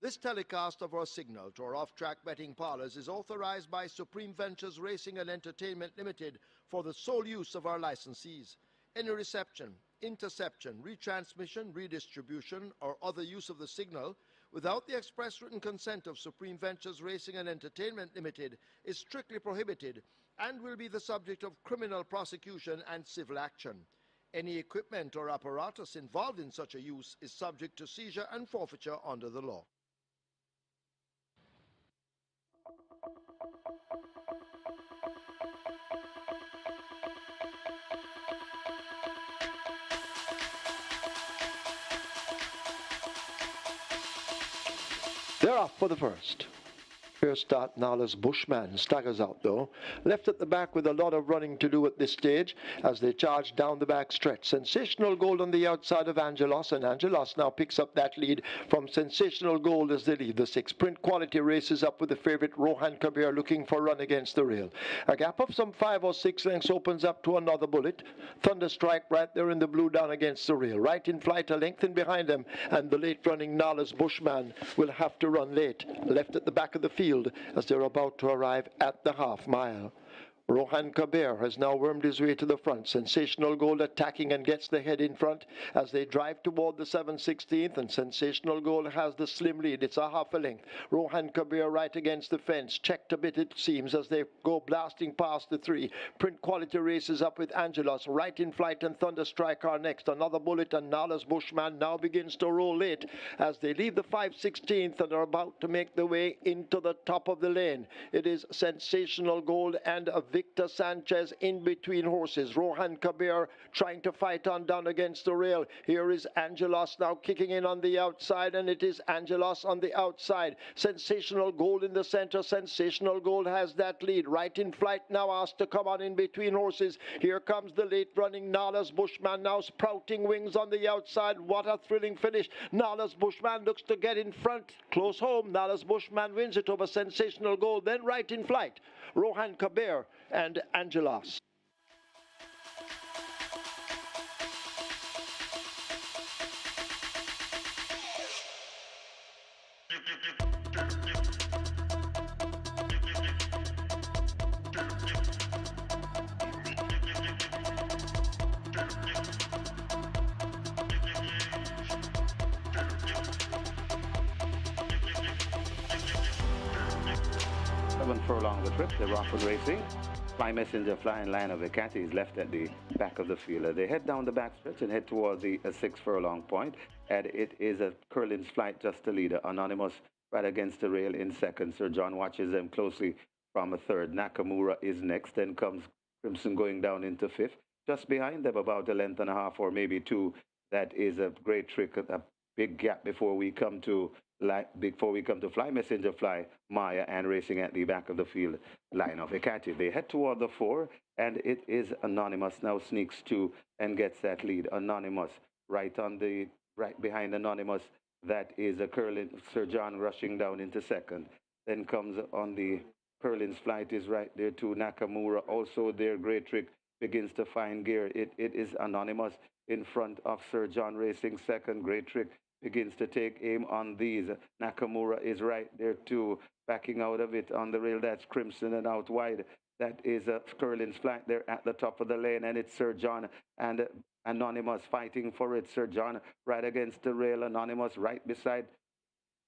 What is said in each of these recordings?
This telecast of our signal to our off-track betting parlors is authorized by Supreme Ventures Racing and Entertainment Limited for the sole use of our licensees. Any reception, interception, retransmission, redistribution, or other use of the signal without the express written consent of Supreme Ventures Racing and Entertainment Limited is strictly prohibited and will be the subject of criminal prosecution and civil action. Any equipment or apparatus involved in such a use is subject to seizure and forfeiture under the law. They're off for the first. Here start Nala's Bushman staggers out though, left at the back with a lot of running to do at this stage as they charge down the back stretch. Sensational Gold on the outside of Angelos, and Angelos now picks up that lead from Sensational Gold as they lead the 6. Print Quality races up with the favourite Rohan Kabir looking for a run against the rail. A gap of some 5 or 6 lengths opens up to another bullet. Thunderstrike right there in the blue down against the rail. Right in flight, a length in behind them, and the late running Nala's Bushman will have to run late, left at the back of the field as they're about to arrive at the half mile. Rohan Kabir has now wormed his way to the front. Sensational Gold attacking and gets the head in front as they drive toward the 7/16th, and Sensational Gold has the slim lead. It's a half a length. Rohan Kabir right against the fence. Checked a bit it seems as they go blasting past the 3. Print Quality races up with Angelos. Right in flight and Thunderstrike are next. Another bullet and Nala's Bushman now begins to roll late as they leave the 5/16th and are about to make their way into the top of the lane. It is Sensational Gold and a Victor Sanchez in between horses. Rohan Kabir trying to fight on down against the rail. Here is Angelos now kicking in on the outside, and it is Angelos on the outside. Sensational Gold in the center. Sensational Gold has that lead. Right in flight now, asked to come on in between horses. Here comes the late running Nala's Bushman now sprouting wings on the outside. What a thrilling finish. Nala's Bushman looks to get in front. Close home. Nala's Bushman wins it over Sensational Gold. Then right in flight, Rohan Kabir and Angelos. Furlong the trip, the Rockford Racing. Fly Messenger flying line of Ekati is left at the back of the field. They head down the backstretch and head towards the 6 furlong point, and it is a Curlin's Flight just the leader. Anonymous right against the rail in second. Sir John watches them closely from a third. Nakamura is next. Then comes Crimson going down into fifth. Just behind them, about a length and a half or maybe 2. That is a great trick, a big gap before we come to Fly Messenger, Fly Maya, and racing at the back of the field line of Ekati. They head toward the 4, and it is Anonymous now sneaks 2 and gets that lead. Anonymous right behind Anonymous. That is a Curlin Sir John rushing down into second. Then comes on the Curlin's Flight is right there too. Nakamura also there. Great Trick begins to find gear. It is Anonymous in front of Sir John racing second. Great Trick begins to take aim on these. Nakamura is right there too, backing out of it on the rail. That's Crimson, and out wide that is Curlin's Flight there at the top of the lane, and it's Sir John and Anonymous fighting for it. Sir John right against the rail. Anonymous right beside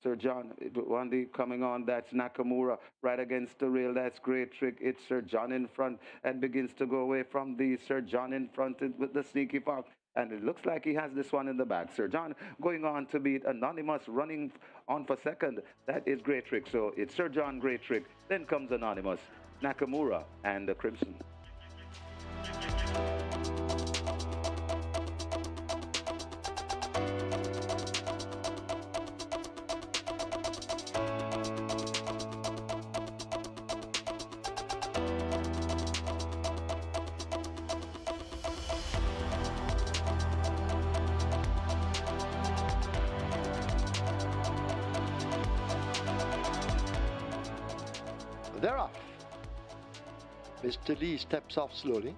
Sir John. One day coming on, that's Nakamura right against the rail. That's Great Trick. It's Sir John in front and begins to go away from the Sir John in front with the sneaky fox. And it looks like he has this one in the back. Sir John going on to beat Anonymous, running on for second. That is Great Trick. So it's Sir John, Great Trick. Then comes Anonymous, Nakamura, and the Crimson. They're off. Mr. Lee steps off slowly.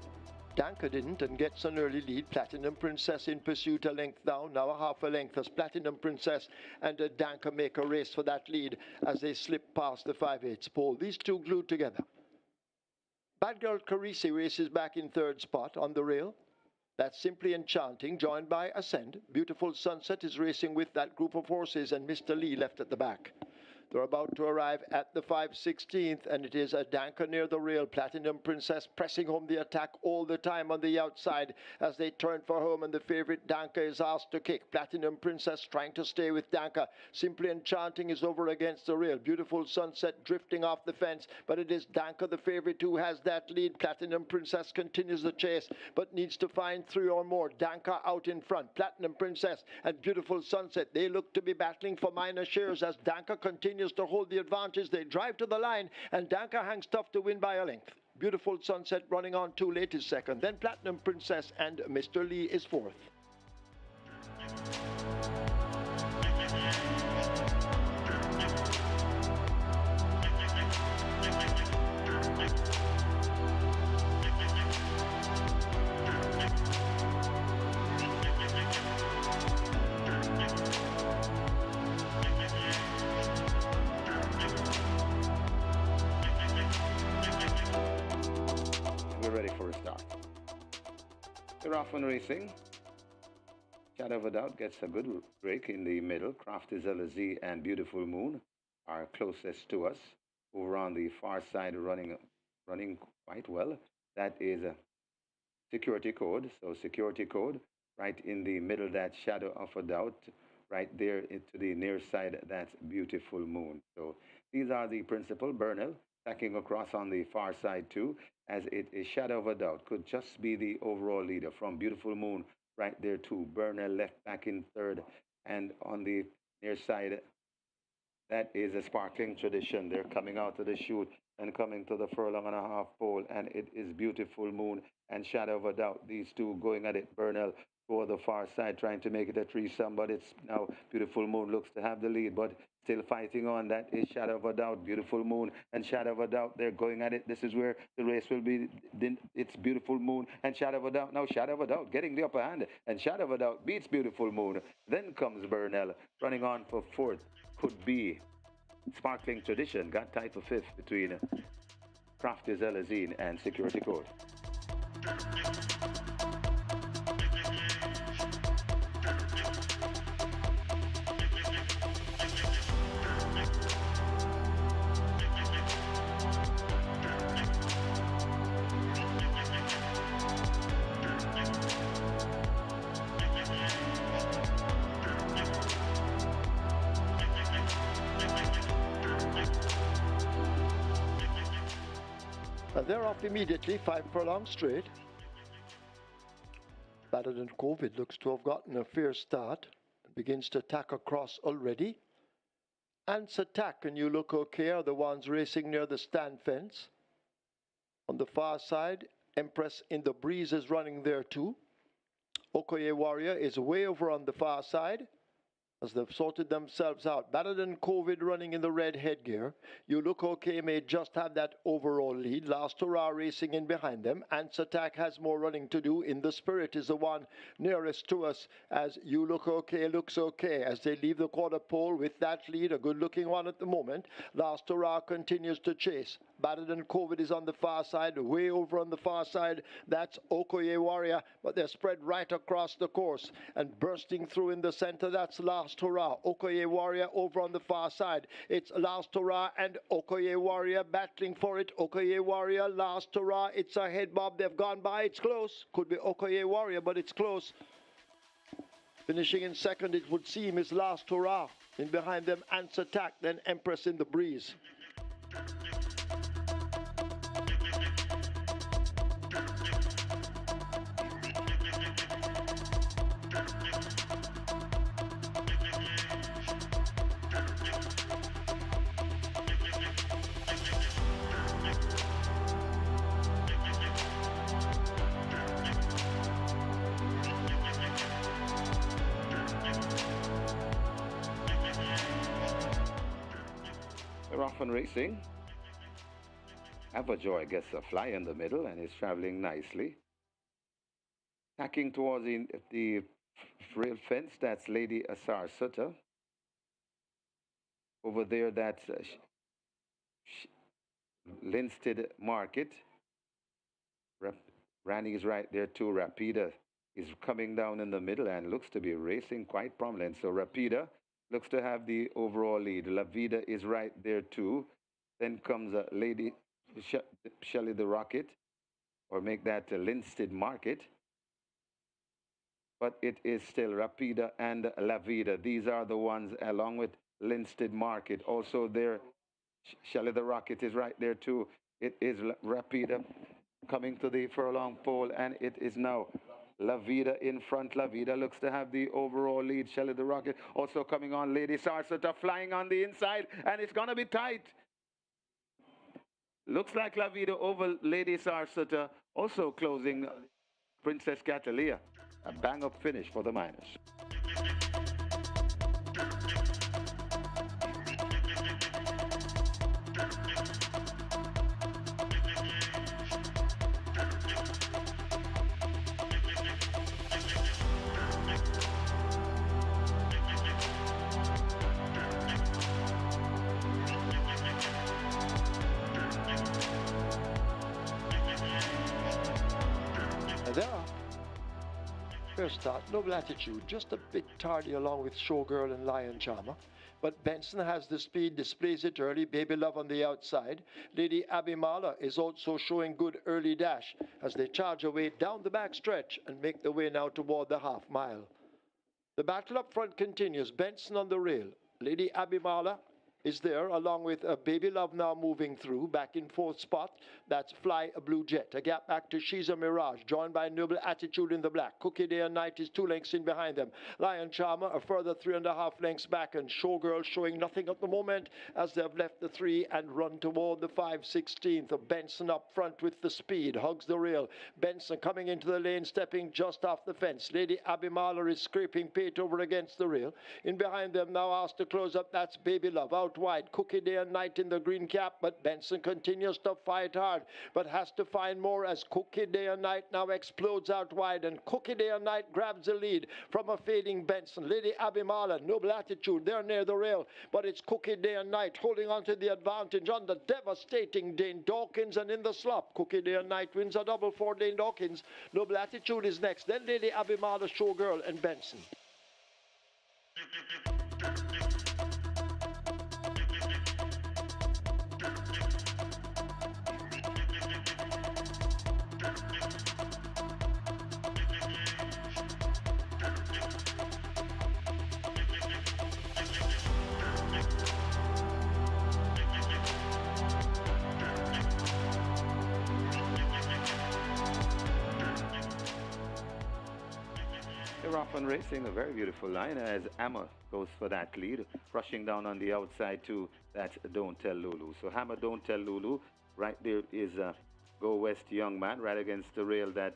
Danka didn't and gets an early lead. Platinum Princess in pursuit, a length down, now a half a length as Platinum Princess and Danka make a race for that lead as they slip past the 5/8 pole. These two glued together. Bad Girl Carisi races back in third spot on the rail. That's Simply Enchanting, joined by Ascend. Beautiful Sunset is racing with that group of horses, and Mr. Lee left at the back. They're about to arrive at the 5/16th, and it is a Danka near the rail. Platinum Princess pressing home the attack all the time on the outside as they turn for home, and the favorite Danka is asked to kick. Platinum Princess trying to stay with Danka. Simply Enchanting is over against the rail. Beautiful Sunset drifting off the fence, but it is Danka, the favorite, who has that lead. Platinum Princess continues the chase, but needs to find 3 or more. Danka out in front. Platinum Princess and Beautiful Sunset, they look to be battling for minor shares as Danka continues to hold the advantage. They drive to the line, and Danka hangs tough to win by a length. Beautiful Sunset running on too late is second. Then Platinum Princess and Mr. Lee is fourth. They're off and racing. Shadow of a Doubt gets a good break in the middle. Craft is LZ and Beautiful Moon are closest to us. Over on the far side, running quite well. That is a security code. So security code right in the middle. That Shadow of a Doubt. Right there to the near side, that's Beautiful Moon. So these are the principal. Burnell tacking across on the far side too, as it is Shadow of a Doubt. Could just be the overall leader from Beautiful Moon right there too. Burnell left back in third, and on the near side, that is a Sparkling Tradition. They're coming out of the chute and coming to the furlong and a half pole, and it is Beautiful Moon and Shadow of a Doubt. These two going at it. Burnell toward the far side trying to make it a threesome, but it's now Beautiful Moon looks to have the lead, but still fighting on. That is Shadow of a Doubt. Beautiful Moon and Shadow of a Doubt, they're going at it. This is where the race will be. It's Beautiful Moon and Shadow of a Doubt. Now Shadow of a Doubt getting the upper hand, and Shadow of a Doubt beats Beautiful Moon. Then comes Burnell running on for fourth. Could be Sparkling Tradition. Got tied for fifth between Craft is Elazine and Security Code. They're off immediately, 5 furlongs straight. Better than COVID, looks to have gotten a fair start. Begins to tack across already. Answer Tack and You Look Okay are the ones racing near the stand fence. On the far side, Empress in the Breeze is running there too. Okoe Warrior is way over on the far side, as they've sorted themselves out. Better than COVID running in the red headgear. You Look Okay may just have that overall lead. Last Hurrah racing in behind them. Answer Tack has more running to do. In the Spirit is the one nearest to us, as You Look Okay looks okay as they leave the quarter pole with that lead, a good looking one at the moment. Last Hurrah continues to chase. Better than COVID is on the far side, way over on the far side. That's Okoye Warrior, but they're spread right across the course. And bursting through in the center, that's Last Hurrah. Okoye Warrior over on the far side. It's Last Hurrah and Okoye Warrior battling for it. Okoye Warrior, Last Hurrah. It's a head bob. They've gone by. It's close. Could be Okoye Warrior, but it's close. Finishing in second, it would seem, is Last Hurrah. In behind them, Answer Tack, then Empress in the Breeze. They're off and racing. Avajoy gets a fly in the middle and is traveling nicely. tacking towards the rail fence. That's Lady Asar Sutter. Over there, that's Linstead Market. Ranny is right there too. Rapida is coming down in the middle and looks to be racing quite prominent. So Rapida looks to have the overall lead. La Vida is right there too. Then comes Lady Shelley the Rocket, or make that Linstead Market. But it is still Rapida and La Vida. These are the ones along with Linstead Market. Also there, Shelley the Rocket is right there too. It is Rapida coming to the furlong pole, and it is now La Vida in front. La Vida looks to have the overall lead. Shelley the Rocket also coming on. Lady Sarsata flying on the inside, and it's going to be tight. Looks like La Vida over Lady Sarsata, also closing Princess Catalia. A bang-up finish for the Miners. There. First start, Noble Attitude, just a bit tardy along with Showgirl and Lion Charmer. But Benson has the speed, displays it early. Baby Love on the outside. Lady Abby Marla is also showing good early dash as they charge away down the back stretch and make their way now toward the half mile. The battle up front continues. Benson on the rail. Lady Abby Marla is there along with Baby Love now moving through, back in fourth spot. That's Fly a Blue Jet. A gap back to She's a Mirage, joined by Noble Attitude in the black. Cookie Day and Night is 2 lengths in behind them. Lion Charmer a further 3.5 lengths back, and Showgirl showing nothing at the moment as they've left the 3 and run toward the 5/16th. Of Benson up front with the speed, hugs the rail. Benson coming into the lane, stepping just off the fence. Lady Abby Marler is scraping pate over against the rail. In behind them now, asked to close up, that's Baby Love. Out wide, Cookie Day and Night in the green cap, but Benson continues to fight hard, but has to find more as Cookie Day and Night now explodes out wide, and Cookie Day and Night grabs the lead from a fading Benson. Lady Abby Marla, Noble Attitude, they're near the rail, but it's Cookie Day and Night holding on to the advantage on the devastating Dane Dawkins, and in the slop, Cookie Day and Night wins a double for Dane Dawkins. Noble Attitude is next, then Lady Abby Marla, Showgirl, and Benson. They're off and racing, a very beautiful line as Amma goes for that lead. Rushing down on the outside too, that's Don't Tell Lulu. So Hammer, Don't Tell Lulu. Right there is Go West Young Man. Right against the rail, that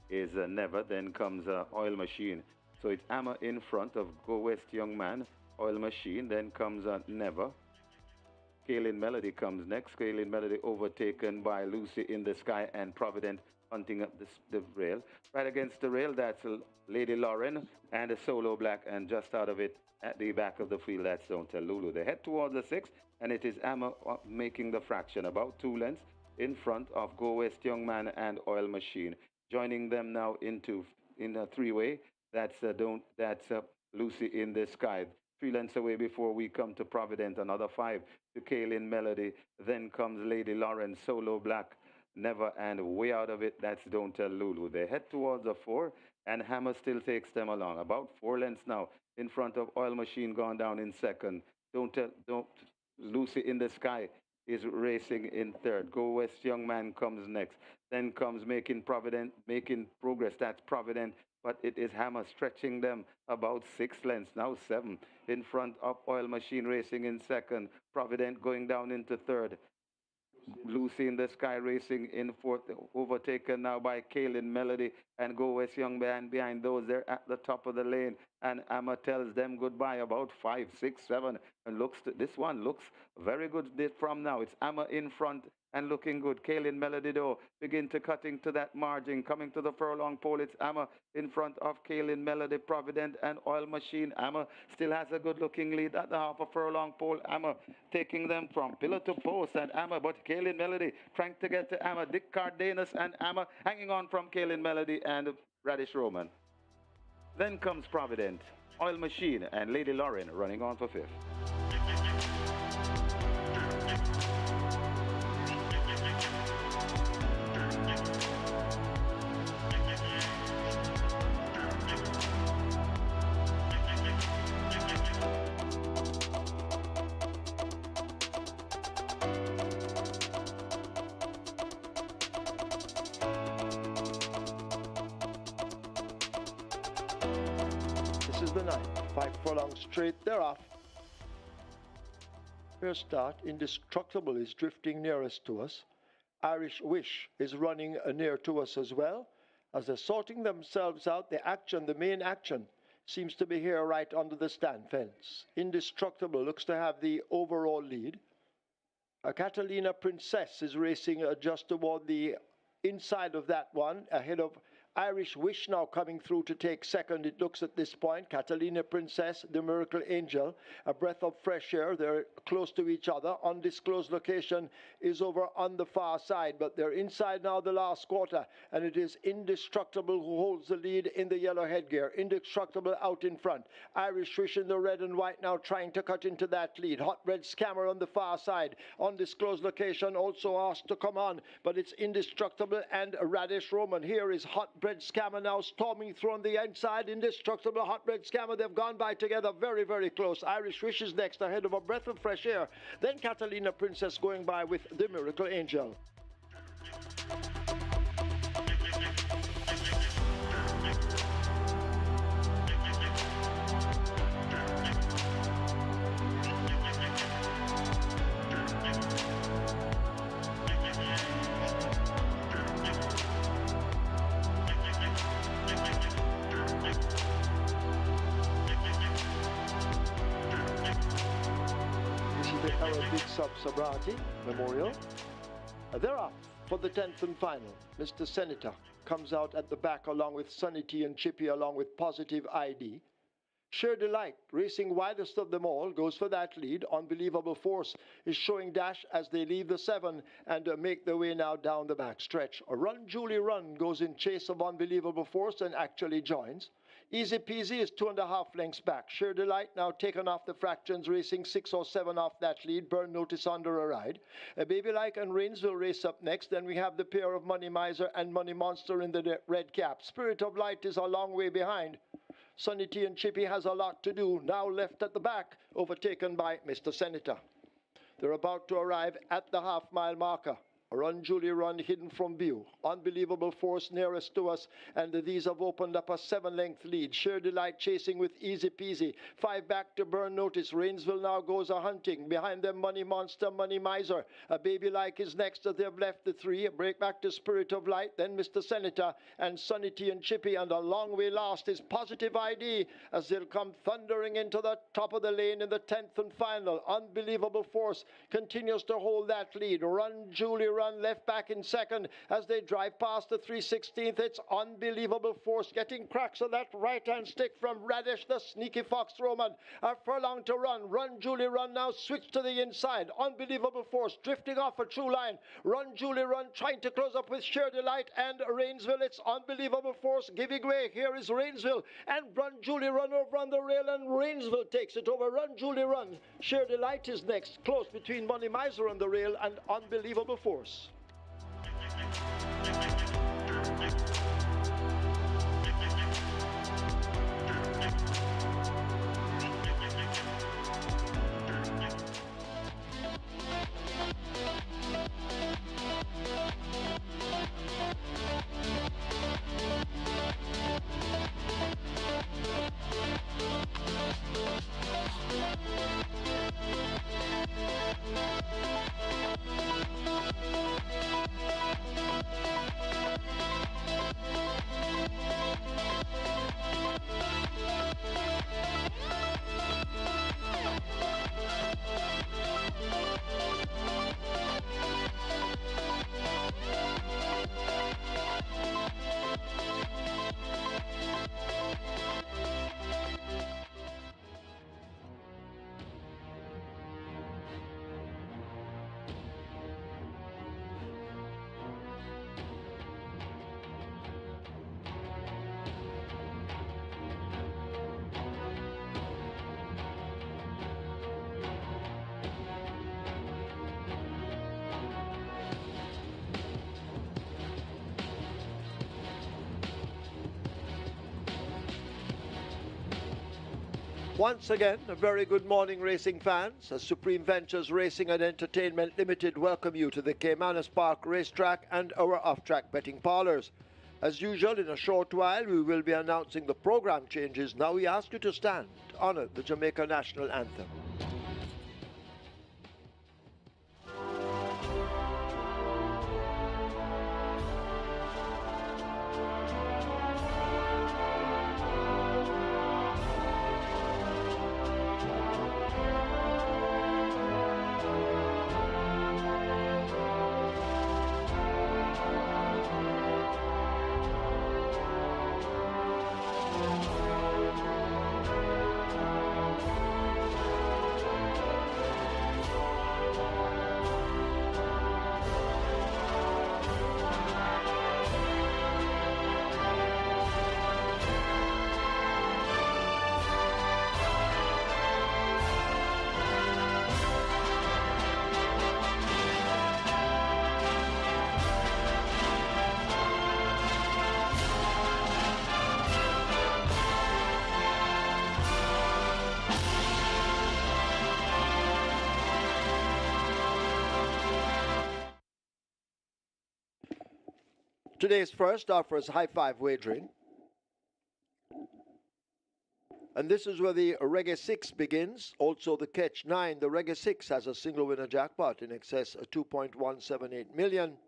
is Never. Then comes Oil Machine. So it's Amma in front of Go West Young Man, Oil Machine. Then comes Never. Kaylin Melody comes next. Kaylin Melody overtaken by Lucy in the Sky and Provident hunting up the rail. Right against the rail, that's Lady Lauren and a Solo Black, and just out of it at the back of the field, that's Don't Tell Lulu. They head towards the 6th, and it is Amma making the fraction, about 2 lengths in front of Go West Young Man and Oil Machine. Joining them now in a 3-way, that's Lucy in the Sky. 3 lengths away before we come to Provident, another 5 to Kaylin Melody. Then comes Lady Lauren, Solo Black, Never, and way out of it, that's Don't Tell Lulu. They head towards the 4, and Hammer still takes them along. About 4 lengths now in front of Oil Machine, gone down in 2nd. Lucy in the Sky is racing in 3rd. Go West Young Man comes next. Then comes Making Progress. That's Provident, but it is Hammer stretching them about 6 lengths, now 7. In front of Oil Machine racing in 2nd. Provident going down into 3rd. Lucy in the Sky racing in 4th, overtaken now by Kaylin Melody and Go West Young Man behind those. They're at the top of the lane, and Amma tells them goodbye about 5, 6, 7, and this one looks very good from now. It's Amma in front, and looking good. Kaylin Melody, though, begin to cutting to that margin. Coming to the furlong pole, it's Amma in front of Kaylin Melody, Provident, and Oil Machine. Amma still has a good-looking lead at the half a furlong pole. Amma taking them from pillar to post, and Amma, but Kaylin Melody trying to get to Amma. Dick Cardenas and Amma hanging on from Kaylin Melody and Radish Roman. Then comes Provident, Oil Machine, and Lady Lauren running on for fifth. The 9, 5 furlongs straight, they're off. First start, Indestructible is drifting nearest to us. Irish Wish is running near to us as well. As they're sorting themselves out, the main action, seems to be here right under the stand fence. Indestructible looks to have the overall lead. Catalina Princess is racing just toward the inside of that one, ahead of Irish Wish now coming through to take second, it looks at this point. Catalina Princess, the Miracle Angel, a breath of fresh air. They're close to each other. Undisclosed location is over on the far side, but they're inside now the last quarter, and it is Indestructible who holds the lead in the yellow headgear. Indestructible out in front. Irish Wish in the red and white now trying to cut into that lead. Hot Red Scammer on the far side. Undisclosed location also asked to come on, but it's Indestructible and Radish Roman. Here is Hot Red Scammer now storming through on the inside. Indestructible, Hot Red Scammer, they've gone by together very, very close. Irish Wish is next ahead of a breath of fresh air. Then Catalina Princess going by with the Miracle Angel. Big Sub Sobriety Memorial. They're off for the 10th and final. Mr. Senator comes out at the back along with Sunny T and Chippy along with Positive ID. Sheer Delight, racing widest of them all, goes for that lead. Unbelievable Force is showing dash as they leave the 7 and make their way now down the back stretch. Run Julie Run goes in chase of Unbelievable Force and actually joins. Easy Peasy is 2.5 lengths back. Sheer Delight now taken off the fractions, racing 6 or 7 off that lead. Burn Notice under a ride. Baby Like and Rainsville race up next. Then we have the pair of Money Miser and Money Monster in the red cap. Spirit of Light is a long way behind. Sunny T and Chippy has a lot to do. Now left at the back, overtaken by Mr. Senator. They're about to arrive at the half-mile marker. Run Julie Run hidden from view. Unbelievable Force nearest to us, and these have opened up a 7-length lead. Sheer Delight chasing with Easy Peasy. 5 back to Burn Notice. Rainsville now goes a hunting. Behind them Money Monster, Money Miser. A Baby Like is next as they've left the 3. A break back to Spirit of Light, then Mr. Senator and Sunny T and Chippy, and a long way last is Positive ID as they'll come thundering into the top of the lane in the 10th and final. Unbelievable Force continues to hold that lead. Run Julie Run left back in second as they drive past the 3/16th. It's Unbelievable Force getting cracks on that right-hand stick from Radish, the sneaky Fox Roman. A furlong to run. Run Julie Run now switch to the inside. Unbelievable Force drifting off a true line. Run Julie Run trying to close up with Sheer Delight and Rainsville. It's Unbelievable Force giving way. Here is Rainsville and Run Julie Run over on the rail, and Rainsville takes it over. Run Julie Run. Sheer Delight is next, close between Money Miser on the rail and Unbelievable Force. Once again, a very good morning, racing fans. As Supreme Ventures Racing and Entertainment Limited welcome you to the Caymanas Park Racetrack and our off-track betting parlors. As usual, in a short while, we will be announcing the program changes. Now we ask you to stand, honor the Jamaica National Anthem. Today's first offers high five wagering. And this is where the Reggae 6 begins. Also the Catch 9. The Reggae 6 has a single winner jackpot in excess of 2.178 million.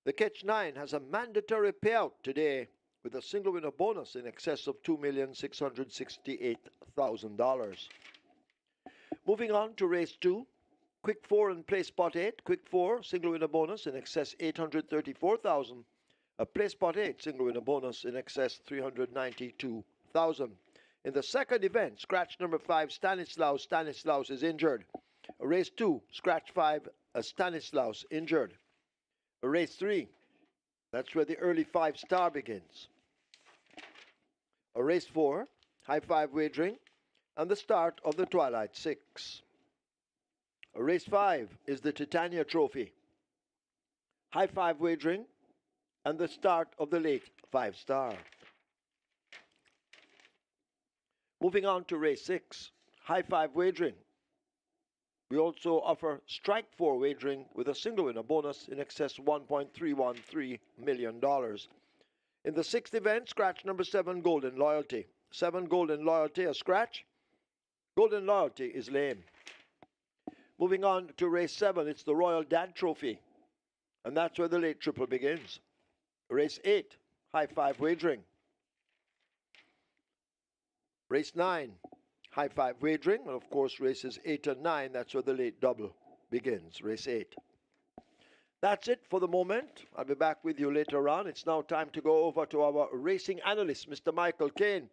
The Catch 9 has a mandatory payout today with a single winner bonus in excess of $2,668,000. Moving on to race 2. Quick 4 and play spot 8. Quick 4, single winner bonus in excess 834,000. A play spot 8, single winner bonus in excess 392,000. In the second event, scratch number 5, Stanislaus. Stanislaus is injured. Race 2, scratch 5, Stanislaus injured. Race 3, that's where the early 5-star begins. Race 4, high 5 wagering, and the start of the Twilight 6. Race 5 is the Titania Trophy. High 5 wagering, and the start of the late 5-star. Moving on to race 6, high 5 wagering. We also offer strike 4 wagering with a single winner bonus in excess of $1.313 million. In the sixth event, scratch number 7, Golden Loyalty. 7, Golden Loyalty, a scratch. Golden Loyalty is lame. Moving on to race 7, it's the Royal Dad Trophy. And that's where the late triple begins. Race 8, high 5 wagering. Race 9, high 5 wagering. And of course, races 8 and 9, that's where the late double begins, race 8. That's it for the moment. I'll be back with you later on. It's now time to go over to our racing analyst, Mr. Michael Kane,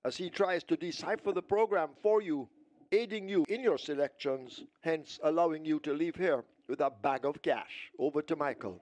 as he tries to decipher the program for you, aiding you in your selections, hence allowing you to leave here with a bag of cash. Over to Michael.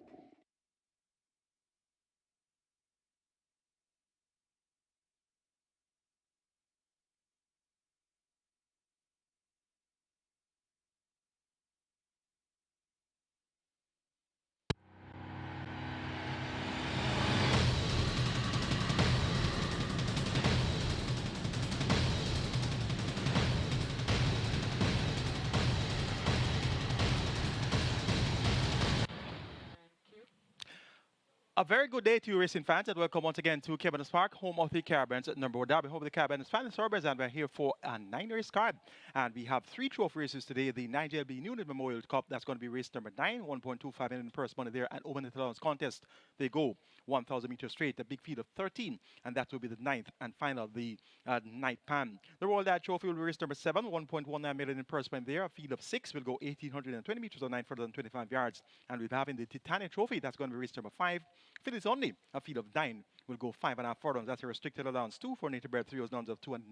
A very good day to you, racing fans, and welcome once again to Caymanas Park, home of the Caribbean's number 1 derby, home of the Caribbean's finest thoroughbreds, and we're here for a 9-race card. And we have 3 trophy races today. The NIGEL NUNES Memorial Cup, that's going to be race number 9, 1.25 million purse money there, and Open Allowance Contest. They go 1,000 meters straight, a big field of 13, and that will be the 9th and final, the night pan. The Royal Dad Trophy will be race number 7, 1.19 million in purse money there. A field of 6 will go 1,820 meters or 925 yards. And we're having the Titania Trophy, that's going to be race number 5. Fillies only, a field of 9 will go 5.5 furlongs. That's a restricted allowance 2 for native bred 3 ounces of 2, and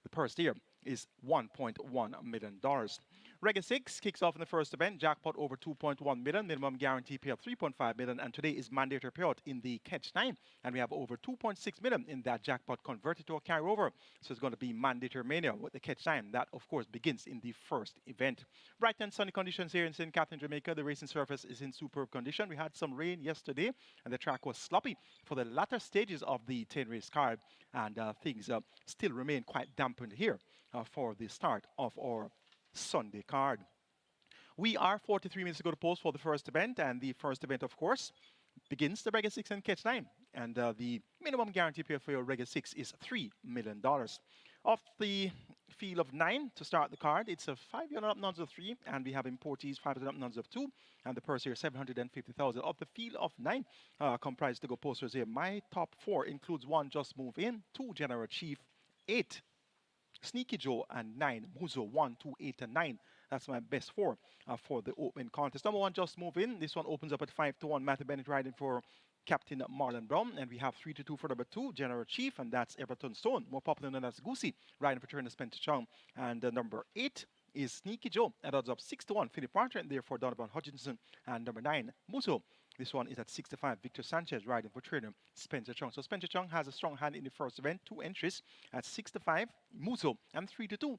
the purse there is $1.1 million. Reggae 6 kicks off in the first event. Jackpot over 2.1 million. Minimum guarantee payout 3.5 million. And today is mandatory payout in the Catch 9. And we have over 2.6 million in that jackpot converted to a carryover. So it's going to be mandatory mania with the Catch 9. That, of course, begins in the first event. Bright and sunny conditions here in St. Catherine, Jamaica. The racing surface is in superb condition. We had some rain yesterday, and the track was sloppy for the latter stages of the 10-race card. And things still remain quite dampened here for the start of our Sunday card. We are 43 minutes to go to post for the first event, and the first event, of course, begins the Regular 6 and Catch 9. And the minimum guarantee payout for your Regular 6 is $3 million. Off the field of 9 to start the card, it's a 5 up nuns of 3, and we have importees 5 up nuns of 2, and the purse here 750,000. Off the field of 9, comprised to go posters here. My top 4 includes 1 Just Move In, 2 General Chief, 8 Sneaky Joe, and 9 Muzo. 1, 2, 8, and 9. That's my best 4 for the open contest. Number 1, Just Move In. This one opens up at 5-1. Matthew Bennett riding for Captain Marlon Brown. And we have 3-2 for number 2, General Chief, and that's Everton Stone, more popular known as Goosey, riding for Turner Spencer Chong. And number 8 is Sneaky Joe at odds of 6-1. Philip Parker, and therefore Donovan Hutchinson. And number 9, Muzo. This one is at 65. Victor Sanchez riding for trainer Spencer Chung. So Spencer Chung has a strong hand in the first event. 2 entries at 65, Muzo, and 3-2,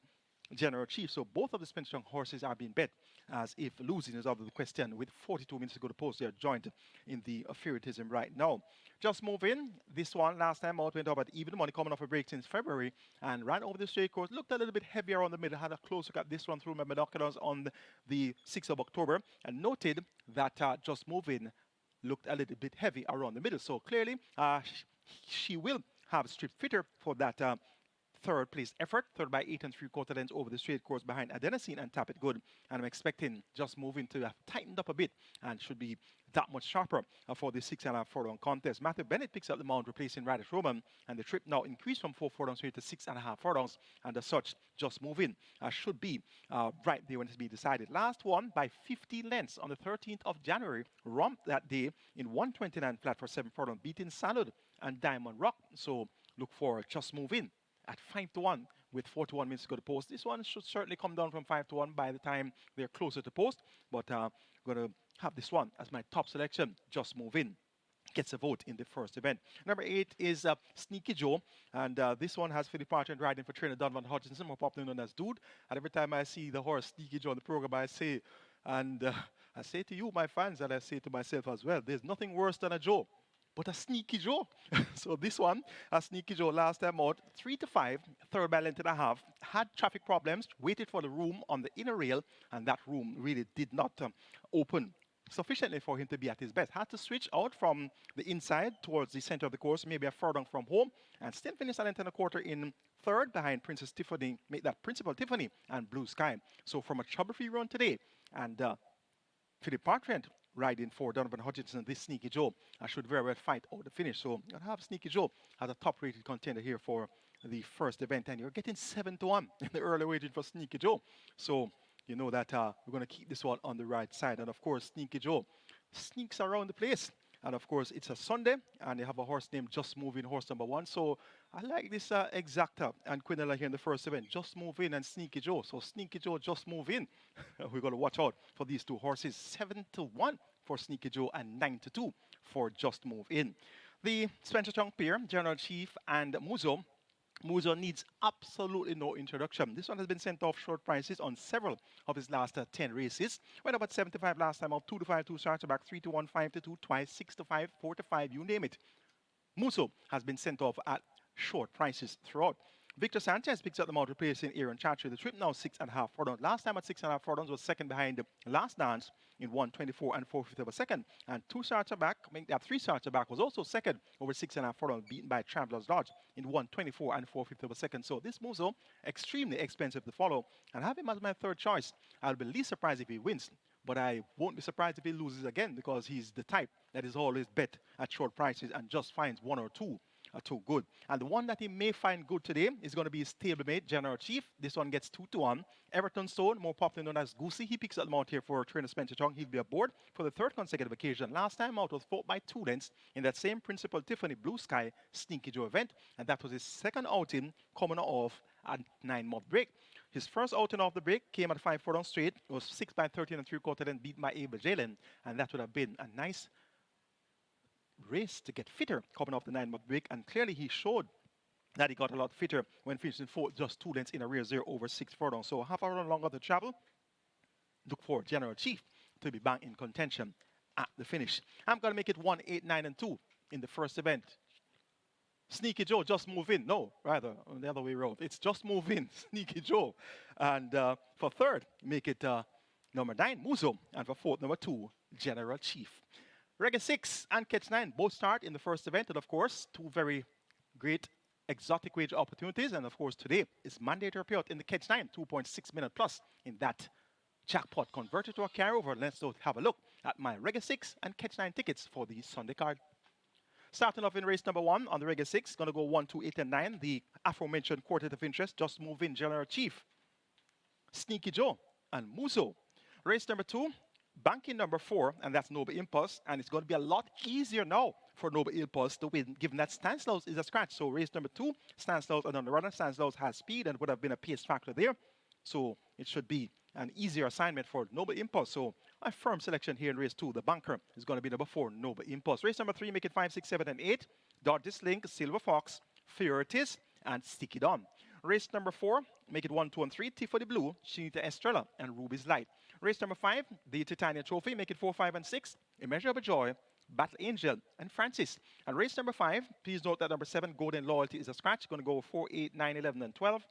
General Chief. So both of the Spencer Chung horses are being bet as if losing is out of the question. With 42 minutes to go to post, they are joined in the favoritism right now. Just Move In. This one last time out went up at even money, coming off a break since February, and ran over the straight course. Looked a little bit heavier on the middle. Had a close look at this one through my binoculars on the 6th of October, and noted that Just Move In looked a little bit heavy around the middle. So clearly, she will have strip fitter for that third place effort, third by 8 3/4 lengths over the straight course behind Adenosine and Tap It Good. And I'm expecting Just Move In to have tightened up a bit and should be that much sharper for the 6.5 furlong contest. Matthew Bennett picks up the mount, replacing Radish Roman, and the trip now increased from 4 furlongs to 6.5 furlongs. And as such, Just Move In should be right there when it's being decided. Last one by 50 lengths on the 13th of January, romped that day in 129 flat for 7 furlongs, beating Salud and Diamond Rock. So look for Just Move In at 5-1 with 41 minutes to go to post. This one should certainly come down from 5-1 by the time they're closer to post, but I'm going to have this one as my top selection. Just Move In gets a vote in the first event. Number 8 is Sneaky Joe, and this one has Philip Parker riding for trainer Donovan Hutchinson, more popularly known as Dude. And every time I see the horse Sneaky Joe on the program, I say, and I say to you, my fans, and I say to myself as well, there's nothing worse than a Joe, but a Sneaky Joe. So this one, a Sneaky Joe, last time out, 3-5, third by length and a half, had traffic problems, waited for the room on the inner rail, and that room really did not open sufficiently for him to be at his best. Had to switch out from the inside towards the center of the course, maybe a furlong from home, and still finished a length and a quarter in third behind Princess Tiffany, make that Principal Tiffany and Blue Sky. So from a trouble-free run today, and Philip Partrent riding for Donovan Hutchinson, this Sneaky Joe should very well fight out the finish. So I have Sneaky Joe as a top-rated contender here for the first event, and you're getting 7-1 in the early wagering for Sneaky Joe. So you know that we're going to keep this one on the right side. And of course, Sneaky Joe sneaks around the place. And of course, it's a Sunday, and they have a horse named Just Move In, horse number 1. So I like this Exacta and Quinella here in the first event. Just Move In and Sneaky Joe. So Sneaky Joe, Just Move In. We're going to watch out for these two horses. 7-1 for Sneaky Joe and 9-2 for Just Move In. The Spencer Chung pair, General Chief and Muzo. Muzo needs absolutely no introduction. This one has been sent off short prices on several of his last 10 races. Went up at 75 last time, up 2-5, 2 starts back, 3-1, 5-2, twice, 6-5, 4-5, you name it. Muzo has been sent off at short prices throughout. Victor Sanchez picks up the mount, replacing Aaron Chatry. The trip now 6.5 furlongs. Last time at 6.5 furlongs was second behind the last dance in 1:24 and 4/5 of a second. And 2 starts back, make that 3 starts back, was also second over 6.5 furlongs, beaten by Travelers Lodge in 1:24 and 4/5 of a second. So this Muzo, extremely expensive to follow, and have him as my third choice. I'll be least surprised if he wins, but I won't be surprised if he loses again, because he's the type that is always bet at short prices and just finds 1 or 2 too good. And the one that he may find good today is going to be his stablemate, General Chief. This one gets 2-1. Everton Stone, more popularly known as Goosey, he picks up the mount here for trainer Spencer Chung. He'll be aboard for the third consecutive occasion. Last time out was fought by 2 lengths in that same Principal Tiffany Blue Sky Sneaky Joe event, and that was his second outing coming off a 9-month break. His first outing off the break came at 5 furlongs straight. It was 6 by 13 and 3/4 then beat by Abel Jalen, and that would have been a nice race to get fitter coming off the 9-month break, and clearly he showed that he got a lot fitter when finishing 4th, just 2 lengths in arrears there over 6 furlongs. So half a run longer to travel. Look for General Chief to be back in contention at the finish. I'm going to make it 1, 8, 9, and 2 in the first event. Sneaky Joe, just move in. No, rather, the other way around. It's just move in, Sneaky Joe. And for third, make it number 9, Muzo. And for fourth, number 2, General Chief. Reggae 6 and Catch 9 both start in the first event. And of course, two very great exotic wage opportunities. And of course, today is mandatory payout in the Catch 9, 2.6 million plus in that jackpot converted to a carryover. Let's have a look at my Reggae 6 and Catch 9 tickets for the Sunday card. Starting off in race number 1 on the Reggae 6, going to go 1, 2, 8, and 9. The aforementioned quartet of interest, just move in, General Chief, Sneaky Joe, and Muzo. Race number 2, banking number 4, and that's Noble Impulse. And it's going to be a lot easier now for Noble Impulse to win, given that Stanislaus is a scratch. So race number 2, Stanislaus and on the runner. Stanislaus has speed and would have been a pace factor there. So it should be an easier assignment for Noble Impulse. So a firm selection here in race 2. The banker is going to be number 4, Noble Impulse. Race number 3, make it 5, 6, 7, and 8. Dot this link, Silver Fox, Fear It Is, and Stick It On. Race number 4, make it 1, 2, and 3. Tiffany Blue, Shinita Estrella, and Ruby's Light. Race number 5, the Titania Trophy, make it 4, 5, and 6. Immeasurable Joy, Battle Angel, and Francis. And race number 5, please note that number 7, Golden Loyalty, is a scratch. Going to go 4, 8, 9, 11, and 12.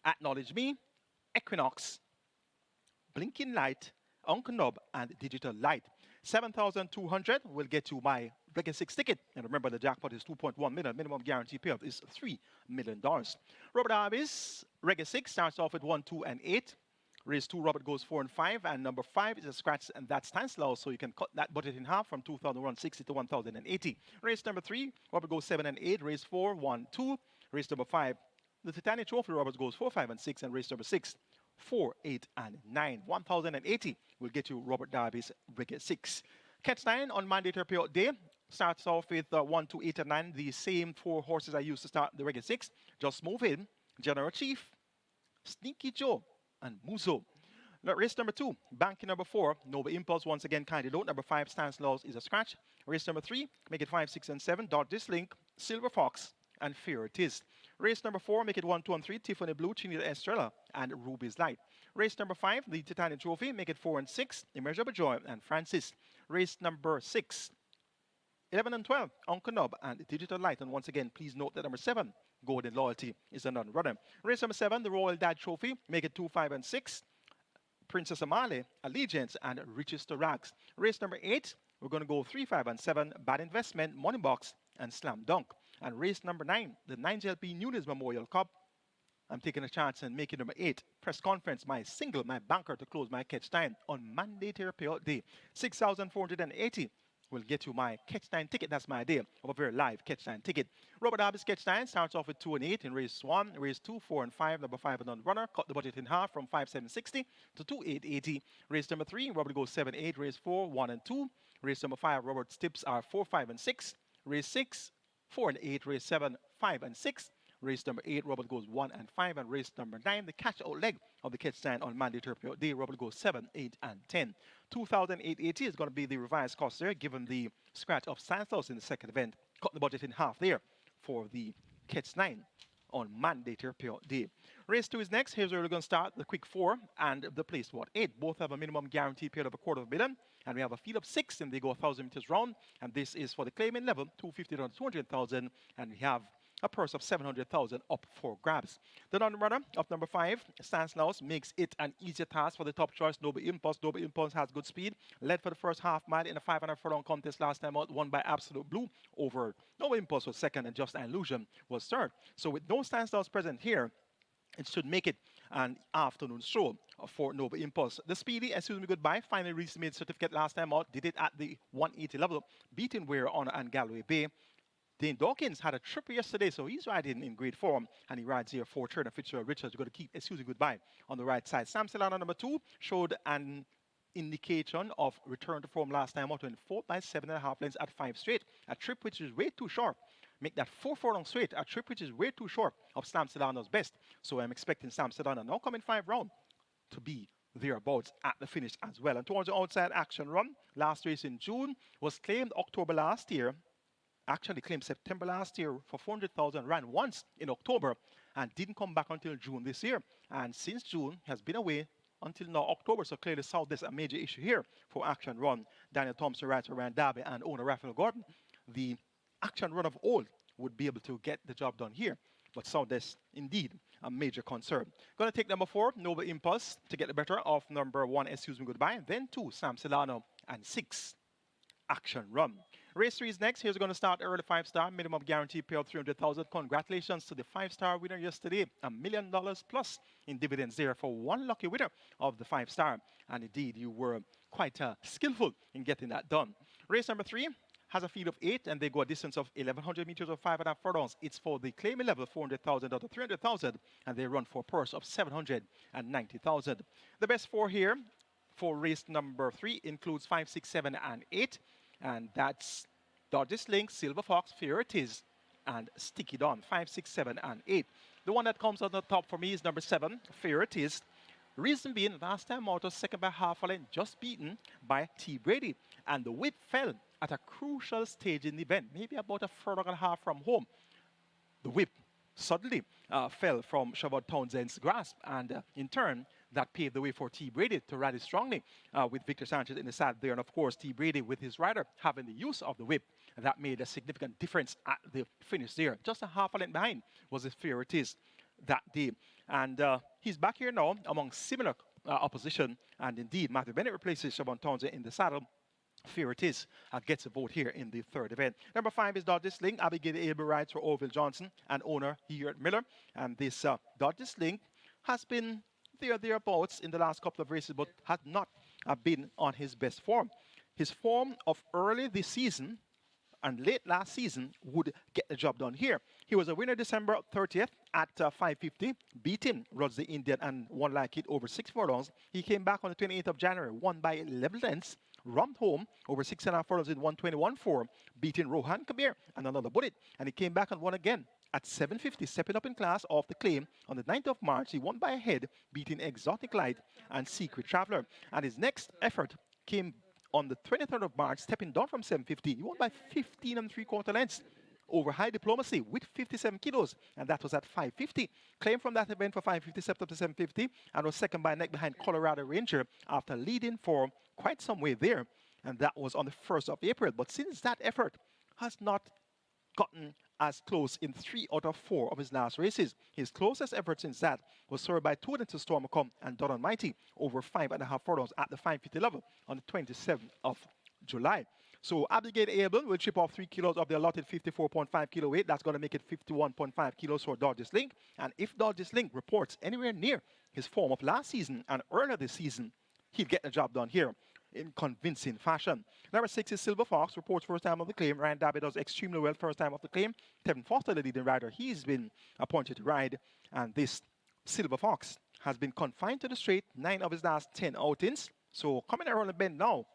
Acknowledge Me, Equinox, Blinking Light, Uncle Nob, and Digital Light. 7,200 will get you my Reggae 6 ticket. And remember, the jackpot is 2.1 million. Minimum guarantee payout is $3 million. Robert Harvey's Reggae 6 starts off with 1, 2, and 8. Race 2, Robert goes 4 and 5. And number 5 is a scratch, and that's Stanislaus. So you can cut that budget in half from 2,160 to 1,080. Race number 3, Robert goes 7 and 8. Race 4, 1, 2. Race number 5, the Titanic Trophy, Robert goes 4, 5, and 6. And race number 6, 4, 8, and 9. 1,080 will get you Robert Darby's Reggae 6. Catch 9 on mandatory payout day starts off with 1, 2, 8, and 9. The same 4 horses I used to start the Reggae 6. Just move in, General Chief, Sneaky Joe, and Muzo. Race number 2, banking number 4, Noble Impulse, once again, kindly note. Number 5, Stanislaus, is a scratch. Race number 3, make it 5, 6, and 7. Dot this link, Silver Fox, and Fear It Is. Race number 4, make it 1, 2, and 3. Tiffany Blue, Chinita Estrella, and Ruby's Light. Race number 5, the Titanic Trophy, make it 4 and 6. Immeasurable Joy, and Francis. Race number 6, 11 and 12, Uncle Nob, and Digital Light. And once again, please note that number 7, Golden Loyalty, is a non-runner. Race number 7, the Royal Dad Trophy, make it 2, 5, and 6. Princess Amale, Allegiance, and Riches to Rags. Race number 8, we're going to go 3, 5, and 7. Bad Investment, Money Box, and Slam Dunk. And race number 9, the NIGEL NUNES Memorial Cup. I'm taking a chance and making number 8, Press Conference, my single, my banker to close my Catch 9 on mandatory payout day. 6,480 will get you my Catch 9 ticket. That's my idea of a very live Catch 9 ticket. Robert Darby's Catch 9 starts off with 2 and 8 in race 1. Race 2, 4, and 5. Number 5, and runner. Cut the budget in half from 5,760 to 2,880. Race number 3, Robert goes 7, 8. Race 4, 1, and 2. Race number 5, Robert's tips are 4, 5, and 6. Race 6, 4 and 8. Race 7, 5, and 6. Race number 8, Robert goes 1 and 5. And race number 9, the catch-out leg of the Catch 9 on mandatory payout day, Robert goes 7, 8, and 10. 2,880 is going to be the revised cost there, given the scratch of Stanislaus in the second event. Cut the budget in half there for the Catch 9 on mandatory payout day. Race 2 is next. Here's where we're going to start the quick 4 and the place what 8. Both have a minimum guaranteed payout of $250,000. And we have a field of 6, and they go 1,000 meters round. And this is for the claiming level, 250 to 200,000. And we have a purse of 700,000 up for grabs. The non-runner of number 5, Stanislaus, makes it an easier task for the top choice, Noble Impulse. Noble Impulse has good speed. Led for the first half mile in a 500 furlong contest last time out, won by Absolute Blue over Noble Impulse was second, and Just an Illusion was third. So with no Stanislaus present here, it should make it an afternoon stroll for Noble Impulse. The Speedy, excuse me, goodbye, finally released made certificate last time out. Did it at the 180 level, beating Weir, Honor, and Galway Bay. Dane Dawkins had a trip yesterday, so he's riding in great form, and he rides here for third. And Fitzgerald Richards, you're going to keep excuse me, goodbye on the right side. Sam Solana, number 2, showed an indication of return to form last time out in 4 by 7.5 lengths at 5 straight. A trip which is way too short. Make that 4 furlong straight, a trip which is way too short of Sam Solana's best. So I'm expecting Sam Solana, now coming 5 round, to be thereabouts at the finish as well. And towards the outside action run, last race in June, was claimed October last year. Actually claimed September last year for 400,000, ran once in October and didn't come back until June this year. And since June, has been away until now October. So clearly South, there's a major issue here for Action Run. Daniel Thompson rides for Rand Darby and owner Raphael Gordon. The Action Run of old would be able to get the job done here. But Soundest, indeed, a major concern. Going to take number 4, Noble Impulse, to get the better of number 1, Excuse Me Goodbye, then 2, Sam Solano, and 6, Action Run. Race 3 is next. Here's going to start early 5-star, minimum guarantee payout 300,000. Congratulations to the 5-star winner yesterday. $1 million plus in dividends there for one lucky winner of the 5-star. And indeed, you were quite skillful in getting that done. Race number 3 has a field of 8, and they go a distance of 1,100 meters or 5.5 furlongs. It's for the claiming level, 400,000 out of 300,000, and they run for a purse of 790,000. The best 4 here for race number 3 includes 5, 6, 7, and 8. And that's Dodges Link, Silver Fox, Fear It Is, and Stick It On, 5, 6, 7, and 8. The one that comes on the top for me is number 7, Fear It Is. Reason being, last time out was second by half a length, just beaten by T. Brady. And the whip fell at a crucial stage in the event, maybe about a furlong and a half from home. The whip suddenly fell from Shavon Townsend's grasp, and in turn, that paved the way for T. Brady to rally strongly with Victor Sanchez in the saddle there. And of course, T. Brady with his rider having the use of the whip. That made a significant difference at the finish there. Just a half a length behind was his Fear It Is that day. And he's back here now among similar opposition. And indeed, Matthew Bennett replaces Shavon Townsend in the saddle. Fear It Is gets a vote here in the third event. Number 5 is Dodges Link. Abigail Abel rides for Orville Johnson and owner Hewitt Miller. And this Dodges Link has been thereabouts in the last couple of races, but has not been on his best form. His form of early this season and late last season would get the job done here. He was a winner December 30th at 550, beating Rods the Indian and won like it over 6 furlongs. He came back on the 28th of January, won by 11 lengths, romped home over 6.5 furlongs in 121.4, beating Rohan Kabir and another bullet. And he came back and won again at 750, stepping up in class off the claim. On the 9th of March, he won by a head, beating Exotic Light and Secret Traveler. And his next effort came on the 23rd of March, stepping down from 750. He won by 15 3/4 lengths over High Diplomacy with 57 kilos, and that was at 550. Claimed from that event for 550, stepped up to 750, and was second by a neck behind Colorado Ranger after leading for quite some way there. And that was on the 1st of April. But since that effort has not gotten as close in 3 out of 4 of his last races. His closest effort since that was served by Two to Storm Come and Don Almighty over 5.5 furlongs at the 550 level on the 27th of July. So Abigail Abel will chip off 3 kilos of the allotted 54.5 kilo weight. That's going to make it 51.5 kilos for Dodges Link. And if Dodges Link reports anywhere near his form of last season and earlier this season, he'll get the job done here in convincing fashion. Number 6 is Silver Fox, reports first time of the claim. Ryan Darby does extremely well first time of the claim. Tevin Foster, the leading rider, he's been appointed to ride. And this Silver Fox has been confined to the straight 9 of his last 10 outings. So coming around the bend now,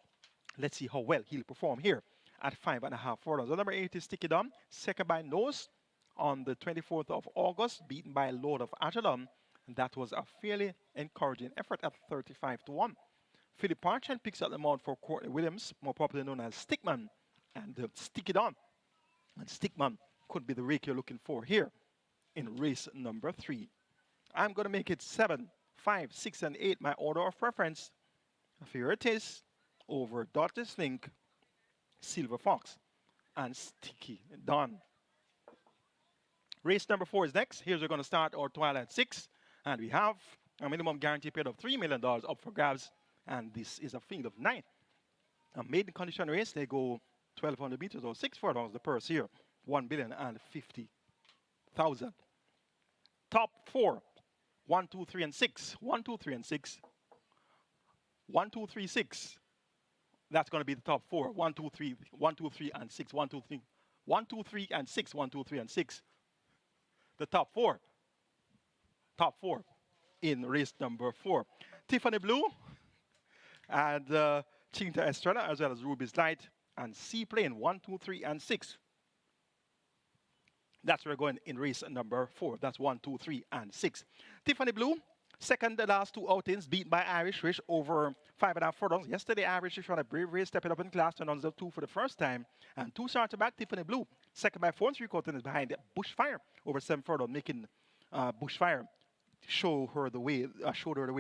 let's see how well he'll perform here at 5.5 furlongs. The number 8 is Stick It On, second by Nose on the 24th of August, beaten by Lord of Ajalon. And that was a fairly encouraging effort at 35-1. Philip Parchan picks up the mount for Courtney Williams, more popularly known as Stickman, and Stick It On. And Stickman could be the rake you're looking for here in race number 3. I'm going to make it 7, 5, 6, and 8, my order of preference. Here it is, over Dodges Link, Silver Fox, and Sticky Don. Race number 4 is next. Here's we're going to start our Twilight 6, and we have a minimum guarantee paid of $3 million up for grabs. And this is a field of 9. A maiden condition race, they go 1,200 meters or 6 furlongs. The purse here, $1,050,000. Top 4, 1, 2, 3, and 6. 1, 2, 3, and 6. 1, 2, 3, 6. That's going to be the top 4. 1, 2, 3, 1, 2, 3, and 6. 1, 2, 3. 1, 2, 3, and 6. 1, 2, 3, and 6. The top 4. Top 4 in race number 4. Tiffany Blue and Chinta Estrella, as well as Ruby's Light and Seaplane, 1, 2, 3, and 6. That's where we're going in race number 4. That's 1, 2, 3, and 6. Tiffany Blue, second the last 2 outings, beaten by Irish Wish over 5.5 furlongs. Yesterday, Irish Wish ran a brave race, stepping up in class, turned on 2 for the first time. And 2 starts back, Tiffany Blue, second by 4 3/4 behind Bushfire over 7 furlongs, making Bushfire showed her the way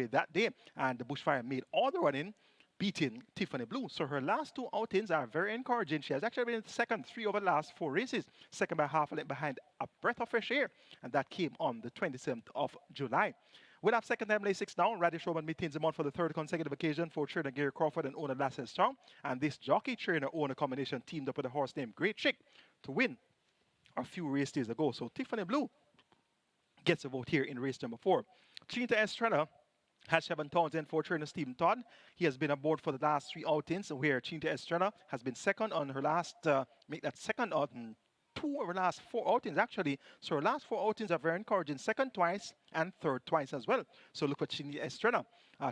that day. And the Bushfire made all the running, beating Tiffany Blue. So her last 2 outings are very encouraging. She has actually been second 3 over the last 4 races, second by half a length behind A Breath of Fresh Air, and that came on the 27th of July. We'll have second time lane 6 now. Radish Roman maintains the month for the 3rd consecutive occasion for trainer Gary Crawford and owner Lasse Strong. And this jockey trainer owner combination teamed up with a horse named Great Chick to win a few race days ago. So Tiffany Blue gets a vote here in race number 4. Chinta Estrella has 7,000 for trainer Stephen Todd. He has been aboard for the last 3 outings, where Chinta Estrella has been second on her last, make that second on 2 of her last 4 outings, actually. So her last 4 outings are very encouraging. Second twice and third twice as well. So look for Chinta Estrella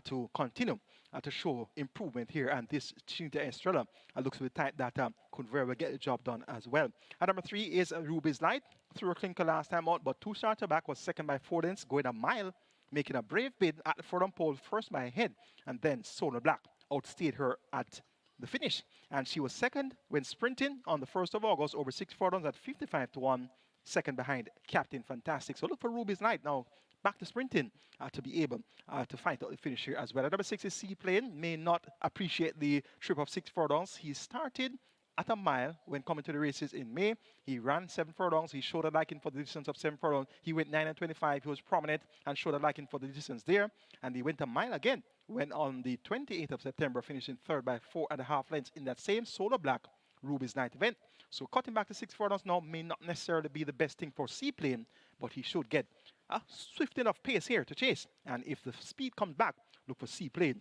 to continue to show improvement here. And this Chinta Estrella looks to be type that could very well get the job done as well. At number 3 is Ruby's Light. Threw a clinker last time out, but 2 starter back, was second by 4 lengths, going a mile, making a brave bid at the front pole, first by a head, and then Solar Black outstayed her at the finish. And she was second when sprinting on the 1st of August over 6 furlongs at 55 to 1, second behind Captain Fantastic. So look for Ruby's Light now back to sprinting to be able to fight out the finish here as well. At number 6 is Seaplane. May not appreciate the trip of 6 furlongs. He started at a mile when coming to the races in May. He ran 7 furlongs. He showed a liking for the distance of 7 furlongs. He went 9 and 25. He was prominent and showed a liking for the distance there. And he went a mile again when on the 28th of September, finishing 3rd by 4.5 lengths in that same Solar Black Ruby's Night event. So cutting back to 6 furlongs now may not necessarily be the best thing for Seaplane, but he should get a swift enough pace here to chase. And if the speed comes back, look for Seaplane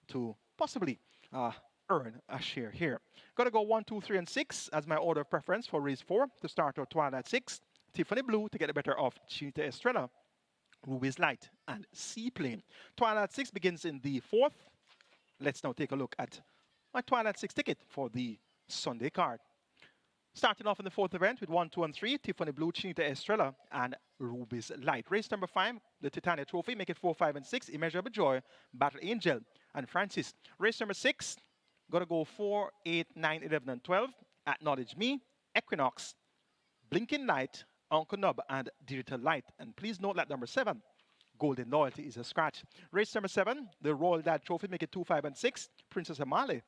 to possibly earn a share here. Got to go 1, 2, 3, and 6 as my order of preference for race 4 to start our Twilight 6. Tiffany Blue to get the better of Chinta Estrella, Ruby's Light, and Seaplane. Twilight 6 begins in the 4th. Let's now take a look at my Twilight 6 ticket for the Sunday card. Starting off in the 4th event with 1, 2, and 3, Tiffany Blue, Chinta Estrella, and Ruby's Light. Race number 5, the Titania Trophy, make it 4, 5, and 6, Immeasurable Joy, Battle Angel, and Francis. Race number 6, gotta go 4, 8, 9, 11, and 12, Acknowledge Me, Equinox, Blinking Light, Uncle Nub, and Digital Light. And please note that number 7, Golden Loyalty, is a scratch. Race number 7, the Royal Dad Trophy, make it 2, 5, and 6, Princess Amale,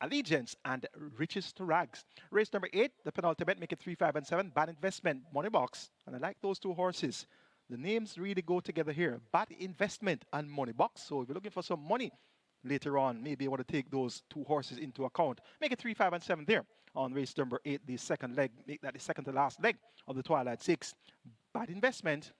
Allegiance, and Riches to Rags. Race number 8, the penultimate, make it 3, 5, and 7, Bad Investment, Money Box. And I like those 2 horses. The names really go together here. Bad Investment and Money Box. So if you're looking for some money later on, maybe you want to take those 2 horses into account. Make it 3, 5, and 7 there on race number 8, the second leg. Make that the second to last leg of the Twilight 6. Bad Investment,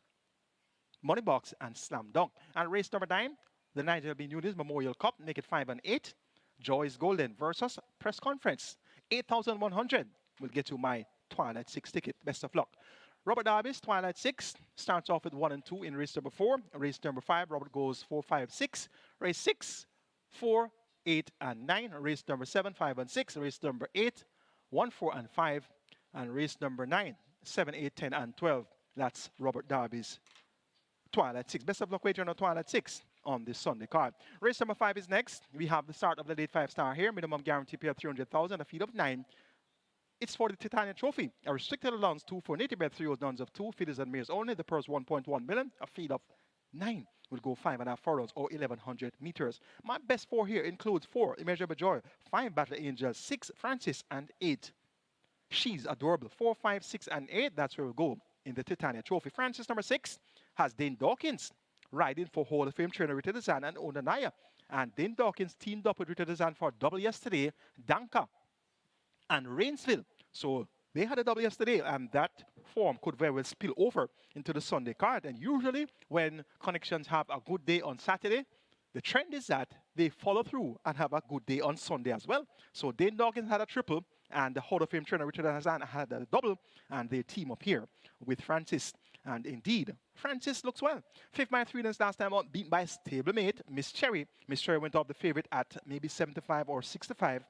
Money Box, and Slam Dunk. And race number 9, the NUNES Memorial Cup. Make it 5 and 8. Joy's Golden versus Press Conference. 8,100 will get you my Twilight 6 ticket. Best of luck. Robert Darby's Twilight 6 starts off with 1 and 2 in race number 4. Race number 5, Robert goes 4, 5, 6. Race 6, 4, 8, and 9. Race number 7, 5, and 6. Race number 8, 1, 4, and 5. And race number 9, 7, 8, 10, and 12. That's Robert Darby's Twilight 6. Best of luck wager on Twilight 6 on this Sunday card. Race number 5 is next. We have the start of the late 5-star here. Minimum guarantee pay of 300,000, a field of 9. It's for the Titania Trophy. A restricted allowance 2 for native bet 3 odds of 2. Feeders and mares only. The purse 1.1 million. A field of 9 will go 5.5 furlongs or 1,100 meters. My best 4 here includes 4, Immeasurable Joy, 5, Battle Angel, 6, Francis, and 8, She's Adorable. 4, 5, 6, and 8. That's where we'll go in the Titania Trophy. Francis, number 6, has Dane Dawkins riding for Hall of Fame trainer Rita Dezan and owner Naya. And Dane Dawkins teamed up with Rita Dezan for a double yesterday, Danka and Rainsville. So they had a double yesterday, and that form could very well spill over into the Sunday card. And usually when connections have a good day on Saturday, the trend is that they follow through and have a good day on Sunday as well. So Dane Dawkins had a triple, and the Hall of Fame trainer Richard Hazan had a double, and they team up here with Francis. And indeed, Francis looks well. 5th by 3 lengths last time out, beaten by stablemate Miss Cherry. Miss Cherry went off the favorite at maybe 75 or 65.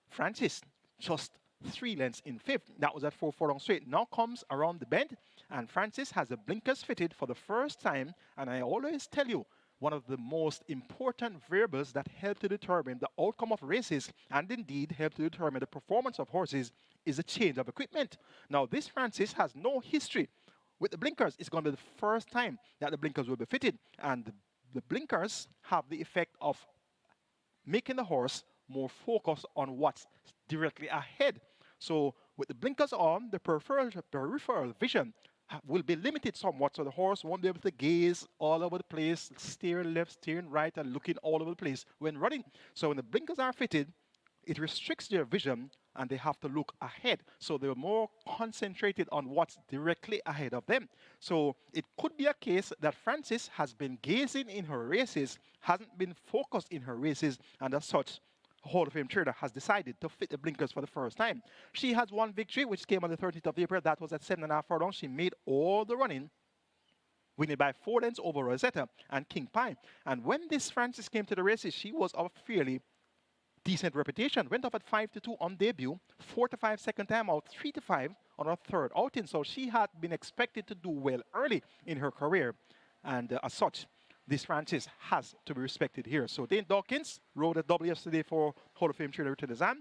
Francis just 3 lengths in 5th. That was at 4 furlongs straight. Now comes around the bend, and Francis has the blinkers fitted for the first time. And I always tell you, one of the most important variables that help to determine the outcome of races and indeed help to determine the performance of horses is a change of equipment. Now, this Francis has no history with the blinkers. It's going to be the first time that the blinkers will be fitted, and the blinkers have the effect of making the horse more focused on what's directly ahead. So with the blinkers on, the peripheral vision will be limited somewhat, so the horse won't be able to gaze all over the place, steering left, steering right, and looking all over the place when running. So when the blinkers are fitted, it restricts their vision and they have to look ahead. So they're more concentrated on what's directly ahead of them. So it could be a case that Frances has been gazing in her races, hasn't been focused in her races, and as such, Hall of Fame trader has decided to fit the blinkers for the first time. She has one victory, which came on the 13th of April. That was at 7.5 furlongs. She made all the running, winning by 4 lengths over Rosetta and King Pie. And when this Frances came to the races, she was of fairly decent reputation. Went off at 5-2 on debut, 4-5 second time out, 3-5 on her third outing. So she had been expected to do well early in her career. And as such, this Frances has to be respected here. So Dane Dawkins rode a double yesterday for Hall of Fame trainer Richard Azam,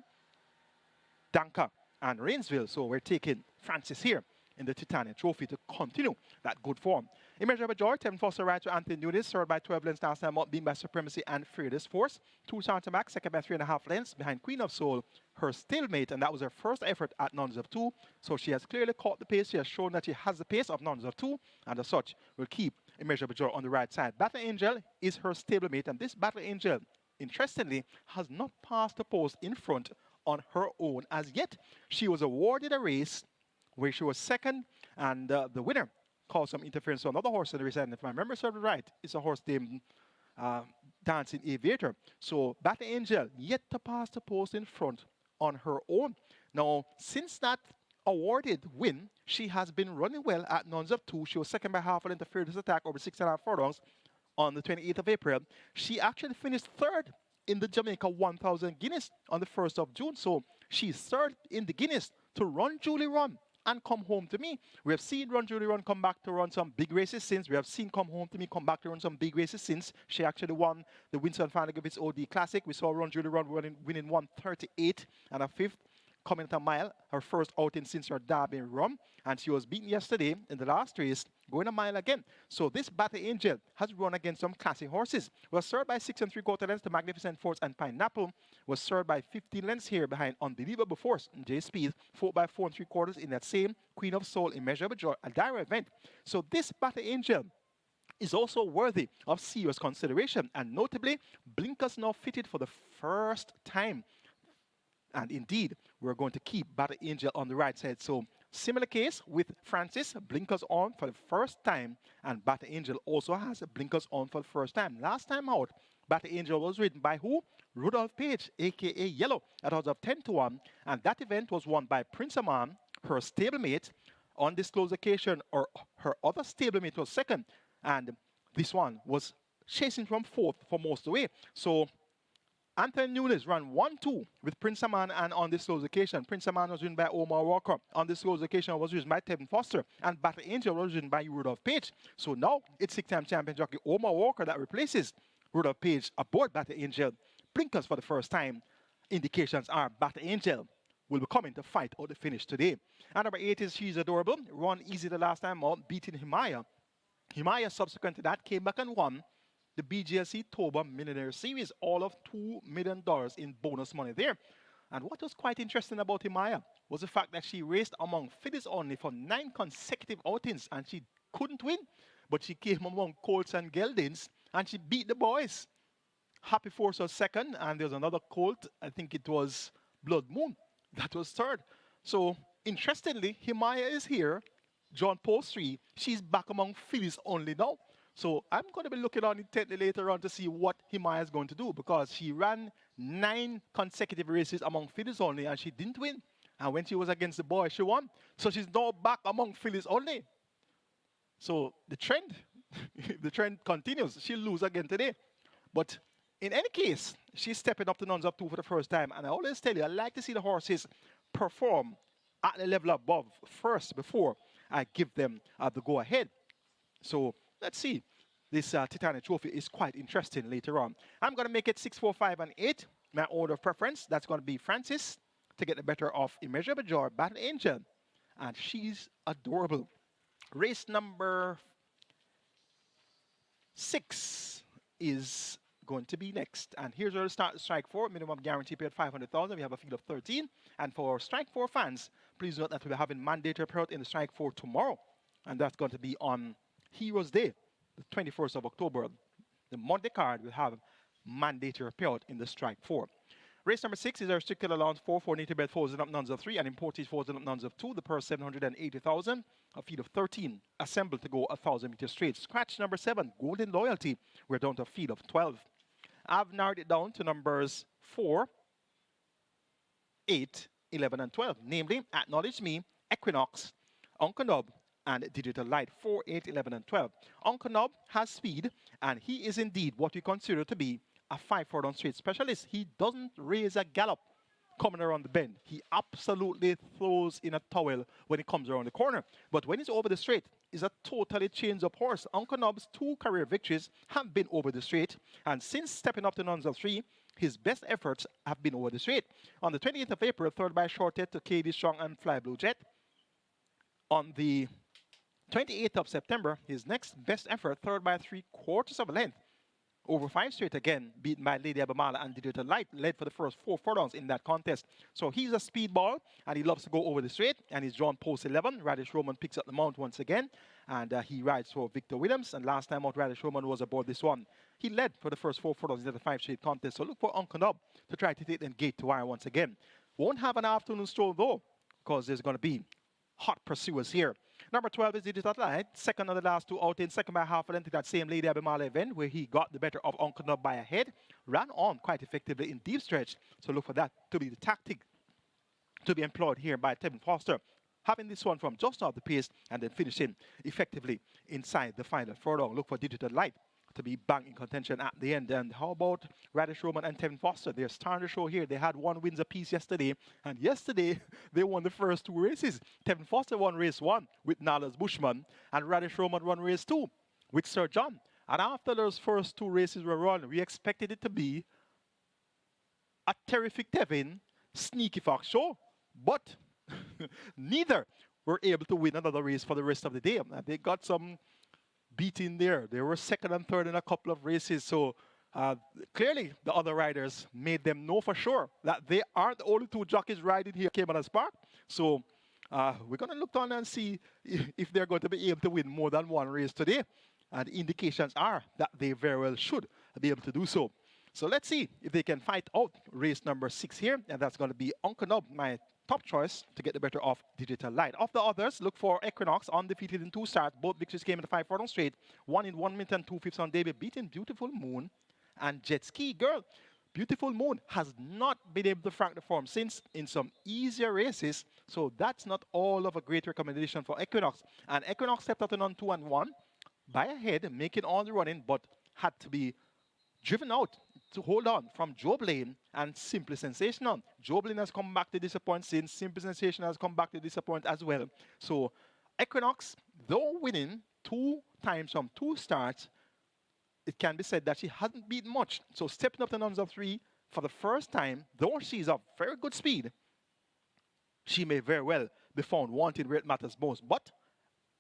Danka, and Rainsville. So we're taking Frances here in the Titania Trophy to continue that good form. Immeasurable Joy, 10 Foster right to Anthony Nunes, served by 12 lengths last time out, being by Supremacy and Fearless Force. 2 Santa Max, second by 3.5 lengths behind Queen of Soul, her stalemate, and that was her first effort at Nuns of 2. So she has clearly caught the pace. She has shown that she has the pace of Nuns of 2, and as such, will keep Immeasurable Joy on the right side. Battle Angel is her stablemate, and this Battle Angel, interestingly, has not passed the post in front on her own as yet. She was awarded a race where she was second, and the winner caused some interference to another horse in the race. And if my memory serves me right, it's a horse named Dancing Aviator. So Battle Angel yet to pass the post in front on her own. Now, since that awarded win, she has been running well at Nuns of 2. She was second by half a length to Fearless Attack over 6.5 furlongs on the 28th of April. She actually finished third in the Jamaica 1000 Guinness on the 1st of June. So she's third in the Guinness to run Julie Run and Come Home to Me. We have seen Run Julie Run come back to run some big races since. We have seen Come Home to Me come back to run some big races since. She actually won the Winston Fan Griffiths OD Classic. We saw Run Julie Run winning 138 and a fifth, coming at a mile, her first outing since her Derby run. And she was beaten yesterday in the last race, going a mile again. So this Battle Angel has run against some classy horses. Was served by 6 3/4 lengths to Magnificent Force and Pineapple. Was served by 15 lengths here behind Unbelievable Force and J Speed. 4 by 4 3/4 in that same Queen of Soul, Immeasurable Joy, a direct event. So this Battle Angel is also worthy of serious consideration. And notably, blinkers now fitted for the first time. And indeed, we're going to keep Battle Angel on the right side. So similar case with Frances, blinkers on for the first time, and Battle Angel also has blinkers on for the first time. Last time out, Battle Angel was ridden by who? Rudolph Page, aka Yellow, at odds of 10-1, and that event was won by Prince Amman, her stablemate. On this close occasion, or her other stablemate was second, and this one was chasing from fourth for most of the way. So Anthony Nunes ran 1-2 with Prince Amman, and on this close occasion, Prince Amman was ridden by Omar Walker. On this close occasion was ridden by Tevin Foster, and Battle Angel was ridden by Rudolph Page. So now it's 6-time champion jockey Omar Walker that replaces Rudolph Page aboard Battle Angel. Blinkers for the first time. Indications are Battle Angel will be coming to fight out the finish today. And number 8 is She's Adorable. Run easy the last time out, beating Himaya. Himaya subsequent to that came back and won the BGLC Toba Millionaire Series, all of $2 million in bonus money there. And what was quite interesting about Himaya was the fact that she raced among fillies only for 9 consecutive outings, and she couldn't win. But she came among colts and geldings, and she beat the boys. Happy Force was second, and there's another colt, I think it was Blood Moon, that was third. So, interestingly, Himaya is here, John Post 3, she's back among fillies only now. So I'm going to be looking on intently later on to see what Himaya is going to do, because she ran 9 consecutive races among fillies only and she didn't win. And when she was against the boys, she won. So she's now back among fillies only. So the trend, the trend continues. She'll lose again today. But in any case, she's stepping up to Nuns of 2 for the first time. And I always tell you, I like to see the horses perform at the level above first before I give them the go-ahead. So let's see. This Titanic Trophy is quite interesting later on. I'm going to make it 6, 4, 5, and 8. My order of preference, that's going to be Frances to get the better of Immeasurable Joy, Battle Angel, and She's Adorable. Race number 6 is going to be next. And here's where we start strike 4, minimum guarantee paid 500,000. We have a field of 13. And for strike 4 fans, please note that we'll be having mandatory payout in the strike 4 tomorrow. And that's going to be on Heroes Day, the 21st of October. The Monday card will have mandatory payout in the strike 4. Race number 6 is a restricted allowance 4 native bred fours and up nuns of 3 and imported fours and up nuns of 2. The purse 780,000. A field of 13 assembled to go 1,000 meters straight. Scratch number 7, Golden Loyalty. We're down to a field of 12. I've narrowed it down to numbers 4, 8, 11, and 12. Namely, Acknowledge Me, Equinox, Uncle Nub, and Digital Light. 4, 8, 11, and 12. Uncle Nub has speed, and he is indeed what we consider to be a 5 furlong straight specialist. He doesn't raise a gallop coming around the bend. He absolutely throws in a towel when he comes around the corner. But when he's over the straight, he's a totally changed up horse. Uncle Nub's 2 career victories have been over the straight. And since stepping up to nuns of 3, his best efforts have been over the straight. On the 28th of April, third by Shorted to KD Strong and Fly Blue Jet. On the 28th of September, his next best effort, third by 3/4 of a length. Over 5 straight again, beaten by Lady Abamala and Digital Light, led for the first 4 furlongs in that contest. So he's a speedball, and he loves to go over the straight, and he's drawn post 11. Radish Roman picks up the mount once again, and he rides for Victor Williams, and last time out, Radish Roman was aboard this one. He led for the first 4 furlongs in the 5 straight contest, so look for Uncle Nub to try to take them gate to wire once again. Won't have an afternoon stroll, though, because there's going to be hot pursuers here. Number 12 is Digital Light, second of the last 2 out in, second by half a length in that same Lady Abimala event where he got the better of Uncle Nub by a head, ran on quite effectively in deep stretch. So look for that to be the tactic to be employed here by Tevin Foster, having this one from just off the pace and then finishing effectively inside the final furlong. Look for Digital Light to be bang in contention at the end. And how about Radish Roman and Tevin Foster? They're starting the show here. They had 1 wins apiece yesterday, and yesterday they won the first 2 races. Tevin Foster won race 1 with Nala's Bushman, and Radish Roman won race 2 with Sir John. And after those first 2 races were run, we expected it to be a terrific Tevin Sneaky Fox show, but neither were able to win another race for the rest of the day. And they got some beating there. They were second and third in a couple of races. So clearly the other riders made them know for sure that they aren't the only 2 jockeys riding here at Caymanas Park. So we're going to look on and see if they're going to be able to win more than 1 race today. And the indications are that they very well should be able to do so. So let's see if they can fight out race number 6 here. And that's going to be Uncle Nub, my top choice to get the better of Digital Light. Of the others, look for Equinox, undefeated in 2 starts. Both victories came in the 5 furlong straight. 1 in 1 minute and 2/5 on debut, beating Beautiful Moon and Jet Ski Girl. Beautiful Moon has not been able to frank the form since in some easier races. So that's not all of a great recommendation for Equinox. And Equinox stepped out on 2 and 1 by a head, making all the running, but had to be driven out to hold on from Job Lane and Simply Sensational. Job Lane has come back to disappoint since. Simply Sensational has come back to disappoint as well. So Equinox, though winning 2 times from 2 starts, it can be said that she hasn't beaten much. So stepping up to nuns of 3 for the first time, though she's of very good speed, she may very well be found wanting where it matters most. But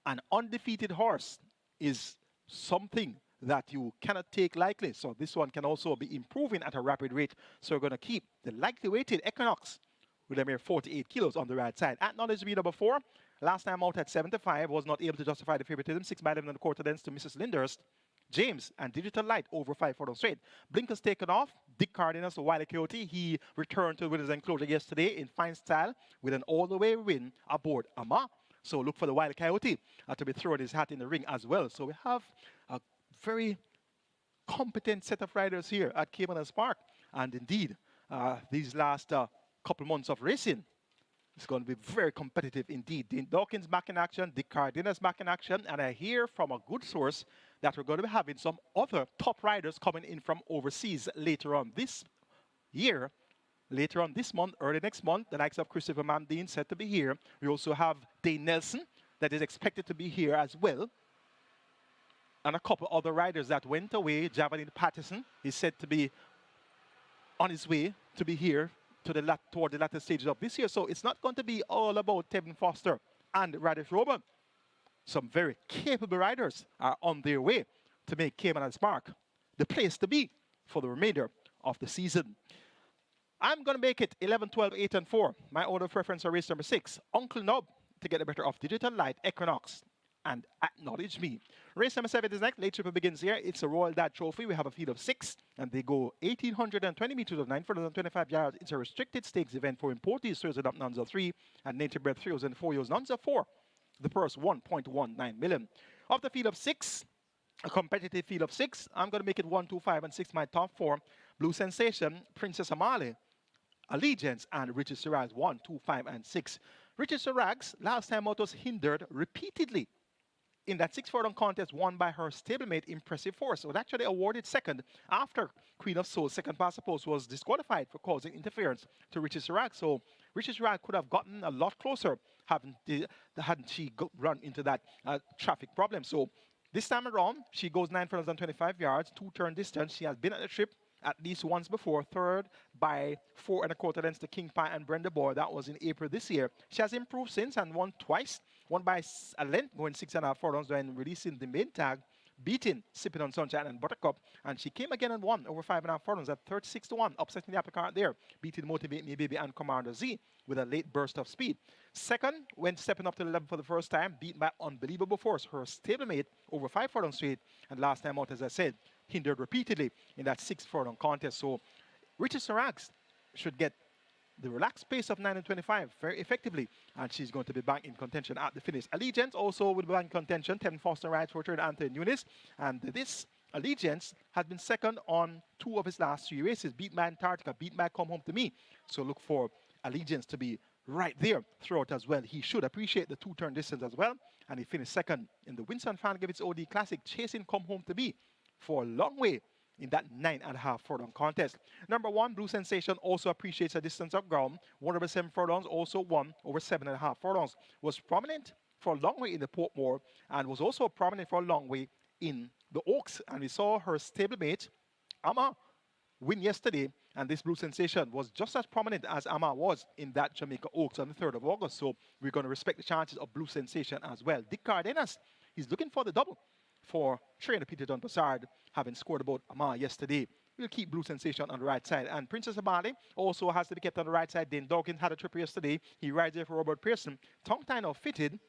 an undefeated horse is something that you cannot take lightly. So this one can also be improving at a rapid rate. So we're going to keep the lightly weighted Equinox with a mere 48 kilos on the right side. Acknowledge Me number 4. Last time out at 75, was not able to justify the favoritism. 6 by 11 and a quarter lengths to Mrs. Lindhurst. James and Digital Light over 5 furlong straight. Blinkers taken off. Dick Cardenas, a Wiley Coyote, he returned to the winner's enclosure yesterday in fine style with an all-the-way win aboard Amma. So look for the Wiley Coyote to be throwing his hat in the ring as well. So we have a very competent set of riders here at Caymanas Park. And indeed, these last couple months of racing, it's going to be very competitive indeed. Dean Dawkins back in action, Dick Cardenas back in action, and I hear from a good source that we're going to be having some other top riders coming in from overseas later on this year, later on this month, early next month. The likes of Christopher Mamdine said to be here. We also have Dane Nelson that is expected to be here as well. And a couple other riders that went away. Javelin Patterson is said to be on his way to be here to toward the latter stages of this year. So it's not going to be all about Tevin Foster and Radish Roman. Some very capable riders are on their way to make Caymanas Park the place to be for the remainder of the season. I'm going to make it 11, 12, 8, and 4. My order of preference are race number 6, Uncle Nob, to get the better of Digital Light, Equinox, and Acknowledge Me. Race number 7 is next. Late Triple begins here. It's a Royal Dad Trophy. We have a field of 6, and they go 1,820 meters of 925 yards. It's a restricted stakes event for importees, 3,000 up, nuns of 3, and native bred 3,000 4 years, nuns of 4. The purse 1.19 million. Of the field of 6, a competitive field of 6, I'm going to make it 1, 2, 5, and 6 my top 4. Blue Sensation, Princess Amali, Allegiance, and Richard Sirags 1, 2, 5, and 6. Richard Sirags last time out was hindered repeatedly in that 6 furlong contest won by her stablemate Impressive Force. Was actually awarded second after Queen of Souls, second past the post, was disqualified for causing interference to Richard Sirags. So Richard Sirags could have gotten a lot closer hadn't she run into that traffic problem. So this time around, she goes 9 furlongs and 25 yards, 2-turn distance. She has been at the trip at least once before, third by 4 1/4 lengths to King Pie and Brenda Boy. That was in April this year. She has improved since and won twice. Won by a length, going 6.5 furlongs, then releasing the main tag, beating Sipping on Sunshine and Buttercup. And she came again and won over 5.5 furlongs at 36-1, upsetting the apple cart there, beating Motivate Me Baby and Commander Z with a late burst of speed. Second, when stepping up to the level for the first time, beaten by Unbelievable Force, her stablemate, over 5 furlongs straight. And last time out, as I said, hindered repeatedly in that 6 furlong contest. So Richard Sirags should get the relaxed pace of 9 and 25 very effectively, and she's going to be back in contention at the finish. Allegiance also will be back in contention. 10 Foster rides for third Anthony NUNES, and this Allegiance has been second on 2 of his last 3 races. Beat by Antarctica, beat by Come Home to Me. So look for Allegiance to be right there throughout as well. He should appreciate the 2-turn distance as well, and he finished second in the Winston Fan-Givitz OD Classic, chasing Come Home to Me for a long way in that 9.5 furlong contest. Number 1, Blue Sensation, also appreciates a distance of ground. 1 over 7 furlongs, also won over 7.5 furlongs. Was prominent for a long way in the Portmore, and was also prominent for a long way in the Oaks. And we saw her stablemate, Amma, win yesterday, and this Blue Sensation was just as prominent as Amma was in that Jamaica Oaks on the 3rd of August. So we're going to respect the chances of Blue Sensation as well. Dick Cardenas, he's looking for the double for trainer Peter Don Bassard, having scored about Amma yesterday. We'll keep Blue Sensation on the right side. And Princess Amali also has to be kept on the right side. Dane Dawkins had a trip yesterday. He rides there for Robert Pearson. Tongue tie now fitted,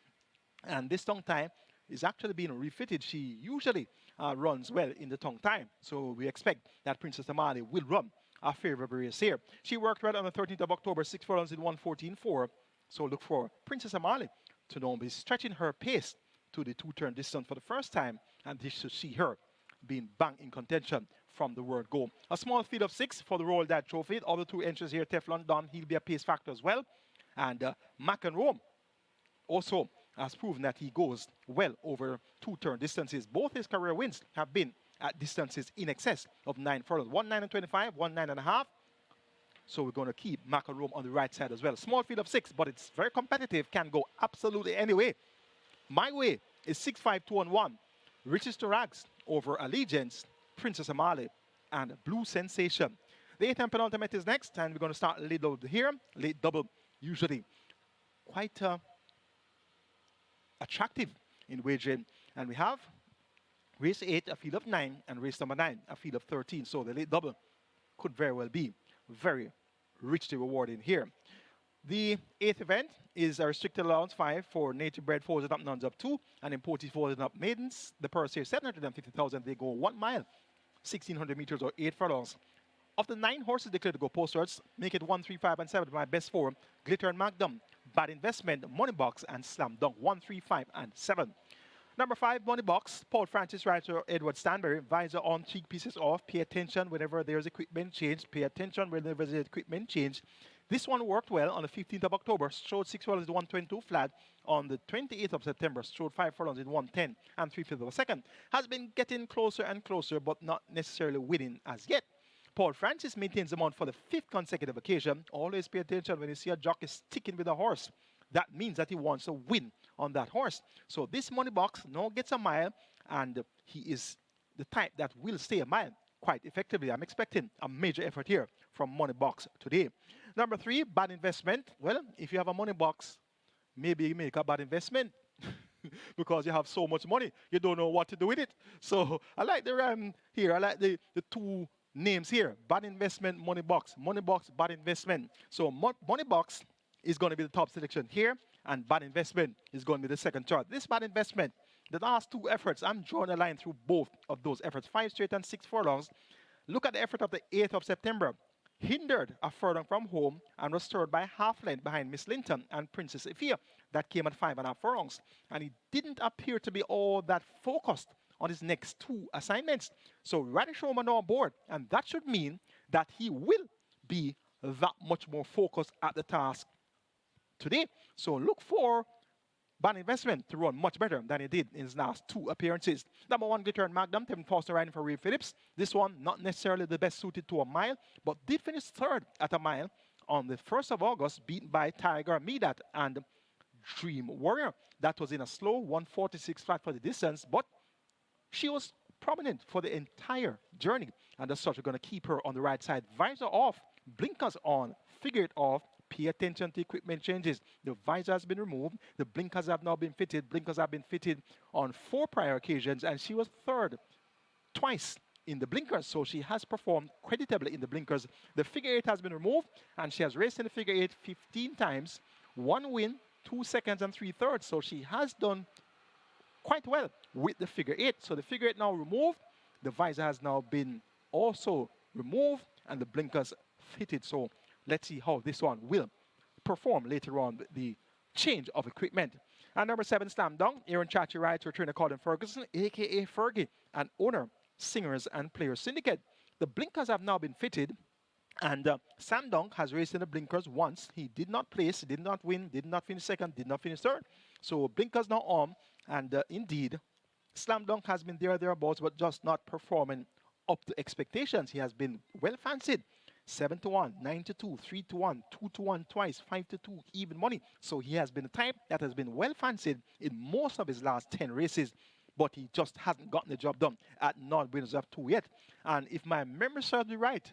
and this tongue tie is actually being refitted. She usually runs well in the tongue tie. So we expect that Princess Amali will run a favorable race here. She worked well on the 13th of October, 6 furlongs in 1:14.4. So look for Princess Amali to now be stretching her pace to the 2-turn distance for the first time, and this should see her being bang in contention from the word go. A small field of 6 for the Royal Dad Trophy. The other 2 entries here, Teflon Don, he'll be a pace factor as well. And Mac and Rome also has proven that he goes well over 2-turn distances. Both his career wins have been at distances in excess of 9 furlongs. 1 9 and 25, 1 9.5. So we're going to keep Mac and Rome on the right side as well. Small field of 6, but it's very competitive, can go absolutely any way. My way is 6, 5, 2, and 1. Richard Sirags over Allegiance, Princess Amali, and Blue Sensation. The 8th and penultimate is next, and we're going to start late double here. Late double, usually quite attractive in wagering. And we have race 8, a field of 9, and race number 9, a field of 13. So the late double could very well be very richly rewarding here. The 8th event is a restricted allowance 5 for native bred 4s and up, nuns up 2, and imported 4s and up maidens. The purse here 750,000. They go 1 mile, 1,600 meters or 8 furlongs. Of the 9 horses declared to go postwards, make it 1, 3, 5, and 7. My best 4: Glitter and Magnum, Bad Investment, Money Box, and Slam Dunk. 1, 3, 5, and 7. Number 5, Money Box. Paul Francis rides to Edward Stanbury. Visor on, cheek pieces off. Pay attention whenever there's equipment change. Pay attention whenever there's equipment change. This one worked well on the 15th of October, strode 6 furlongs in 1:22 flat. On the 28th of September, strode 5 furlongs in 1:10 and 3/5 of a second. Has been getting closer and closer, but not necessarily winning as yet. Paul Francis maintains the mount for the 5th consecutive occasion. Always pay attention when you see a jockey sticking with a horse. That means that he wants to win on that horse. So this Money Box now gets a mile, and he is the type that will stay a mile quite effectively. I'm expecting a major effort here from Money Box today. Number 3, Bad Investment. Well, if you have a Money Box, maybe you make a bad investment because you have so much money, you don't know what to do with it. So I like the ram here. I like the 2 names here. Bad investment, money box, bad investment. So money box is going to be the top selection here, and bad investment is going to be the second chart. This bad investment, the last two efforts, I'm drawing a line through both of those efforts, 5 straight and 6 furlongs. Look at the effort of the 8th of September. Hindered a furlong from home and was restored by half length behind Miss Linton and Princess Ifia. That came at 5.5 furlongs. And he didn't appear to be all that focused on his next 2 assignments. So Radish Roman on board, and that should mean that he will be that much more focused at the task today. So look for Bad Investment to run much better than he did in his last 2 appearances. Number 1, Glitter and Magnum, Tevin Foster riding for Ray Phillips. This one, not necessarily the best suited to a mile, but did finish 3rd at a mile on the 1st of August, beaten by Tiger Medat and Dream Warrior. That was in a slow 146 flat for the distance, but she was prominent for the entire journey, and as such, we're going to keep her on the right side. Visor off, blinkers on, figure it off. Pay attention to equipment changes. The visor has been removed. The blinkers have now been fitted. Blinkers have been fitted on 4 prior occasions, and she was 3rd twice in the blinkers, so she has performed creditably in the blinkers. The figure 8 has been removed, and she has raced in the figure 8 15 times. 1 win, 2 seconds, and 3/3. So she has done quite well with the figure 8. So the figure 8 now removed. The visor has now been also removed, and the blinkers fitted. So let's see how this one will perform later on, the change of equipment. And number 7, Slam Dunk. Aaron Chachi rides for trainer Colin Ferguson, a.k.a. Fergie, and owner, Singers and Players Syndicate. The blinkers have now been fitted, and Slam Dunk has raced in the blinkers once. He did not place, did not win, did not finish 2nd, did not finish 3rd. So blinkers now on, and indeed, Slam Dunk has been thereabouts, but just not performing up to expectations. He has been well fancied. 7-1, 9-2, 3-1, 2-1 twice, 5-2, even money. So he has been a type that has been well fancied in most of his last 10 races, but he just hasn't gotten the job done at non-winners of 2 yet. And if my memory serves me right,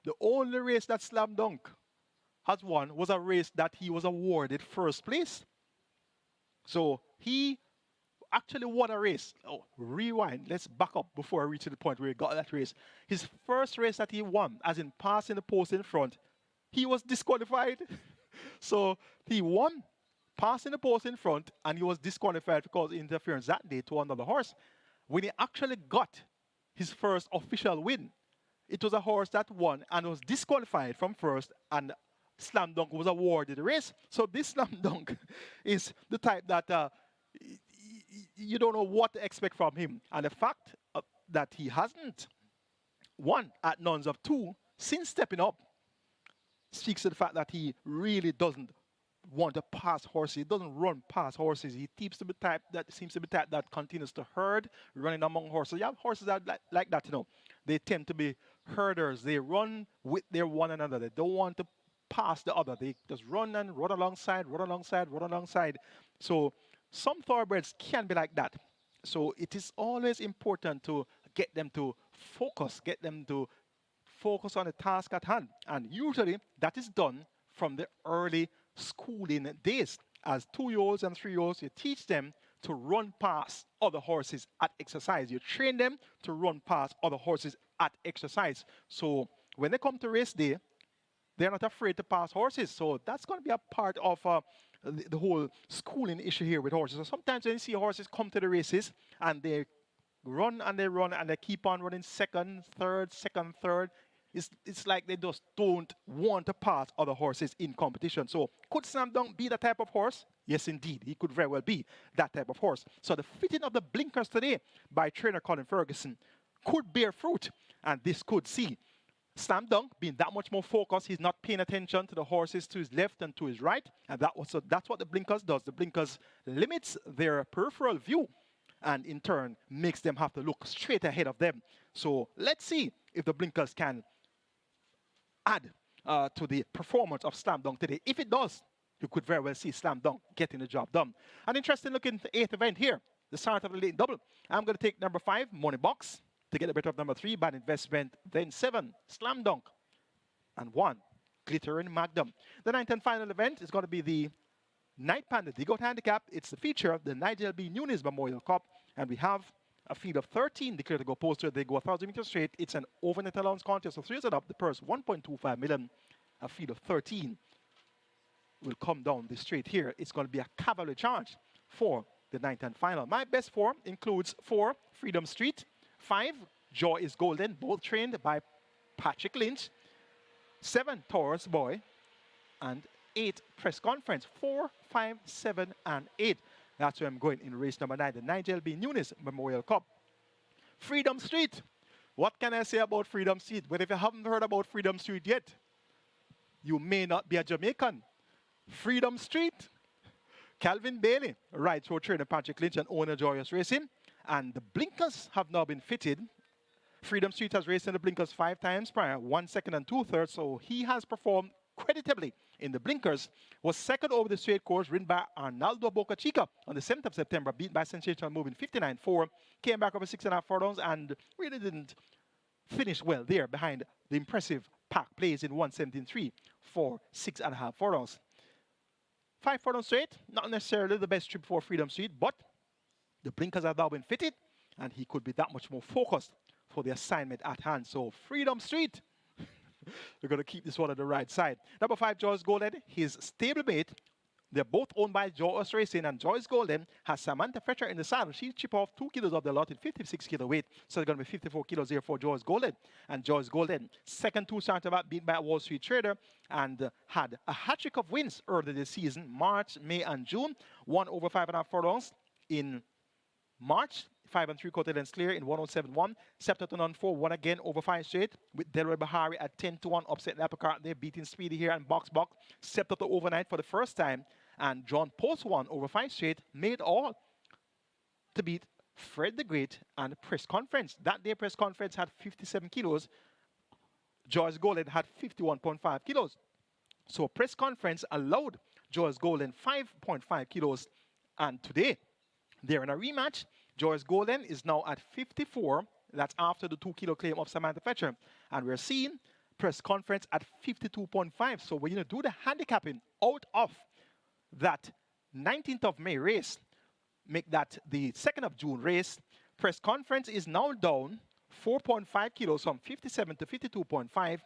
the only race that Slam Dunk has won was a race that he was awarded 1st place. So he actually won a race. Oh, rewind. Let's back up before I reach to the point where he got that race. His first race that he won, as in passing the post in front, he was disqualified. So he won, passing the post in front, and he was disqualified because of interference that day to another horse. When he actually got his first official win, it was a horse that won and was disqualified from 1st, and Slam Dunk was awarded the race. So this Slam Dunk is the type that you don't know what to expect from him. And the fact that he hasn't won at nuns of 2 since stepping up speaks to the fact that he really doesn't want to pass horses. He doesn't run past horses. He seems to be type that continues to herd, running among horses. You have horses that like that, you know. They tend to be herders. They run with their one another. They don't want to pass the other. They just run and run alongside, run alongside, run alongside. So some thoroughbreds can be like that. So it is always important to get them to focus on the task at hand. And usually that is done from the early schooling days. As 2-year-olds and 3-year-olds, you teach them to run past other horses at exercise. You train them to run past other horses at exercise. So when they come to race day, they're not afraid to pass horses. So that's going to be a part of the whole schooling issue here with horses. So sometimes when you see horses come to the races and they run and they keep on running 2nd, 3rd, it's like they just don't want to pass other horses in competition. So could Slam Dunk be that type of horse? Yes, indeed. He could very well be that type of horse. So the fitting of the blinkers today by trainer Colin Ferguson could bear fruit, and this could see Slam Dunk being that much more focused. He's not paying attention to the horses to his left and to his right, and that's what the blinkers does. The blinkers limits their peripheral view, and in turn makes them have to look straight ahead of them. So let's see if the blinkers can add to the performance of Slam Dunk today. If it does, you could very well see Slam Dunk getting the job done. An interesting look in the 8th event here, the start of the late double. I'm going to take number 5, Money Box, to get a bit of number 3, Bad Investment, then 7, Slam Dunk, and 1, Glittering Magnum. The 9th and final event is going to be the Night Panda Digout Handicap. It's the feature of the NIGEL B. NUNES Memorial Cup, and we have a field of 13 declared to go posted. They go 1,000 meters straight. It's an overnight allowance contest. So 3 years up, the purse 1.25 million. A field of 13 will come down the straight here. It's going to be a cavalry charge for the 9th and final. My best 4 includes 4 Freedom Street, 5 Joy is Golden, both trained by Patrick Lynch, 7 Taurus Boy, and 8 Press Conference. 4, 5, 7, and 8. That's where I'm going in race number 9, the NIGEL B. NUNES Memorial Cup. Freedom Street. What can I say about Freedom Street? But if you haven't heard about Freedom Street yet, you may not be a Jamaican. Freedom Street. Calvin Bailey, right through trainer Patrick Lynch and owner Joyous Racing. And the blinkers have now been fitted. Freedom Street has raced in the blinkers 5 times prior, 1 second and 2/3, so he has performed creditably in the blinkers. Was second over the straight course, ridden by Arnaldo Boca Chica on the 7th of September, beat by sensational move in 59.4, came back over 6.5 furlongs and really didn't finish well there behind the impressive Park Plays in 117.3 for 6.5 furlongs. 5 furlongs straight, not necessarily the best trip for Freedom Street, but the blinkers have now been fitted and he could be that much more focused for the assignment at hand. So Freedom Street, we're going to keep this one on the right side. Number 5, Joyce Golden, his stablemate. They're both owned by Joyous Racing, and Joyce Golden has Samantha Fletcher in the saddle. She chipped off 2 kilos of the lot in 56 kilo weight, so it's going to be 54 kilos here for Joyce Golden. And Joyce Golden, second 2-starter back, beat by Wall Street Trader, and had a hat-trick of wins earlier this season, March, May, and June. 1 over 5.5 furlongs in March, 5 3/4 lengths clear in 107.1. Stepped out on 4, 1 again over 5 straight with Delroy Bahari at 10-1. Upset the apple cart there, beating Speedy here and box. Stepped out the overnight for the first time. And John Post 1 over 5 straight, made all to beat Fred the Great and Press Conference. That day, Press Conference had 57 kilos. Joyce Golden had 51.5 kilos. So Press Conference allowed Joyce Golden 5.5 kilos. And today, they're in a rematch. Joyce Golden is now at 54. That's after the 2-kilo claim of Samantha Fletcher. And we're seeing Press Conference at 52.5. So when you do the handicapping out of that 19th of May race, make that the 2nd of June race, Press Conference is now down 4.5 kilos from 57 to 52.5.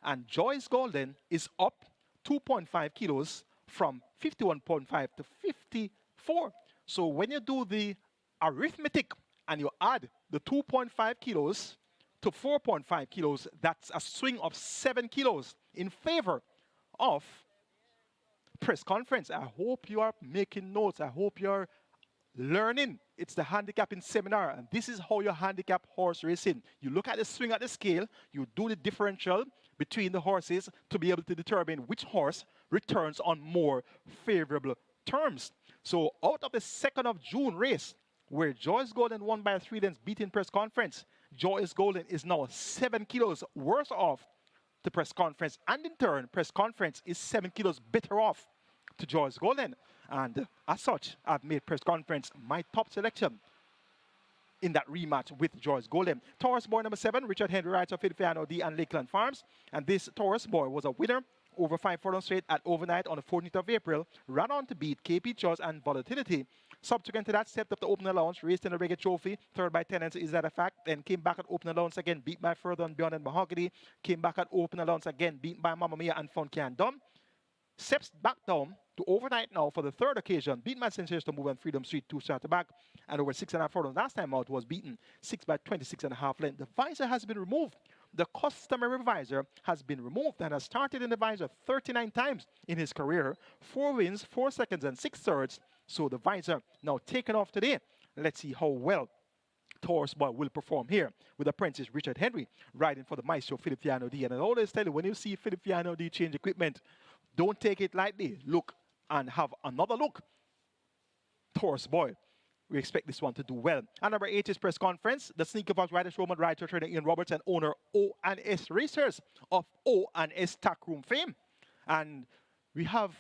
And Joyce Golden is up 2.5 kilos from 51.5 to 54. So when you do the arithmetic and you add the 2.5 kilos to 4.5 kilos, that's a swing of 7 kilos in favor of Press Conference. I hope you are making notes. I hope you're learning. It's the handicapping seminar, and this is how you handicap horse racing. You look at the swing at the scale, you do the differential between the horses to be able to determine which horse returns on more favorable terms. So out of the 2nd of June race, where Joyce Golden won by 3 lengths, beating Press Conference, Joyce Golden is now 7 kilos worse off to Press Conference, and in turn, Press Conference is 7 kilos better off to Joyce Golden. And as such, I've made Press Conference my top selection in that rematch with Joyce Golden. Taurus Boy number 7, Richard Henry Wright of Filipino D and Lakeland Farms. And this Taurus Boy was a winner over 5 furlongs straight at overnight on the 14th of April. Ran on to beat KP Choice and Volatility. Subsequent to that, stepped up the open allowance, raced in the Reggae Trophy, third by Tenants, Is That a Fact? Then came back at open allowance again, beat by Further and Beyond and Mahogany. Came back at open allowance again, beat by Mamma Mia and Funky and Dumb. Steps back down to overnight now for the 3rd occasion, beat by Sensational Move and Freedom Street 2-starter back, and over 6.5 furlongs. Last time out was beaten 6 by 26.5 length. The visor has been removed. The customary visor has been removed and has started in the visor 39 times in his career. 4 wins, 4 seconds, and 6/3. So the visor now taken off today. Let's see how well Taurus Boy will perform here with apprentice Richard Henry riding for the Maestro Filipino D. And I always tell you, when you see Filipino D change equipment, don't take it lightly. Look and have another look. Taurus Boy, we expect this one to do well. And number 8 is Press Conference. The Sneaker Fox Riders Roman rider trainer Ian Roberts and owner O&S Racers of O&S Tackroom fame. And we have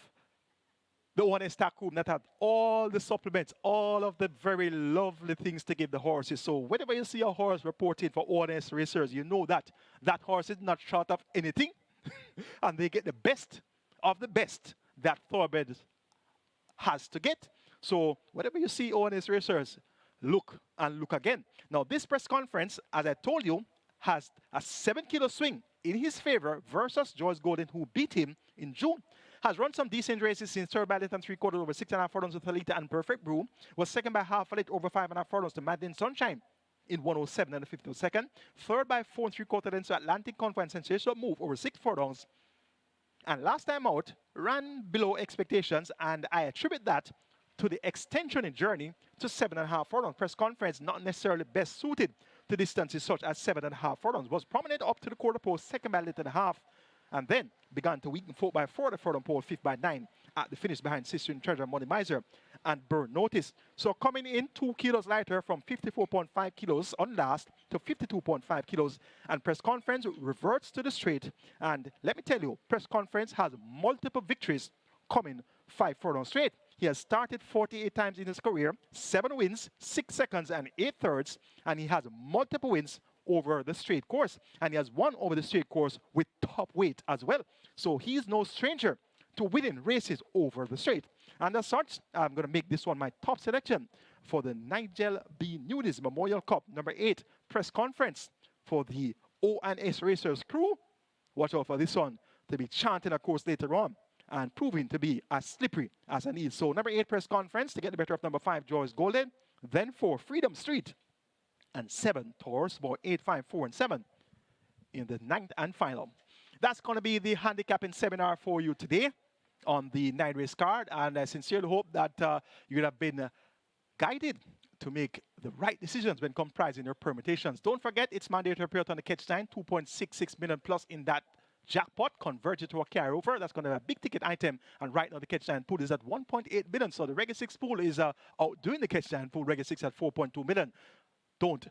the O&S Tackroom that had all the supplements, all of the very lovely things to give the horses. So whenever you see a horse reporting for O&S Racers, you know that that horse is not short of anything. And they get the best of the best that thoroughbred has to get. So whenever you see O&S Racers, look and look again. Now, this press conference, as I told you, has a 7-kilo swing in his favor versus Joyce Golden, who beat him in June. Has run some decent races since third by length and 3/4 over 6.5 furlongs with Alita and Perfect Brew. Was second by half a length over 5.5 furlongs to Madeline Sunshine in 107 and a 52nd. Third by 4 3/4 lengths to Atlantic Conference Sensational Move over 6 furlongs. And last time out, ran below expectations, and I attribute that to the extension in journey to 7.5 furlongs. Press conference not necessarily best suited to distances such as 7.5 furlongs. Was prominent up to the quarter post, second by length and a half, and then began to weaken 4 by 4 the furlong pole, 5th by 9 at the finish behind Sister in Treasure, Money Miser, and Burn Notice. So coming in 2 kilos lighter from 54.5 kilos on last to 52.5 kilos, and Press Conference reverts to the straight. And let me tell you, Press Conference has multiple victories coming 5 furlongs straight. He has started 48 times in his career, 7 wins, 6 seconds, and 8 thirds, and he has multiple wins over the straight course, and he has won over the straight course with top weight as well. So he's no stranger to winning races over the straight. And as such, I'm going to make this one my top selection for the Nigel B. NUNES Memorial Cup number 8 press conference for the O&S Racers crew. Watch out for this one to be chanting, of course, later on, and proving to be as slippery as I need. So number 8 press conference to get the better of number 5 Joyce Golden, then 4 Freedom Street, and 7 Taurus, more 8, 5, 4, and 7 in the 9th and final. That's going to be the handicapping seminar for you today on the 9-race card, and I sincerely hope that you would have been guided to make the right decisions when comprising your permutations. Don't forget, it's mandatory appear on the catch line, 2.66 million plus in that jackpot, convert it to a carryover. That's going to be a big ticket item, and right now the catch line pool is at 1.8 million, so the Regular 6 pool is outdoing the catch line pool, Regular 6 at 4.2 million. Don't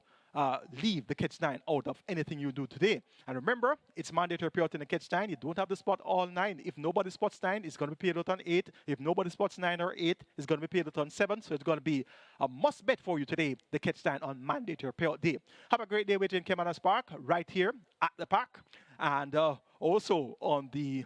leave the catch 9 out of anything you do today. And remember, it's mandatory payout in the catch 9. You don't have to spot all 9. If nobody spots 9, it's going to be paid out on 8. If nobody spots 9 or 8, it's going to be paid out on 7. So it's going to be a must bet for you today, the catch 9 on mandatory payout day. Have a great day with you in Caymanas Park, right here at the park. And also on the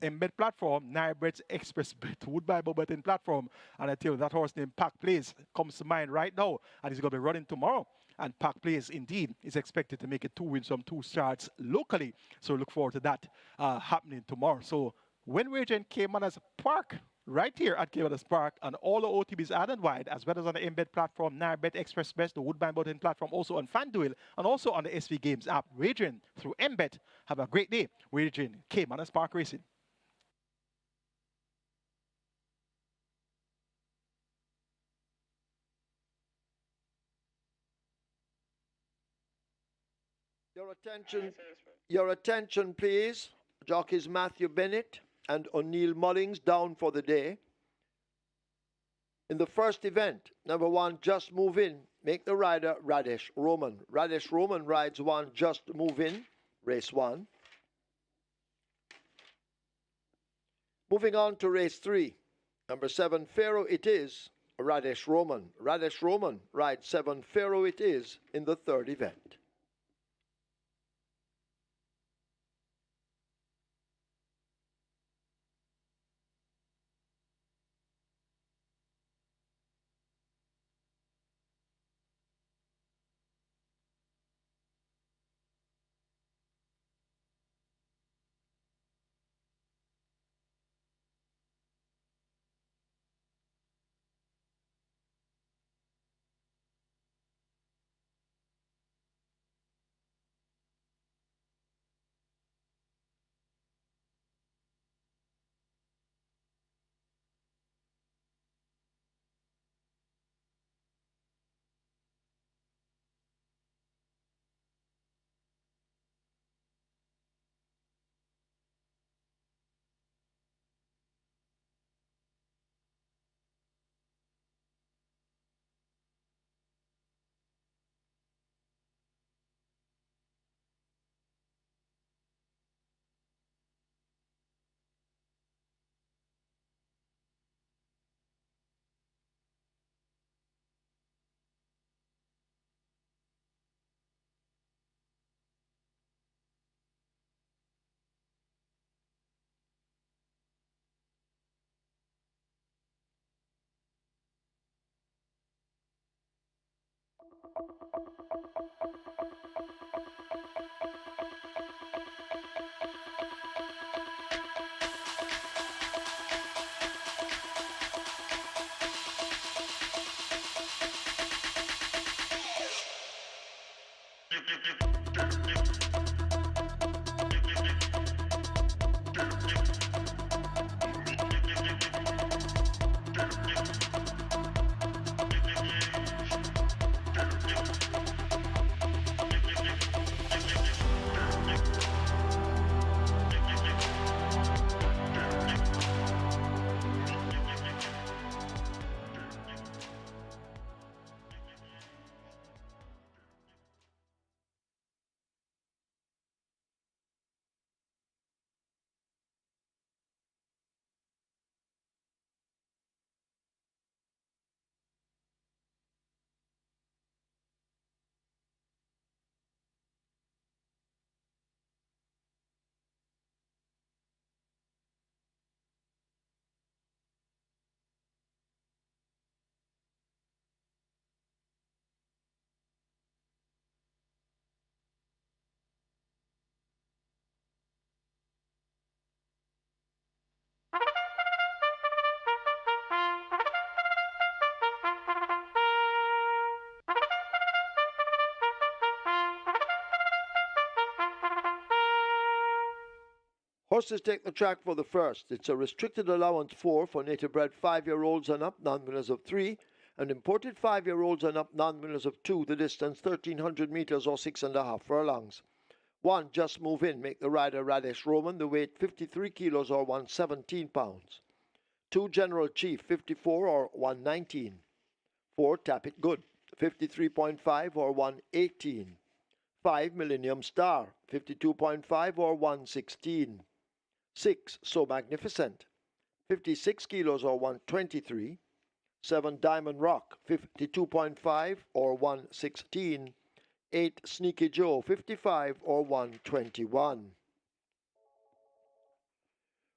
embed platform, Naibrets Express Bet, Woodbine betting platform. And I tell you, that horse named Pack Place comes to mind right now, and he's going to be running tomorrow. And Pack Place, indeed, is expected to make it 2 wins from 2 starts locally. So look forward to that happening tomorrow. So when we're in Caymanas Park, right here at Caymanas Park, and all the OTBs island wide, as well as on the embed platform, Nairbet Express Bet, the Woodbine betting platform, also on FanDuel, and also on the SV Games app, wagering through embed. Have a great day wagering Caymanas Park Racing. Your attention, please. Jockeys Matthew Bennett and O'Neill Mullings down for the day. In the first event, number 1, Just Move In. Make the rider Radesh Roman. Radesh Roman rides 1, Just Move In, race 1. Moving on to race 3. Number 7, Pharaoh It Is, Radesh Roman. Radesh Roman rides 7, Pharaoh It Is in the third event. Horses take the track for the first. It's a restricted allowance 4 for native bred 5-year-olds and up, non-winners of 3, and imported 5-year-olds and up, non-winners of 2, the distance 1,300 meters or 6.5 furlongs. 1, Just Move In, make the rider Radish Roman, the weight 53 kilos or 117 pounds. 2, General Chief, 54 or 119. 4, Tap It Good, 53.5 or 118. 5, Millennium Star, 52.5 or 116. 6, So Magnificent, 56 kilos or 123. 7, Diamond Rock, 52.5 or 116. 8, Sneaky Joe, 55 or 121.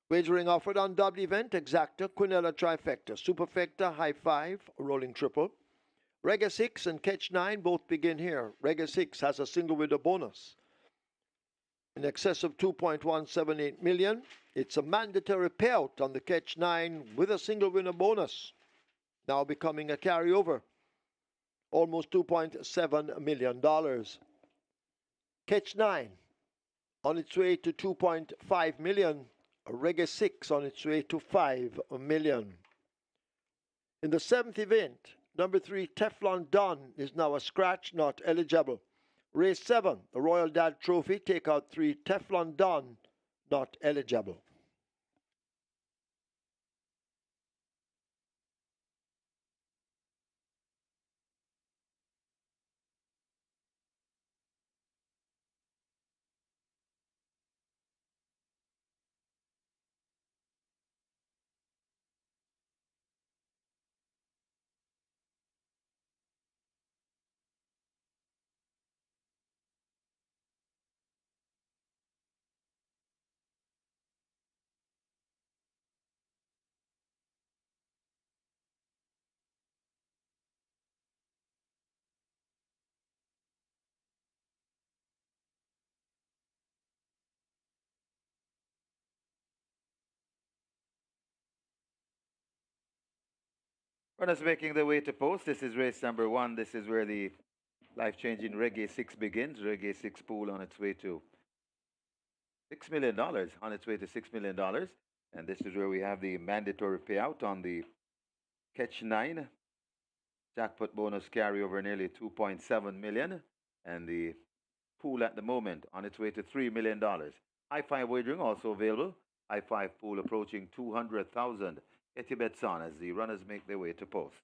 Wagering offered on double event, Exacta, Quinella Trifecta, Superfecta, High 5, Rolling Triple. Reggae 6 and Catch 9 both begin here. Reggae 6 has a single with a bonus in excess of 2.178 million. It's a mandatory payout on the Catch 9 with a single winner bonus, now becoming a carryover, almost $2.7 million. Catch 9 on its way to 2.5 million, Reggae 6 on its way to 5 million. In the 7th event, number 3 Teflon Don is now a scratch, not eligible. Race 7, the Royal Dad Trophy, take out 3 Teflon Don, not eligible. Runners making their way to post. This is race number 1. This is where the life-changing Reggae 6 begins. Reggae 6 pool on its way to $6 million. On its way to $6 million. And this is where we have the mandatory payout on the Catch 9. Jackpot bonus carryover nearly 2.7 million. And the pool at the moment on its way to $3 million. I-5 wagering also available. I-5 pool approaching 200,000. Get your bets on as the runners make their way to post.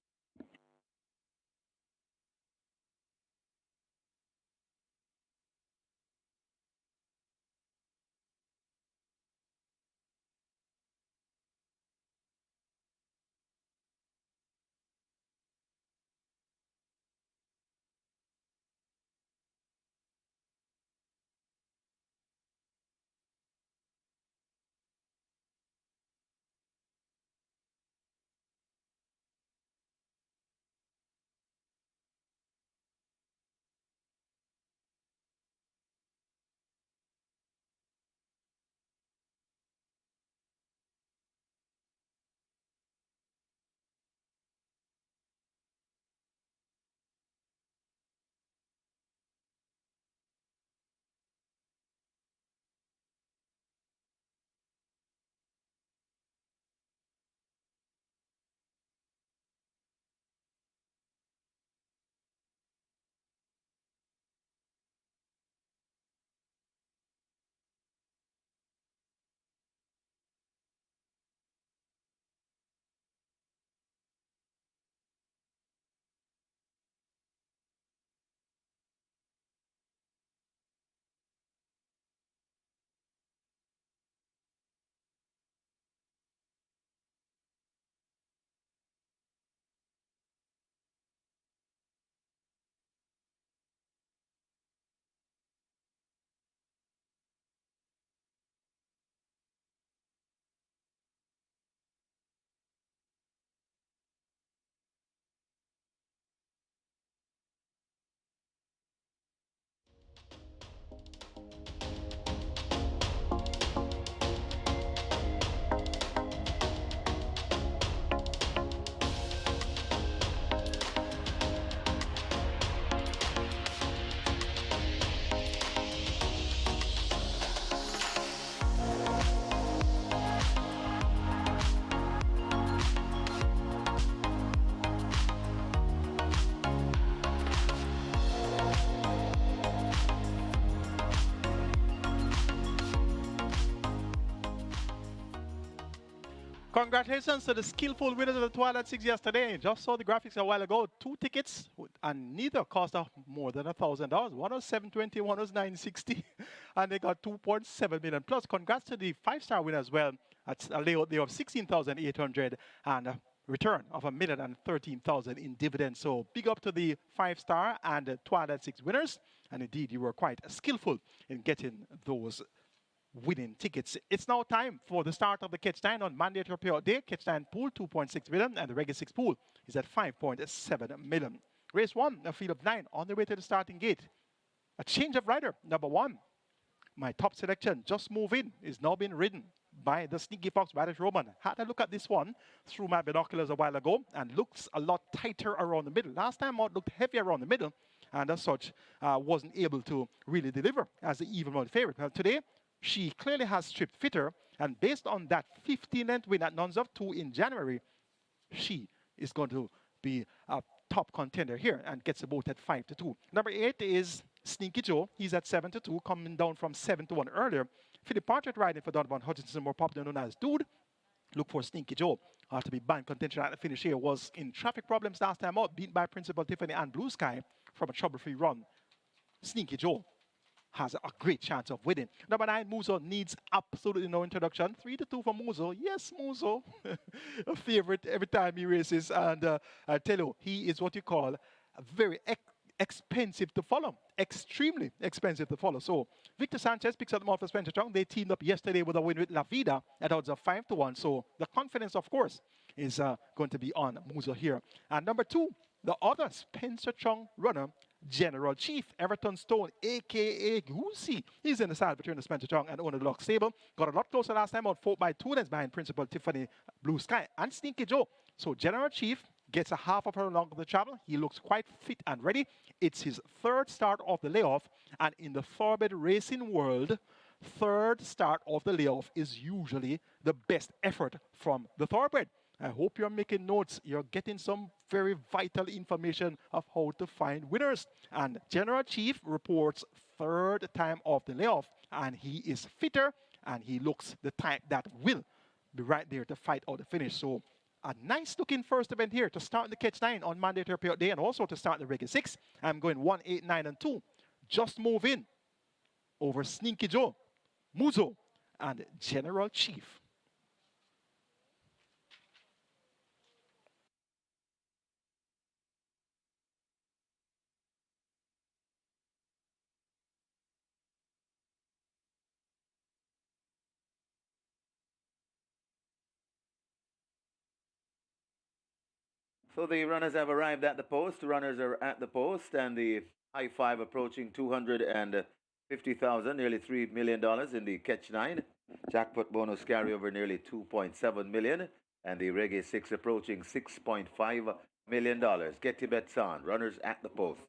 Congratulations to the skillful winners of the Twilight Six yesterday. Just saw the graphics a while ago. 2 tickets, and neither cost more than $1,000. One was $720, one was $960, and they got 2.7 million. Plus, congrats to the 5-star winner as well. That's a layout there of 16,800 and a return of $1,013,000 in dividends. So big up to the 5-star and the Twilight Six winners. And indeed, you were quite skillful in getting those winning tickets. It's now time for the start of the Catch 9 on mandatory payout day. Catch 9 pool 2.6 million and the regular 6 pool is at 5.7 million. Race 1, a field of 9 on the way to the starting gate. A change of rider, number 1. My top selection, Just Move In, is now being ridden by the Sneaky Fox Radish Roman. Had a look at this one through my binoculars a while ago and looks a lot tighter around the middle. Last time out looked heavier around the middle and as such wasn't able to really deliver as the even money favorite. Well, today, she clearly has stripped fitter, and based on that 15th win at Nuns of 2 in January, she is going to be a top contender here and gets a boat at 5-2. Number 8 is Sneaky Joe. He's at 7-2, coming down from 7-1 earlier. Philip Partridge riding for Donovan Hutchinson, more popular known as Dude. Look for Sneaky Joe to be banned contention at the finish here. Was in traffic problems last time out, beaten by Principal Tiffany and Blue Sky from a trouble-free run. Sneaky Joe has a great chance of winning. Number 9, Muzo, needs absolutely no introduction. 3-2 for Muzo. Yes, Muzo. A favorite every time he races. And I tell you, he is what you call a very expensive to follow. Extremely expensive to follow. So Victor Sanchez picks up the mouth for Spencer Chung. They teamed up yesterday with a win with La Vida at odds of 5-1. So the confidence, of course, is going to be on Muzo here. And number 2, the other Spencer Chung runner, General Chief, Everton Stone, a.k.a. Goosey. He's in the side between the Spencer Chung and Owner Lock Stable. Got a lot closer last time out, 4 by 2 lengths behind Principal Tiffany, Blue Sky, and Sneaky Joe. So General Chief gets a half of her along the travel. He looks quite fit and ready. It's his 3rd start of the layoff, and in the thoroughbred racing world, 3rd start of the layoff is usually the best effort from the thoroughbred. I hope you're making notes. You're getting some very vital information of how to find winners. And General Chief reports 3rd time of the layoff, and he is fitter, and he looks the type that will be right there to fight out the finish. So a nice looking first event here to start the Catch 9 on mandatory payout day and also to start the regular 6. I'm going 1, 8, 9, and 2. Just Move In over Sneaky Joe, Muzo, and General Chief. So the runners have arrived at the post. The runners are at the post, and the high five approaching 250,000, nearly $3 million in the Catch 9. Jackpot bonus carryover nearly 2.7 million, and the Reggae 6 approaching $6.5 million. Get your bets on. Runners at the post.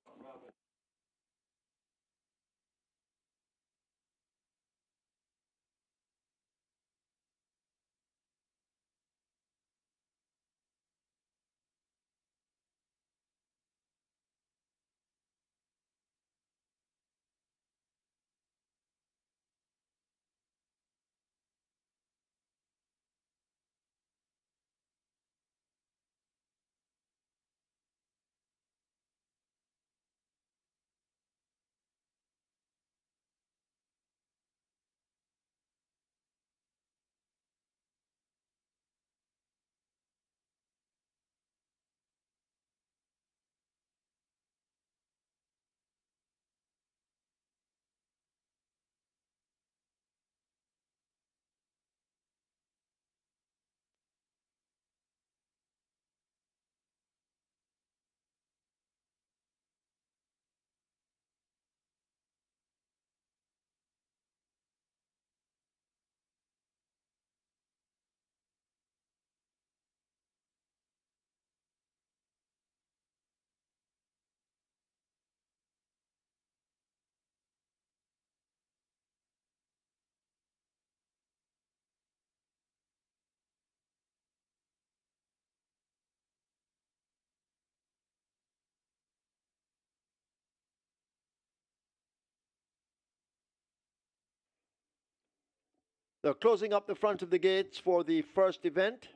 They're closing up the front of the gates for the first event.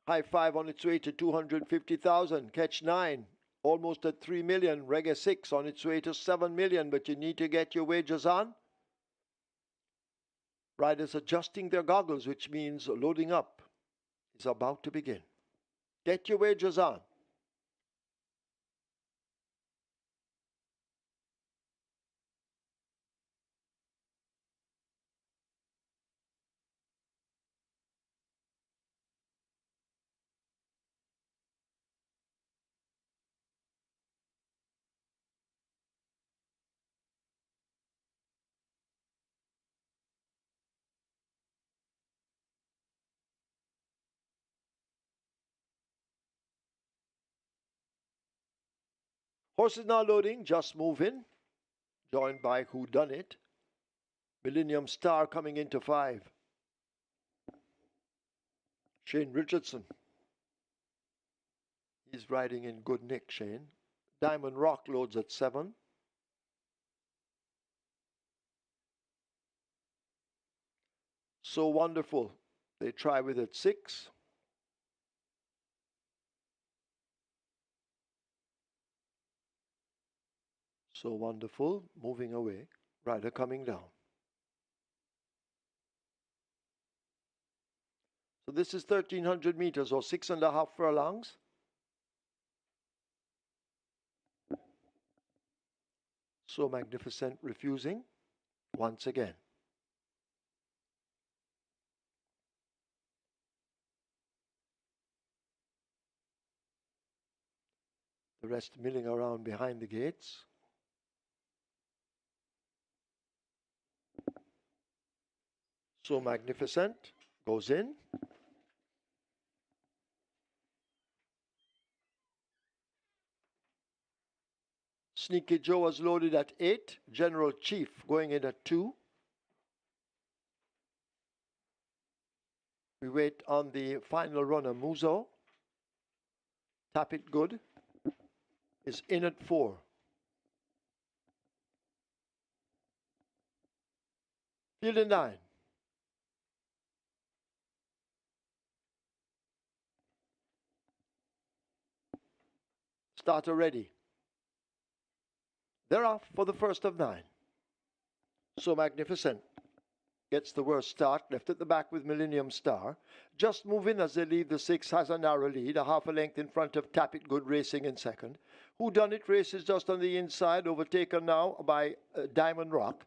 High Five on its way to 250,000. Catch 9, almost at 3 million. Reggae 6 on its way to 7 million, but you need to get your wagers on. Riders adjusting their goggles, which means loading up is about to begin. Get your wagers on. Horses now loading, just moving. Joined by Who Done It. Millennium Star coming into 5. Shane Richardson. He's riding in good nick, Shane. Diamond Rock loads at 7. So Wonderful. They try with at 6. So Wonderful, moving away. Rider coming down. So this is 1,300 meters or 6.5 furlongs. So Magnificent refusing once again. The rest milling around behind the gates. So Magnificent goes in. Sneaky Joe was loaded at 8. General Chief going in at 2. We wait on the final runner, Muzo. Tap It Good is in at 4. Field in 9. Starter ready. They're off for the first of 9. So Magnificent gets the worst start, left at the back with Millennium Star. Just moving as they leave the 6, has a narrow lead, a half a length in front of Tap It Good racing in second. Who Done It races just on the inside, overtaken now by Diamond Rock.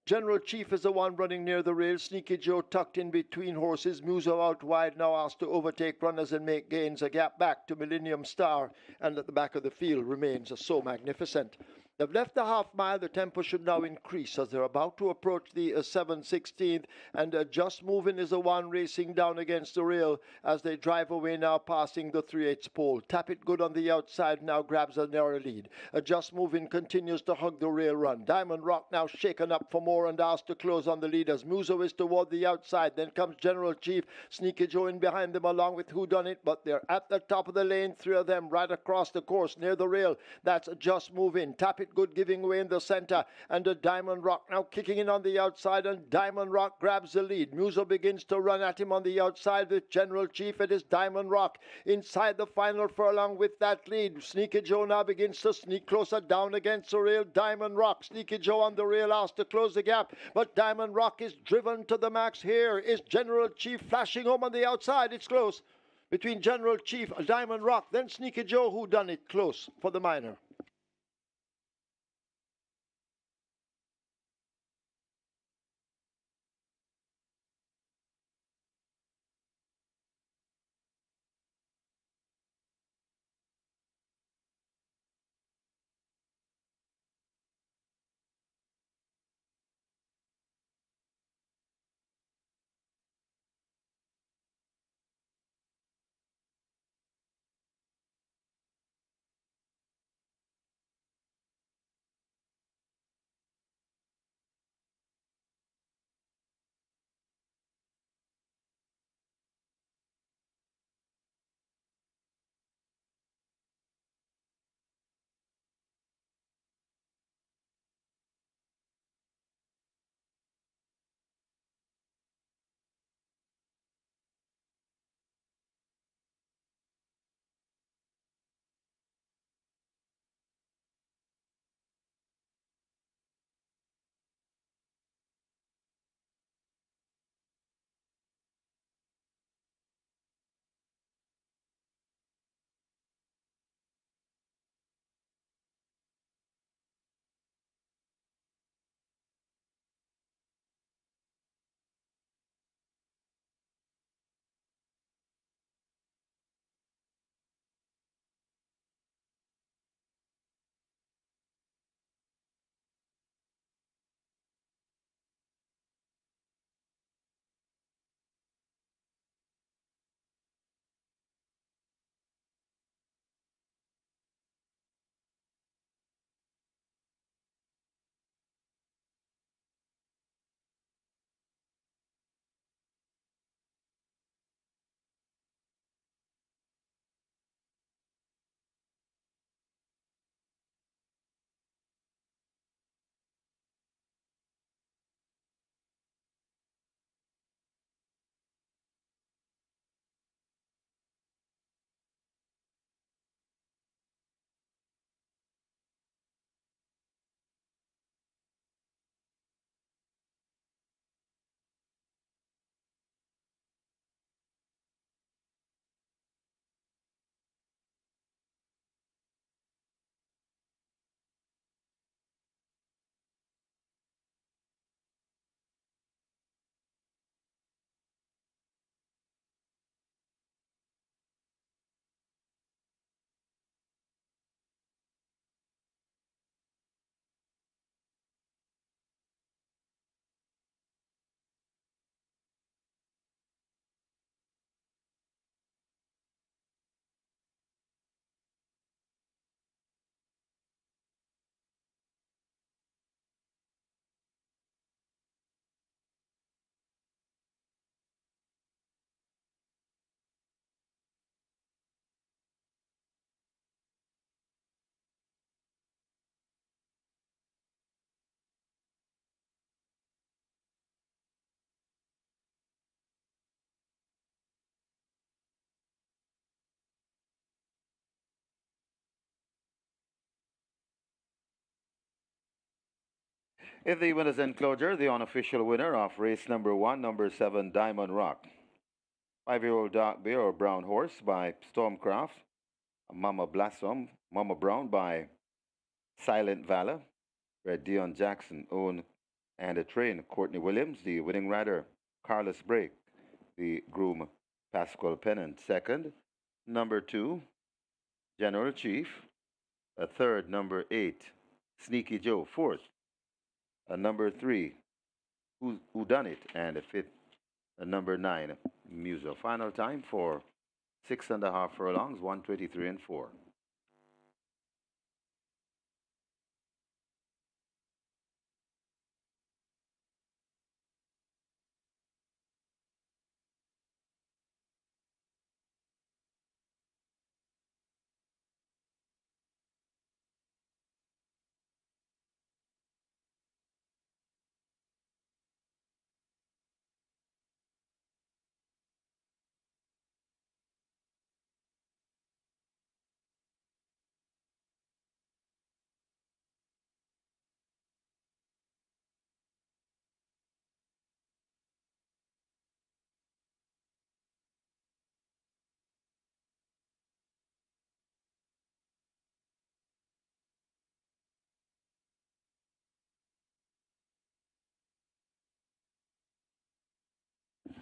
General Chief is the one running near the rail. Sneaky Joe tucked in between horses. Muso out wide, now asked to overtake runners and make gains. A gap back to Millennium Star, and at the back of the field remains So Magnificent. They've left the half mile. The tempo should now increase as they're about to approach the 7/16th, and Just Moving is the one racing down against the rail as they drive away now, passing the 3/8 pole. Tap It Good on the outside now grabs a narrow lead. Just Moving continues to hug the rail run. Diamond Rock now shaken up for more and asked to close on the leaders. Muso is toward the outside. Then comes General Chief. Sneaky Joe in behind them along with Who Done It, but they're at the top of the lane. 3 of them right across the course near the rail. That's Just Moving. Tap It Good giving way in the center, and the Diamond Rock now kicking in on the outside, and Diamond Rock grabs the lead. Muso begins to run at him on the outside with General Chief. It is Diamond Rock inside the final furlong with that lead. Sneaky Joe now begins to sneak closer down against the rail. Diamond Rock, Sneaky Joe on the rail, asked to close the gap, but Diamond Rock is driven to the max. Here is General Chief flashing home on the outside. It's close between General Chief, Diamond Rock, then Sneaky Joe. Who Done It close for the minor. In the winner's enclosure, the unofficial winner of race number 1, number 7, Diamond Rock. 5-year-old dark bear or brown horse by Stormcraft. Mama Blossom, Mama Brown by Silent Valor. Red Dion Jackson, owned and a train, Courtney Williams. The winning rider, Carlos Brake. The groom, Pascal Pennant. Second, number 2, General Chief. A third, number 8, Sneaky Joe. Fourth, number 3, Who Done It? And a fifth, number 9, Musa. Final time for 6.5 furlongs, 1:23 and 4.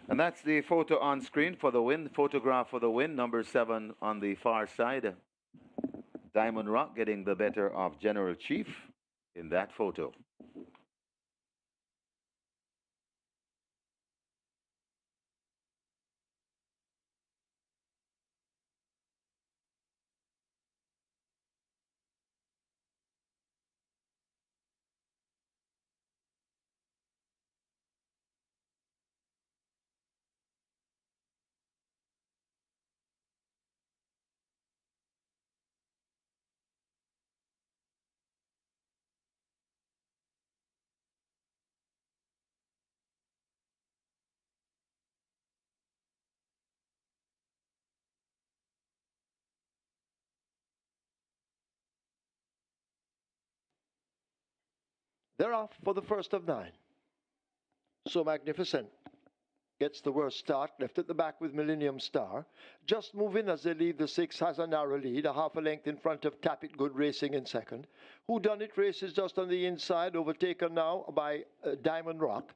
And that's the photo on screen for the win. Photograph for the win, number 7 on the far side. Diamond Rock getting the better of General Chief in that photo. They're off for the first of 9. So Magnificent gets the worst start, left at the back with Millennium Star. Just moving as they leave the 6, has a narrow lead, a half a length in front of Tap It Good Racing in second. Who Done It races just on the inside, overtaken now by Diamond Rock.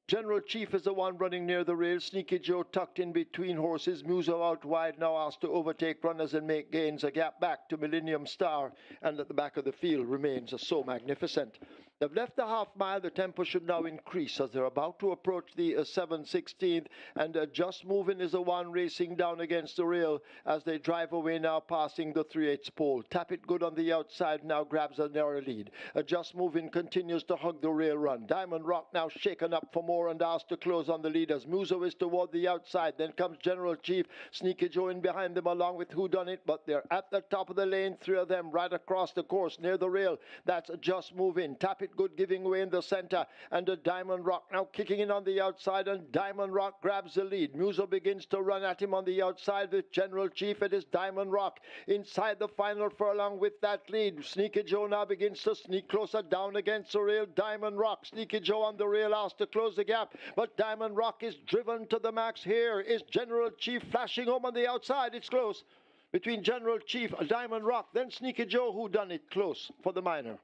General Chief is the one running near the rail. Sneaky Joe tucked in between horses. Muso out wide now, asked to overtake runners and make gains. A gap back to Millennium Star, and at the back of the field remains So Magnificent. They've left the half mile. The tempo should now increase as they're about to approach the 7/16th, and Just Moving is the one racing down against the rail as they drive away now, passing the 3/8 pole. Tap It Good on the outside now grabs a narrow lead. Just Moving continues to hug the rail run. Diamond Rock now shaken up for more and asked to close on the leaders. Muso is toward the outside. Then comes General Chief. Sneaky Joe in behind them along with Who Done It, but they're at the top of the lane. 3 of them right across the course near the rail. That's Just Moving. Tap It Good giving way in the center, and Diamond Rock now kicking in on the outside, and Diamond Rock grabs the lead. Muso begins to run at him on the outside with General Chief. It is Diamond Rock inside the final furlong with that lead. Sneaky Joe now begins to sneak closer down against the rail. Diamond Rock, Sneaky Joe on the rail, asked to close the gap, but Diamond Rock is driven to the max. Here is General Chief flashing home on the outside. It's close between General Chief, Diamond Rock, then Sneaky Joe. Who Done It close for the minor.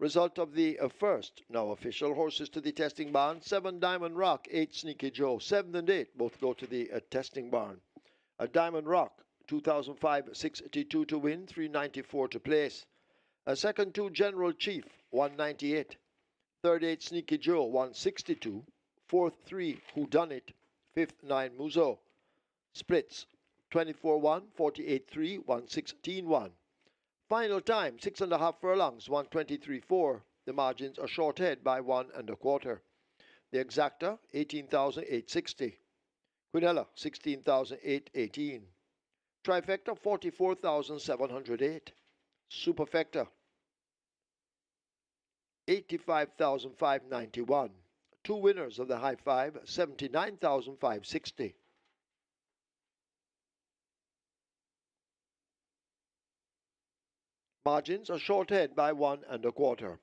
Result of the first, now official, horses to the testing barn. 7 Diamond Rock, 8 Sneaky Joe. 7 and 8 both go to the testing barn. Diamond Rock, 2005, 62 to win, 394 to place. Second 2 General Chief, 198. Third 8 Sneaky Joe, 162. Fourth 3 Who Done It. Fifth 9 Muso. Splits, 24-1, 48-3, 116-1. Final time, 6.5 furlongs, 123.4. The margins are short head by 1 1/4. The exacta, 18,860. Quinella, 16,818. Trifecta, 44,708. Superfecta, $85,591. Two winners of the high five, $79,560. Margins are short ahead by 1 1/4.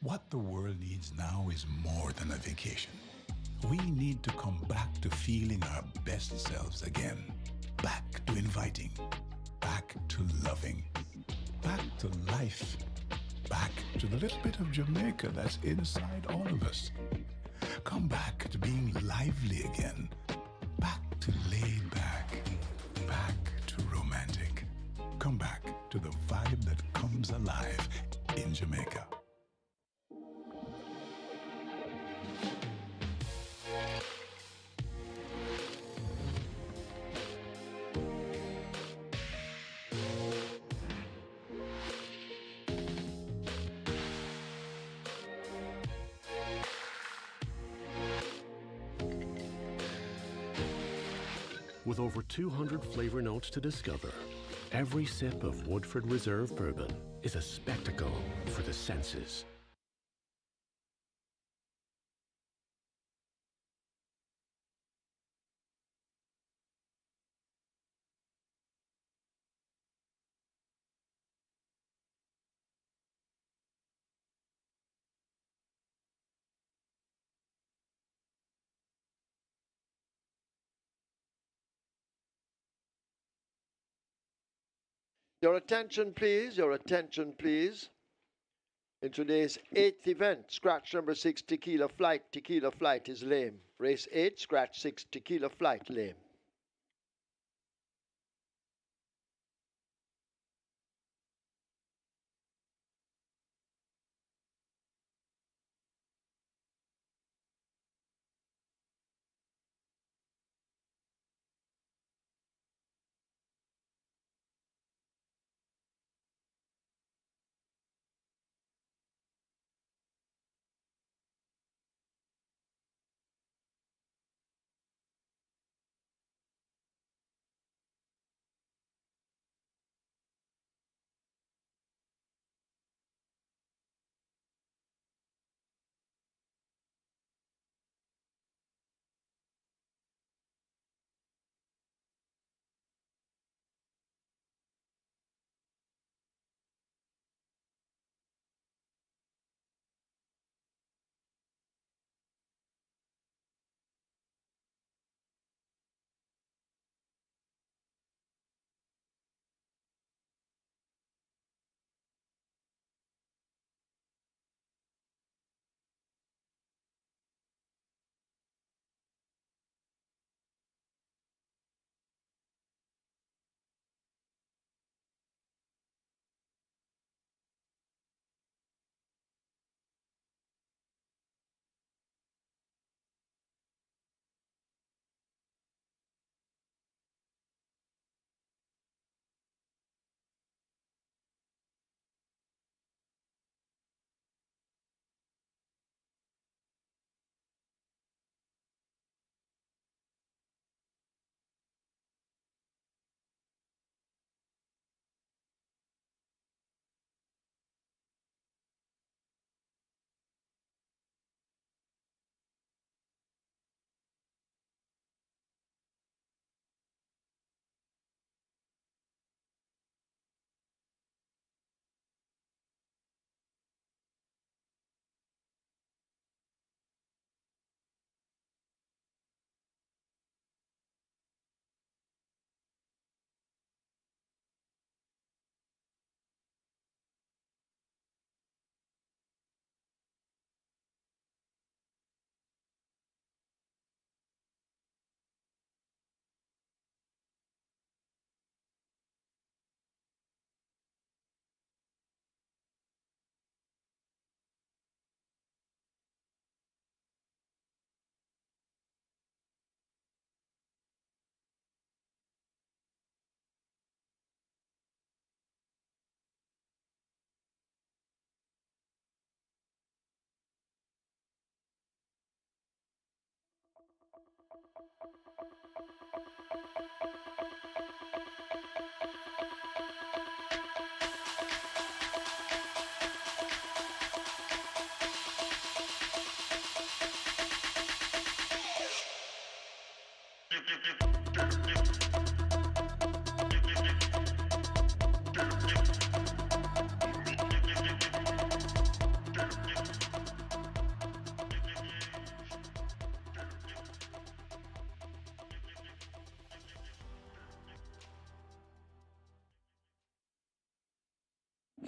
What the world needs now is more than a vacation. We need to come back to feeling our best selves again. Back to inviting. Back to loving. Back to life. Back to the little bit of Jamaica that's inside all of us. Come back to being lively again. Back to laid back. Back to romantic. Come back to the vibe that comes alive in Jamaica. With over 200 flavor notes to discover, Every sip of Woodford Reserve bourbon is a spectacle for the senses. Your attention, please. Your attention, please. In today's 8th event, scratch number 6, Tequila Flight. Tequila Flight is lame. Race 8, scratch 6, Tequila Flight, lame.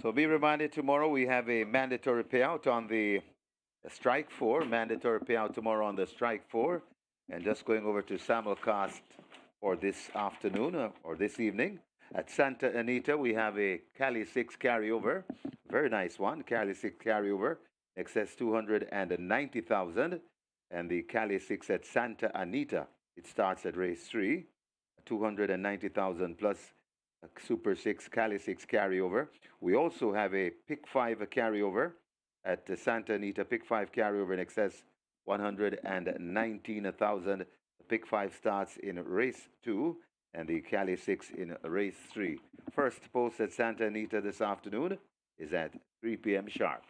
So be reminded tomorrow we have a mandatory payout on the strike four. Mandatory payout tomorrow on the strike four. And just going over to simulcast for this afternoon or this evening. At Santa Anita, we have a Cali 6 carryover. Very nice one. Cali 6 carryover. Excess 290,000. And the Cali 6 at Santa Anita, it starts at race 3. 290,000 plus a Super 6, Cali 6 carryover. We also have a Pick 5 carryover at Santa Anita. Pick 5 carryover in excess 119,000. The Pick 5 starts in race 2. and the Cali 6 in race 3. First post at Santa Anita this afternoon is at 3 p.m. sharp.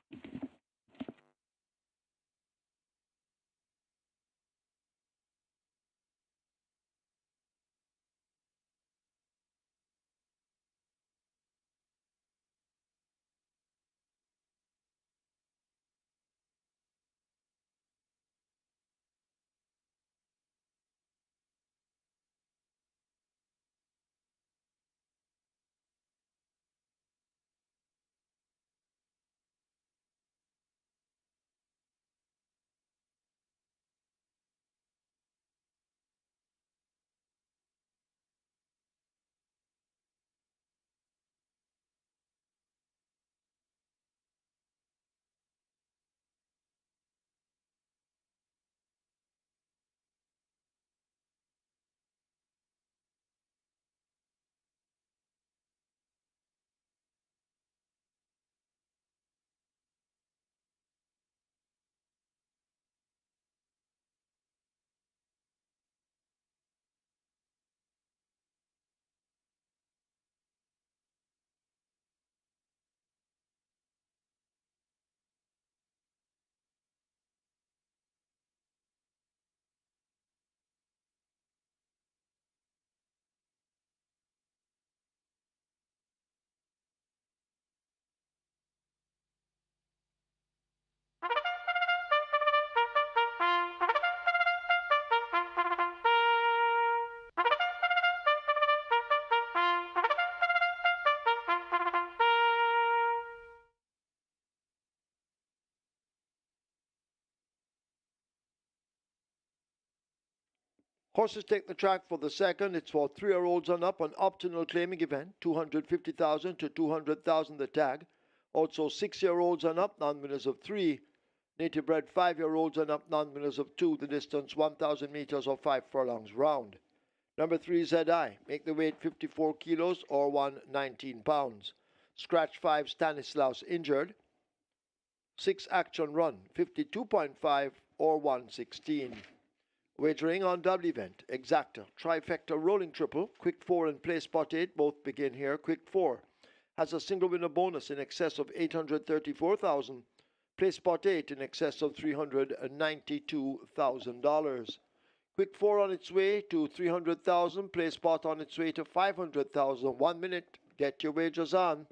Horses take the track for the second. It's for 3-year-olds and up, an optional claiming event, 250,000 to 200,000 the tag. Also 6-year-olds and up, non-winners of 3. Native bred 5-year-olds and up, non-winners of 2. The distance 1,000 meters or 5 furlongs round. Number 3 ZI, make the weight 54 kilos or 119 pounds. Scratch 5 Stanislaus injured. 6 Action Run, 52.5 or 116. Wagering on double event, exacta, trifecta rolling triple, quick 4 and play spot 8, both begin here. Quick 4 has a single winner bonus in excess of 834,000. Play spot 8 in excess of $392,000. Quick 4 on its way to 300,000. Play spot on its way to 500,000. 1 minute. Get your wagers on.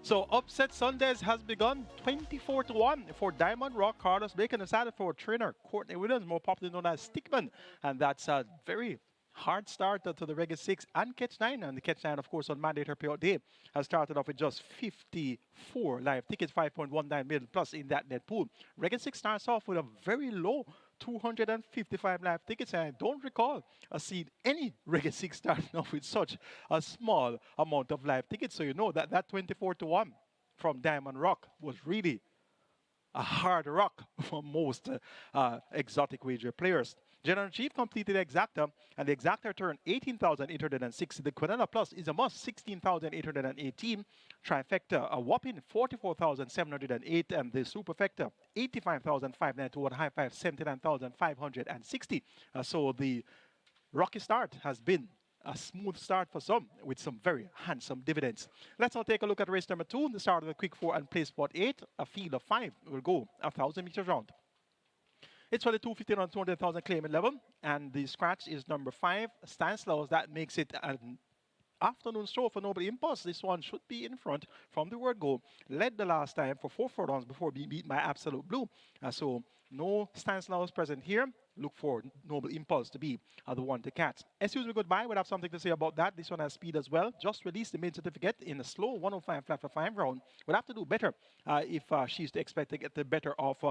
So upset Sundays has begun 24-1 for Diamond Rock. Carlos Bacon decided for trainer Courtney Williams, more popularly known as Stickman. And that's a very hard start to the Reggae 6 and Catch 9. And the Catch 9, of course, on mandatory payout day has started off with just 54 live tickets, 5.19 million plus in that net pool. Reggae 6 starts off with a very low 255 live tickets, and I don't recall seeing any Reggae 6 starting off with such a small amount of live tickets. So you know that 24-1 from Diamond Rock was really a hard rock for most exotic wager players. General Chief completed the Exacta, and the Exacta turned 18,806. The Quinella Plus is a must, 16,818. Trifecta, a whopping 44,708. And the Superfecta, 85,591. High Five, 79,560. So the rocky start has been a smooth start for some, with some very handsome dividends. Let's now take a look at race number 2, the start of the quick 4 and play spot 8. A field of 5 will go 1,000 meters round. It's for the 215 on 200,000 claiming level, and the scratch is number 5, Stanislaus. That makes it an afternoon stroll for Noble Impulse. This one should be in front from the word go. Led the last time for 4 furlongs before being beat by Absolute Blue. So no Stanislaus present here. Look for Noble Impulse to be the one to catch. Excuse me, goodbye. We'll have something to say about that. This one has speed as well. Just released the main certificate in a slow 105 flat for 5 round. We'll have to do better if she's to expect to get the better of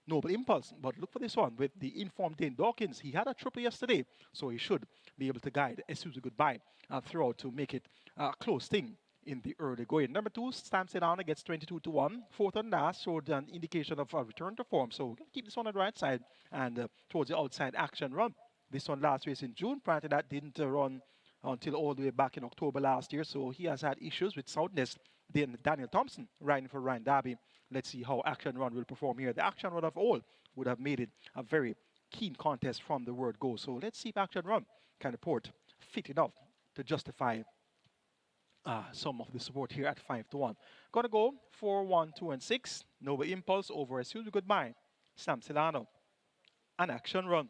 Noble Impulse. But look for this one with the informed Dane Dawkins. He had a triple yesterday, so he should be able to guide Excuse me, goodbye throughout to make it a close thing in the early going. Number 2, Stamp Sedana gets 22-1. Fourth and last showed an indication of a return to form. So we're going to keep this one on the right side and towards the outside action run. This one last race in June. Prior to that, didn't run until all the way back in October last year. So he has had issues with soundness. Then Daniel Thompson riding for Ryan Darby. Let's see how Action Run will perform here. The Action Run of all would have made it a very keen contest from the word go. So let's see if Action Run can report fit enough to justify some of the support here at 5-1. Gonna go 4, 1, 2, and 6. Noble Impulse over Excuse Me Goodbye. Sam Silano. An Action Run.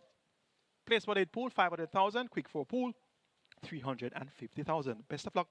Place for 8 pool, 500,000. Quick 4 pool, 350,000. Best of luck.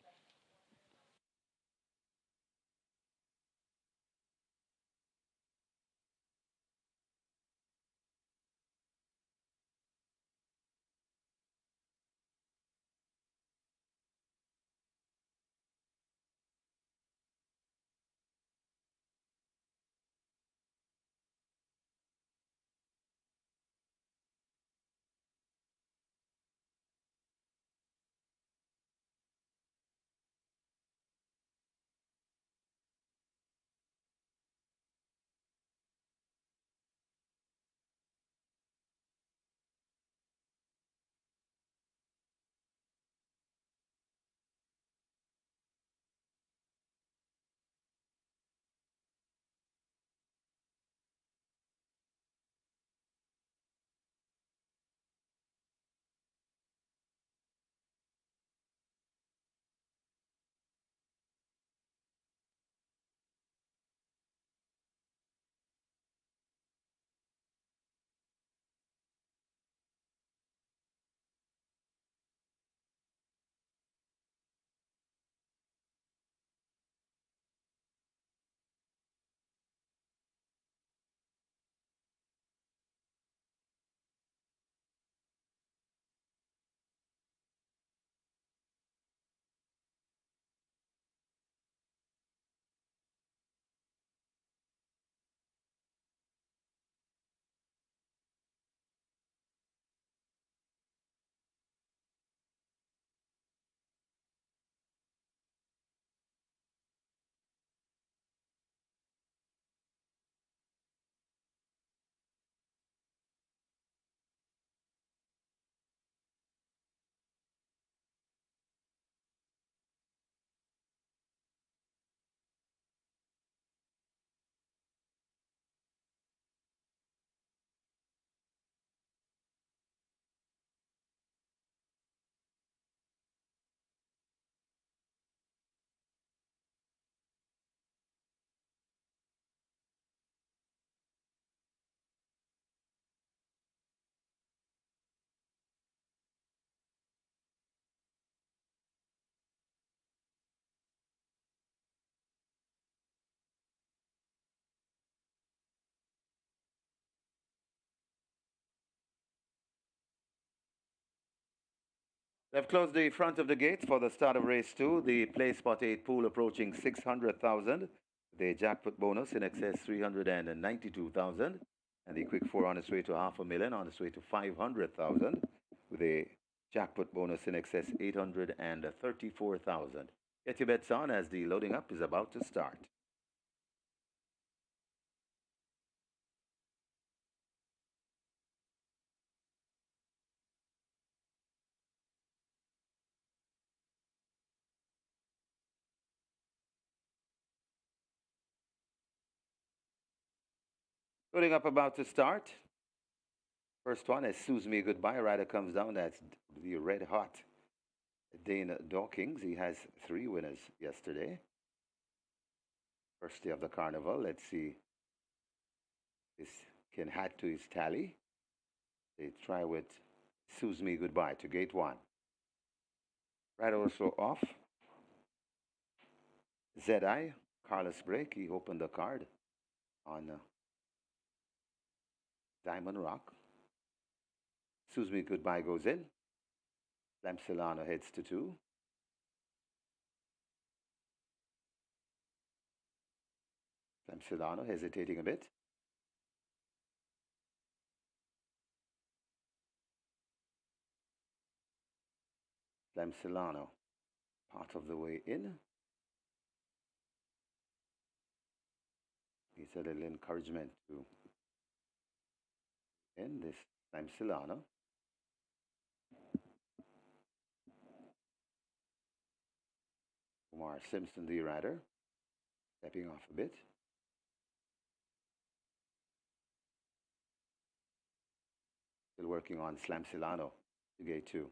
They've closed the front of the gates for the start of race 2. The play spot 8 pool approaching 600,000. The jackpot bonus in excess 392,000. And the quick 4 on its way to $500,000, on its way to 500,000. With a jackpot bonus in excess 834,000. Get your bets on as the loading up is about to start. Loading up about to start. First one is Sues Me Goodbye. Rider comes down. That's the red hot Dane Dawkins. He has 3 winners yesterday. First day of the carnival. Let's see. This can add to his tally. They try with Sues Me Goodbye to gate 1. Right also off. ZI, Carlos Break. He opened the card on Diamond Rock. Sues Me Goodbye goes in. Lamsilano heads to 2. Lamsilano hesitating a bit. Lamsilano part of the way in. Needs a little encouragement to end this Lamsilano. Omar Simpson, the rider, stepping off a bit. Still working on Slamsilano to gate 2.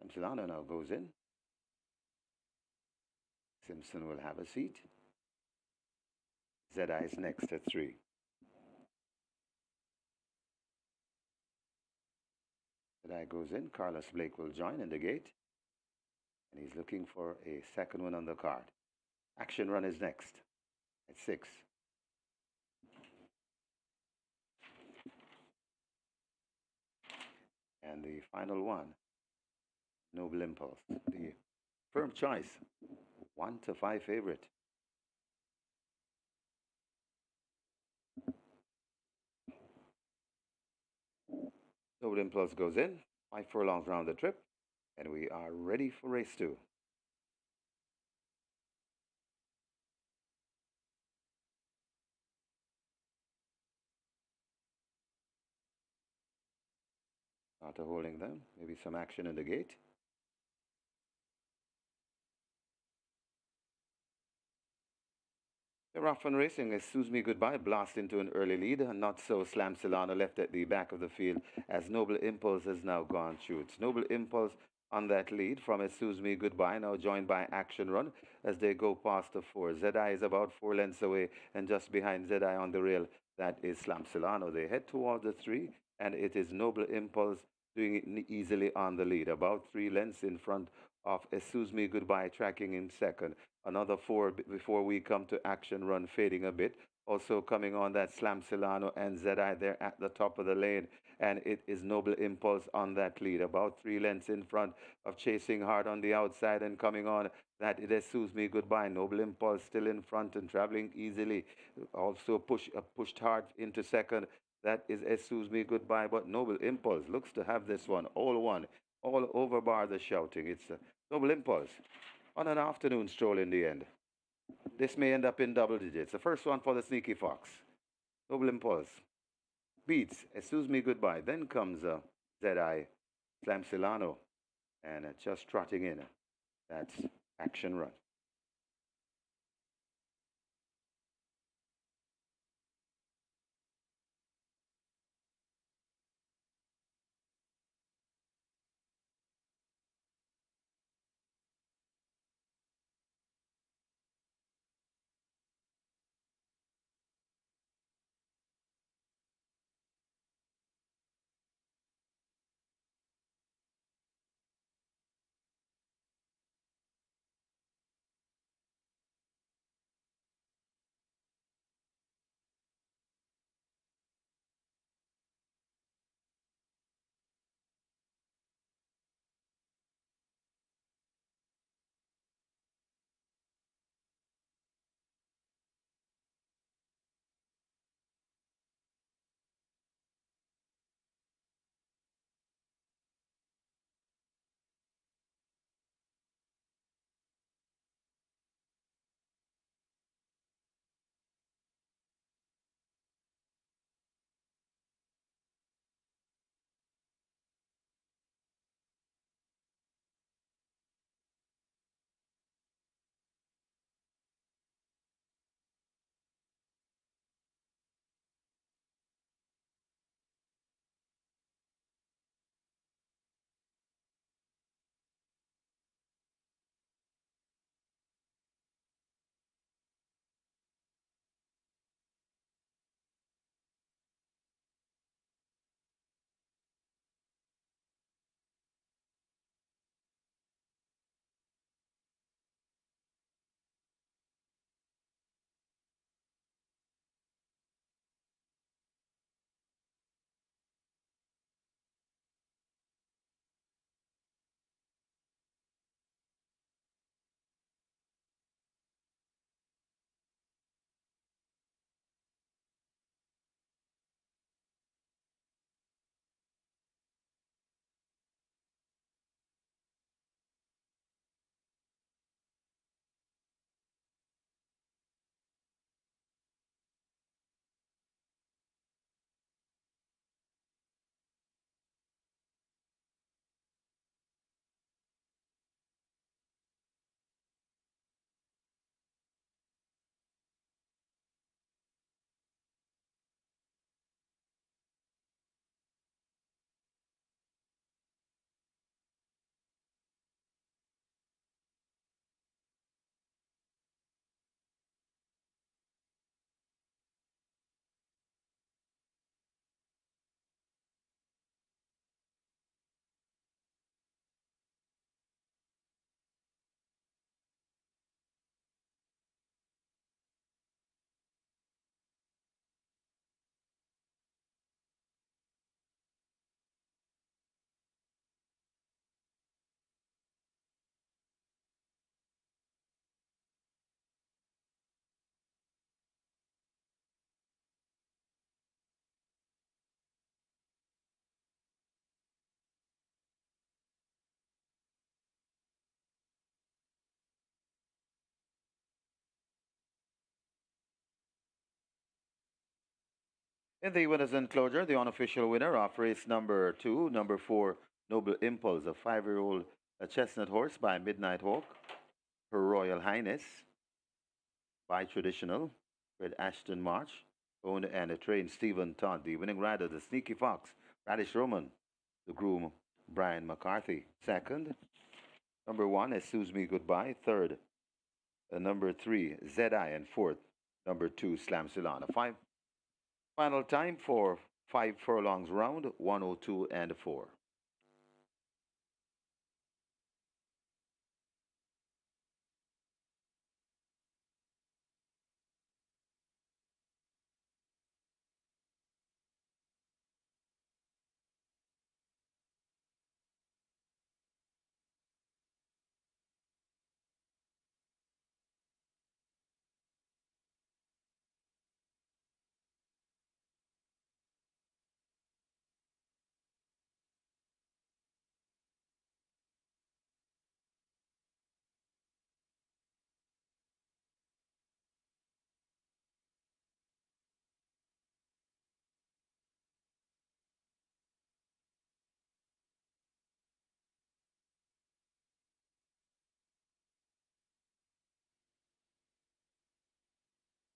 Slamsilano now goes in. Simpson will have a seat. ZI is next at 3. ZI goes in. Carlos Blake will join in the gate. And he's looking for a second one on the card. Action Run is next at 6. And the final one, Noble Impulse. The firm choice, 1 to 5 favorite. Noble Impulse goes in, 5 furlongs round the trip, and we are ready for race 2. After holding them, maybe some action in the gate. They're off and racing as Sues Me Goodbye blast into an early lead. Not so Slamsilano left at the back of the field as Noble Impulse has now gone shoots. Noble Impulse on that lead from a Sues Me Goodbye, now joined by Action Run as they go past the 4. ZI is about 4 lengths away, and just behind ZI on the rail, that is Slamsilano. They head toward the 3, and it is Noble Impulse doing it easily on the lead, about 3 lengths in front of a Sues Me Goodbye tracking in second. Another 4 before we come to Action Run, fading a bit. Also coming on that Slamsilano and ZI there at the top of the lane. And it is Noble Impulse on that lead, about 3 lengths in front of Chasing Hard on the outside, and coming on that it is Sues Me Goodbye. Noble Impulse still in front and traveling easily. Also pushed hard into second. That is Sues Me Goodbye, but Noble Impulse looks to have this one, all over bar the shouting. It's Noble Impulse on an afternoon stroll in the end. This may end up in double digits. The first one for the Sneaky Fox. Noble Impulse beats Sues Me Goodbye. Then comes ZI Slamsilano, and just trotting in. That's Action Run. In the winners' enclosure, the unofficial winner of race number 2, number 4, Noble Impulse, a 5-year-old chestnut horse by Midnight Hawk, Her Royal Highness by Traditional, with Ashton March, owned and trained Stephen Todd. The winning rider, the Sneaky Fox, Radish Roman, the groom, Brian McCarthy. Second, number 1, Excuse Me Goodbye. Third, number 3, ZI. And fourth, number 2, Slam Silana. Final time for 5 furlongs round, 102 and 4.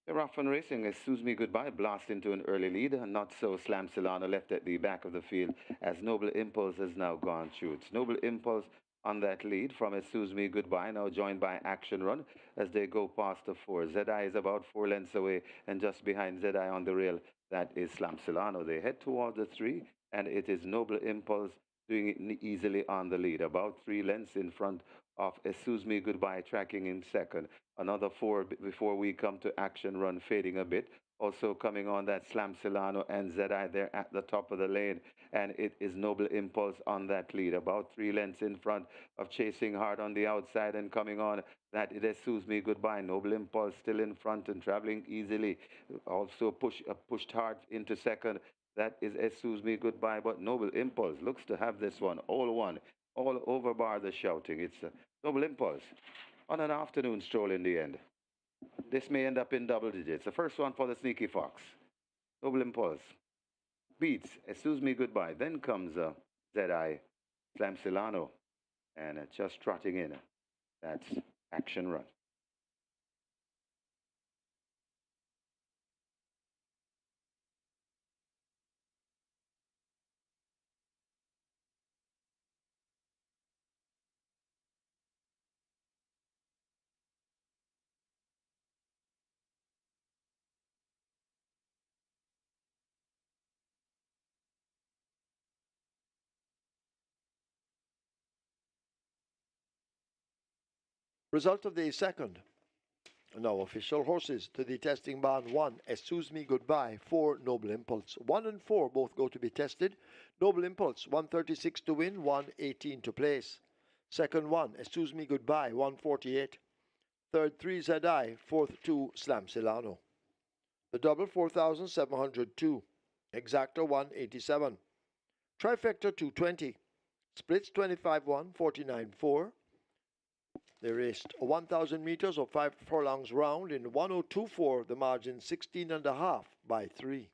The rough and racing as Sues Me Goodbye blast into an early lead. Not so Slam Solano left at the back of the field as Noble Impulse has now gone shoots. Noble Impulse on that lead from a Sues Me Goodbye, now joined by Action Run as they go past the 4. ZI is about 4 lengths away, and just behind ZI on the rail, that is Slam Solano. They head towards the 3, and it is Noble Impulse doing it easily on the lead, about 3 lengths in front of Excuse Me Goodbye, tracking in second. Another 4 before we come to Action Run, fading a bit. Also coming on that Slam Solano and ZI there at the top of the lane. And it is Noble Impulse on that lead, about 3 lengths in front of Chasing Hard on the outside, and coming on that it Excuse Me Goodbye. Noble Impulse still in front and traveling easily. Also pushed hard into second. That is Excuse Me Goodbye, but Noble Impulse looks to have this one all over bar the shouting. It's Noble Impulse on an afternoon stroll in the end. This may end up in double digits. The first one for the Sneaky Fox. Noble Impulse beats Excuse Me Goodbye. Then comes ZI Slam Silano, and just trotting in. That's Action Run. Result of the second. Now official horses to the testing barn. 1, Excuse Me Goodbye. 4, Noble Impulse. 1 and 4 both go to be tested. Noble Impulse, 136 to win, 118 to place. Second 1, Excuse Me Goodbye, 148. Third 3, ZI. Fourth 2, Slam Silano. The double 4,702. Exacta 187. Trifecta 220. Splits 25-1, 49-4. They raced 1,000 meters or 5 furlongs round in 102.4, the margin 16.5 by 3.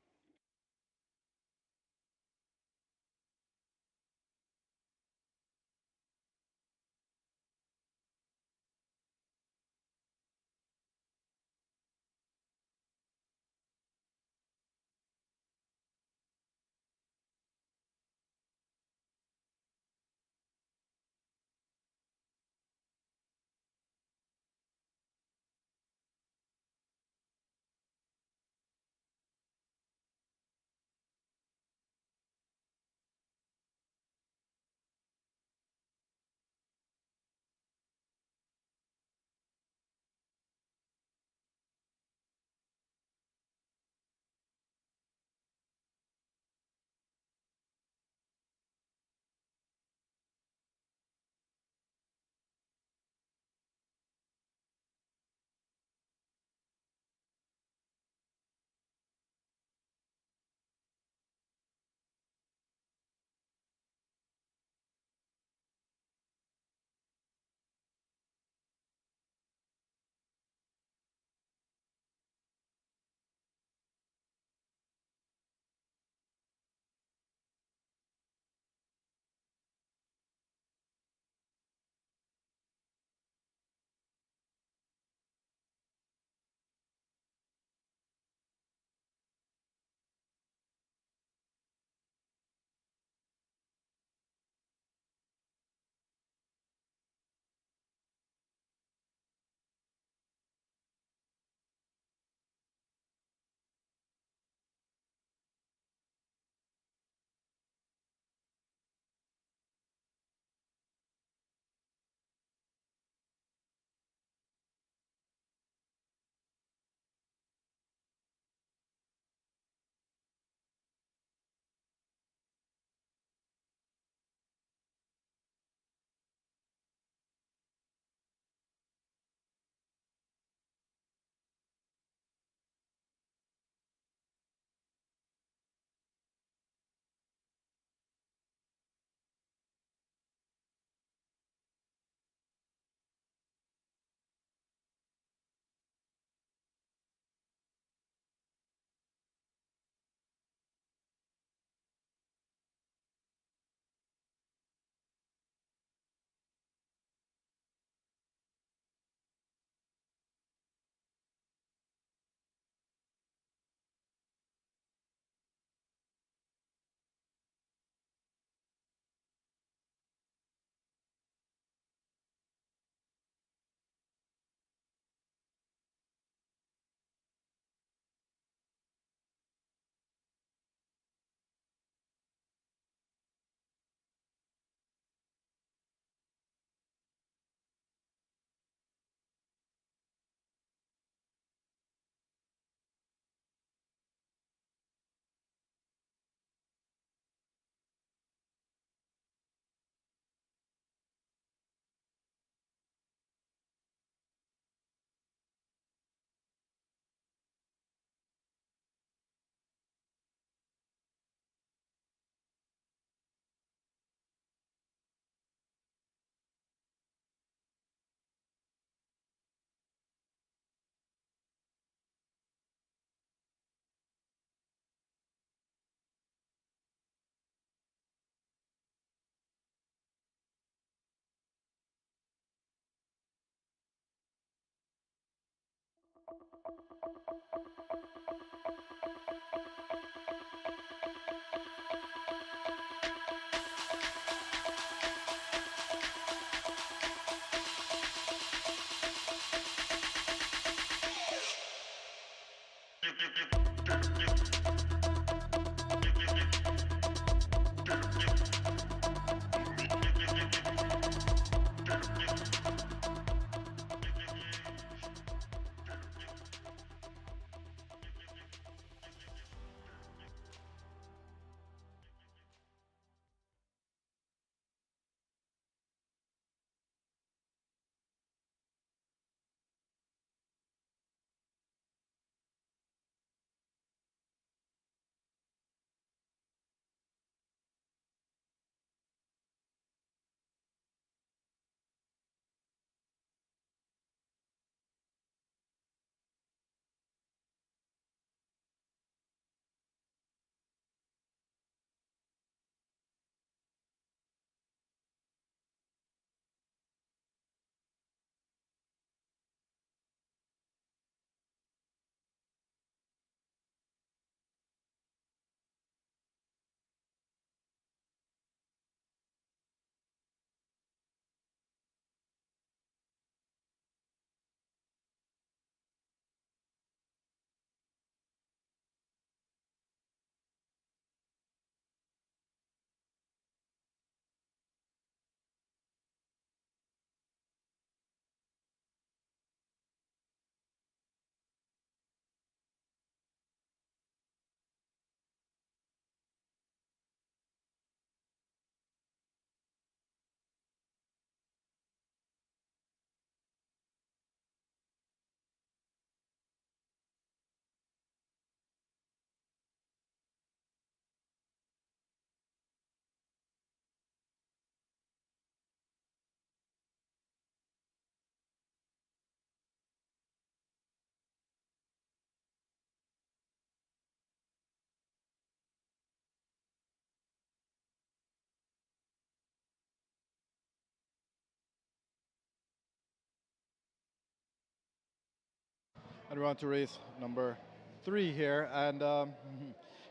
And we're on to race number 3 here, and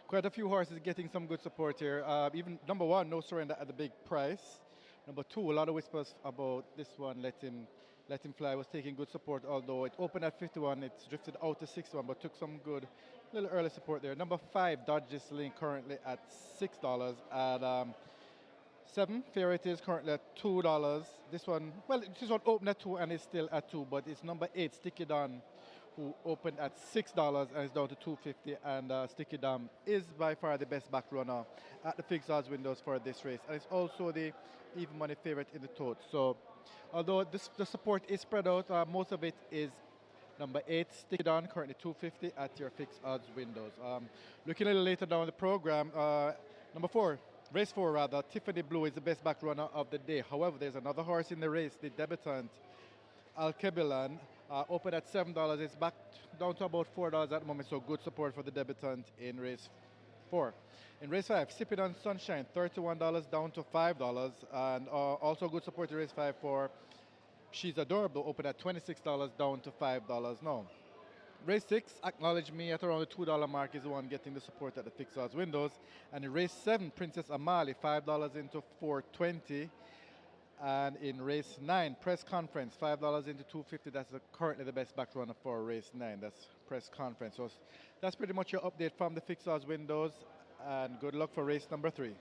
quite a few horses getting some good support here. Even number 1, no surrender at the big price. Number 2, a lot of whispers about this one, let him fly, was taking good support, although it opened at 51, it's drifted out to 61, but took some good little early support there. Number 5, Dodge this lane, currently at $6. At 7, Fair It is currently at $2. This one, well, this one opened at 2 and is still at 2, but it's number 8, Sticky Don, who opened at $6 and is down to $2.50. And Sticky Dam is by far the best back runner at the fixed odds windows for this race, and it's also the even money favorite in the tote. So, although the support is spread out, most of it is number 8, Sticky Don, currently $2.50 at your fixed odds windows. Looking a little later down the program, number 4. Race 4 rather, Tiffany Blue is the best back runner of the day. However, there's another horse in the race, the debutant, Alkebulan, opened at $7. It's back down to about $4 at the moment, so good support for the debutant in race 4. In race 5, Sipping on Sunshine, $31 down to $5, and also good support in race 5 for She's Adorable, opened at $26 down to $5 now. Race 6, Acknowledge Me at around the $2 mark is the one getting the support at the fixed odds windows. And in race 7, Princess Amali, $5 into $4.20. And in race 9, Press Conference, $5 into $2.50. That's currently the best back runner for race 9. That's Press Conference. So that's pretty much your update from the fixed odds windows. And good luck for race number 3.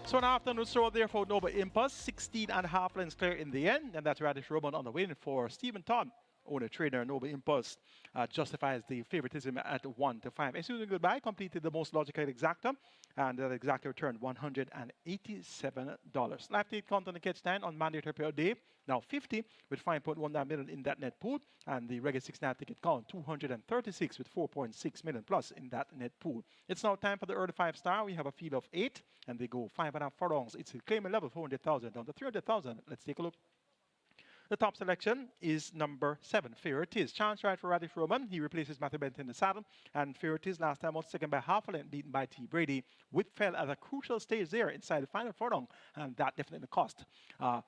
So an afternoon stroll there for Nova Impulse, 16.5 lengths clear in the end, and that's Radish Roman on the win for Stephen Todd. Owner trainer Nova Impulse justifies the favoritism at 1 to 5. Assuming goodbye completed the most logical exacta, and that exacta returned $187. Live take count on the catch 9 on mandatory per day, now 50 with 5.19 million in that net pool, and the regular 6 night ticket count 236 with 4.6 million plus in that net pool. It's now time for the early 5-star. We have a field of 8, and they go 5.5 furlongs. It's a claiming level 400,000 down to 300,000. Let's take a look. The top selection is number 7, Fear It Is. Chance ride for Radish Roman. He replaces Matthew Bent in the saddle. And Fear It Is last time out second by half a length, beaten by T. Brady. Whip fell at a crucial stage there inside the final furlong, and that definitely cost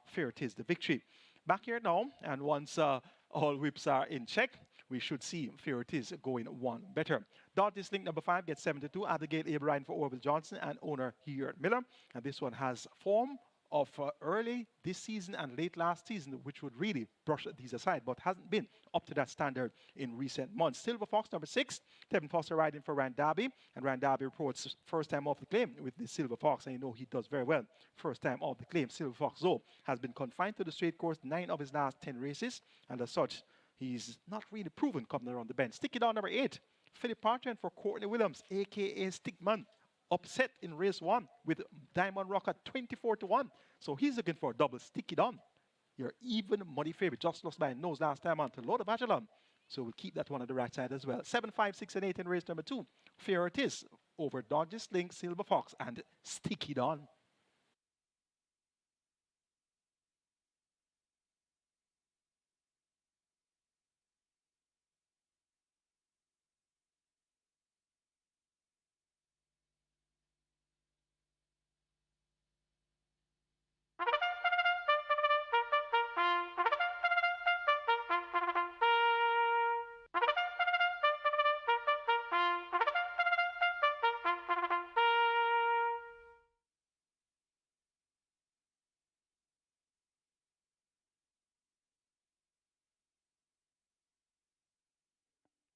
Fear It Is the victory. Back here now, and once all whips are in check, we should see Fear It Is going one better. Dodges Link number 5 gets 72. At the gate, Able riding for Orville Johnson and owner here Miller. And this one has form of early this season and late last season, which would really brush these aside, but hasn't been up to that standard in recent months. Silver Fox, number 6, Tevin Foster riding for Rand Darby, and Rand Darby reports first time off the claim with the Silver Fox, and you know he does very well. First time off the claim. Silver Fox, though, has been confined to the straight course 9 of his last 10 races, and as such, he's not really proven coming around the bend. Stick it on number 8, Philip Partridge for Courtney Williams, a.k.a. Stickman. Upset in race 1 with Diamond Rock at 24 to 1. So he's looking for a double. Stick it on. Your even money favorite. Just lost by a nose last time on to Lord of Agilon. So we'll keep that one on the right side as well. 7, 5, 6, and 8 in race number 2. Fear It Is over Dodges Link, Silver Fox, and Stick It On.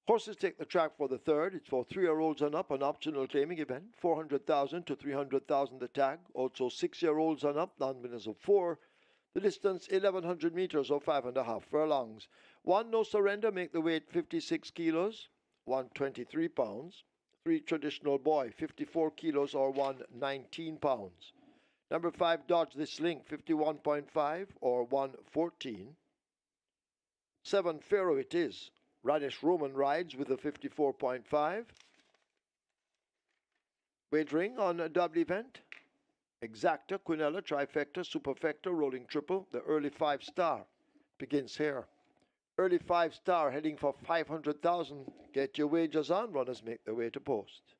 Horses take the track for the third. It's for 3-year-olds and up, an optional claiming event. 400,000 to 300,000 the tag. Also 6-year-olds and up, non-winners of 4. The distance 1,100 meters or 5.5 furlongs. 1 no surrender, make the weight 56 kilos, 123 pounds. 3 traditional boy, 54 kilos or 119 pounds. Number 5 Dodge This Link, 51.5 or 114. 7 Pharaoh It Is. Radish Roman rides with a 54.5. Wagering on a double event. Exacta, Quinella, Trifecta, Superfecta, Rolling Triple. The early 5-star begins here. Early 5-star heading for 500,000. Get your wagers on. Runners make their way to post.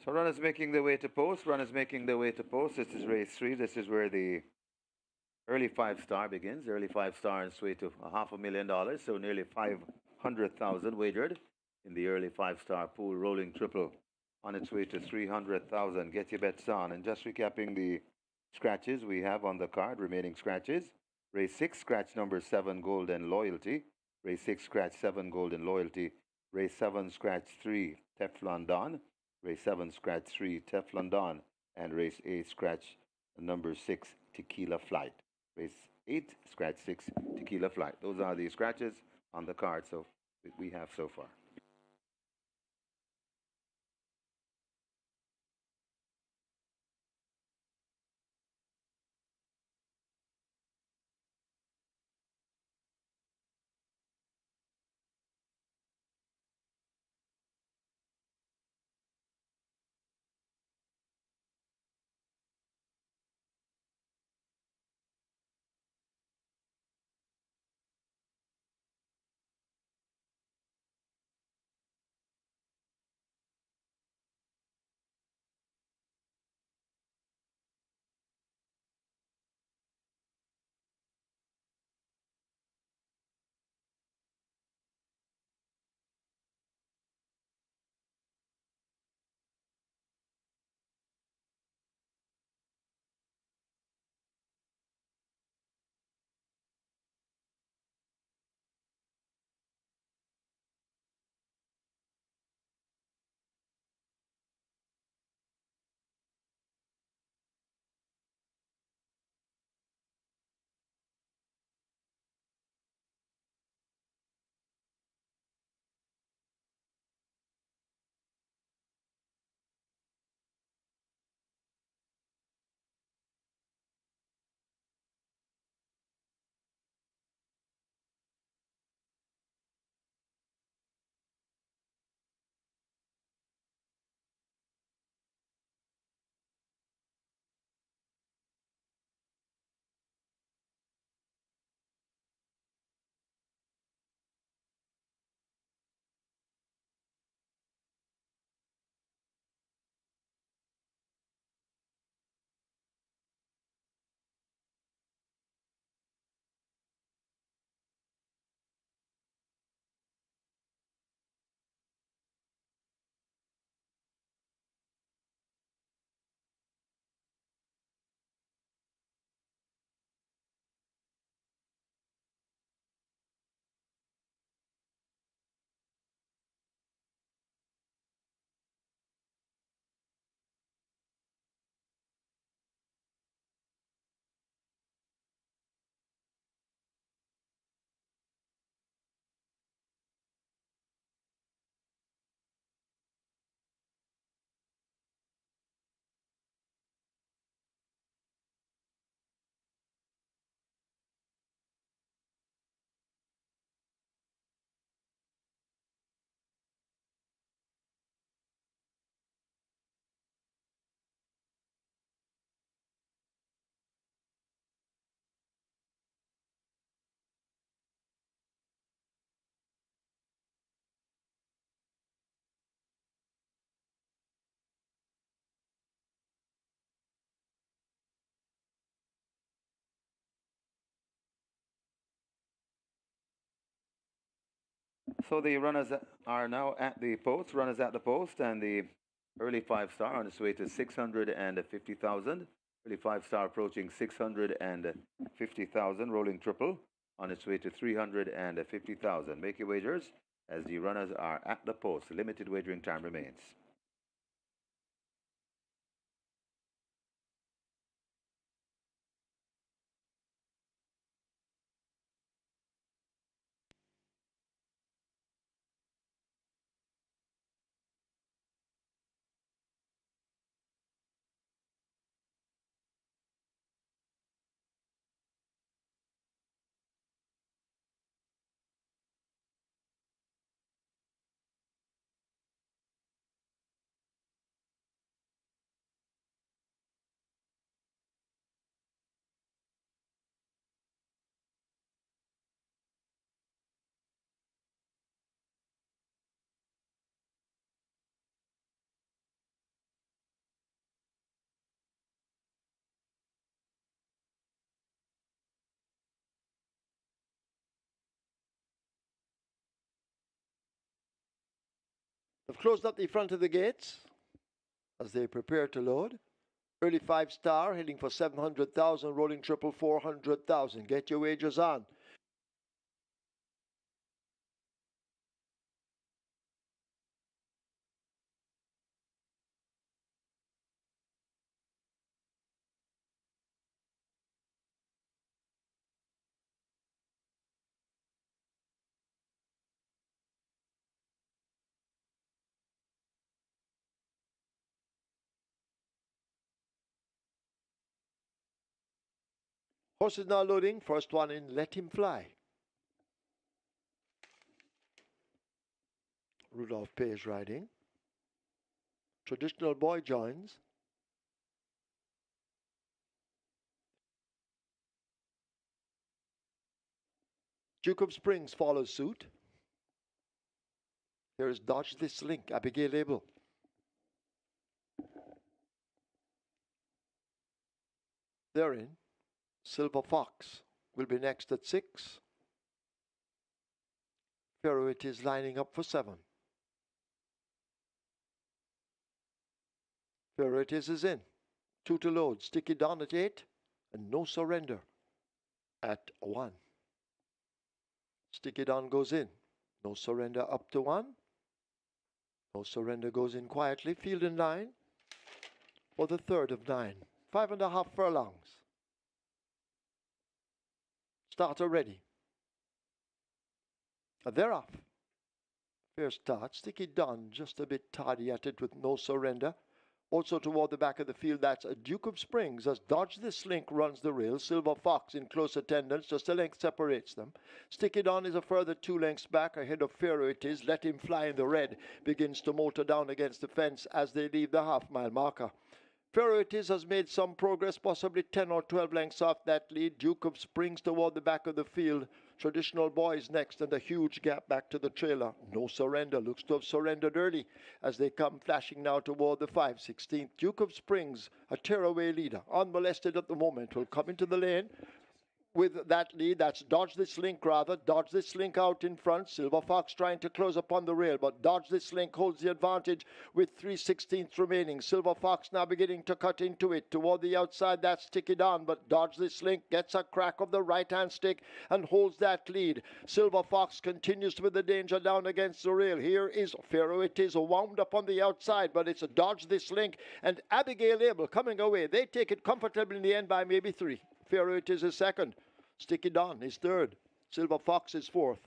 So runners making their way to post. Runners making their way to post. This is race 3. This is where the early 5-star begins. Early 5-star on its way to $500,000. So nearly 500,000 wagered in the early 5-star pool. Rolling triple on its way to 300,000. Get your bets on. And just recapping the scratches we have on the card. Remaining scratches. Race 6, scratch number 7, Gold and Loyalty. Race 6, scratch 7, Gold and Loyalty. Race 7, scratch 3, Teflon Don. Race 7, scratch 3, Teflon Don. And race 8, scratch number 6, Tequila Flight. Race 8, scratch 6, Tequila Flight. Those are the scratches on the card so we have so far. So the runners are now at the post. Runners at the post, and the early 5-star on its way to 650,000. Early 5-star approaching 650,000. Rolling triple on its way to 350,000. Make your wagers as the runners are at the post. Limited wagering time remains. They've closed up the front of the gates as they prepare to load. Early 5-star heading for 700,000, rolling triple 400,000. Get your wagers on. Horses now loading. First one in, Let Him Fly. Rudolph Pays riding. Traditional Boy joins. Duke of Springs follows suit. Here is Dodge This Link, Abigail Abel. They're in. Silver Fox will be next at 6. Pharaoh it is lining up for 7. Pharaoh it is in. 2 to load. Sticky Don at 8. And No Surrender at 1. Sticky Don goes in. No Surrender up to 1. No Surrender goes in quietly. Field in line for the third of 9. 5.5 furlongs. Starter ready. They're off. Fair start. Sticky Don just a bit tardy at it with No Surrender. Also toward the back of the field, that's a Duke of Springs as Dodge This Link runs the rail. Silver Fox in close attendance, just a length separates them. Sticky Don is a further 2 lengths back ahead of Pharaoh it is. Let Him Fly in the red begins to motor down against the fence as they leave the half-mile marker. Pharaoh it is has made some progress, possibly 10 or 12 lengths off that lead. Duke of Springs toward the back of the field. Traditional Boys next, and a huge gap back to the trailer. No Surrender looks to have surrendered early as they come flashing now toward the 5/16th. Duke of Springs, a tearaway leader, unmolested at the moment, will come into the lane with that lead. That's Dodge This Link rather. Dodge This Link out in front. Silver Fox trying to close upon the rail, but Dodge This Link holds the advantage with 3/16 remaining. Silver Fox now beginning to cut into it. Toward the outside, that's Sticky Don, but Dodge This Link gets a crack of the right-hand stick and holds that lead. Silver Fox continues with the danger down against the rail. Here is Pharaoh it is wound up on the outside, but it's a Dodge This Link and Abigail Abel coming away. They take it comfortably in the end by maybe 3. Pharaoh it is second. Sticky Don is third. Silver Fox is fourth.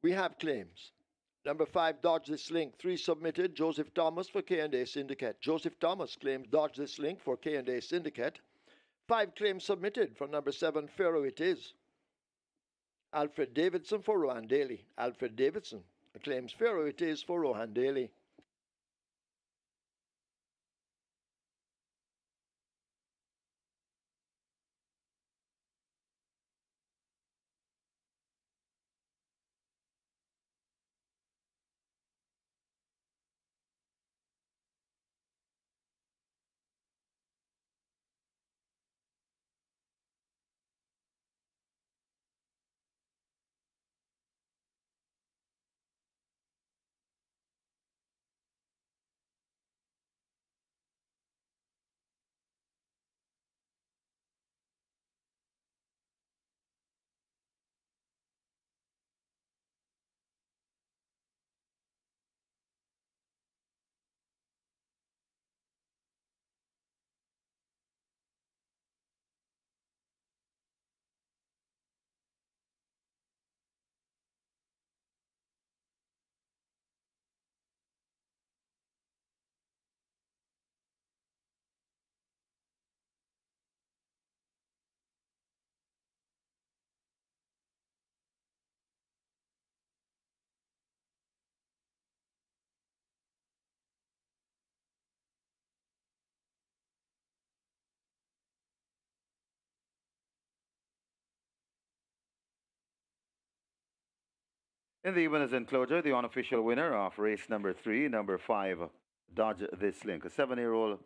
We have claims. Number 5, Dodge This Link. 3 submitted. Joseph Thomas for K&A Syndicate. Joseph Thomas claims Dodge This Link for K&A Syndicate. 5 claims submitted for number 7, Pharaoh it is. Alfred Davidson for Rohan Daly. Alfred Davidson claims Pharaoh it is for Rohan Daly. In the winners enclosure, the unofficial winner of race number 3, number 5, Dodge This Link, a 7-year-old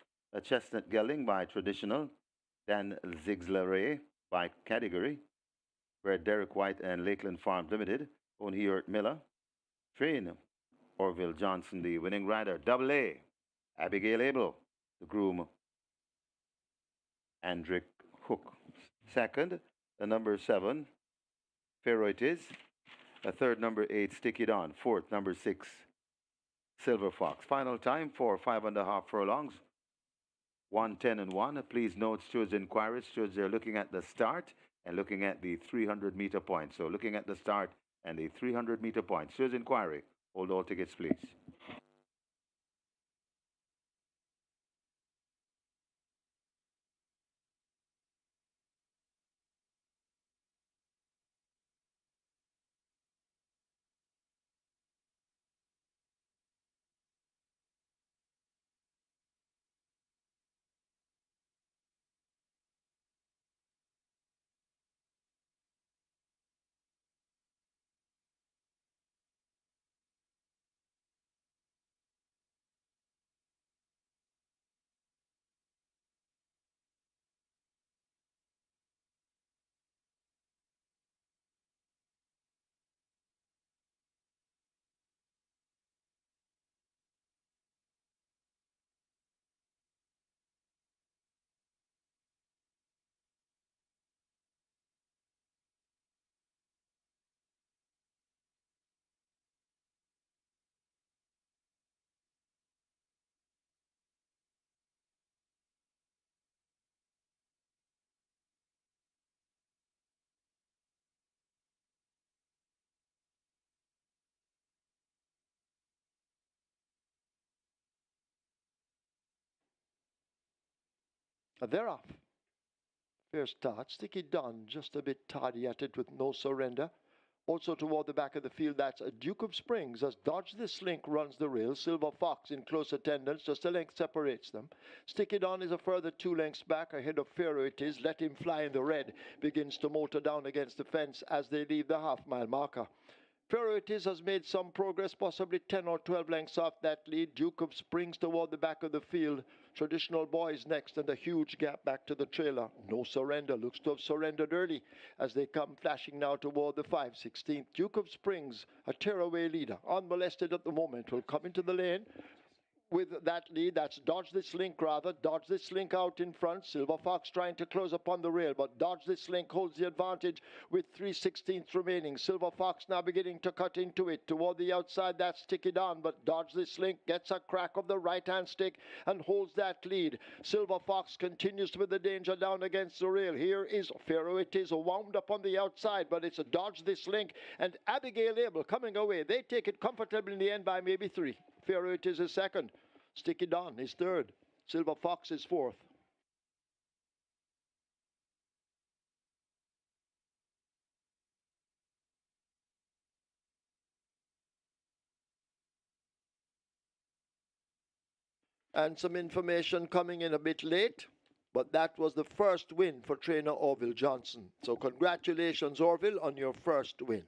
chestnut gelding by Traditional, Dan Zigzler by Category, where Derek White and Lakeland Farms Limited own Hewitt Miller, train Orville Johnson, the winning rider. Double A, Abigail Abel, the groom, Andrick Hook. Second, the number 7, Pharaoh It Is. A third, number 8, Stick It On. Fourth, number 6, Silver Fox. Final time for 5.5 furlongs. 1:10 and 1. Please note stewards' inquiries. Stewards, they're looking at the start and looking at the 300-meter point. So looking at the start and the 300-meter point. Stewards' inquiry. Hold all tickets, please. They're off. Fair start. Sticky Don just a bit tardy at it with No Surrender. Also toward the back of the field, that's a Duke of Springs as Dodge This Link runs the rail. Silver Fox in close attendance, just a length separates them. Stick It On is a further 2 lengths back ahead of Pharaoh It Is. Let Him Fly in the red begins to motor down against the fence as they leave the half-mile marker. Pharaoh It Is has made some progress, possibly 10 or 12 lengths off that lead. Duke of Springs toward the back of the field. Traditional Boys next, and a huge gap back to the trailer. No Surrender looks to have surrendered early as they come flashing now toward the 5/16th. Duke of Springs, a tearaway leader, unmolested at the moment, will come into the lane with that lead. That's Dodge This Link rather. Dodge This Link out in front. Silver Fox trying to close upon the rail, but Dodge This Link holds the advantage with 3/16 remaining. Silver Fox now beginning to cut into it. Toward the outside, that's Stick It On, but Dodge This Link gets a crack of the right-hand stick and holds that lead. Silver Fox continues with the danger down against the rail. Here is Pharaoh It Is wound up on the outside, but it's a Dodge This Link and Abigail Abel coming away. They take it comfortably in the end by maybe 3. Pharaoh It Is second. Stick It On is third. Silver Fox is fourth. And some information coming in a bit late, but that was the first win for trainer Orville Johnson. So congratulations, Orville, on your first win.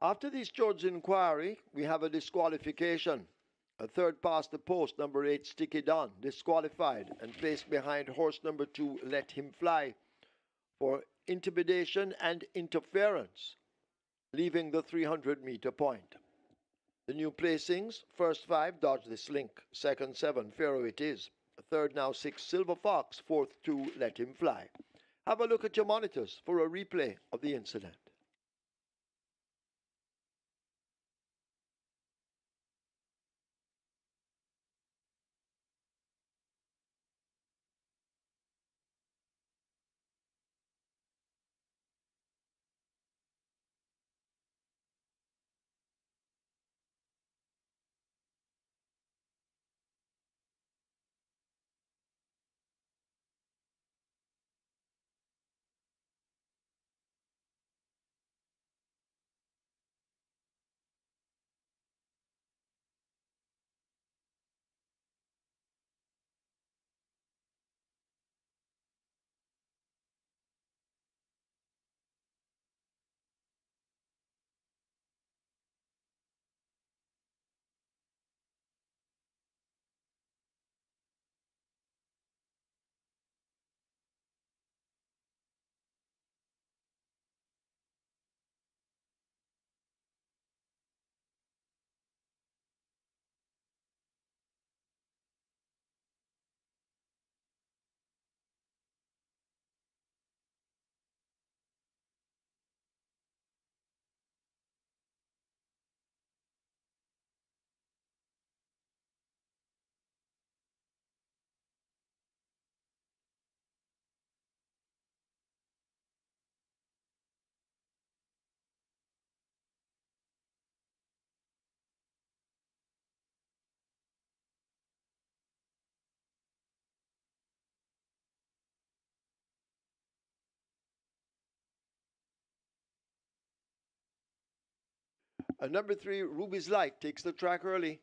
After this judge inquiry, we have a disqualification. A third past the post, number 8, Sticky Don, disqualified and placed behind horse number 2, Let Him Fly, for intimidation and interference, leaving the 300-meter point. The new placings, first 5, Dodge This Link, second 7, Pharaoh It Is, third now 6, Silver Fox, fourth 2, Let Him Fly. Have a look at your monitors for a replay of the incident. Number 3, Ruby's Light, takes the track early.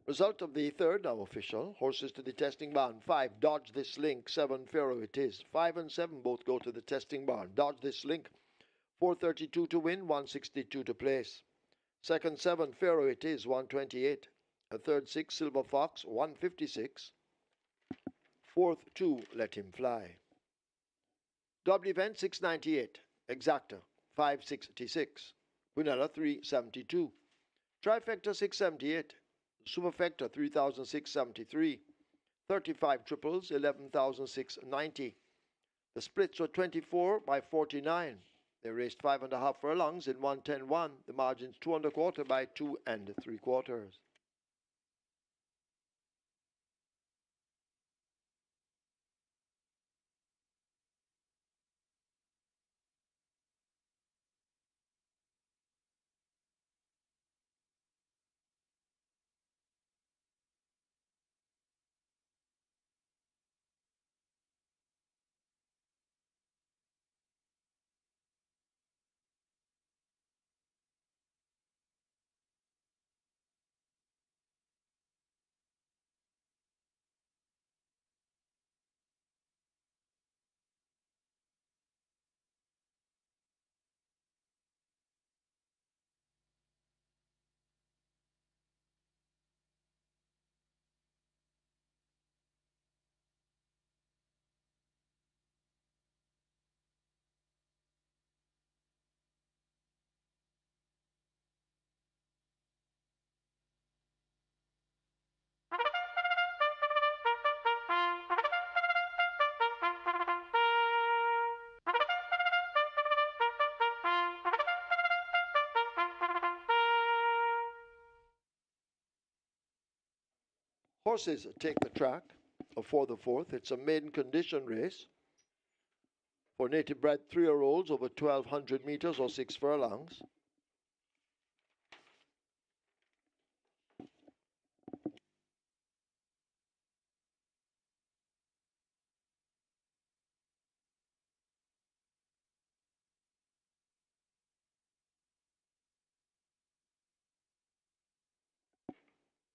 Result of the third now official. Horses to the testing barn. 5, Dodge This Link. 7, Pharaoh it is. 5 and 7 both go to the testing barn. Dodge This Link. 432 to win, 162 to place. Second 7, Pharaoh it is, 128. A third 6, Silver Fox, 156. Fourth 2, Let Him Fly. Double event 698. Exacta 566. Quinella 372. Trifecta 678. Superfecta 3673. 35 triples 11,690. The splits were 24 by 49. They raced 5.5 furlongs in 1:10.1. The margins 2 1/4 by 2 3/4. Horses take the track for the fourth. It's a maiden condition race for native bred 3-year-olds over 1,200 meters or 6 furlongs.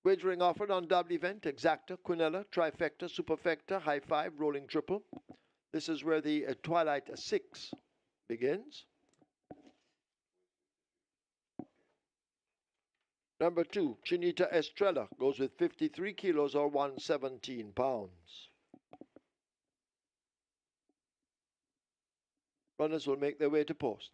Wagering offered on double event, exacta, quinella, trifecta, superfecta, high 5, rolling triple. This is where the Twilight 6 begins. Number 2, Chinita Estrella, goes with 53 kilos or 117 pounds. Runners will make their way to post.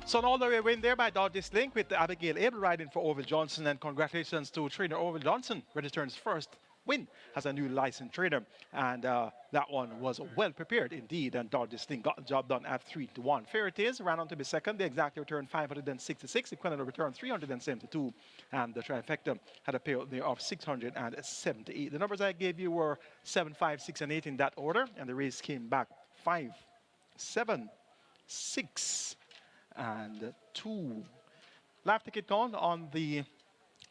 So an all-the-way win there by Dodges Link with Abigail Abel riding for Orville Johnson, and congratulations to trainer Orville Johnson, registered his first win as a new licensed trainer, and that one was well prepared indeed, and Dodges Link got the job done at 3-1. Fairy Tales ran on to be second. The exact return 566, equivalent return 372, and the trifecta had a payout there of 678. The numbers I gave you were 7, 5, 6, and 8 in that order, and the race came back 5, 7, 6, and 2. Live ticket count on the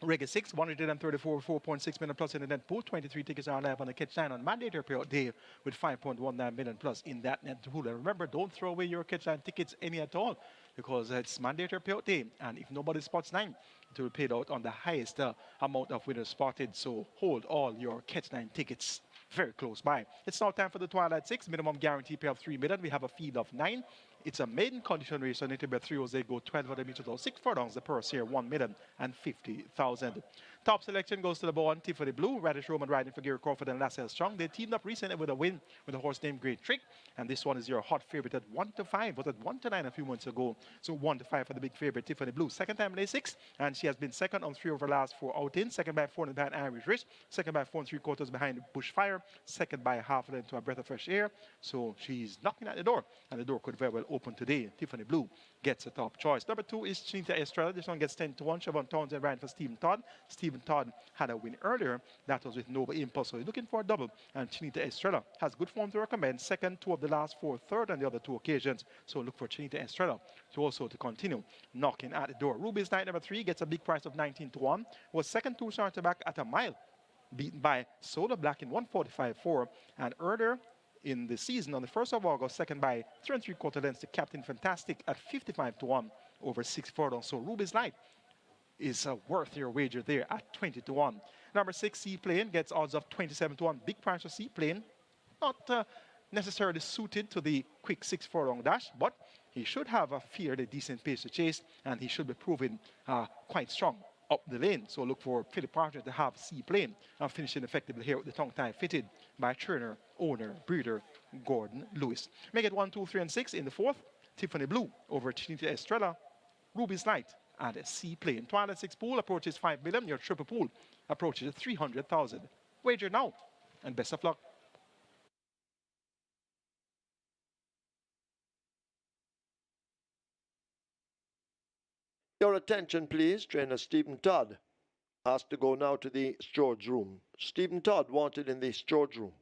Reggae 6, 134, 4.6 million plus in the net pool. 23 tickets are live on the Catch 9 on mandatory payout day with 5.19 million plus in that net pool. And remember, don't throw away your Catch 9 tickets any at all, because it's mandatory payout day. And if nobody spots 9, it will be paid out on the highest amount of winners spotted. So hold all your Catch 9 tickets very close by. It's now time for the Twilight 6. Minimum guarantee pay of 3 million. We have a field of 9. It's a maiden condition race, so need 3 Jose go 1,200 meters or 6 furlongs. The purse here, 1,050,000. Top selection goes to the one, Tiffany Blue, Radish Roman riding for Gary Crawford and Lassell Strong. They teamed up recently with a win with a horse named Great Trick, and this one is your hot favorite at 1-5. Was at 1-9 a few months ago, so 1-5 for the big favorite Tiffany Blue. Second time in A6, and she has been second on 3 of her last 4 outings. Second by 4 behind Irish Wrist, second by 4 3/4 behind Bushfire, second by half a length to a breath of fresh air. So she's knocking at the door, and the door could very well open today. Tiffany Blue gets a top choice. Number 2 is Chinita Estrella. This one gets 10-1. Siobhan Townsend riding for Stephen Todd. Stephen Todd had a win earlier. That was with Nova Impulse. So he's looking for a double. And Chinita Estrella has good form to recommend. Second, 2 of the last 4, third on the other 2 occasions. So look for Chinita Estrella to continue knocking at the door. Ruby's Night number 3 gets a big price of 19-1. Was second 2 starter back at a mile, beaten by Solar Black in 145.4. And earlier in the season, on the 1st of August, second by 3 3/4 lengths to Captain Fantastic at 55-1 over 6 furlongs. So Ruby's Light is worth your wager there at 20-1. Number 6, Seaplane, gets odds of 27-1. Big price for Seaplane. Not necessarily suited to the quick 6 furlong dash, but he should have a fairly decent pace to chase, and he should be proving quite strong up the lane. So look for Philip Partner to have Seaplane and finishing effectively here with the tongue tie fitted by trainer, owner, breeder Gordon Lewis. Make it 1, 2, 3, and 6 in the 4th. Tiffany Blue over Chinita Estrella, Ruby's Light, and Seaplane. Twilight 6 pool approaches 5 million. Your triple pool approaches 300,000. Wager now, and best of luck. Your attention, please. Trainer Stephen Todd asked to go now to the storage room. Stephen Todd wanted in the storage room.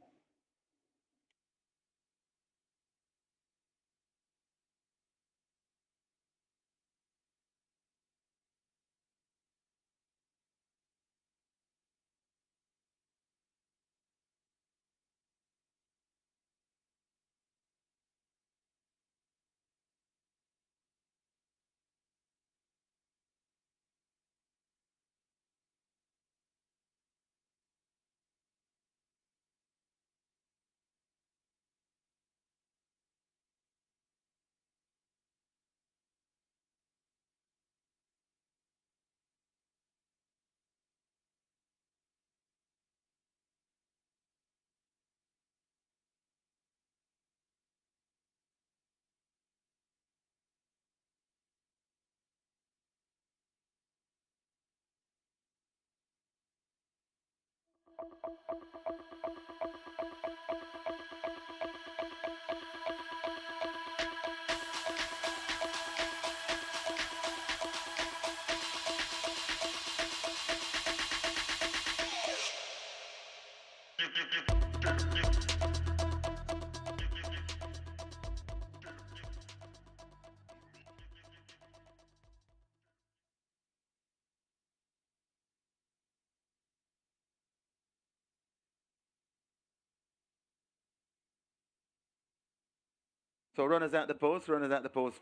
So runners at the post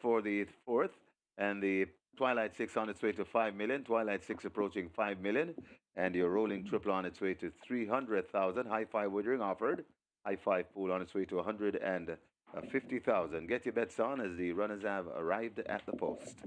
for the 4th, and the Twilight 6 on its way to 5 million, Twilight 6 approaching 5 million, and your rolling triple on its way to 300,000, high 5 wagering offered, high 5 pool on its way to 150,000. Get your bets on as the runners have arrived at the post.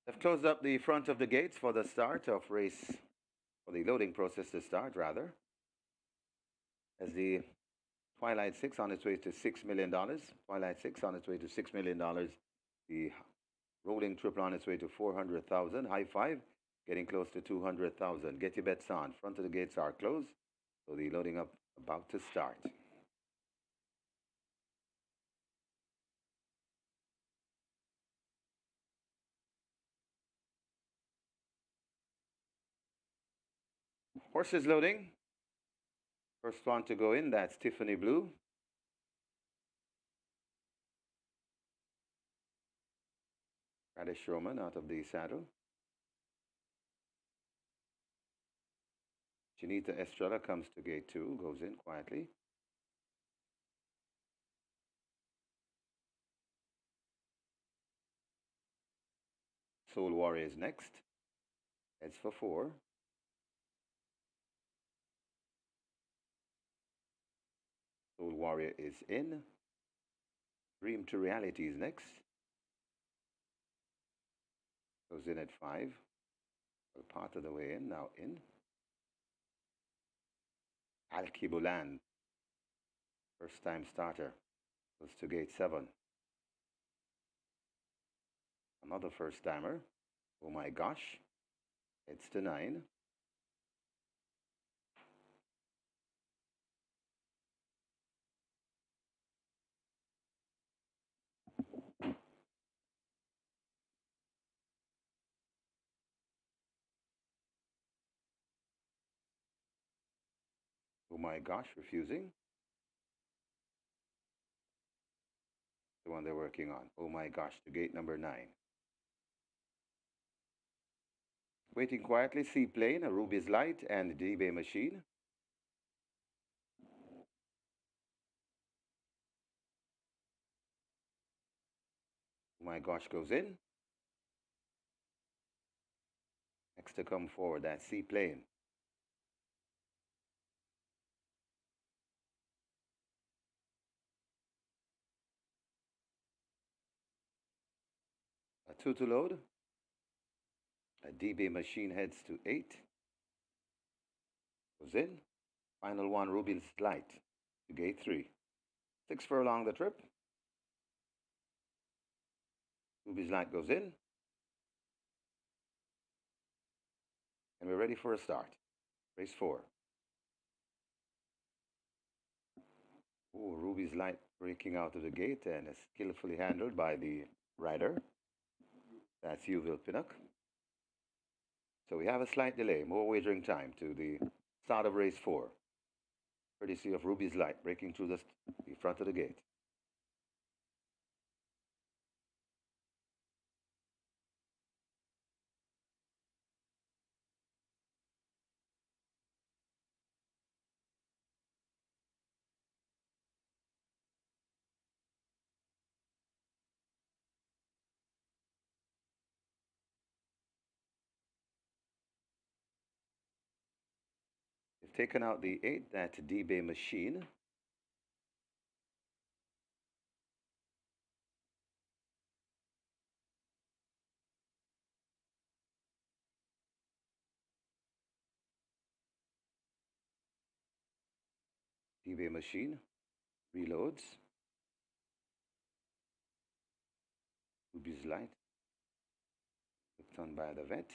They've closed up the front of the gates for the start of race, for the loading process to start, rather. As the Twilight 6 on its way to $6 million. Twilight 6 on its way to $6 million. The rolling triple on its way to 400,000. High five, getting close to 200,000. Get your bets on. Front of the gates are closed, so the loading up about to start. Horses loading. First one to go in, that's Tiffany Blue. Radish Roman out of the saddle. Janita Estrella comes to gate 2, goes in quietly. Soul Warrior is next. Heads for 4. Soul Warrior is in. Dream to Reality is next. Goes in at 5. Well, part of the way in, now in. Alkibulan, first time starter, goes to gate 7. Another first timer. Oh my gosh. Heads to 9. Oh my gosh, refusing. The one they're working on. Oh my gosh, to gate number 9. Waiting quietly, Seaplane, a Ruby's Light, and D-Bay Machine. Oh my gosh goes in. Next to come forward, that's Seaplane. A 2 to load. A D-Bay Machine heads to 8. Goes in. Final one, Ruby's Light to gate 3. 6 furlong the trip. Ruby's Light goes in. And we're ready for a start. Race 4. Oh, Ruby's Light breaking out of the gate and is skillfully handled by the rider. That's Uville Pinnock. So we have a slight delay, more wagering time to the start of race 4. Courtesy of Ruby's Light breaking through the front of the gate. They've taken out the 8, that's D-Bay Machine. D-Bay Machine reloads. Ruby's Light looked on by the vet.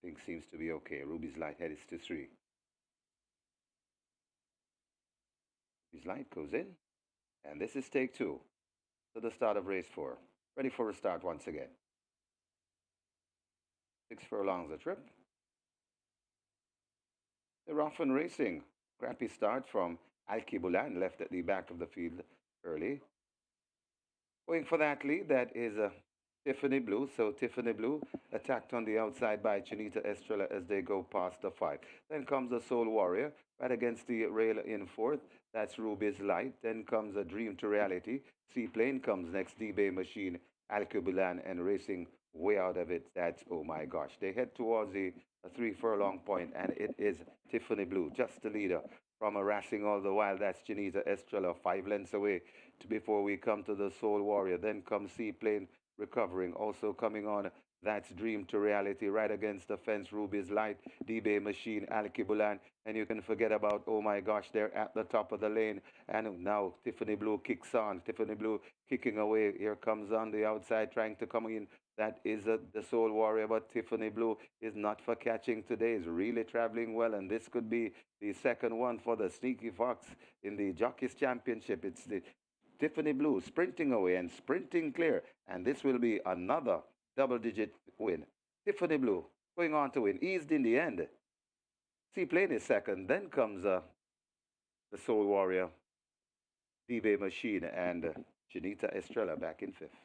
Things seems to be okay. Ruby's Light heads to 3. Ruby's Light goes in. And this is take 2 to the start of race 4. Ready for a start once again. 6 furlongs a trip. They're off and racing. Crappy start from Alkibulan, left at the back of the field early. Going for that lead, that is Tiffany Blue. So Tiffany Blue attacked on the outside by Janita Estrella as they go past the 5. Then comes a Soul Warrior right against the rail in 4th. That's Ruby's Light. Then comes a Dream to Reality. Seaplane comes next. D-Bay Machine, Alkibulan, and racing way out of it. That's, oh my gosh. They head towards the 3 furlong point, and it is Tiffany Blue, just the leader from harassing all the while. That's Janita Estrella, 5 lengths away before we come to the Soul Warrior. Then comes Seaplane recovering. Also coming on, that's Dream to Reality, right against the fence, Ruby's Light, D-Bay Machine, Al Kibulan, and you can forget about, oh my gosh, they're at the top of the lane, and now Tiffany Blue kicks on, Tiffany Blue kicking away, here comes on the outside, trying to come in, that is the Soul Warrior, but Tiffany Blue is not for catching today, is really traveling well, and this could be the second one for the Sneaky Fox in the Jockeys Championship. It's the Tiffany Blue sprinting away and sprinting clear, and this will be another double-digit win. Tiffany Blue going on to win, eased in the end. Seaplane is second, then comes the Soul Warrior, D-Bay Machine, and Janita Estrella back in fifth.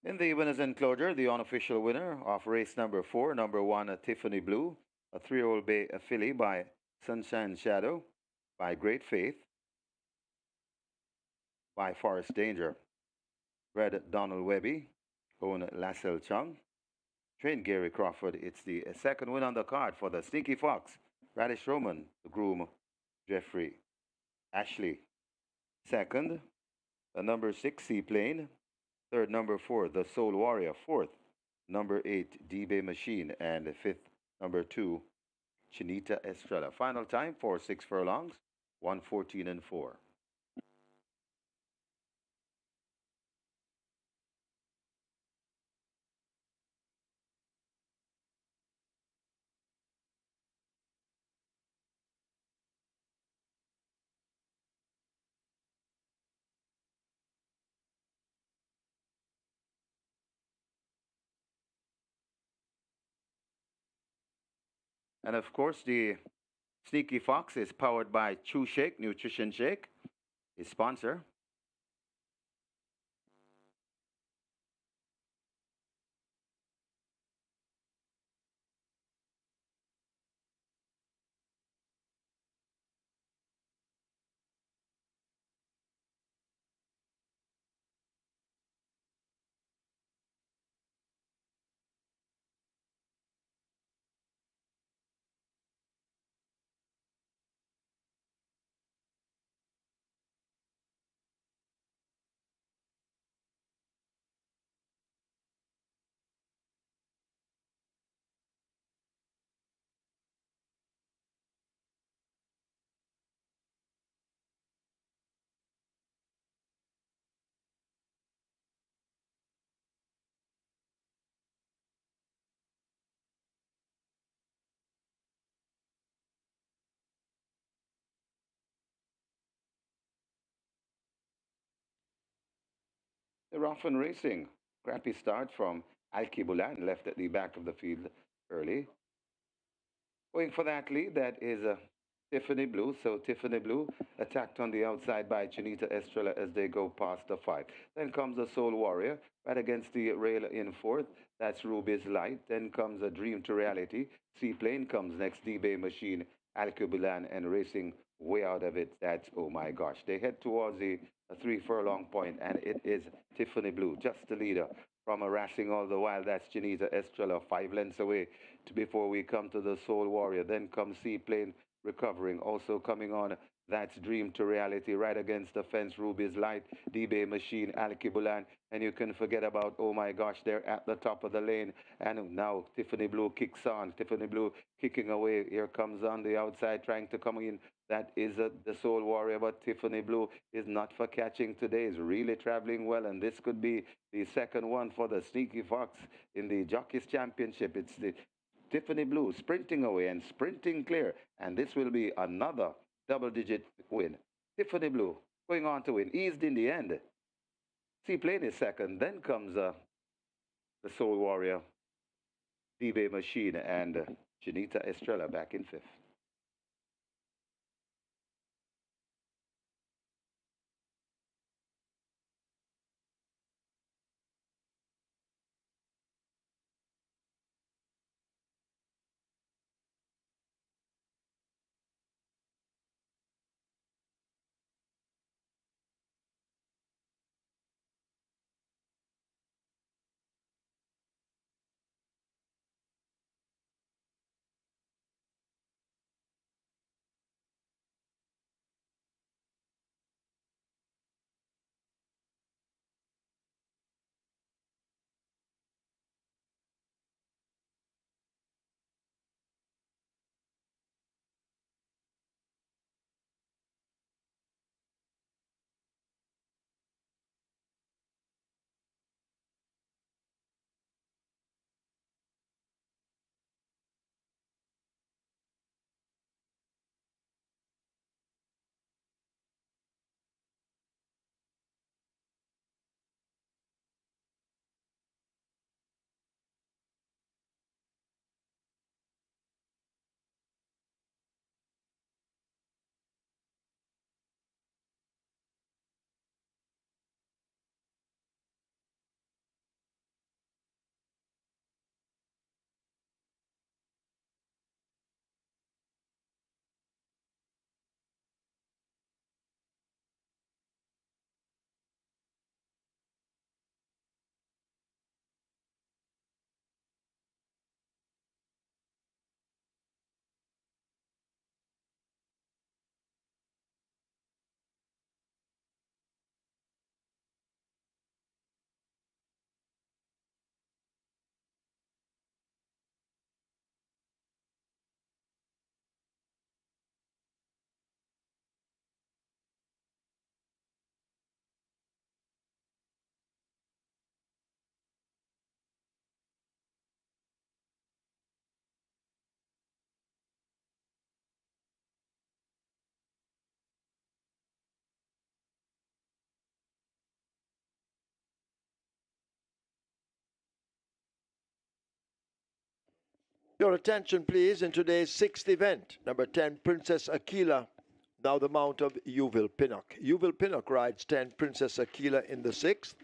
In the winners enclosure, the unofficial winner of race number 4, number 1, Tiffany Blue, a 3-year-old bay a filly by Sunshine Shadow, by Great Faith, by Forest Danger, bred Donald Webby, owned Lassell Chung, trained Gary Crawford. It's the second win on the card for the Sneaky Fox, Radish Roman, the groom, Jeffrey Ashley. Second, the number 6, Seaplane. Third, number 4, the Soul Warrior. Fourth, number 8, D-Bay Machine. And fifth, number 2, Chinita Estrella. Final time for 6 furlongs, 1:14 and 4. And of course, the Sneaky Fox is powered by Chew Shake, Nutrition Shake, his sponsor. They're off and racing. Crappy start from Alkebulan, left at the back of the field early. Going for that lead, that is Tiffany Blue. So Tiffany Blue attacked on the outside by Chinita Estrella as they go past the 5. Then comes the Soul Warrior right against the rail in 4th. That's Ruby's Light. Then comes a Dream to Reality. Seaplane comes next. D-Bay Machine, Alkebulan, and racing way out of it. That's, oh my gosh. They head towards the 3 furlong point, and it is Tiffany Blue, just the leader. From harassing all the while, that's Chinita Estrella, 5 lengths away before we come to the Soul Warrior. Then comes Seaplane recovering. Also coming on, that's Dream to Reality right against the fence. Ruby's Light, D-Bay Machine, Alkebulan. And you can forget about, oh my gosh, they're at the top of the lane. And now Tiffany Blue kicks on. Tiffany Blue kicking away. Here comes on the outside, trying to come in. That is the Soul Warrior, but Tiffany Blue is not for catching today. Is really traveling well, and this could be the second one for the Sneaky Fox in the Jockeys Championship. It's the Tiffany Blue sprinting away and sprinting clear, and this will be another double-digit win. Tiffany Blue going on to win, eased in the end. Seaplane is second, then comes the Soul Warrior, D-Bay Machine, and Chinita Estrella back in 5th. Your attention, please, in today's 6th event. Number 10, Princess Aquila, now the mount of Uville Pinnock. Uville Pinnock rides 10, Princess Aquila in the 6th.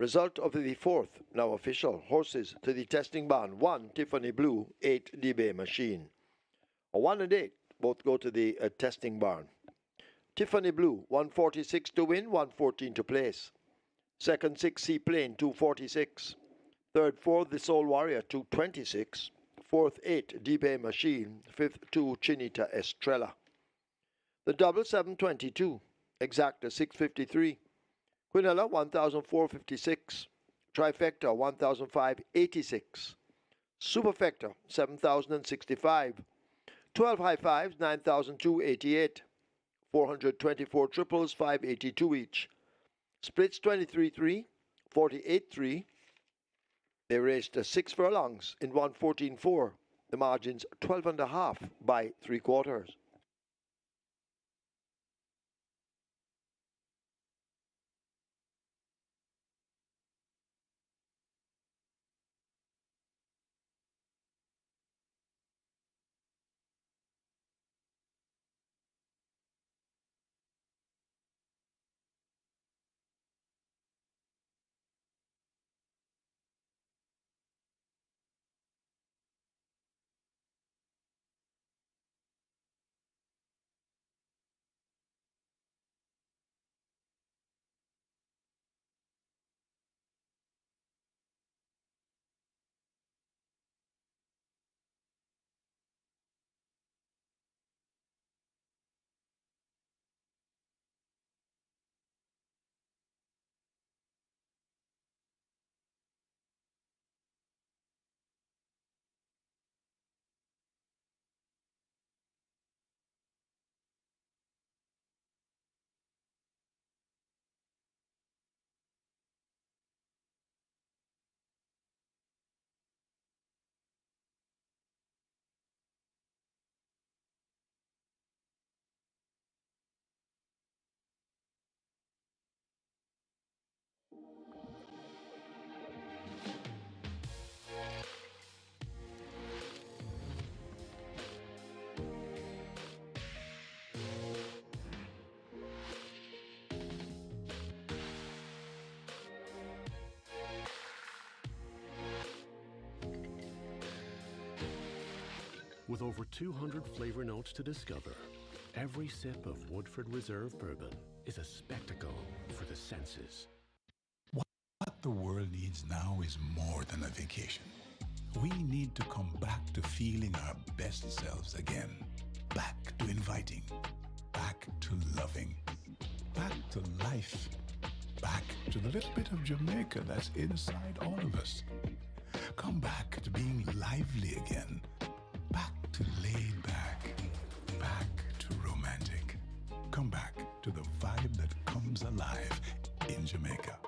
Result of the 4th, now official. Horses to the testing barn. 1, Tiffany Blue, 8, D-Bay Machine. 1 and 8 both go to the testing barn. Tiffany Blue, 146 to win, 114 to place. Second, 6, Seaplane, 246. Third, 4, The Soul Warrior, 226. Fourth, 8, D-Bay Machine. Fifth, 2, Chinita Estrella. The double, 722. Exacta, 653. Quinella, 1,456. Trifecta, 1,586. Superfecta, 7,065. 12 high fives, 9,288. 424 triples, 582 each. Splits 23-3, 48-3. They raced 6 furlongs in 114.4. The margins 12.5 by 3/4. With over 200 flavor notes to discover, every sip of Woodford Reserve Bourbon is a spectacle for the senses. What the world needs now is more than a vacation. We need to come back to feeling our best selves again. Back to inviting. Back to loving. Back to life. Back to the little bit of Jamaica that's inside all of us. Come back to being lively again. Back to laid back. Back to romantic. Come back to the vibe that comes alive in Jamaica.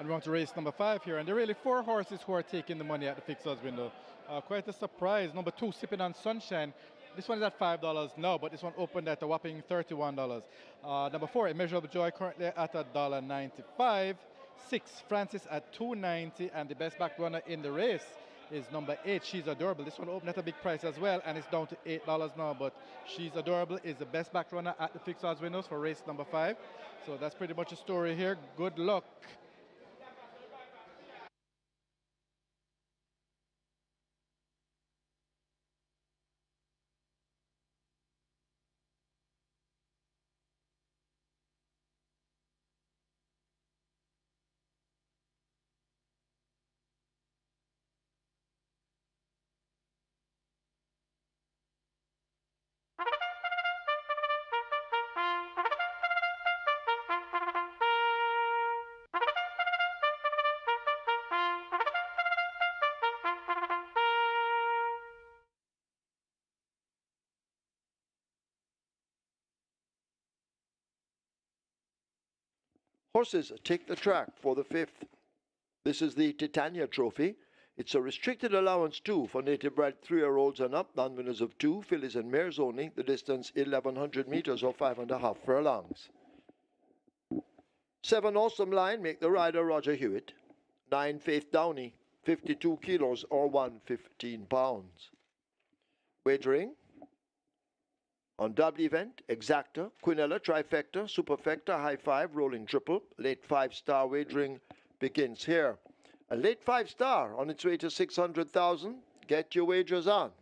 And we're on to race number 5 here. And there are really 4 horses who are taking the money at the fixed odds window. Quite a surprise. Number 2, Sipping on Sunshine. This one is at $5 now, but this one opened at a whopping $31. Number 4, Immeasurable Joy, currently at $1.95. 6, Francis at $2.90, and the best back runner in the race is number 8, She's Adorable. This one opened at a big price as well, and it's down to $8 now, but She's Adorable is the best back runner at the fixed odds windows for race number 5. So that's pretty much a story here. Good luck. Horses take the track for the 5th. This is the Titania Trophy. It's a restricted allowance too for native bred 3-year-olds and up, non-winners of 2, fillies and mares only. The distance 1,100 meters or 5.5 furlongs. 7 Awesome Line make the rider Roger Hewitt. 9 Faith Downey, 52 kilos or 115 pounds. Wagering on double event, Exacta, Quinella, Trifecta, Superfecta, High 5, Rolling Triple. Late 5-star wagering begins here. A late 5-star on its way to 600,000. Get your wagers on.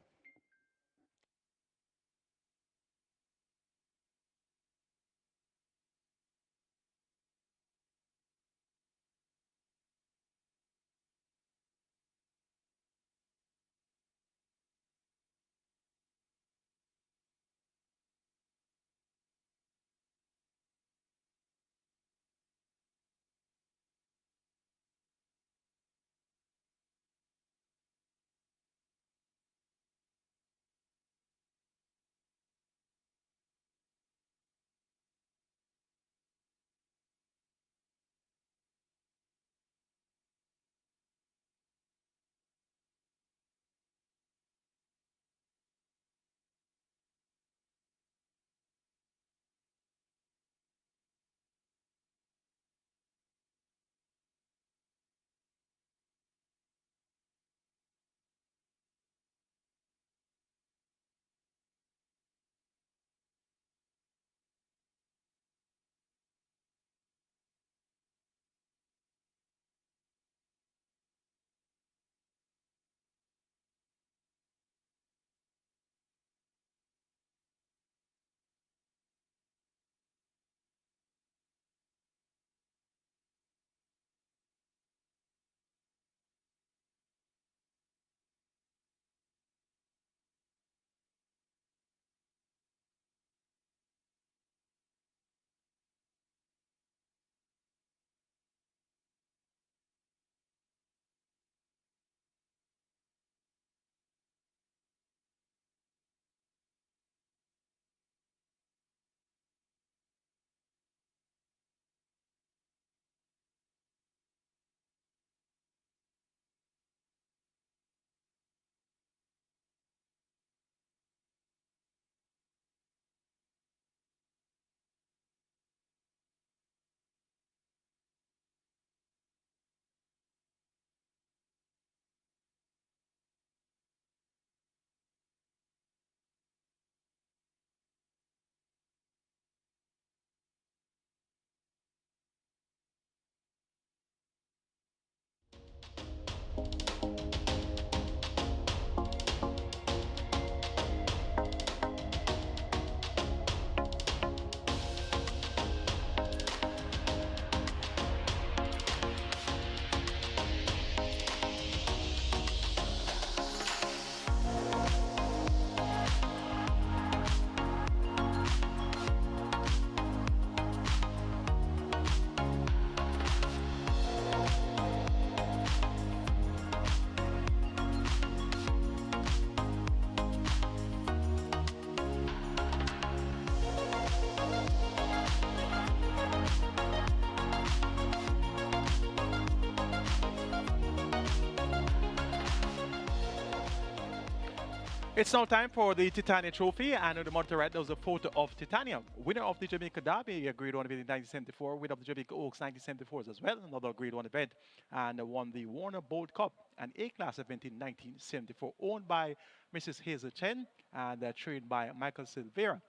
It's now time for the Titania Trophy, and on the monitor right there was a photo of Titania, winner of the Jamaica Derby, a Grade 1 event in 1974, winner of the Jamaica Oaks 1974 as well, another Grade 1 event, and won the Warner Bolt Cup, an A-class event in 1974, owned by Mrs. Hazel Chen and trained by Michael Silvera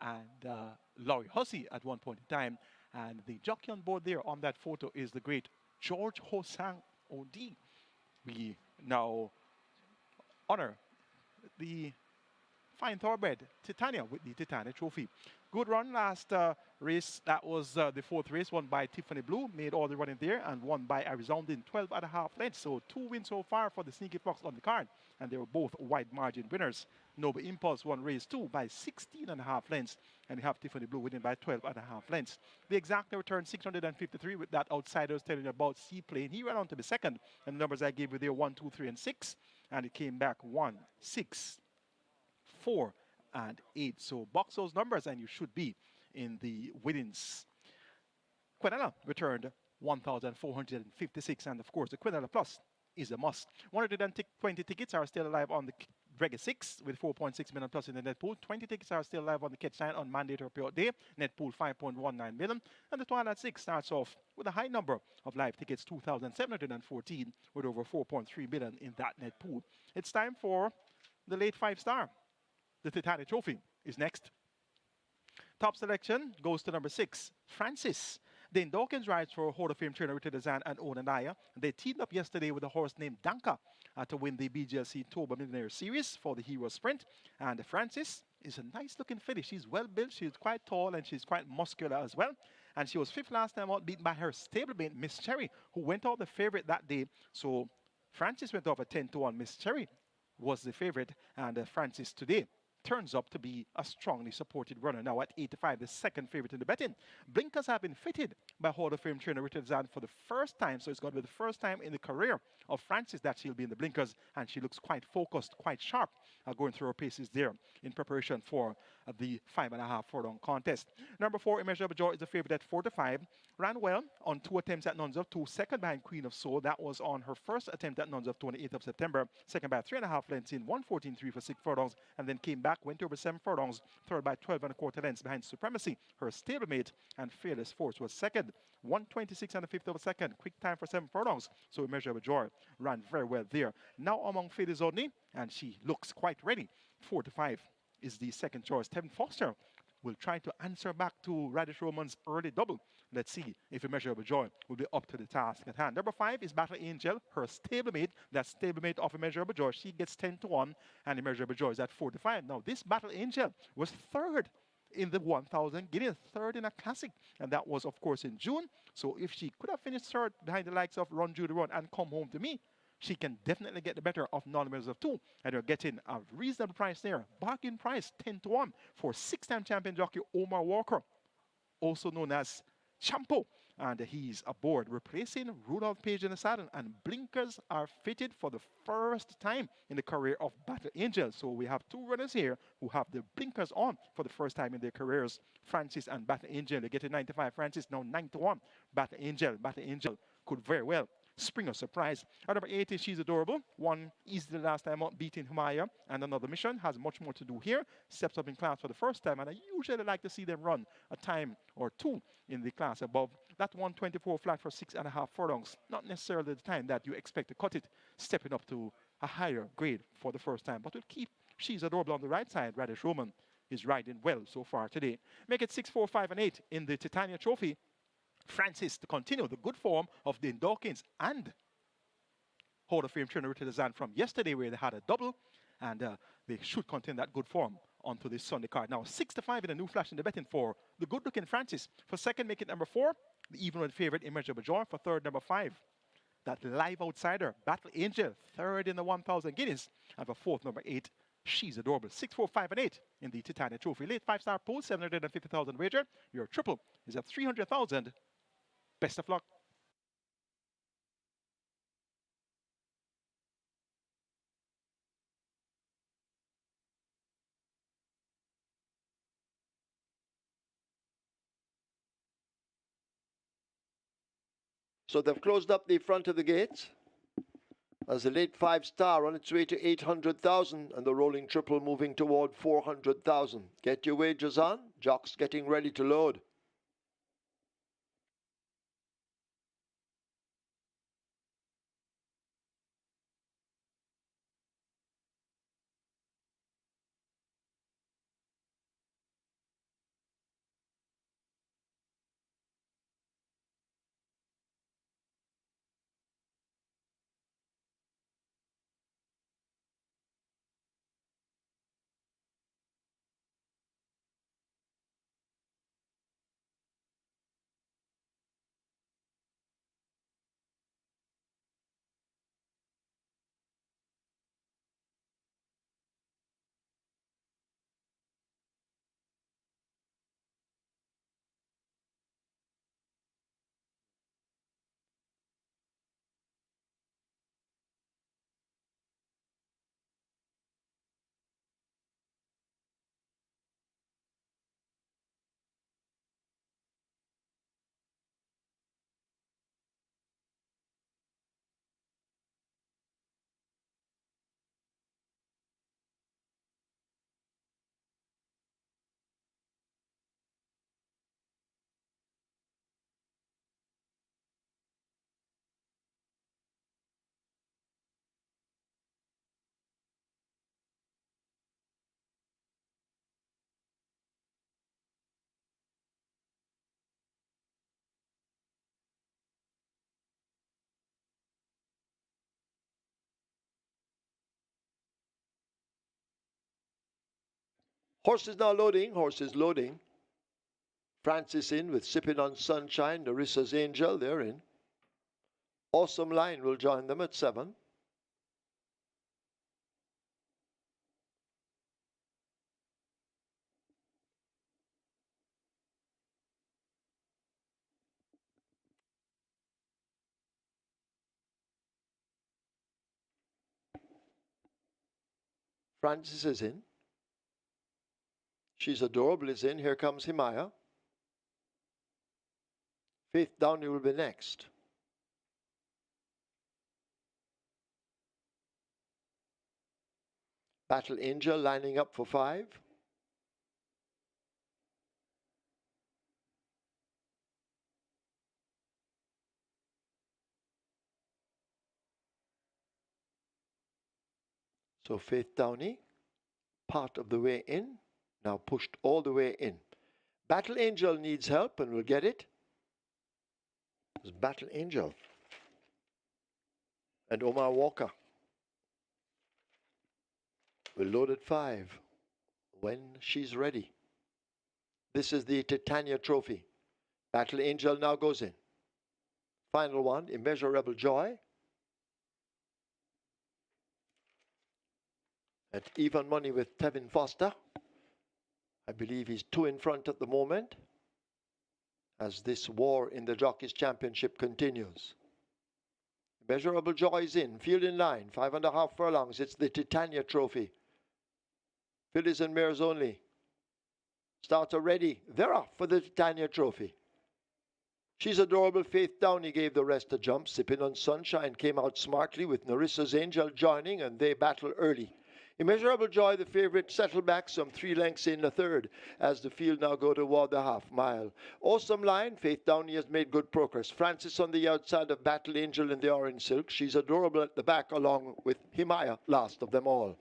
and Laurie Hussey at one point in time. And the jockey on board there on that photo is the great George Hosang O.D. We now honor the fine thoroughbred Titania with the Titania Trophy. Good run last race. That was the fourth race, won by Tiffany Blue, made all the running there, and won by a resounding 12.5 lengths. So 2 wins so far for the Sneaky Fox on the card, and they were both wide margin winners. Noble Impulse won race 2 by 16.5 lengths, and you have Tiffany Blue winning by 12.5 lengths. The exacta returned 653 with that outsiders telling you about Seaplane. He ran on to be second, and the numbers I gave you there 1, 2, 3, and 6, and it came back 1, 6, 4, and 8. So box those numbers and you should be in the winnings. Quinella returned 1,456, and of course the Quinella Plus is a must. 120 tickets are still alive on the Reggae 6 with 4.6 million plus in the net pool. 20 tickets are still alive on the Catch 9 on mandatory payout day. Net pool 5.19 million. And the Twilight 6 starts off with a high number of live tickets, 2,714, with over 4.3 million in that net pool. It's time for the late 5-star. The Titania Trophy is next. Top selection goes to number 6, Francis. Dane Dawkins rides for Hall of Fame trainer Richard Azan and Onanaya. They teamed up yesterday with a horse named Danka to win the BGLC Toba Millionaire Series for the Hero Sprint. And Francis is a nice looking filly. She's well built, she's quite tall, and she's quite muscular as well. And she was 5th last time out, beaten by her stablemate, Miss Cherry, who went out the favorite that day. So Francis went off at 10-1. Miss Cherry was the favorite, and Francis today turns up to be a strongly supported runner. Now at 85, the second favorite in the betting. Blinkers have been fitted by Hall of Fame trainer Richard Zahn for the first time, so it's going to be the first time in the career of Francis that she'll be in the blinkers, and she looks quite focused, quite sharp, going through her paces there in preparation for the 5.5 furlong contest. Number 4, Immeasurable Joy, is the favorite at 4-5. Ran well on 2 attempts at Nuns of 2, second behind Queen of Soul. That was on her first attempt at Nuns of 2 on the 8th of September. Second by 3.5 lengths in 1:14.3 for 6 furlongs, and then came back, went over 7 furlongs, third by 12.25 lengths behind Supremacy. Her stablemate and Fearless Force was second, 1:26 and a fifth of a second. Quick time for 7 furlongs, so Immeasurable Joy ran very well there. Now among fillies only, and she looks quite ready. 4-5 is the second choice. Tevin Foster will try to answer back to Radish Roman's early double. Let's see if Immeasurable Joy will be up to the task at hand. Number 5 is Battle Angel, her stablemate. That stablemate of Immeasurable Joy. She gets 10-1, and Immeasurable Joy is at 4-5. Now, this Battle Angel was third in the 1,000 guineas, third in a classic, and that was, of course, in June. So if she could have finished third behind the likes of Run Judy Run and Come Home to Me, she can definitely get the better of non-members of 2. And you're getting a reasonable price there. Bargain price, 10-1 for 6-time champion jockey Omar Walker, also known as Champo. And he's aboard, replacing Rudolph Page in the saddle. And blinkers are fitted for the first time in the career of Battle Angel. So we have 2 runners here who have the blinkers on for the first time in their careers. Francis and Battle Angel. They get a 95. Francis now 9-1. Battle Angel. Battle Angel could very well spring a surprise. At number 8 is She's Adorable. Won easily last time out, beating Humaya. And Another Mission has much more to do here. Steps up in class for the first time, and I usually like to see them run a time or 2 in the class above. That 124 flat for 6.5 furlongs. Not necessarily the time that you expect to cut it, stepping up to a higher grade for the first time. But we'll keep She's Adorable on the right side. Radish Roman is riding well so far today. Make it 6, 4, 5, and 8 in the Titania Trophy. Francis to continue the good form of Dane Dawkins and Hall of Fame trainer Richard Azan from yesterday, where they had a double, and they should continue that good form onto this Sunday card. Now 6-5 in a new flash in the betting for the good-looking Francis. For second, make it number 4, the even favorite Immeasurable Joy. For third, number 5, that live outsider Battle Angel, third in the 1,000 guineas, and for fourth, number 8, She's Adorable. 6, 4, 5, and 8 in the Titania Trophy. Late 5-star pool, 750,000 wager. Your triple is at 300,000. Best of luck. So they've closed up the front of the gates. as the late 5-star on its way to 800,000 and the rolling triple moving toward 400,000. Get your wagers on. Jocks getting ready to load. Horse is now loading. Horse is loading. Francis in with Sipping on Sunshine. Narissa's Angel, they're in. Awesome Line will join them at 7. Francis is in. She's Adorable is in. Here comes Himaya. Faith Downey will be next. Battle Angel lining up for 5. So Faith Downey, part of the way in, now pushed all the way in. Battle Angel needs help and will get it. It's Battle Angel and Omar Walker will load at 5 when she's ready. This is the Titania Trophy. Battle Angel now goes in. Final one, Immeasurable Joy. At even money with Tevin Foster. I believe he's 2 in front at the moment as this war in the Jockeys Championship continues. Immeasurable Joy is in, field in line, 5.5 furlongs. It's the Titania Trophy. Fillies and mares only. Starts are ready. They're off for the Titania Trophy. She's Adorable. Faith Downey gave the rest a jump. Sipping on Sunshine came out smartly with Narissa's Angel joining, and they battle early. Immeasurable Joy, the favourite, settled back some 3 lengths in the third as the field now go toward the half mile. Awesome Line, Faith Downey has made good progress. Francis on the outside of Battle Angel in the orange silk. She's Adorable at the back along with Himaya, last of them all.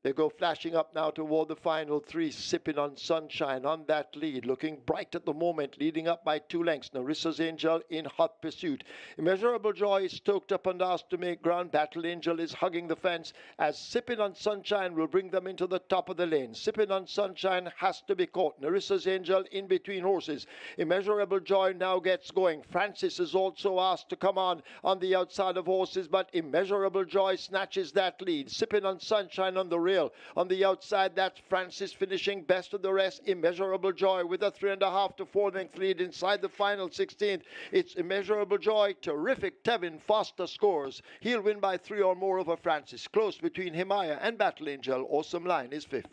They go flashing up now toward the final 3, Sipping on Sunshine on that lead, looking bright at the moment, leading up by 2 lengths. Narissa's Angel in hot pursuit. Immeasurable Joy is stoked up and asked to make ground. Battle Angel is hugging the fence as Sipping on Sunshine will bring them into the top of the lane. Sipping on Sunshine has to be caught. Narissa's Angel in between horses. Immeasurable Joy now gets going. Francis is also asked to come on the outside of horses, but Immeasurable Joy snatches that lead. Sipping on Sunshine on the rail. On the outside, that's Francis finishing best of the rest. Immeasurable Joy with a 3.5 to 4 length lead inside the final 16th. It's Immeasurable Joy. Terrific. Tevin Foster scores. He'll win by 3 or more over Francis. Close between Himaya and Battle Angel. Awesome Line is 5th.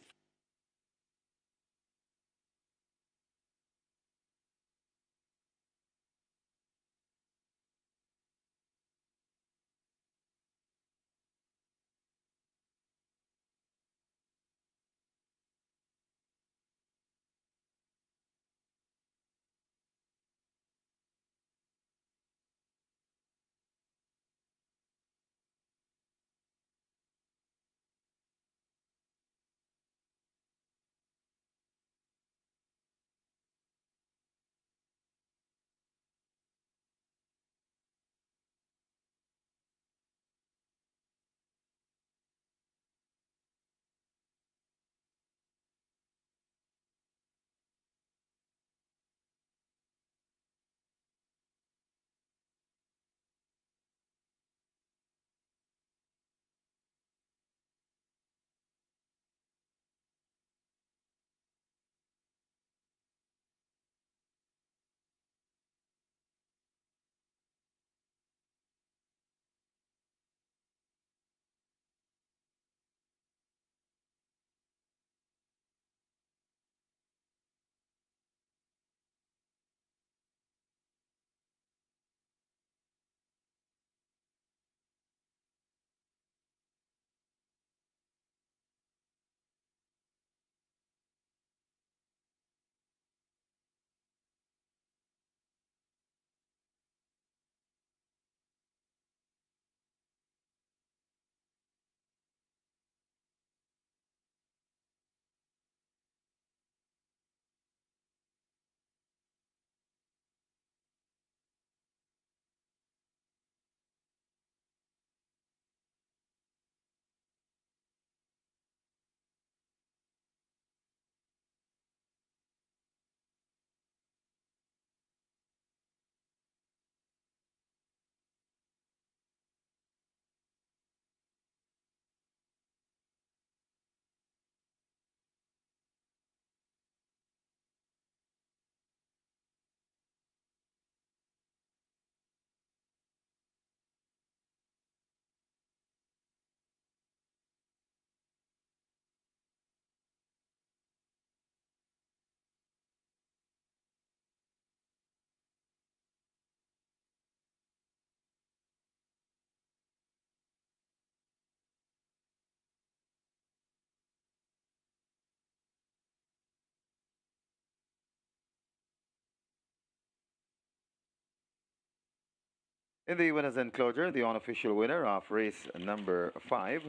In the winners' enclosure, the unofficial winner of race number 5,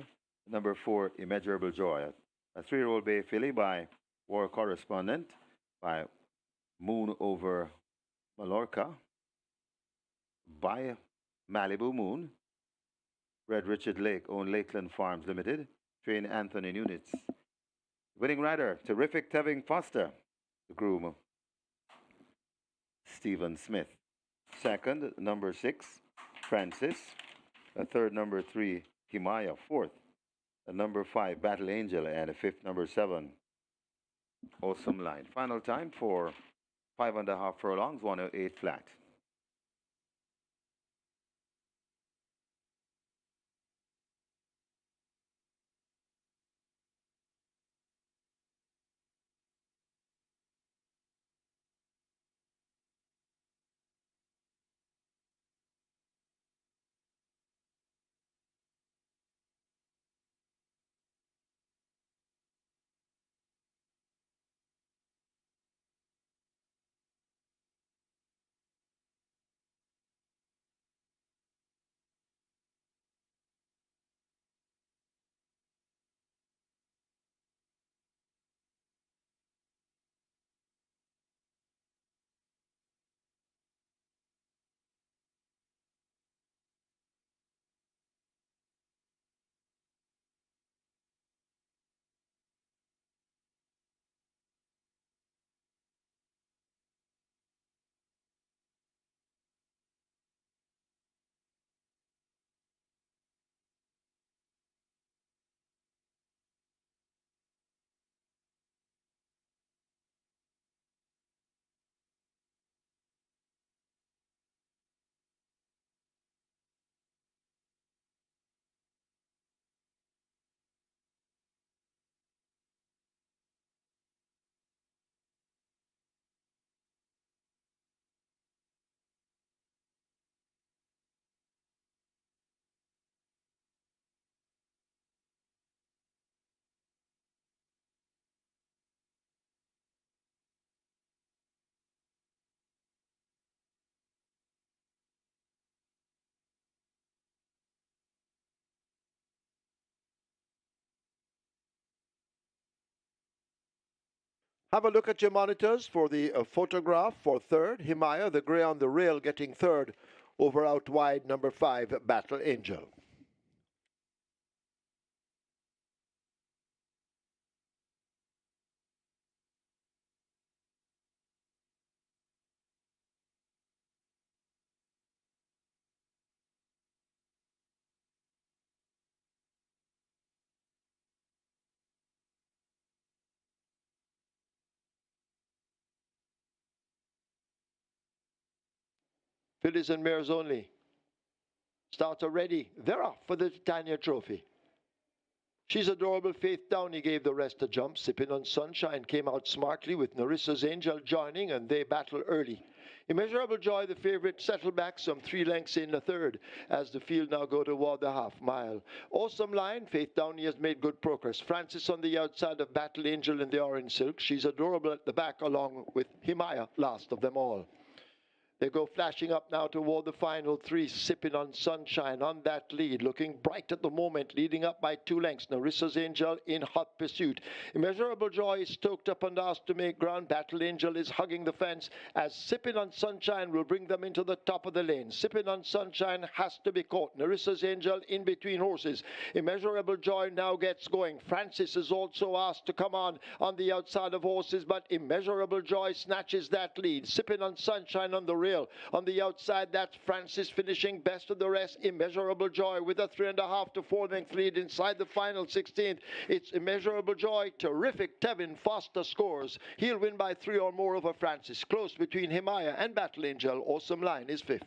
number 4, Immeasurable Joy. A 3-year-old Bay filly by War Correspondent, by Moon over Mallorca, by Malibu Moon, Red Richard Lake, owned Lakeland Farms Limited, train Anthony Nunes. Winning rider, terrific Tevin Foster, the groom, Stephen Smith. Second, number 6, Francis. A third, number 3, Himaya. Fourth, a number 5, Battle Angel. And a fifth, number 7, Awesome Line. Final time for 5.5 furlongs, 108 flat. Have a look at your monitors for the photograph for third. Himaya, the grey on the rail, getting third over out wide number 5, Battle Angel. Fillies and mares only. Starter ready. They're off for the Titania Trophy. She's adorable. Faith Downey gave the rest a jump. Sipping on Sunshine came out smartly with Narissa's Angel joining, and they battle early. Immeasurable Joy, the favourite, settled back some 3 lengths in the third as the field now go toward the half mile. Awesome Line, Faith Downey has made good progress. Francis on the outside of Battle Angel in the orange silk. She's adorable at the back along with Himaya, last of them all. They go flashing up now toward the final 3, Sipping on Sunshine on that lead, looking bright at the moment, leading up by 2 lengths. Narissa's Angel in hot pursuit. Immeasurable Joy is stoked up and asked to make ground. Battle Angel is hugging the fence as Sipping on Sunshine will bring them into the top of the lane. Sipping on Sunshine has to be caught. Narissa's Angel in between horses. Immeasurable Joy now gets going. Francis is also asked to come on the outside of horses, but Immeasurable Joy snatches that lead. Sipping on Sunshine on the rail. On the outside, that's Francis finishing best of the rest. Immeasurable Joy with a 3.5 to 4 length lead inside the final 16th. It's Immeasurable Joy. Terrific Tevin Foster scores. He'll win by 3 or more over Francis. Close between Himaya and Battle Angel. Awesome Line is 5th.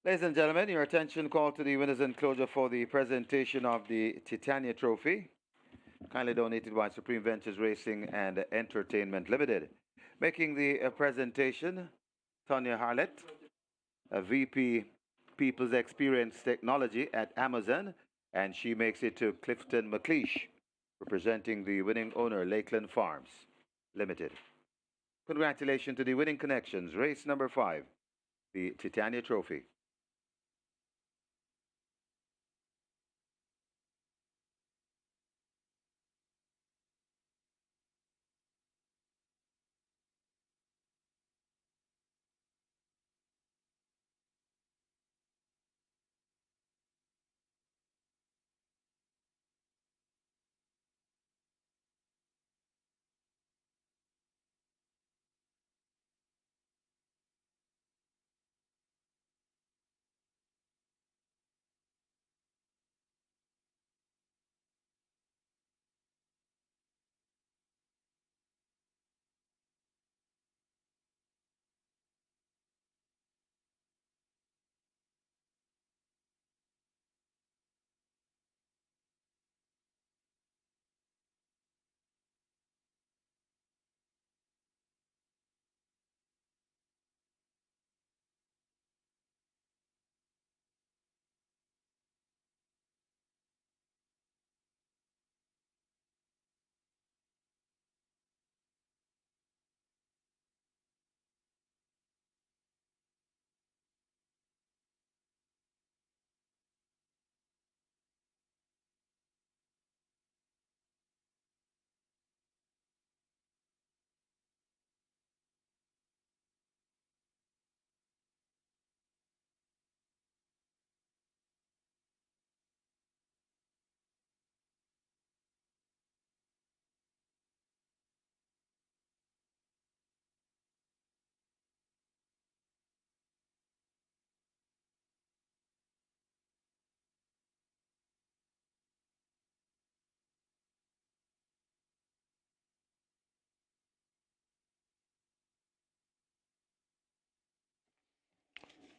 Ladies and gentlemen, your attention called to the winners enclosure for the presentation of the Titania Trophy, kindly donated by Supreme Ventures Racing and Entertainment Limited. Making the presentation, Tonya Harlett, a VP People's Experience Technology at Amazon, and she makes it to Clifton McLeish, representing the winning owner, Lakeland Farms Limited. Congratulations to the winning connections, race number 5, the Titania Trophy.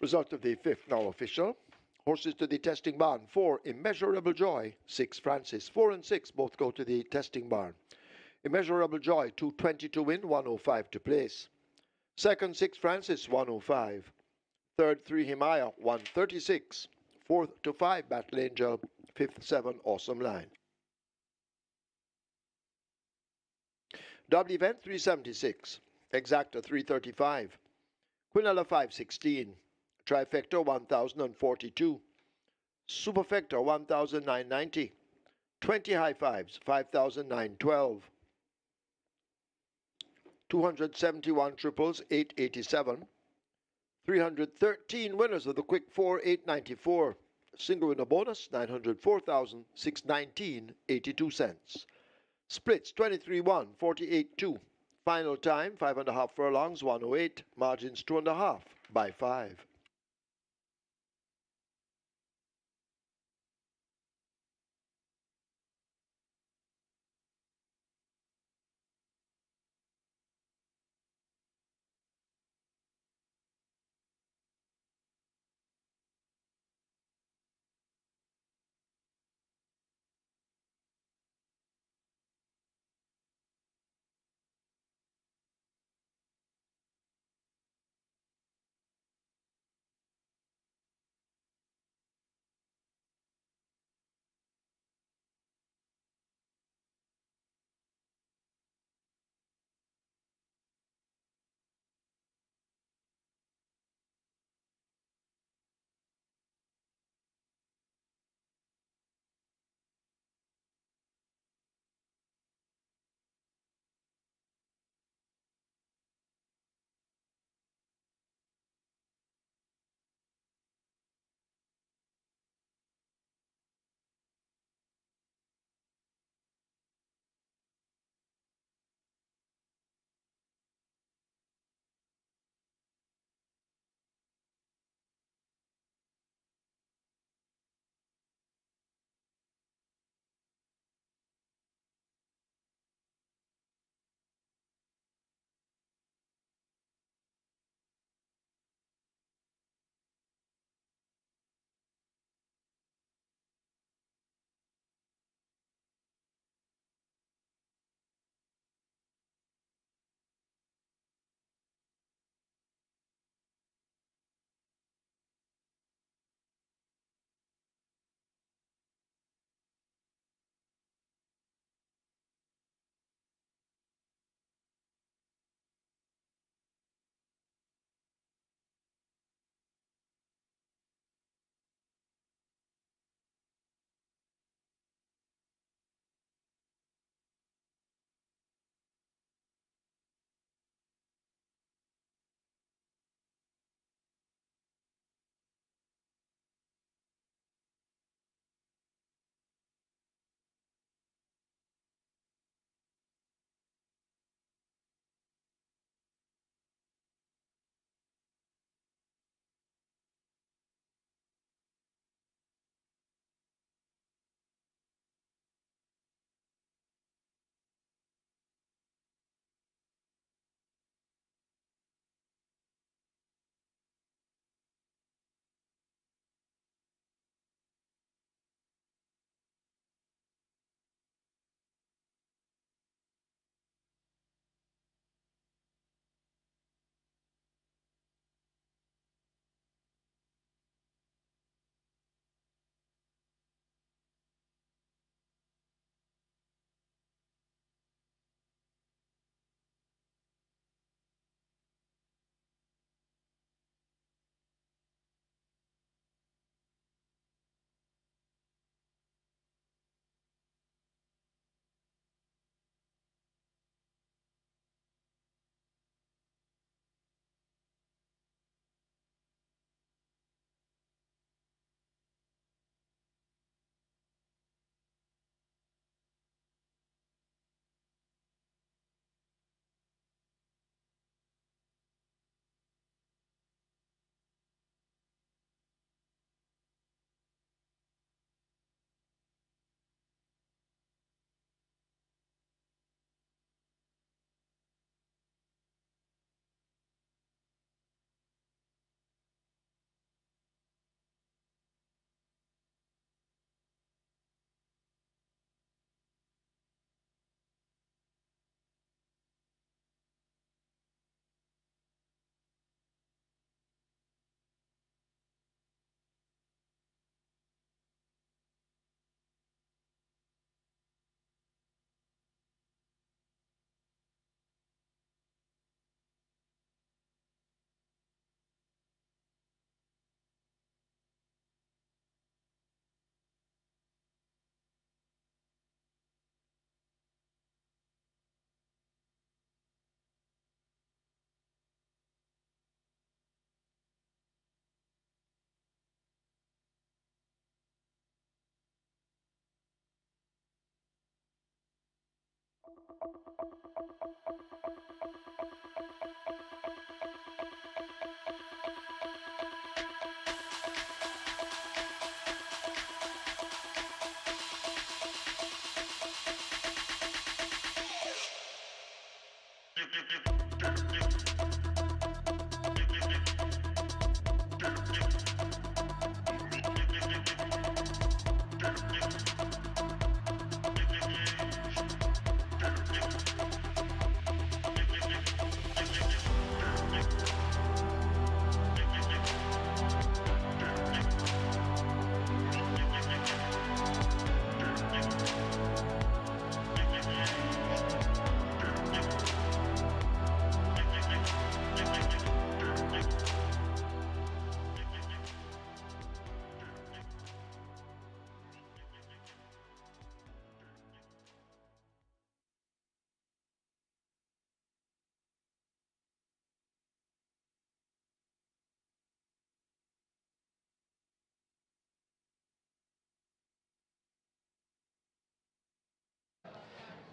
Result of the fifth now official. Horses to the testing barn. 4, Immeasurable Joy. 6, Francis. 4 and 6 both go to the testing barn. Immeasurable Joy, 220 to win, 105 to place. Second, 6, Francis, 105. Third, 3, Himaya, 136. Fourth to 5, Battle Angel. Fifth, 7, Awesome Line. Double event, 376. Exacta, 335. Quinella, 516. Trifecta 1042, Superfecta 1990, 20 high fives 5912, 271 triples 887, 313 winners of the quick 4 894, single winner bonus 904,619.82 cents. Splits 23-1, 48-2. Final time 5.5 furlongs 108, margins 2.5 by 5.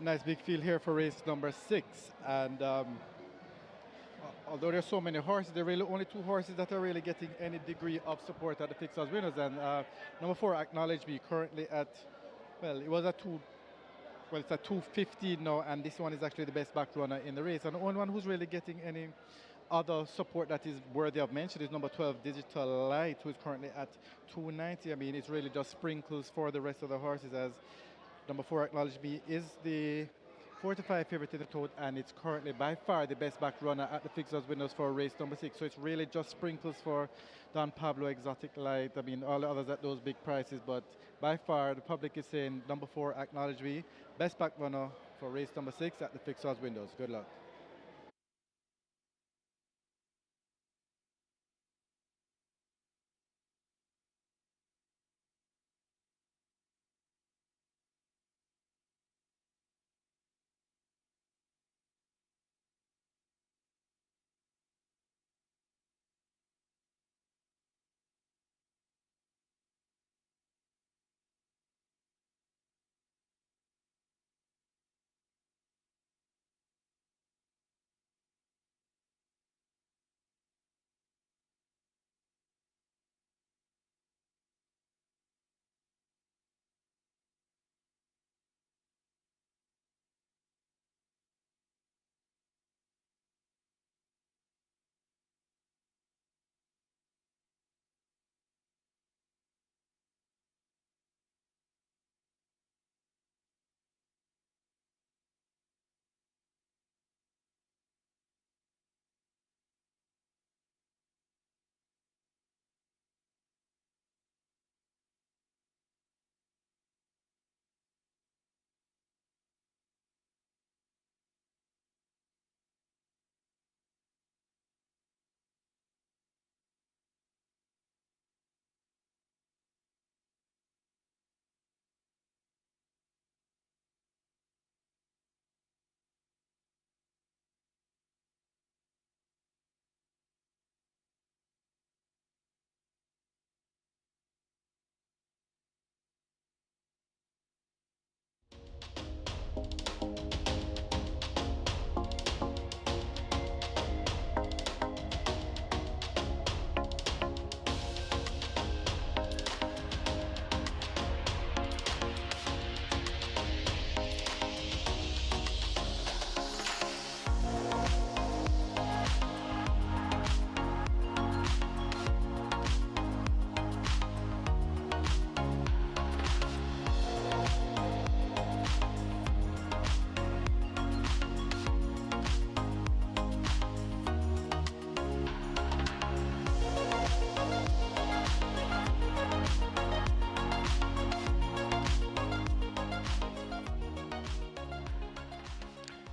Nice big field here for race number 6. And although there's so many horses, there are really only 2 horses that are really getting any degree of support at the fixed odds winners. And number 4, Acknowledge Me, currently at, well, it was at 2. Well, it's at 215 now, and this one is actually the best back runner in the race. And the only one who's really getting any other support that is worthy of mention is number 12, Digital Light, who is currently at 290. I mean, it's really just sprinkles for the rest of the horses, as number 4, Acknowledge Me, is the 4-5 favorite in the tote, and it's currently by far the best back runner at the fixed odds winners for race number 6. So it's really just sprinkles for Don Pablo, Exotic Light. I mean, all the others at those big prices, but by far the public is saying number 4, Acknowledge Me, best back runner for race number 6 at the fixed odds windows. Good luck.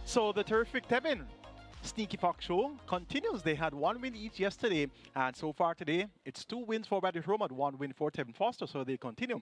So the terrific Tevin Sneaky Fox Show continues. They had one win each yesterday, and so far today, it's 2 wins for Badly Rome and 1 win for Tevin Foster, so they continue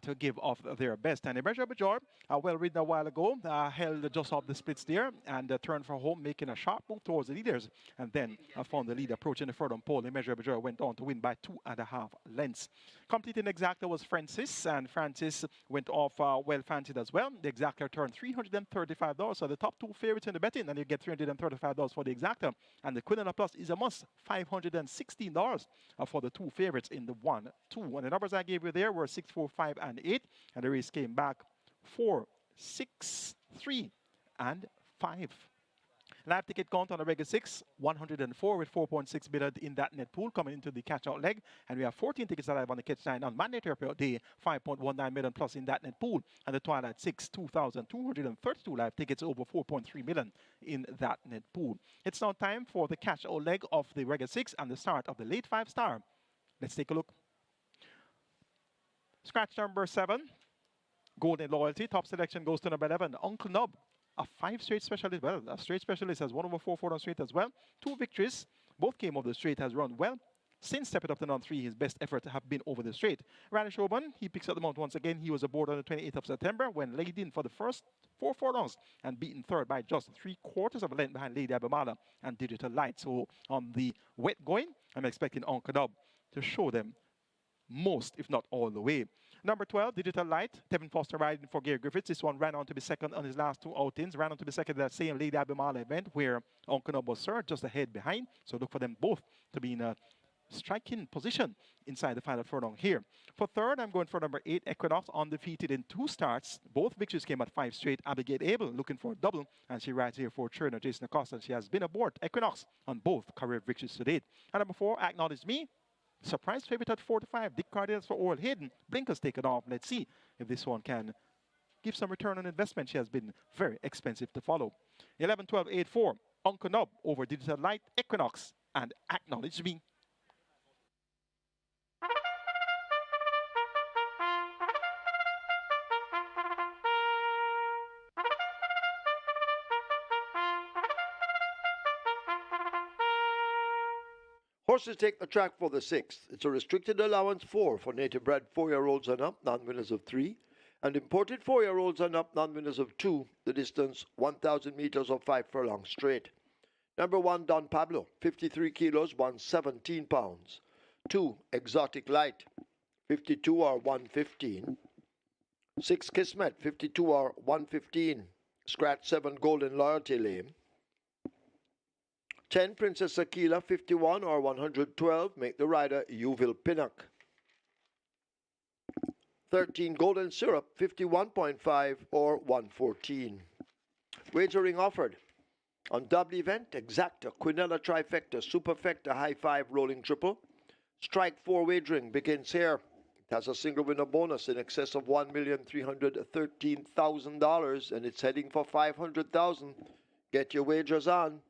to give off their best. And Immeasurable Joy, well ridden a while ago, held just off the splits there and turned for home, making a sharp move towards the leaders, and then found the lead approaching the furlong pole. Immeasurable Joy went on to win by 2.5 lengths. Completing exacta was Francis, and Francis went off well fancied as well. The exacta turned $335, so the top 2 favorites in the betting, and you get $335 for the exacta. And the Quinella Plus is a must, $516 for the 2 favorites in the 1, 2. And the numbers I gave you there were 6, 4, 5, and 8. And the race came back 4, 6, 3, and 5. Live ticket count on the regular 6, 104 with 4.6 billion in that net pool coming into the catch-out leg. And we have 14 tickets alive on the catch line on mandatory per day, 5.19 million plus in that net pool. And the Twilight 6, 2,232 live tickets, over 4.3 million in that net pool. It's now time for the catch-out leg of the regular 6 and the start of the late 5-star. Let's take a look. Scratch number 7, Golden Loyalty. Top selection goes to number 11, Uncle Nub. A 5 straight specialist. Well, a straight specialist has 1 over 4 on straight as well. 2 victories. Both came over the straight, has run well. Since stepping up to non 3, his best effort have been over the straight. Rally Shoban, he picks up the mount once again. He was aboard on the 28th of September when laid in for the first 4 furlongs and beaten third by just 3/4 of a length behind Lady Abimala and Digital Light. So on the wet going, I'm expecting Uncle Nub to show them most, if not all the way. Number 12, Digital Light. Tevin Foster riding for Gary Griffiths. This one ran on to be second on his last 2 outings. Ran on to be second at that same Lady Abimala event where Uncle Nub was third, just ahead behind. So look for them both to be in a striking position inside the final furlong here. For third, I'm going for number 8, Equinox, undefeated in 2 starts. Both victories came at 5 straight. Abigail Abel looking for a double, and she rides here for trainer Jason Acosta, and she has been aboard Equinox on both career victories to date. And number 4, Acknowledge Me. Surprise favorite at 4 to 5. Dick Cardinals for Oral Hayden. Blinkers taken off. Let's see if this one can give some return on investment. She has been very expensive to follow. 11, 12, 8, 4. Uncle Nub over Digital Light, Equinox, and Acknowledge Me. Horses take the track for the 6th. It's a restricted allowance 4 for native bred 4-year-olds and up, non-winners of 3, and imported 4-year-olds and up, non-winners of 2, the distance 1,000 meters or 5 furlongs straight. Number 1, Don Pablo, 53 kilos, 117 pounds. 2, Exotic Light, 52 or 115. 6, Kismet, 52 or 115. Scratch 7, Golden Loyalty Lane. 10, Princess Aquila, 51 or 112, make the rider Uville Pinnock. 13, Golden Syrup, 51.5 or 114. Wagering offered on double event, Exacta, Quinella Trifecta, Superfecta, High 5 Rolling Triple. Strike 4 wagering begins here. It has a single winner bonus in excess of $1,313,000 and it's heading for $500,000. Get your wagers on.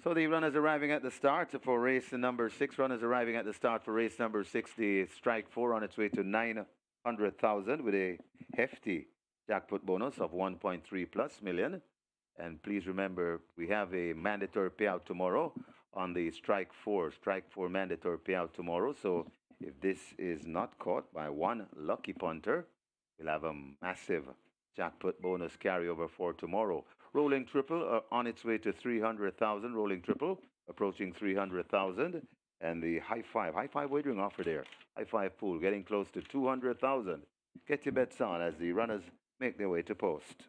So the runners arriving at the start for race number 6. Runners arriving at the start for race number 6. The strike 4 on its way to 900,000 with a hefty jackpot bonus of 1.3 plus million. And please remember, we have a mandatory payout tomorrow on the strike 4. Strike 4 mandatory payout tomorrow. So if this is not caught by one lucky punter, we'll have a massive jackpot bonus carryover for tomorrow. Rolling triple on its way to 300,000. Rolling triple approaching 300,000. And the high five wagering offer there. High five pool getting close to 200,000. Get your bets on as the runners make their way to post.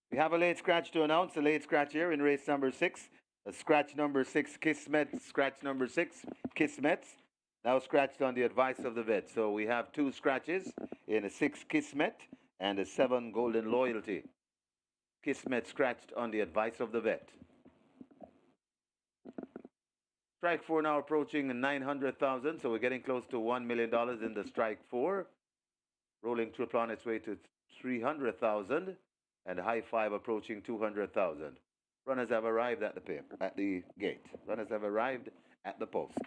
We have a late scratch to announce. A late scratch here in race number 6. Scratch number 6, Kismet. Scratch number 6, Kismet. Now scratched on the advice of the vet. So we have 2 scratches in a 6, Kismet, and a 7, Golden Loyalty. Kismet scratched on the advice of the vet. Strike 4 now approaching 900,000. So we're getting close to $1 million in the strike 4. Rolling triple on its way to 300,000. And high five approaching 200,000. Runners have arrived at the gate. Runners have arrived at the post.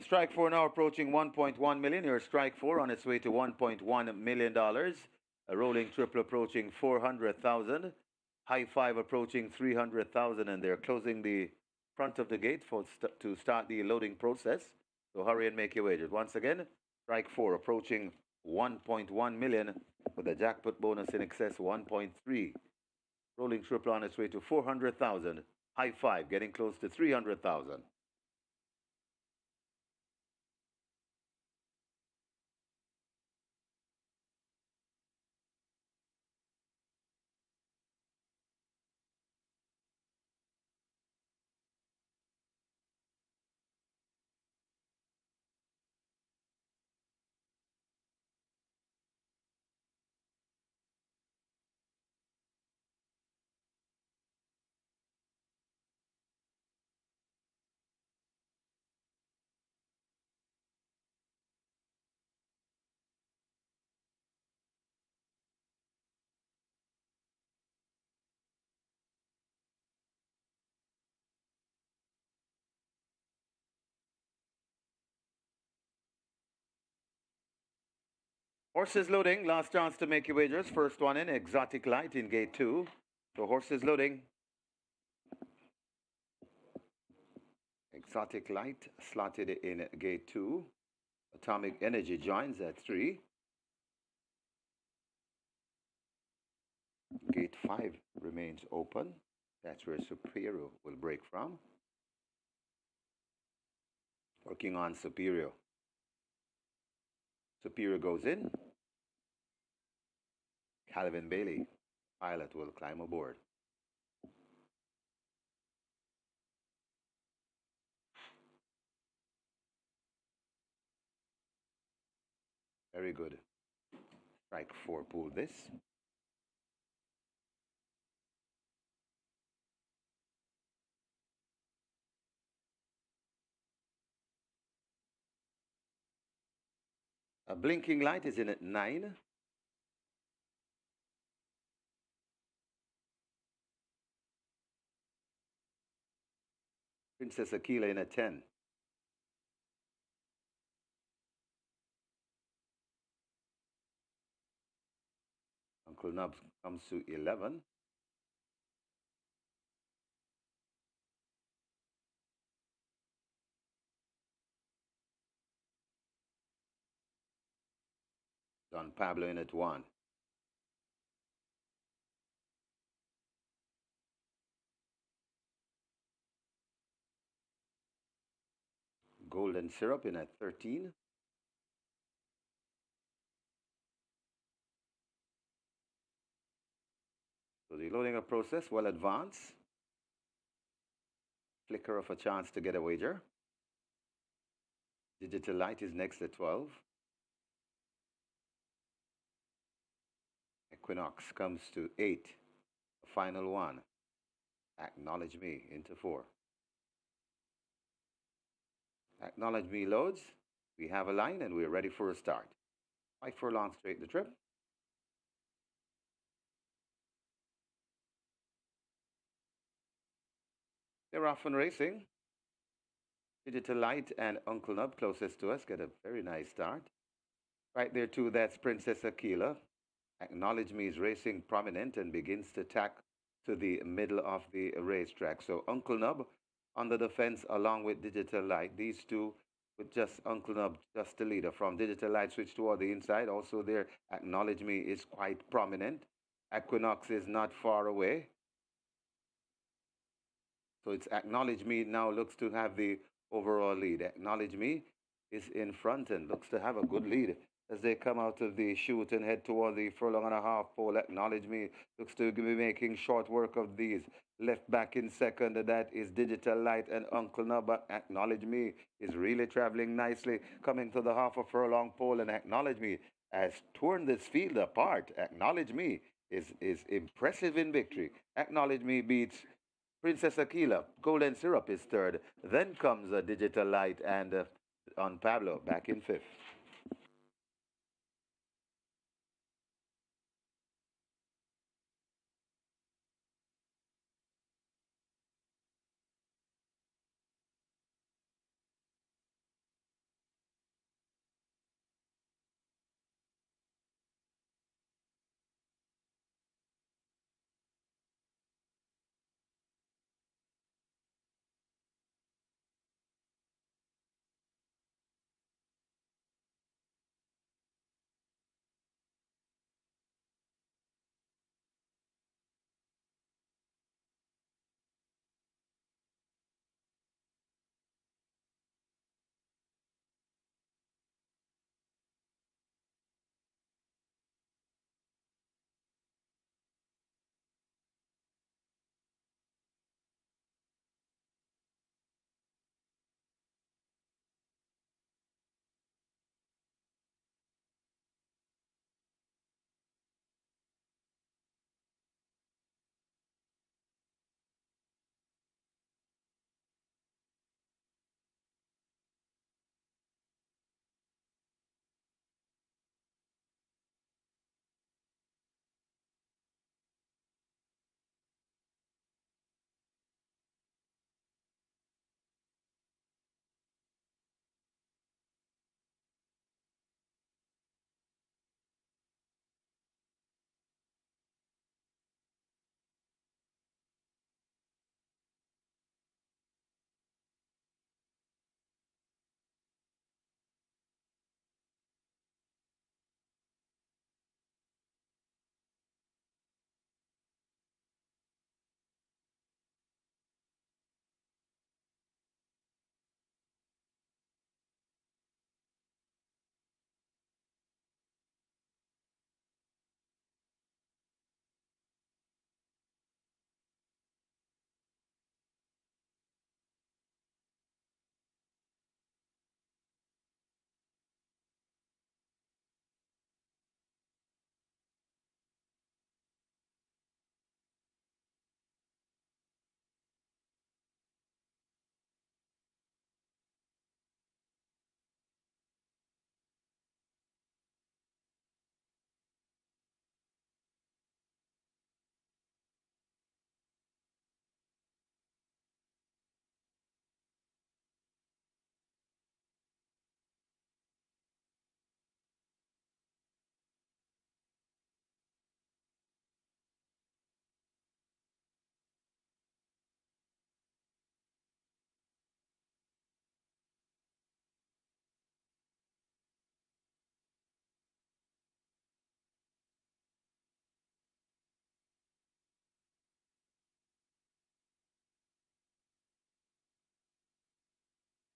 Strike 4 now approaching 1.1 million. Your strike 4 on its way to $1.1 million. A rolling triple approaching 400,000. High 5 approaching 300,000, and they're closing the front of the gate to start the loading process. So hurry and make your wages. Once again, strike 4 approaching 1.1 million with a jackpot bonus in excess 1.3. Rolling triple on its way to 400,000. High 5 getting close to 300,000. Horses loading, last chance to make your wagers. First one in, Exotic Light in gate 2. So horses loading. Exotic Light slotted in gate 2. Atomic Energy joins at 3. Gate 5 remains open. That's where Superior will break from. Working on Superior. Superior goes in. Calvin Bailey, pilot, will climb aboard. Very good. Strike 4, pull this. A blinking light is in at 9. Princess Aquila in at 10. Uncle Nubs comes to 11. Don Pablo in at 1. Golden Syrup in at 13. So the loading up process well advanced. Flicker of a chance to get a wager. Digital Light is next at 12. Equinox comes to 8. The final one. Acknowledge Me into 4. Acknowledge Me loads. We have a line and we're ready for a start. 5 furlongs straight the trip. They're off and racing. Digital Light and Uncle Nub closest to us get a very nice start. Right there too, that's Princess Aquila. Acknowledge Me is racing prominent and begins to tack to the middle of the racetrack. So Uncle Nub on the defense along with Digital Light. These two with just Uncle Nub, just the leader. From Digital Light switch toward the inside. Also there, Acknowledge Me is quite prominent. Equinox is not far away. So it's Acknowledge Me now looks to have the overall lead. Acknowledge Me is in front and looks to have a good lead as they come out of the chute and head toward the furlong and a half pole. Acknowledge Me looks to be making short work of these. Left back in second, that is Digital Light and Uncle Nub. Acknowledge Me is really traveling nicely, coming to the half a furlong pole, and Acknowledge Me has torn this field apart. Acknowledge Me is impressive in victory. Acknowledge Me beats Princess Aquila. Golden Syrup is third. Then comes Digital Light and on Pablo back in fifth.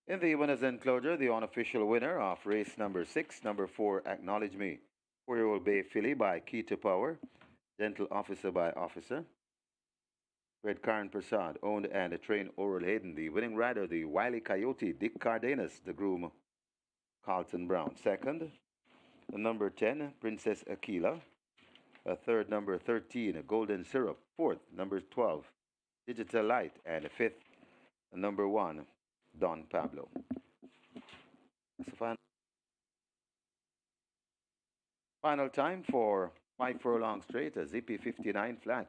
In the winners enclosure, the unofficial winner of race number 6, number 4, Acknowledge Me, 4-year-old Bay Filly by Key to Power, Gentle Officer by Officer, Red Karan Prasad, owned and trained Oral Hayden. The winning rider, the Wily Coyote, Dick Cardenas, the groom, Carlton Brown. Second, the number 10, Princess Aquila. Third, number 13, Golden Syrup. Fourth, number 12, Digital Light. And fifth, number 1, Don Pablo. That's the final time for 5 furlong straight, a zippy 59 flat.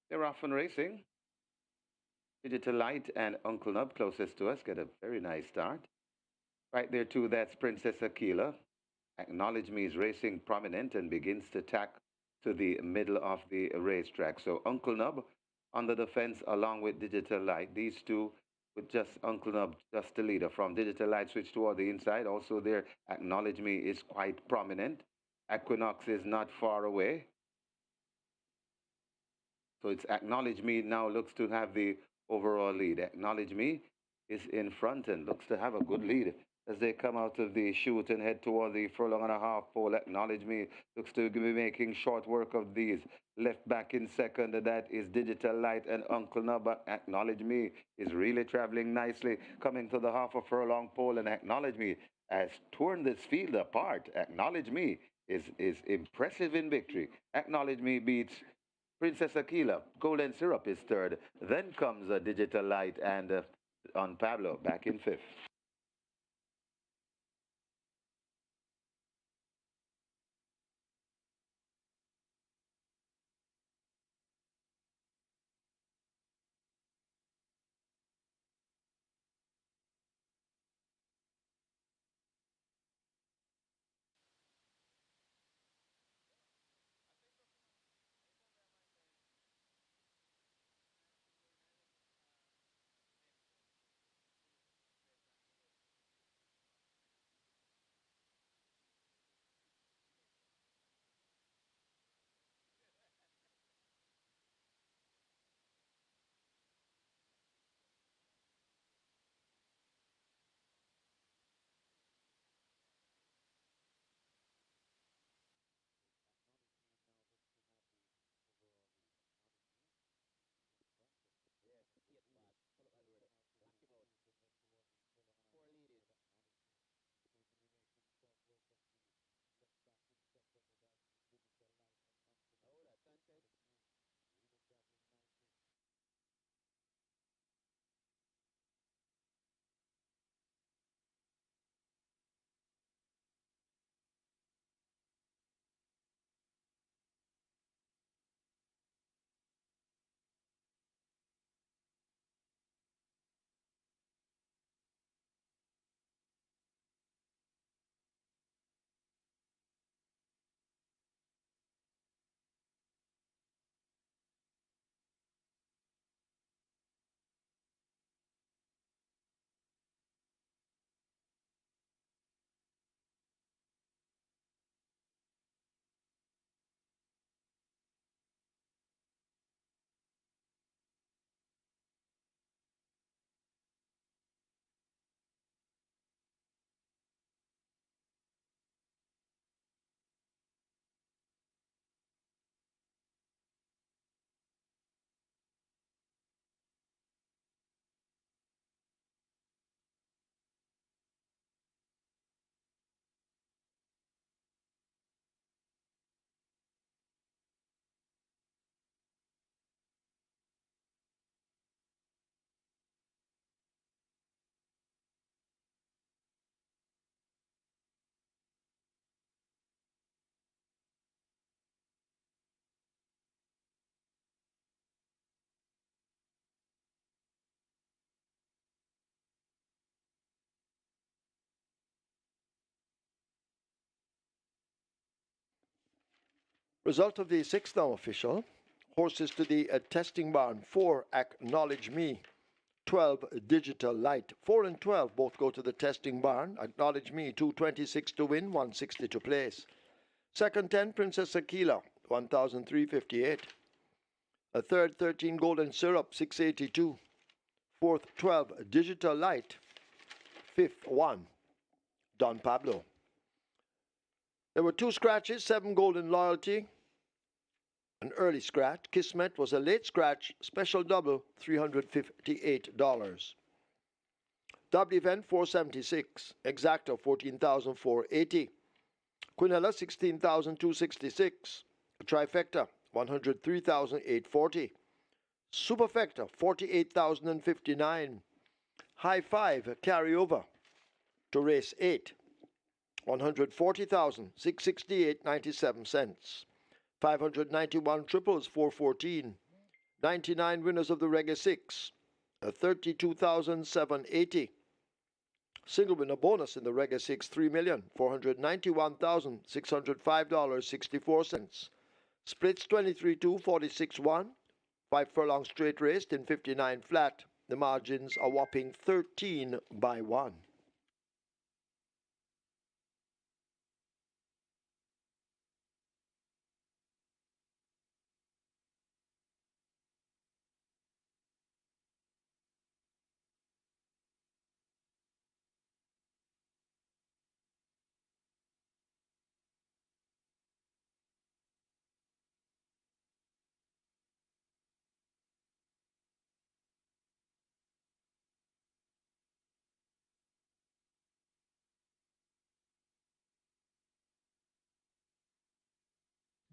They're off and racing. Digital Light and Uncle Nub closest to us get a very nice start. Right there too, that's Princess Aquila. Acknowledge Me is racing prominent and begins to tack to the middle of the racetrack. So Uncle Nub under the fence along with Digital Light. These two with just Uncle Nub, just the leader. From Digital Light switch toward the inside. Also there, Acknowledge Me is quite prominent. Equinox is not far away. So it's Acknowledge Me now looks to have the overall lead. Acknowledge Me is in front and looks to have a good lead as they come out of the chute and head toward the furlong and a half pole. Acknowledge Me looks to be making short work of these. Left back in second, that is Digital Light and Uncle Nubba. Acknowledge Me is really traveling nicely, coming to the half a furlong pole, and Acknowledge Me has torn this field apart. Acknowledge Me is impressive in victory. Acknowledge Me beats Princess Aquila. Golden Syrup is third. Then comes Digital Light and on Pablo back in fifth. Result of the sixth now official. Horses to the testing barn. 4, Acknowledge Me. 12, Digital Light. 4 and 12 both go to the testing barn. Acknowledge Me, 226 to win, 160 to place. Second 10, Princess Aquila, 1,358. A third 13, Golden Syrup, 682. Fourth 12, Digital Light. Fifth 1, Don Pablo. There were 2 scratches, 7 Golden Loyalty, an early scratch. Kismet was a late scratch, special double, $358. Double event, 476. Exacta, 14,480. Quinella, 16,266. Trifecta, 103,840. Superfecta, 48,059. High 5 carryover to race 8, 140,668.97 cents. 591 triples, 414. 99 winners of the Reggae 6, 32,780. Single winner bonus in the Reggae 6, $3,491,605.64. Splits 23-2, 46-1. 5 furlong straight raced in 59 flat. The margins are whopping 13 by 1.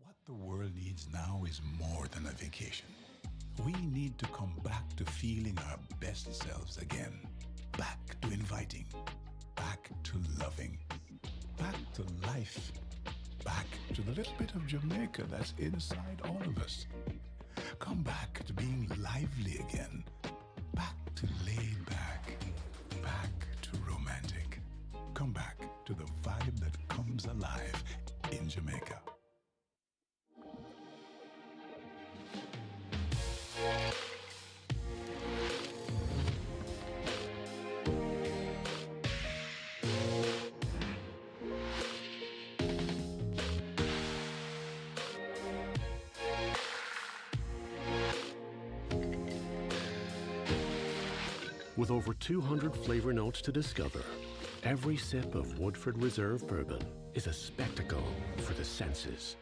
What the world needs now is more than a vacation. We need to come back to feeling our best selves again. Back to inviting. Back to loving. Back to life. Back to the little bit of Jamaica that's inside all of us. Come back to being lively again. Back to laid back. Back to romantic. Come back to the vibe that comes alive in Jamaica. With over 200 flavor notes to discover, every sip of Woodford Reserve Bourbon is a spectacle for the senses.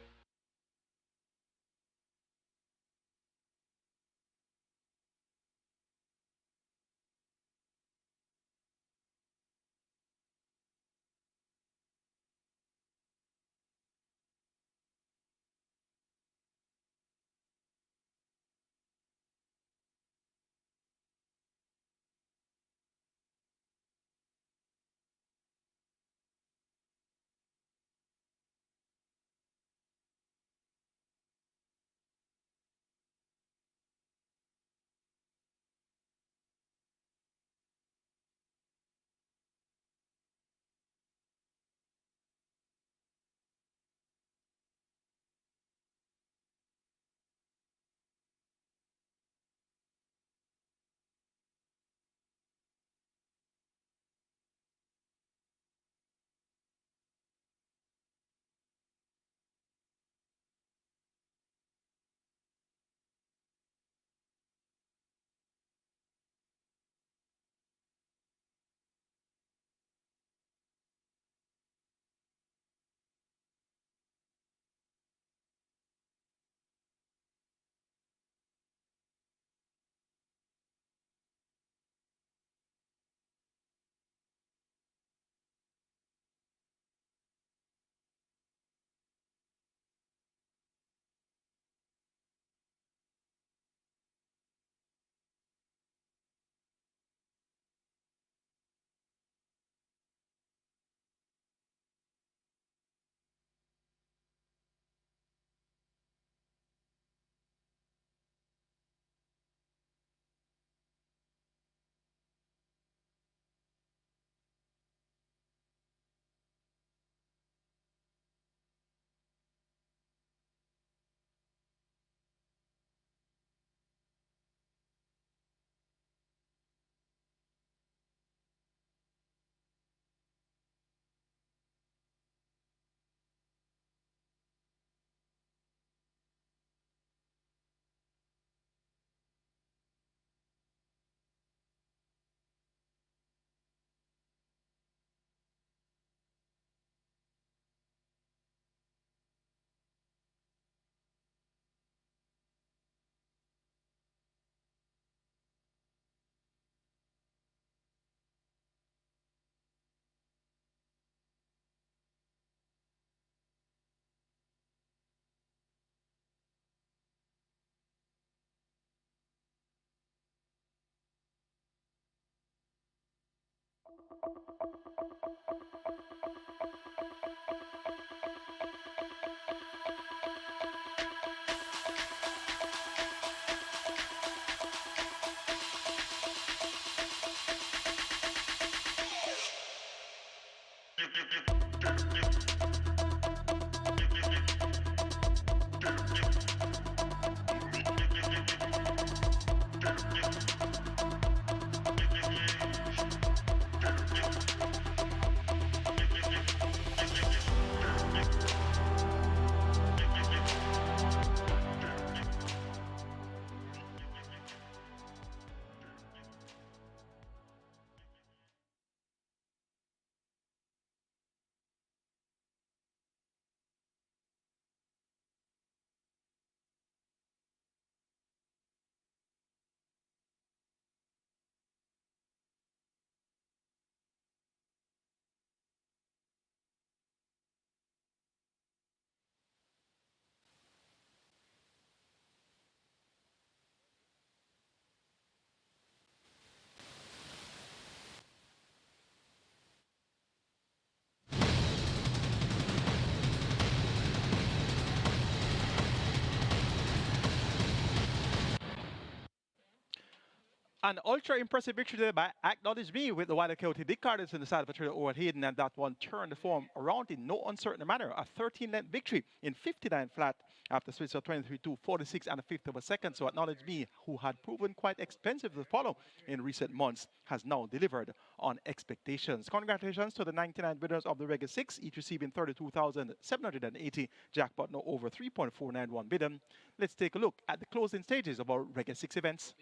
An ultra impressive victory today by Acknowledge Me with the Wilder Coyote Dick Carters in the side of a trailer over Hayden, and that one turned the form around in no uncertain manner. A 13-length victory in 59 flat after switch of 23-2, 46 and a fifth of a second. So Acknowledge Me, who had proven quite expensive to follow in recent months, has now delivered on expectations. Congratulations to the 99 winners of the Regular 6, each receiving 32,780 jackpot, no over 3.491 billion. Let's take a look at the closing stages of our Regular 6 events.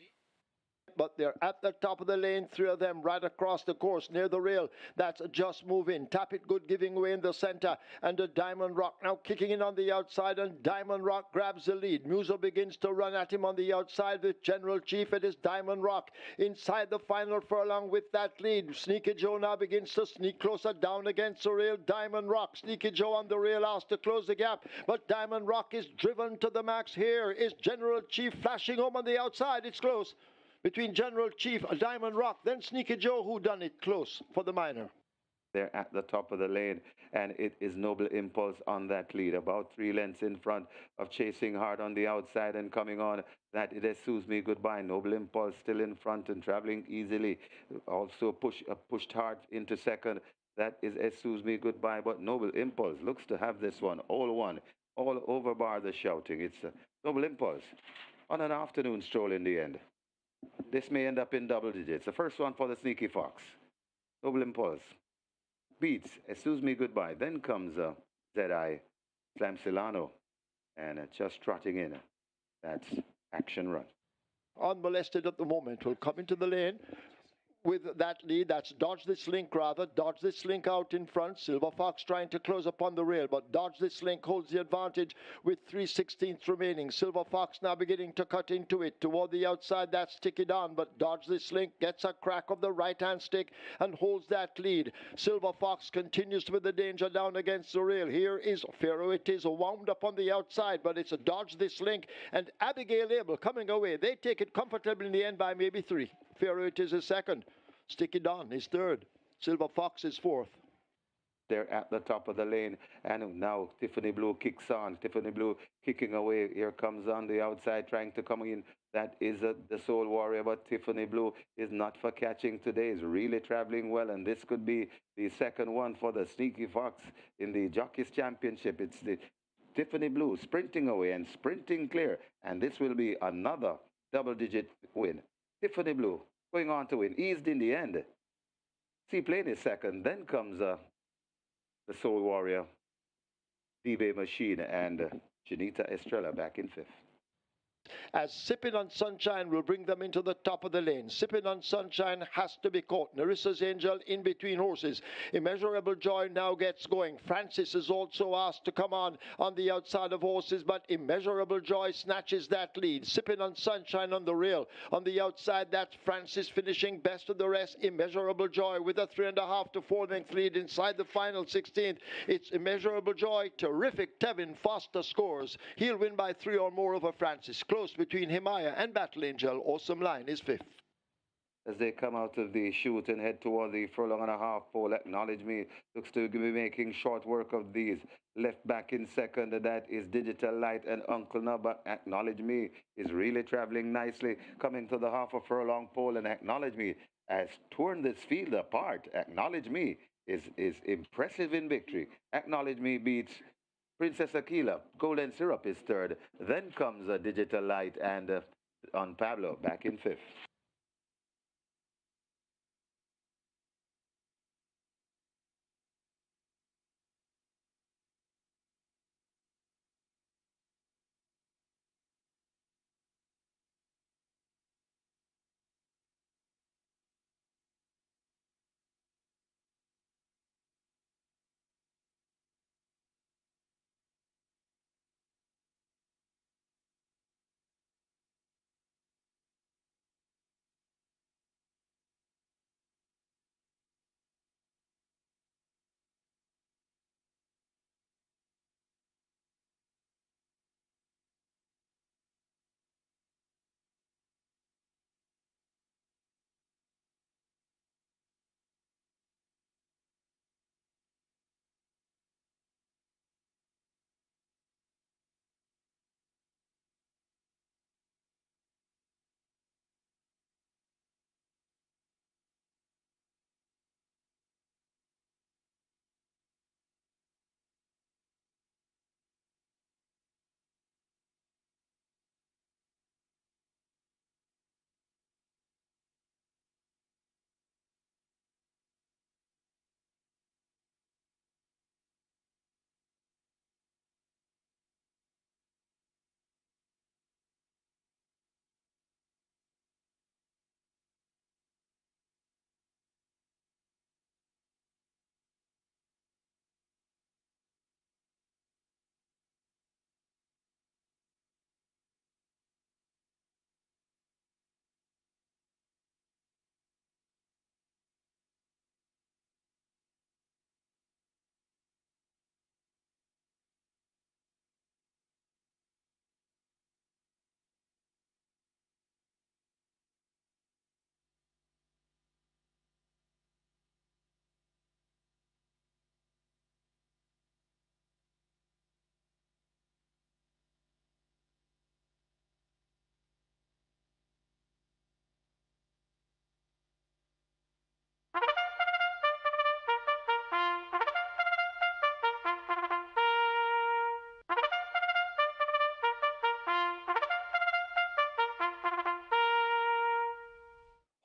But they're at the top of the lane, three of them right across the course near the rail. That's Just Moving. Tap It Good giving way in the center, and the Diamond Rock now kicking in on the outside, and Diamond Rock grabs the lead. Muso begins to run at him on the outside with General Chief. It is Diamond Rock inside the final furlong with that lead. Sneaky Joe now begins to sneak closer down against the rail. Diamond Rock, Sneaky Joe on the rail, asked to close the gap, but Diamond Rock is driven to the max. Here is General Chief flashing home on the outside. It's close between General Chief, Diamond Rock, then Sneaky Joe, who done it close for the minor. They're at the top of the lane, and it is Noble Impulse on that lead, about 3 lengths in front of Chasing Hard on the outside, and coming on that it Sues Me Goodbye. Noble Impulse still in front and traveling easily. Also pushed hard into second. That is Sues Me Goodbye, but Noble Impulse looks to have this one all over bar the shouting. It's Noble Impulse on an afternoon stroll in the end. This may end up in double digits. The first one for the Sneaky Fox. Noble Impulse beats Sues Me Goodbye. Then comes Z.I. Slam Silano, and just trotting in. That's Action Run. Unmolested at the moment, will come into the lane with that lead. That's Dodge This Link, rather. Dodge This Link out in front. Silver Fox trying to close upon the rail, but Dodge This Link holds the advantage with 3/16 remaining. Silver Fox now beginning to cut into it. Toward the outside, that's Stick It On, but Dodge This Link gets a crack of the right-hand stick and holds that lead. Silver Fox continues with the danger down against the rail. Here is Pharaoh. It is wound up on the outside, but it's a Dodge This Link and Abigail Abel coming away. They take it comfortably in the end by maybe 3. Pharaoh It is second. Stick It On is third. Silver Fox is fourth. They're at the top of the lane, and now Tiffany Blue kicks on. Tiffany Blue kicking away. Here comes on the outside, trying to come in. That is the Soul Warrior, but Tiffany Blue is not for catching today. Is really traveling well, and this could be the second one for the Sneaky Fox in the Jockeys Championship. It's the Tiffany Blue sprinting away and sprinting clear, and this will be another double-digit win. Tiffany Blue going on to win, eased in the end. Seaplane is second. Then comes the Soul Warrior, D-Bay Machine, and Janita Estrella back in fifth. As Sipping on Sunshine will bring them into the top of the lane. Sipping on Sunshine has to be caught. Narissa's Angel in between horses. Immeasurable Joy now gets going. Francis is also asked to come on the outside of horses, but Immeasurable Joy snatches that lead. Sipping on Sunshine on the rail. On the outside, that's Francis finishing best of the rest. Immeasurable Joy with a 3.5 to 4 length lead inside the final 16th. It's Immeasurable Joy. Terrific. Tevin Foster scores. He'll win by 3 or more over Francis. Close between Himaya and Battle Angel. Awesome Line is fifth. as they come out of the chute and head toward the furlong and a half pole. Acknowledge Me looks to be making short work of these. Left back in second, and that is Digital Light and Uncle Nubba. Acknowledge Me is really traveling nicely, coming to the half a furlong pole, and Acknowledge Me has torn this field apart. Acknowledge Me is impressive in victory. Acknowledge Me beats Princess Aquila. Golden Syrup is third. Then comes Digital Light and on Pablo back in fifth.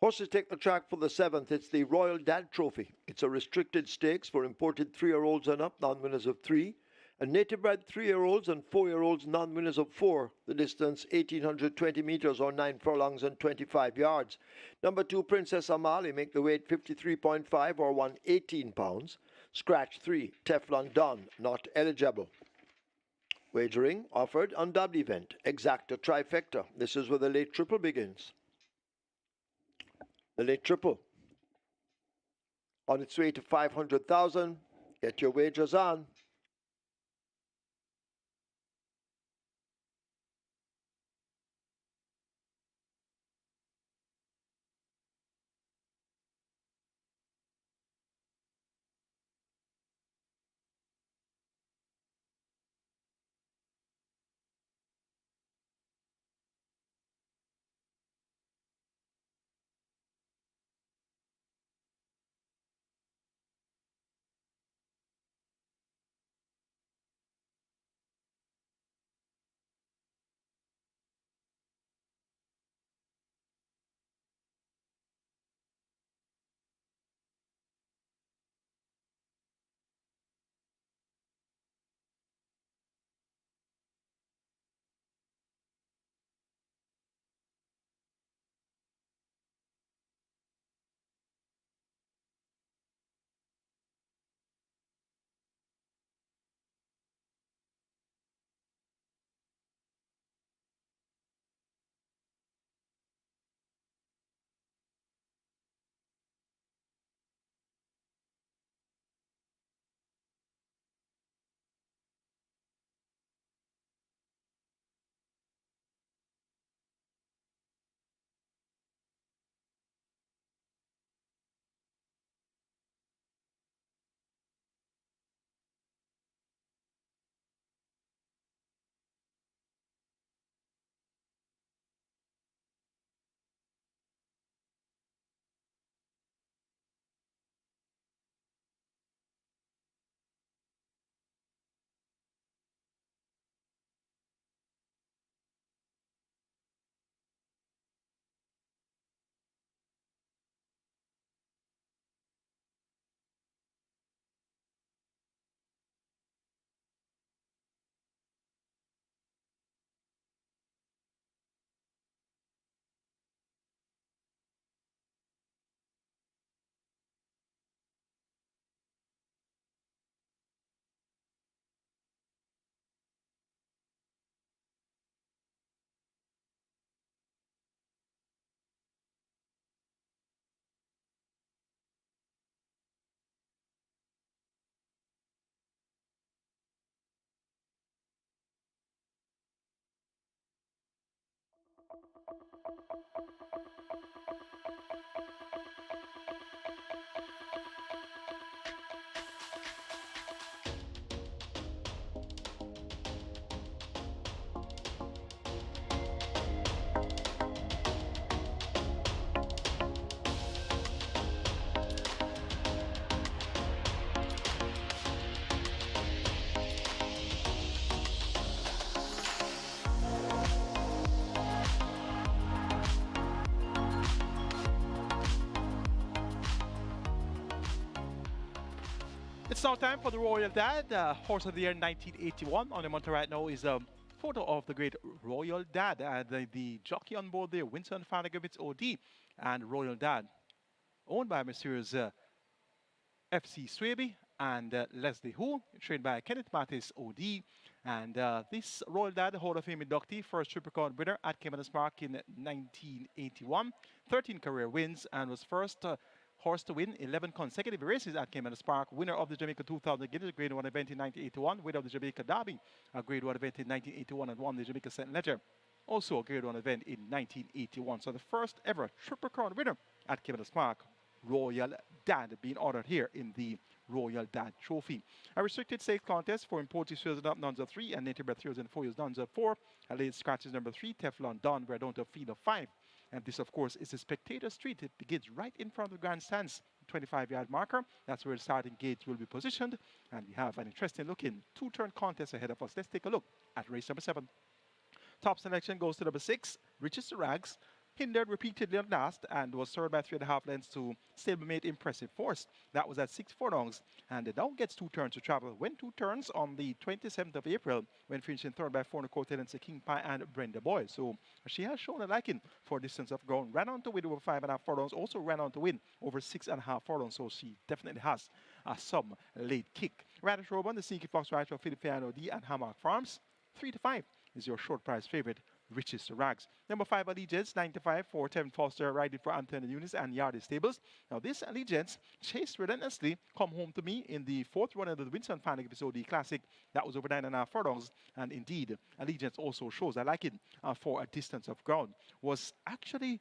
Horses take the track for the seventh. It's the Royal Dad Trophy. It's a restricted stakes for imported 3-year-olds and up, non-winners of 3, and native-bred 3-year-olds and 4-year-olds, non-winners of 4. The distance 1,820 meters or 9 furlongs and 25 yards. Number 2, Princess Amali, make the weight 53.5 or 118 pounds. Scratch 3, Teflon Don, not eligible. Wagering offered on double event. Exacta trifecta. This is where the late triple begins. The late triple on its way to 500,000. Get your wagers on. It's now time for the Royal Dad, horse of the year 1981. On the monitor right now is a photo of the great Royal Dad, the jockey on board there, Winston Fanagavitz OD, and Royal Dad, owned by Messrs. FC Swaby and Leslie Hu, trained by Kenneth Mattis OD. And this Royal Dad, Hall of Fame inductee, first Triple Crown winner at Caymanas Park in 1981, 13 career wins, and was first horse to win 11 consecutive races at Caymanas Park, winner of the Jamaica 2000 Guinness Grade 1 event in 1981, winner of the Jamaica Derby, a Grade 1 event in 1981, and won the Jamaica St. Ledger, also a Grade 1 event in 1981. So the first ever Triple Crown winner at Caymanas Park, Royal Dad, being honored here in the Royal Dad Trophy. A restricted stakes contest for imported series and up nuns of 3 and native bred 3 and 4 years nuns of 4. A late scratches number 3, Teflon Don, we're down to a field of 5. And this, of course, is the spectator street. It begins right in front of the grandstands, 25-yard marker. That's where the starting gate will be positioned. And we have an interesting looking two-turn contest ahead of us. Let's take a look at race number 7. Top selection goes to number 6, Riches to Rags. Hindered repeatedly on last and was served by 3.5 lengths to stablemate Impressive Force. That was at 6 furlongs, and it now gets 2 turns to travel. Went 2 turns on the 27th of April when finishing third by 4.25 lengths to King Pie and Brenda Boy. So she has shown a liking for distance of ground. Ran on to win over 5.5 furlongs, also ran on to win over 6.5 furlongs, so she definitely has some late kick. Radish Roban, the Sneaky Fox Rider for Philip Fiano D and Hammock Farms, 3 to 5 is your short price favorite. Riches to Rags. Number 5, Allegiance, 95 for Tevin Foster, riding for Anthony Nunes and Yardie Stables. Now, this Allegiance chased relentlessly, come home to me in the 4th run of the Winston Panic episode, the Classic. That was over 9.5 furlongs. And indeed, Allegiance also shows, I like it, for a distance of ground. Was actually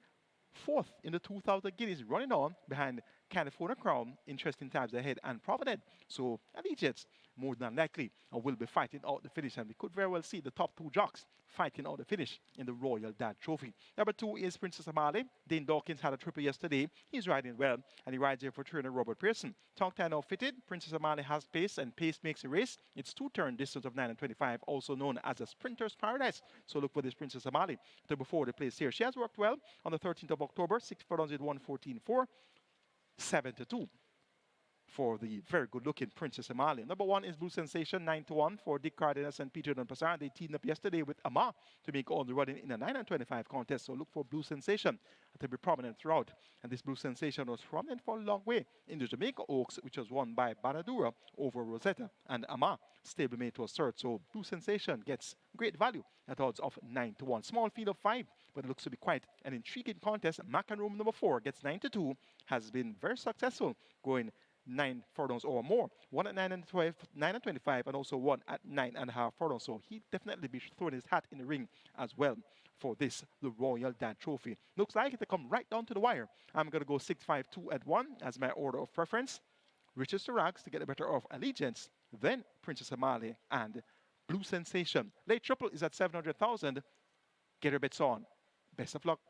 4th in the 2000 Guineas, running on behind California Crown, Interesting Times Ahead, and Provident. So Allegiance, more than likely, will be fighting out the finish, and we could very well see the top 2 jocks fighting out the finish in the Royal Dad Trophy. Number 2 is Princess Amali. Dane Dawkins had a triple yesterday. He's riding well, and he rides here for trainer Robert Pearson. Tongue tie now fitted. Princess Amali has pace, and pace makes a race. It's 2-turn distance of 9.25, also known as a Sprinter's Paradise. So look for this Princess Amali to before the place here. She has worked well on the 13th of October, 6 furlongs with 1:14.4. 7 to 2 for the very good-looking Princess Amali. Number 1 is Blue Sensation, 9 to 1 for Dick Cardenas and Peter Dunpasar. They teamed up yesterday with Amma to make all the running in a 9.25 contest. So look for Blue Sensation to be prominent throughout. And this Blue Sensation was prominent for a long way in the Jamaica Oaks, which was won by Banadura over Rosetta, and Amma stablemate was third. So Blue Sensation gets great value at odds of 9 to 1. Small field of 5, but it looks to be quite an intriguing contest. Macan Room number 4 gets 9 to 2, has been very successful, going 9 furlongs or more. 1 at 9.25, and also 1 at 9.5 furlongs. So he definitely be throwing his hat in the ring as well for this, the Royal Dad Trophy. Looks like it'll come right down to the wire. I'm going to go 6-5-2 at 1 as my order of preference. Riches to Rags to get the better of Allegiance, then Princess Amali and Blue Sensation. Late triple is at 700,000. Get your bets on. Best of luck.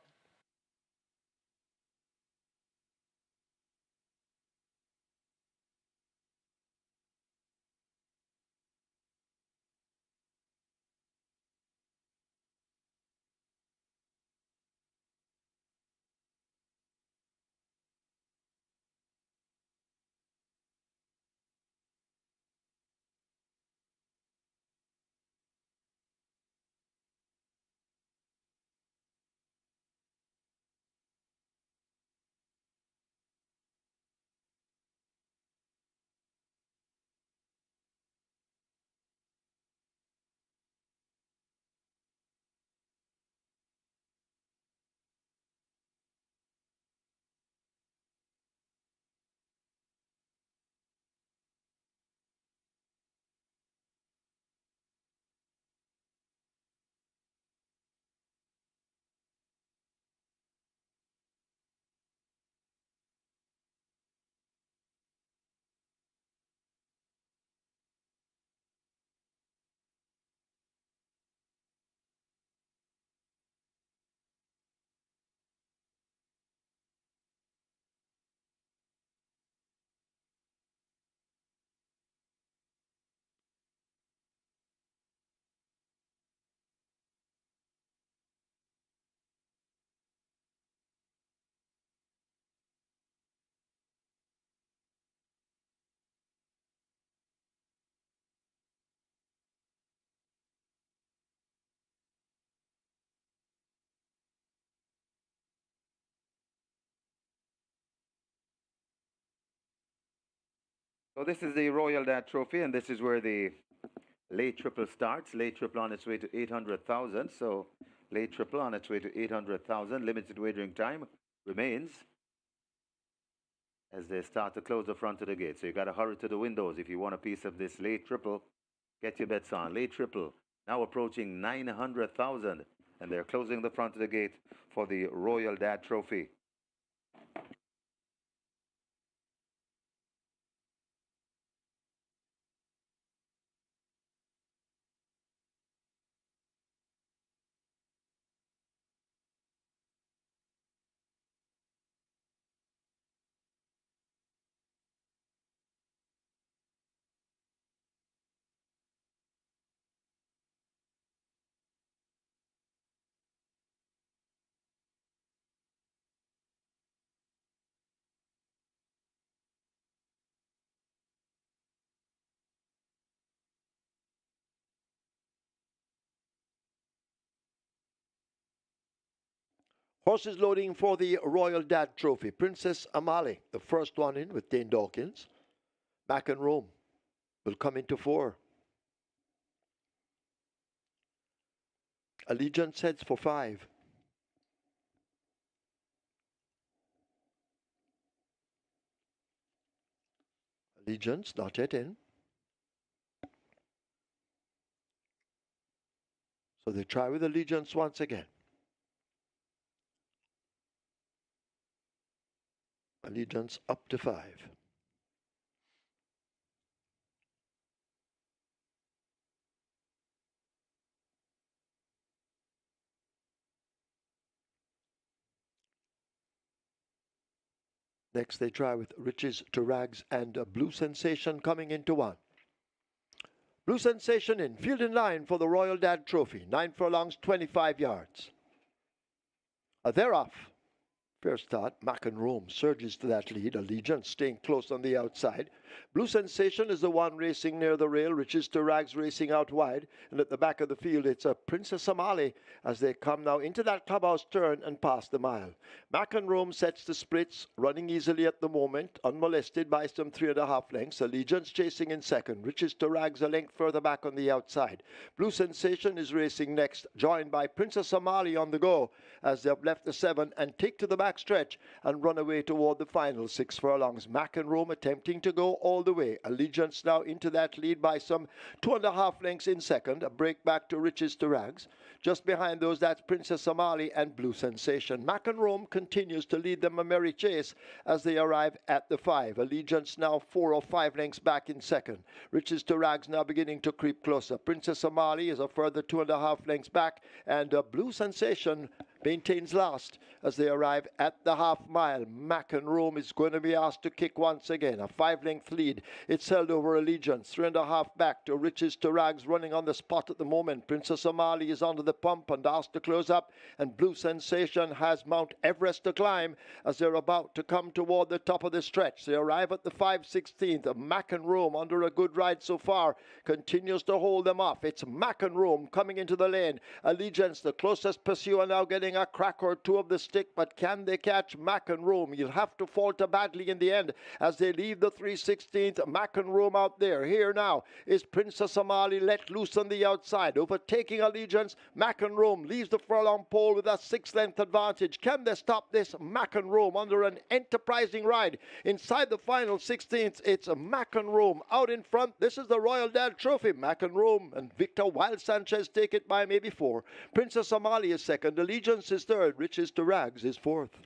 So this is the Royal Dad Trophy, and this is where the late triple starts. Late triple on its way to 800,000. So late triple on its way to 800,000. Limited wagering time remains as they start to close the front of the gate. So you got to hurry to the windows if you want a piece of this late triple. Get your bets on. Late triple now approaching 900,000, and they're closing the front of the gate for the Royal Dad Trophy. Horses loading for the Royal Dad Trophy. Princess Amali, the first one in with Dane Dawkins. Back in Rome will come into 4. Allegiance heads for 5. Allegiance not yet in. So they try with Allegiance once again. Allegiance up to 5. Next they try with Riches to Rags and Blue Sensation coming into 1. Blue Sensation in, field in line for the Royal Dad Trophy. 9 furlongs, 25 yards. They're off. Fair start. Mac and Rome surges to that lead. Allegiance staying close on the outside. Blue Sensation is the one racing near the rail. Riches to Rags racing out wide. And at the back of the field, it's a Princess Amali as they come now into that clubhouse turn and pass the mile. Mac and Rome sets the splits, running easily at the moment, unmolested by some 3.5 lengths. Allegiance chasing in second. Riches to Rags a length further back on the outside. Blue Sensation is racing next, joined by Princess Amali on the go as they have left the 7 and take to the back stretch and run away toward the final 6 furlongs. Mac and Rome attempting to go all the way. Allegiance now into that lead by some 2.5 lengths in second. A break back to Riches to Rags. Just behind those, that's Princess Amali and Blue Sensation. Mac and Rome continues to lead them a merry chase as they arrive at the 5. Allegiance now 4 or 5 lengths back in second. Riches to Rags now beginning to creep closer. Princess Amali is a further 2.5 lengths back, and Blue Sensation maintains last as they arrive at the half mile. Mac and Rome is going to be asked to kick once again. A 5-length lead. It's held over Allegiance. 3.5 back to Riches to Rags running on the spot at the moment. Princess Amali is under the pump and asked to close up, and Blue Sensation has Mount Everest to climb as they're about to come toward the top of the stretch. They arrive at the 5/16. Mac and Rome, under a good ride so far, continues to hold them off. It's Mac and Rome coming into the lane. Allegiance, the closest pursuer, now getting a crack or two of the stick, but can they catch Mac and Rome? You'll have to falter badly in the end as they leave the 3/16. Mac and Rome out there. Here now is Princess Amali let loose on the outside, overtaking Allegiance. Mac and Rome leaves the furlong pole with a 6-length advantage. Can they stop this? Mac and Rome under an enterprising ride inside the final 16th. It's Mac and Rome out in front. This is the Royal Dad Trophy. Mac and Rome and Victor Wild Sanchez take it by maybe 4. Princess Amali is second. Allegiance is third. Riches to Rags is fourth.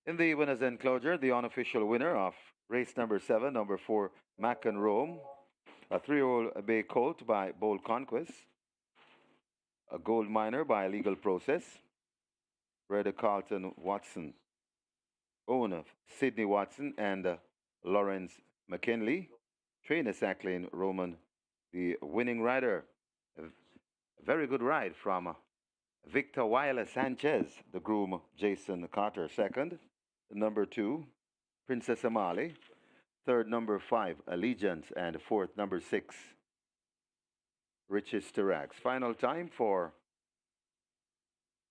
In the winner's enclosure, the unofficial winner of race number 7, number 4, Mac and Rome, a 3-year-old Bay Colt by Bold Conquest, a Gold Miner by Legal Process, Red Carlton Watson, owner Sidney Watson and Lawrence McKinley, trainer Sacklin Roman, the winning rider. A very good ride from Victor Weiler Sanchez, the groom Jason Carter second, number 2, Princess Amali, third number 5, Allegiance, and fourth number 6, Riches to Rags. Final time for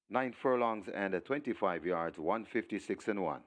9 furlongs and 25 yards, 156 and 1.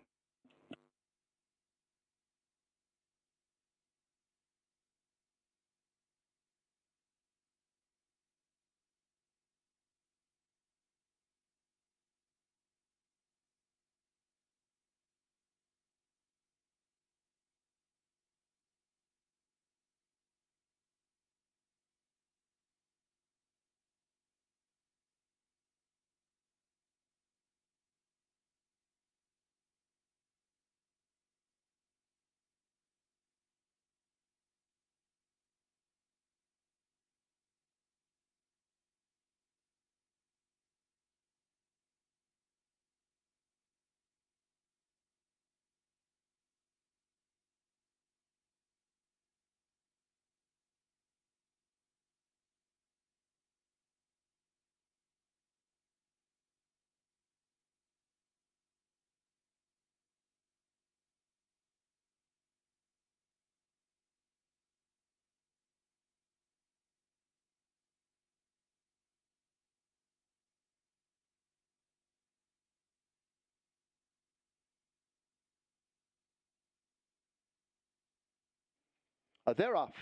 They're off.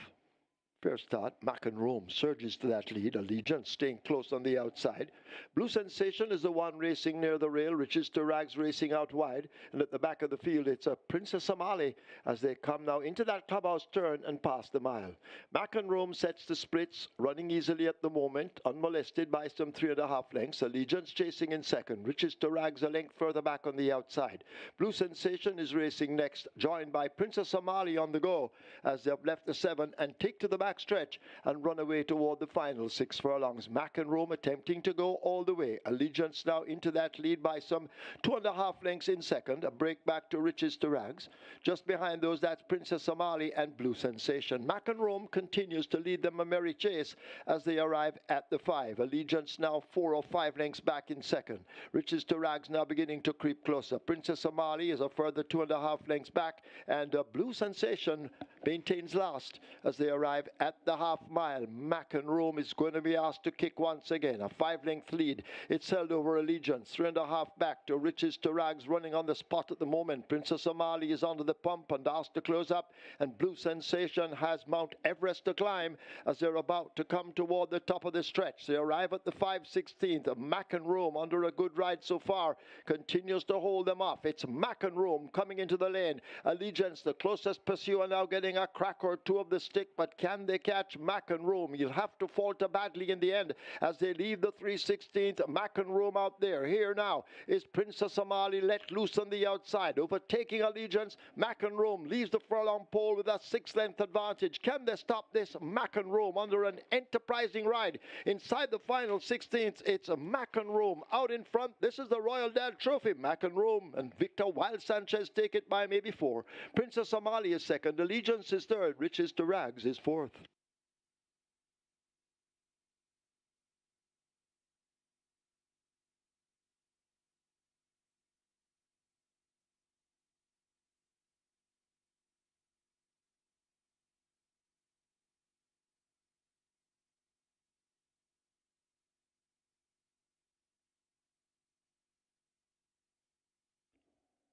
Fair start. Mac and Rome surges to that lead. Allegiance staying close on the outside. Blue Sensation is the one racing near the rail. Riches to Rags racing out wide. And at the back of the field, it's a Princess Amali as they come now into that clubhouse turn and pass the mile. Mac and Rome sets the splits, running easily at the moment, unmolested by some 3.5 lengths. Allegiance chasing in second. Riches to Rags a length further back on the outside. Blue Sensation is racing next, joined by Princess Amali on the go as they have left the 7 and take to the back stretch and run away toward the final 6 furlongs. Mac and Rome attempting to go all the way. Allegiance now into that lead by some 2.5 lengths in second. A break back to Riches to Rags. Just behind those, that's Princess Amali and Blue Sensation. Mac and Rome continues to lead them a merry chase as they arrive at the 5. Allegiance now 4 or 5 lengths back in second. Riches to Rags now beginning to creep closer. Princess Amali is a further 2.5 lengths back, and Blue Sensation maintains last as they arrive at the half mile. Mac and Rome is going to be asked to kick once again. A 5-length lead. It's held over Allegiance. 3.5 back to Riches to Rags running on the spot at the moment. Princess Amali is onto the pump and asked to close up, and Blue Sensation has Mount Everest to climb as they're about to come toward the top of the stretch. They arrive at the 5/16. Mac and Rome, under a good ride so far, continues to hold them off. It's Mac and Rome coming into the lane. Allegiance, the closest pursuer, now getting a crack or two of the stick, but can they catch Mac and Rome? You'll have to falter badly in the end as they leave the 3/16. Mac and Rome out there. Here now is Princess Amali let loose on the outside, overtaking Allegiance. Mac and Rome leaves the furlong pole with a 6-length advantage. Can they stop this? Mac and Rome under an enterprising ride inside the final 16th. It's Mac and Rome out in front. This is the Royal Dale Trophy. Mac and Rome and Victor Wild Sanchez take it by maybe 4. Princess Amali is second. Allegiance is third. Riches to Rags is fourth.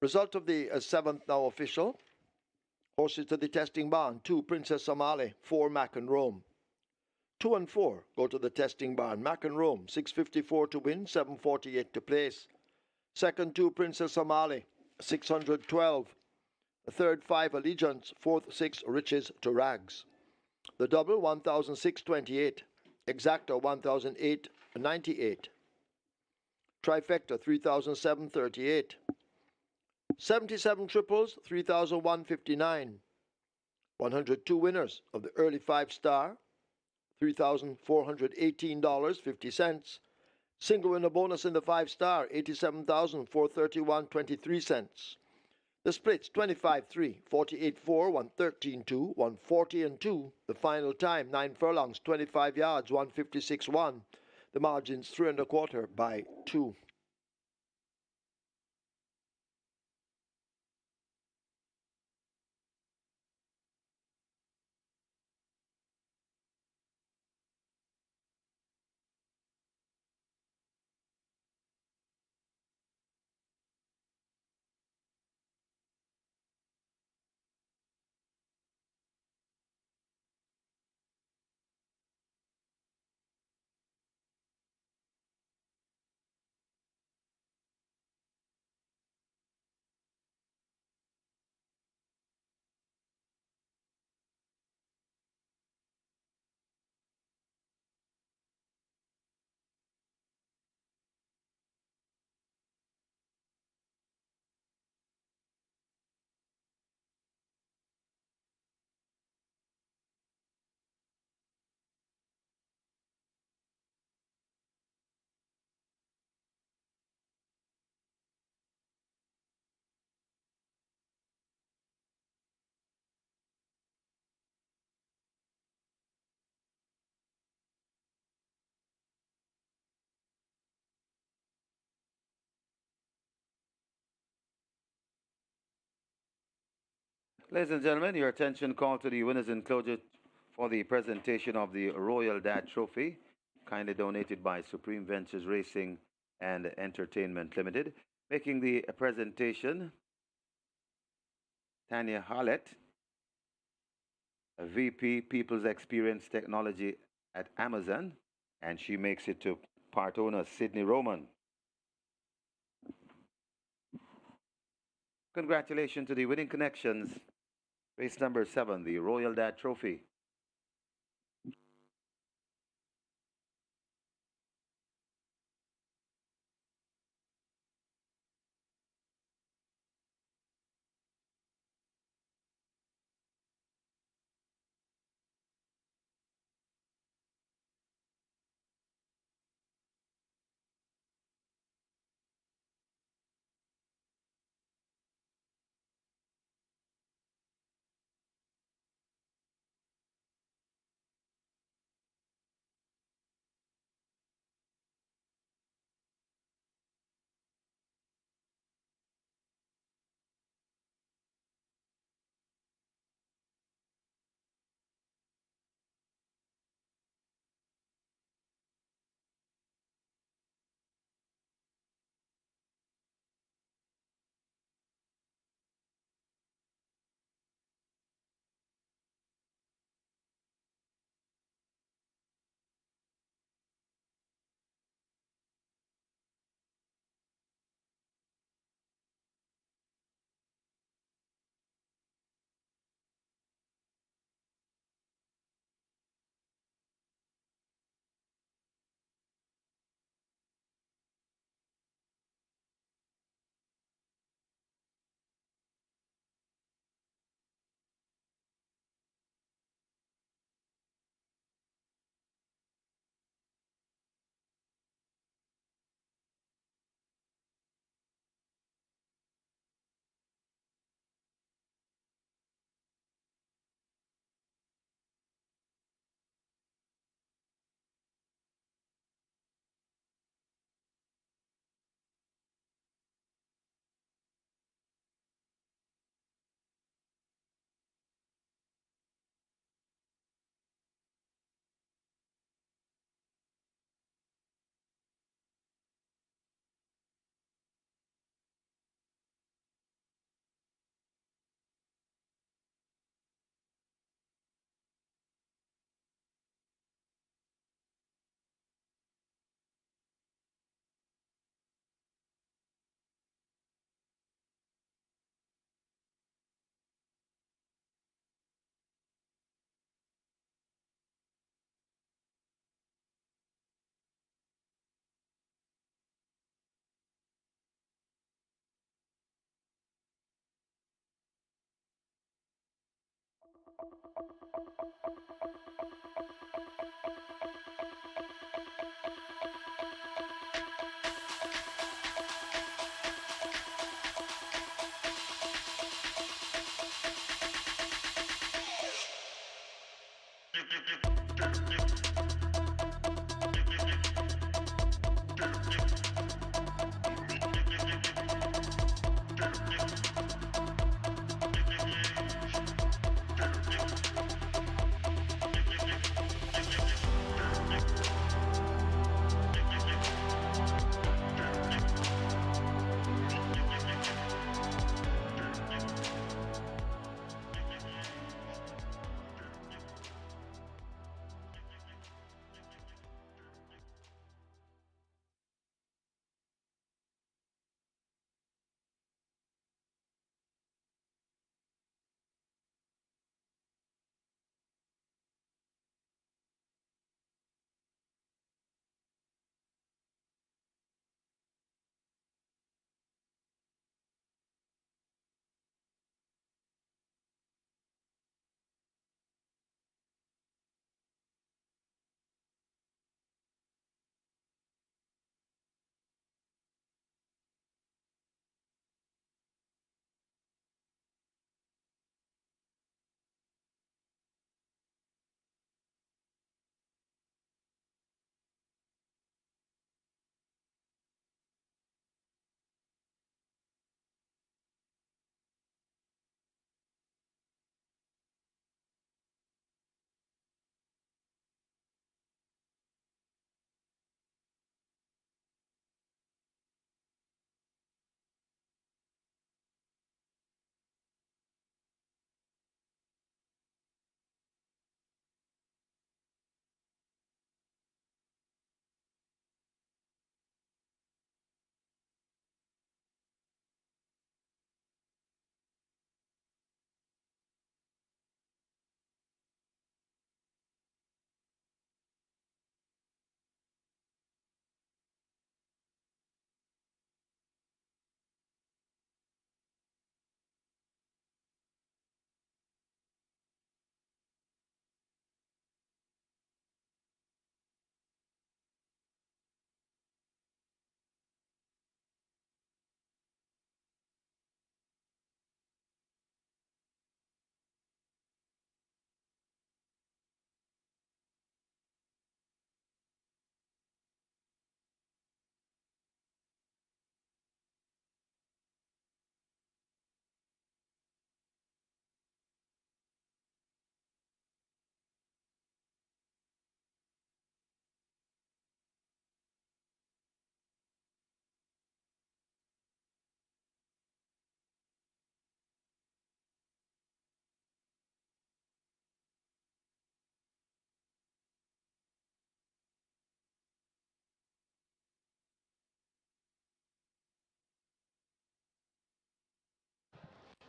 Result of the 7th now official. Horses to the testing barn. 2, Princess Amali. 4, Mac and Rome. 2 and 4 go to the testing barn. Mac and Rome, 654 to win, 748 to place. Second, 2, Princess Amali, 612. The third, 5, Allegiance. Fourth, 6, Riches to Rags. The double, 1,628. Exacta, 1,008.98. Trifecta, 3,738. 77 triples, 3,159. 102 winners of the early 5-star, $3,418.50. Single winner bonus in the 5-star, $87,431.23. The splits 25-3, 48-4, 113-2, 140-2. The final time 9 furlongs, 25 yards, 156-1. The margins 3 1/4 by 2. Ladies and gentlemen, your attention called to the winners enclosure for the presentation of the Royal Dad Trophy, kindly donated by Supreme Ventures Racing and Entertainment Limited. Making the presentation, Tanya Hallett, a VP People's Experience Technology at Amazon, and she makes it to part owner Sydney Roman. Congratulations to the winning connections. Race number 7, the Royal Dad Trophy.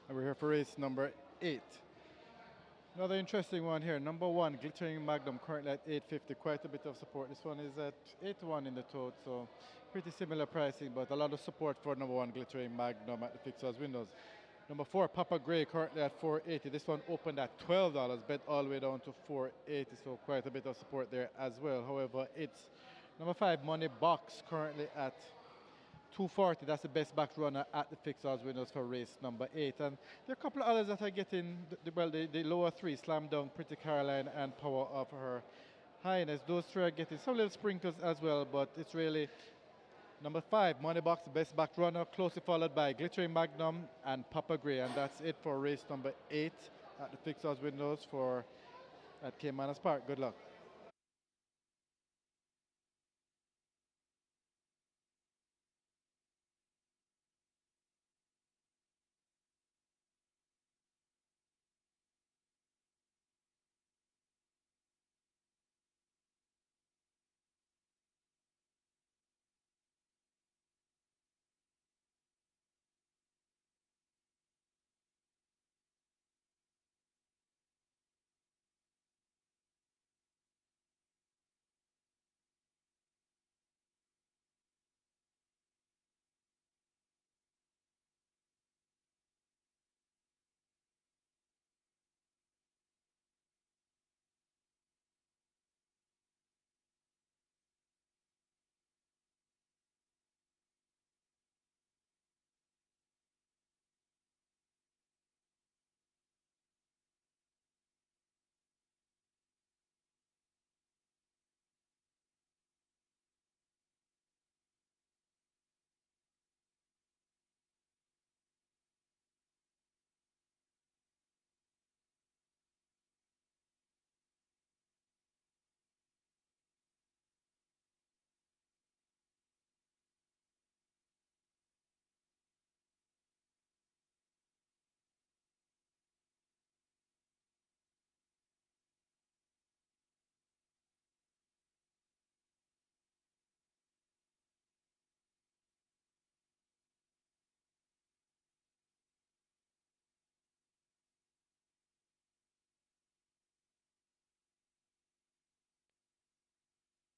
And we're here for race number 8. Another interesting one here. Number 1, Glittering Magnum, currently at 850. Quite a bit of support. This one is at 8-1 in the tote, so pretty similar pricing, but a lot of support for number 1, Glittering Magnum at the fixed windows. Number 4, Papa Gray, currently at 480. This one opened at $12, bet all the way down to 480, so quite a bit of support there as well. However, it's number 5, Money Box, currently at 240. That's the best back runner at the fixed odds winners for race number 8. And there are a couple of others that are getting, the lower 3, Slam Dunk, Pretty Caroline, and Power of Her Highness. Those 3 are getting some little sprinkles as well, but it's really number 5, Money Box, the best back runner, closely followed by Glittering Magnum and Papa Gray. And that's it for race number 8 at the fixed odds windows for at Caymanas Park. Good luck.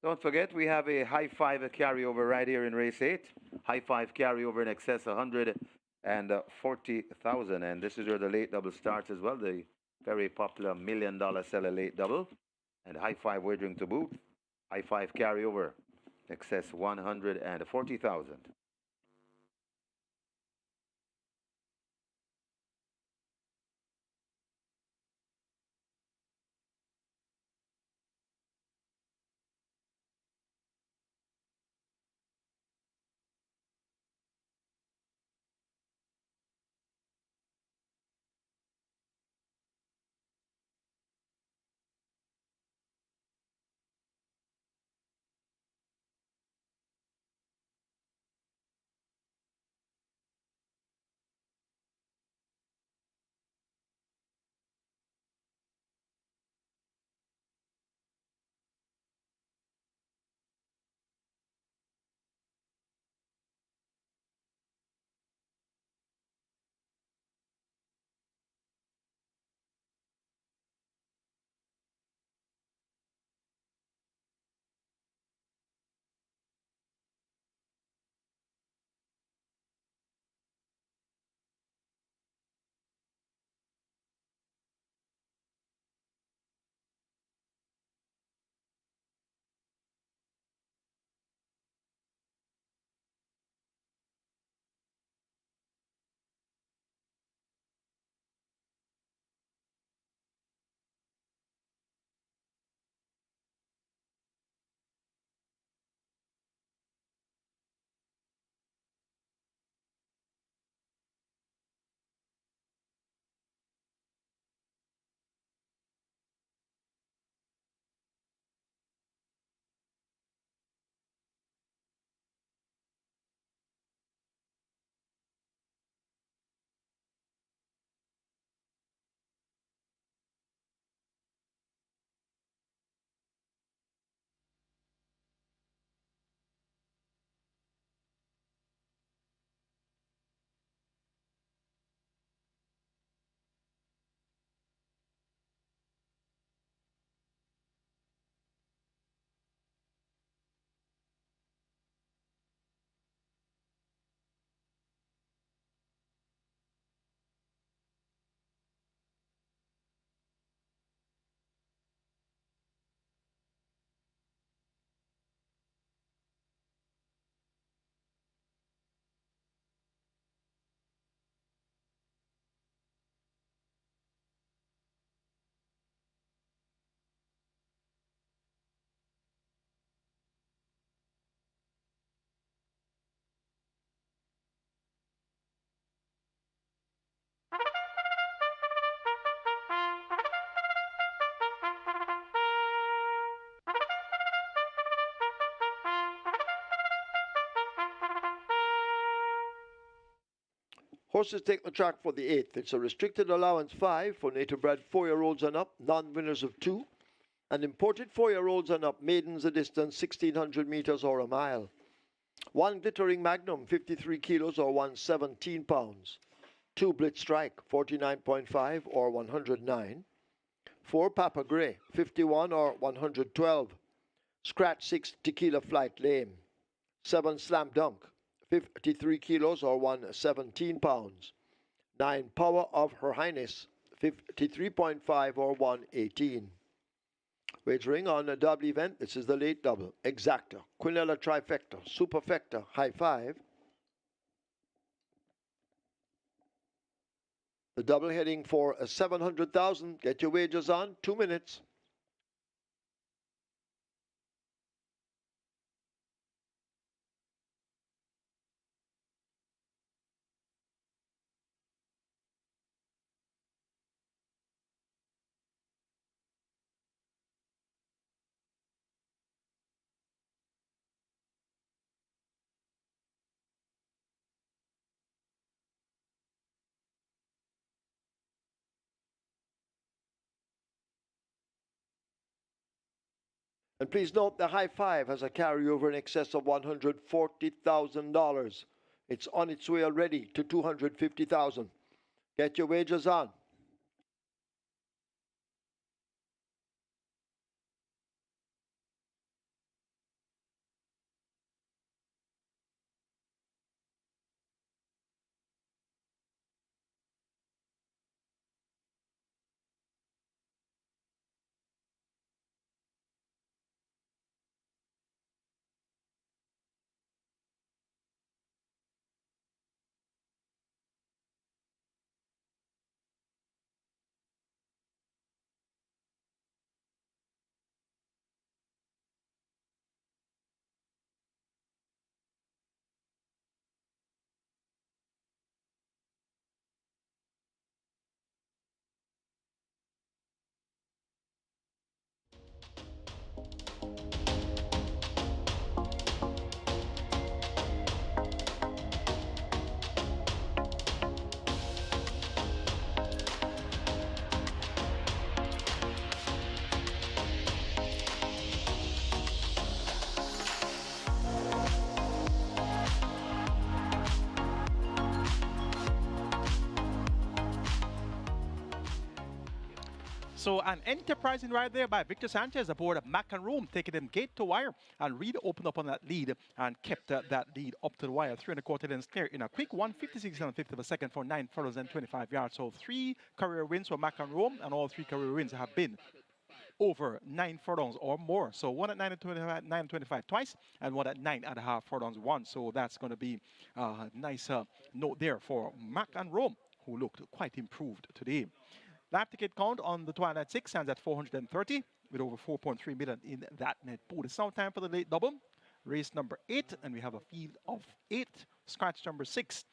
Don't forget, we have a high five carryover right here in race 8. High five carryover in excess of 140,000. And this is where the late double starts as well. The very popular $1 million seller late double. And high five wagering to boot. High five carryover. Excess 140,000. Horses take the track for the 8th. It's a restricted allowance 5 for native bred 4-year-olds and up, non-winners of 2, and imported 4-year-olds and up, maidens a distance 1,600 meters or a mile. 1 glittering magnum, 53 kilos or 117 pounds. 2 blitz strike, 49.5 or 109. 4 Papa Grey, 51 or 112. Scratch 6 Tequila Flight Lame. 7 Slam Dunk, 53 kilos or 117 pounds. 9 Power of Her Highness, 53.5 or 118. Wagering on a double event, this is the late double. Exacta, Quinella Trifecta, Superfecta, High Five. The double heading for 700,000. Get your wagers on, 2 minutes. And please note the High Five has a carryover in excess of $140,000. It's on its way already to $250,000. Get your wagers on. So an enterprising ride there by Victor Sanchez aboard Mac and Rome, taking them gate to wire, and Reed opened up on that lead and kept that lead up to the wire. 3 1/4 lengths clear in a quick 1:56 and a fifth of a second for 9 furlongs and 25 yards. So 3 career wins for Mac and Rome, and all 3 career wins have been over 9 furlongs or more. So one at 9 and 25, 9 and 25 twice, and one at 9.5 furlongs once. So that's going to be a nice note there for Mac and Rome, who looked quite improved today. Lap ticket count on the Twilight 6 stands at 430 with over 4.3 million in that net pool. It's now time for the late double, race number 8, and we have a field of 8. Scratch number 6,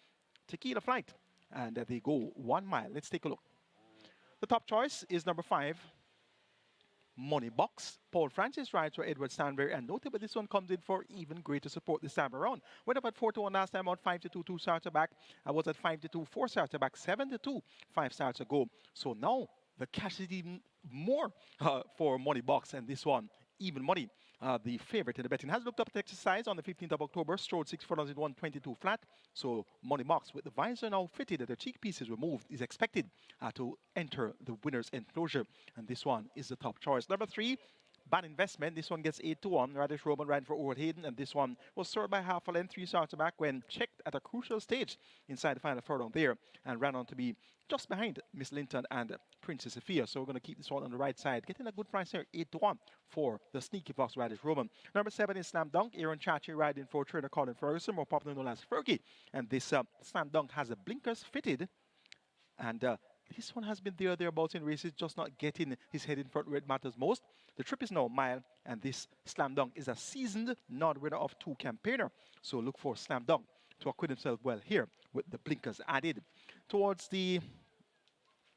Tequila Flight, and they go 1 mile. Let's take a look. The top choice is number 5, Money Box. Paul Francis rides for Edward Stanberry, and notable this one comes in for even greater support this time around. Went up at 4-1 last time out, 5-2, 2 starts back. I was at 5-2, 4 starts back, 7-2, 5 starts ago. So now the cash is even more for Money Box, and this one, even money. The favorite in the betting has looked up at exercise on the 15th of October, strode 6 furlongs in 122 flat. So Money Box, with the visor now fitted and the cheek pieces removed, is expected to enter the winner's enclosure. And this one is the top choice. Number 3, Bad Investment. This one gets 8-1. Radish Roman riding for Old Hayden, and this one was served by half a length, 3 starts back when checked at a crucial stage inside the final furlong there, and ran on to be just behind Miss Linton and Princess Sophia. So we're going to keep this one on the right side. Getting a good price here, 8-1 for the Sneaky Fox Radish Roman. Number 7 is Slam Dunk. Aaron Chachi riding for trainer Colin Ferguson, more popularly known as Fergie. And this Slam Dunk has the blinkers fitted, and this one has been thereabouts in races, just not getting his head in front where it matters most. The trip is now a mile, and this Slam Dunk is a seasoned non-winner of 2 campaigner. So look for Slam Dunk to acquit himself well here with the blinkers added. Towards the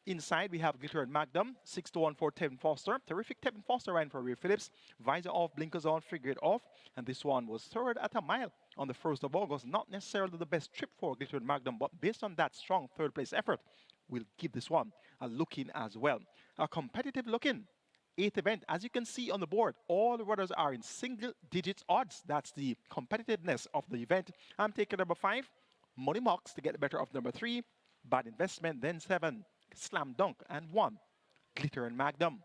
inside, we have Glitter and Magnum, 6-1 for Tevin Foster. Terrific Tevin Foster riding for Ray Phillips. Visor off, blinkers on, figure it off. And this one was third at a mile on the 1st of August. Not necessarily the best trip for Glitter and Magnum, but based on that strong third place effort, we'll give this one a look in as well. A competitive look in. 8th event, as you can see on the board, all the runners are in single digits odds. That's the competitiveness of the event. I'm taking number 5, Money Mox, to get the better of number 3, Bad Investment, then 7, Slam Dunk, and 1, Glitter and Magnum.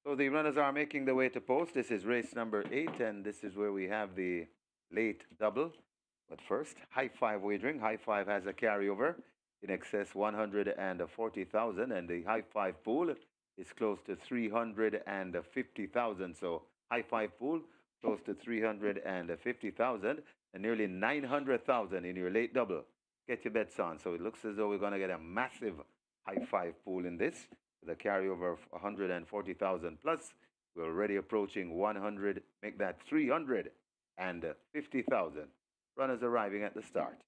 So the runners are making their way to post. This is race number 8, and this is where we have the late double. But first, High Five wagering. High Five has a carryover in excess 140,000, and the High Five pool is close to 350,000. So High Five pool close to 350,000, and nearly 900,000 in your late double. Get your bets on. So it looks as though we're going to get a massive High Five pool in this, with a carryover of 140,000 plus. We're already approaching 100, make that 350,000. Runners arriving at the start.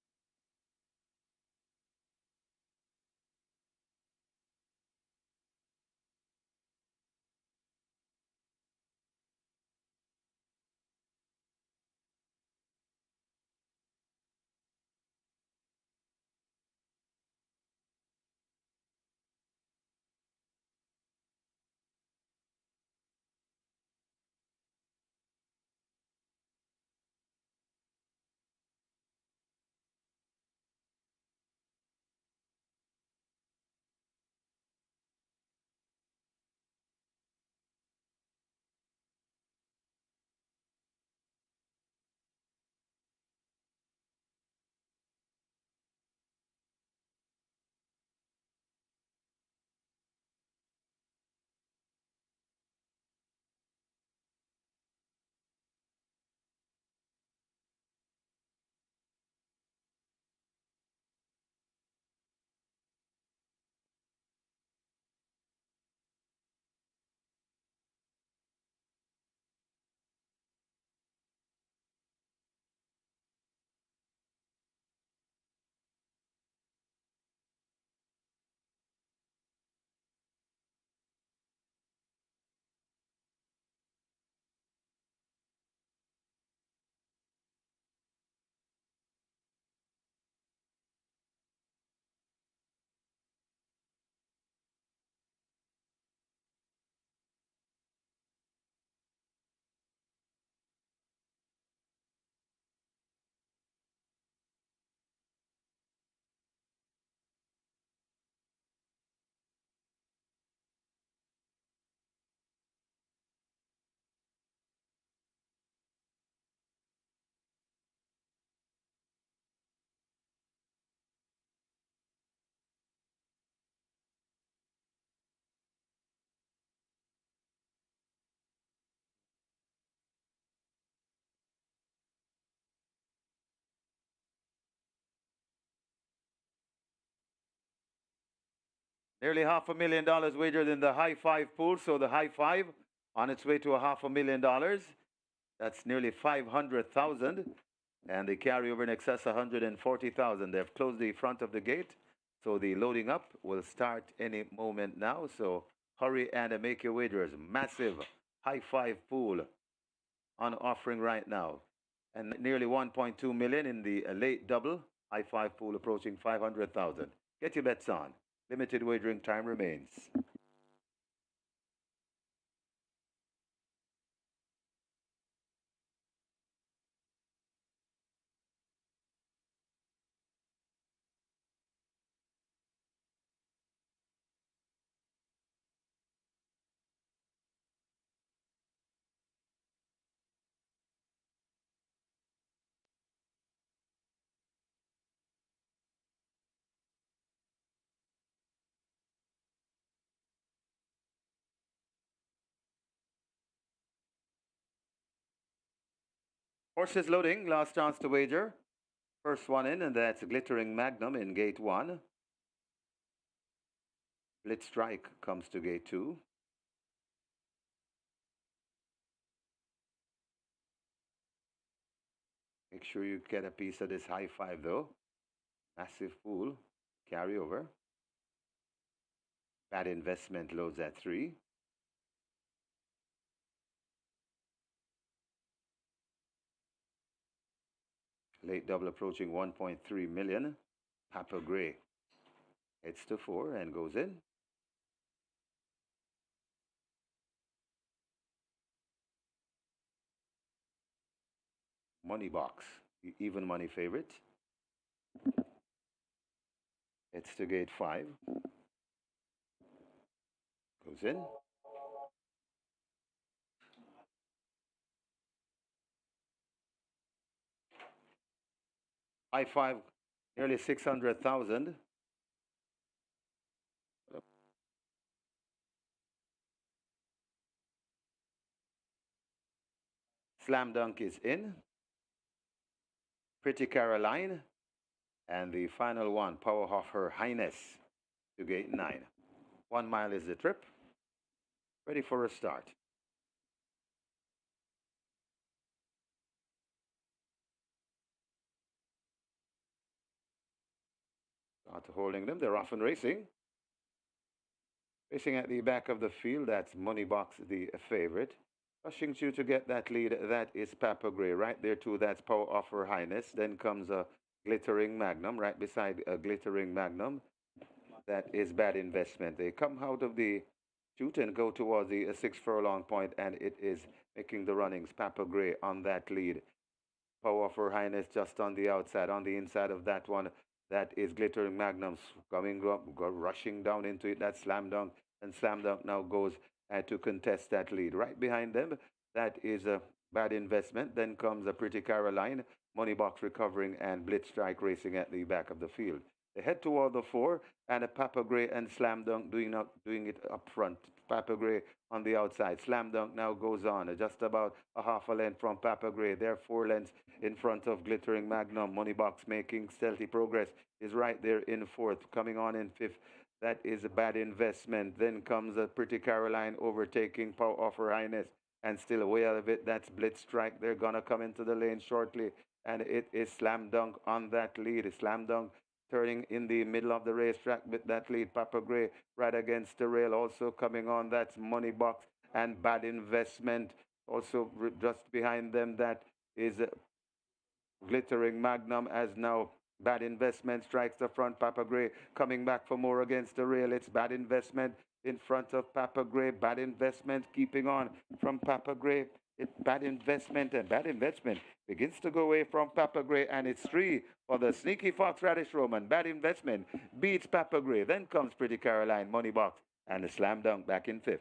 Nearly $500,000 wagered in the high five pool. So the high five on its way to $500,000. That's nearly 500,000. And the carryover in excess of 140,000. They've closed the front of the gate. So the loading up will start any moment now. So hurry and make your wagers. Massive high five pool on offering right now. And nearly 1.2 million in the late double. High five pool approaching 500,000. Get your bets on. Limited wagering time remains. Horses loading, last chance to wager. First one in, and that's Glittering Magnum in gate 1. Blitz Strike comes to gate 2. Make sure you get a piece of this high five though. Massive pool, carryover. Bad investment loads at 3. Late double approaching 1.3 million. Papa Gray heads to 4 and goes in. Money box, the even money favorite. Heads to gate 5. Goes in. High five, nearly 600,000. Slam Dunk is in. Pretty Caroline. And the final one, Power of Her Highness to gate 9. 1 mile is the trip. Ready for a start. Start holding them. They're off and racing. Racing at the back of the field, that's Money Box, the favorite. Rushing through to get that lead, that is Papa Gray. Right there too, that's Power of Her Highness. Then comes a Glittering Magnum, right beside a Glittering Magnum. That is Bad Investment. They come out of the chute and go towards the 6 furlong point, and it is making the runnings. Papa Gray on that lead. Power of Her Highness just on the outside. On the inside of that one, that is Glittering Magnums coming up, rushing down into it. That's Slam Dunk, and Slam Dunk now goes to contest that lead. Right behind them, that is a Bad Investment. Then comes a Pretty Caroline, Money Box recovering, and Blitz Strike racing at the back of the field. They head toward the 4, and a Papa Gray and Slam Dunk doing it up front. Papa Gray on the outside. Slam Dunk now goes on, just about a half a length from Papa Gray. They're 4 lengths in front of Glittering Magnum. Money Box making stealthy progress is right there in 4th, coming on in 5th. That is a Bad Investment. Then comes a Pretty Caroline overtaking Power of Her Highness, and still away out of it. That's Blitz Strike. They're gonna come into the lane shortly, and it is Slam Dunk on that lead. Slam Dunk turning in the middle of the racetrack with that lead. Papa Gray right against the rail, also coming on. That's Money Box and Bad Investment. Also just behind them, that is Glittering Magnum, as now Bad Investment strikes the front. Papa Gray coming back for more against the rail. It's Bad Investment in front of Papa Gray. Bad Investment keeping on from Papa Gray. It's Bad Investment, and Bad Investment begins to go away from Papa Gray, and it's 3 for the Sneaky Fox Radish Roman. Bad Investment beats Papa Gray. Then comes Pretty Caroline, Money Box, and the Slam Dunk back in 5th.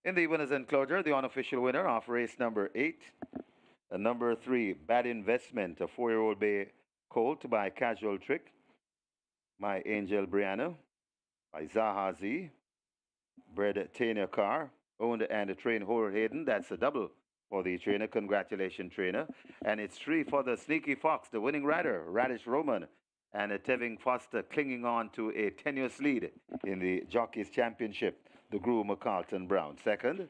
In the winners enclosure, the unofficial winner of race number 8, the number 3, Bad Investment, a 4-year-old bay colt by Casual Trick, My Angel Brianna, by Zaha Z, bred Tanya Carr, owned and trained Howard Hayden. That's a double for the trainer. Congratulations, trainer. And it's 3 for the Sneaky Fox, the winning rider, Radish Roman, and Tevin Foster clinging on to a tenuous lead in the Jockeys Championship, the groom Carlton Brown. Second,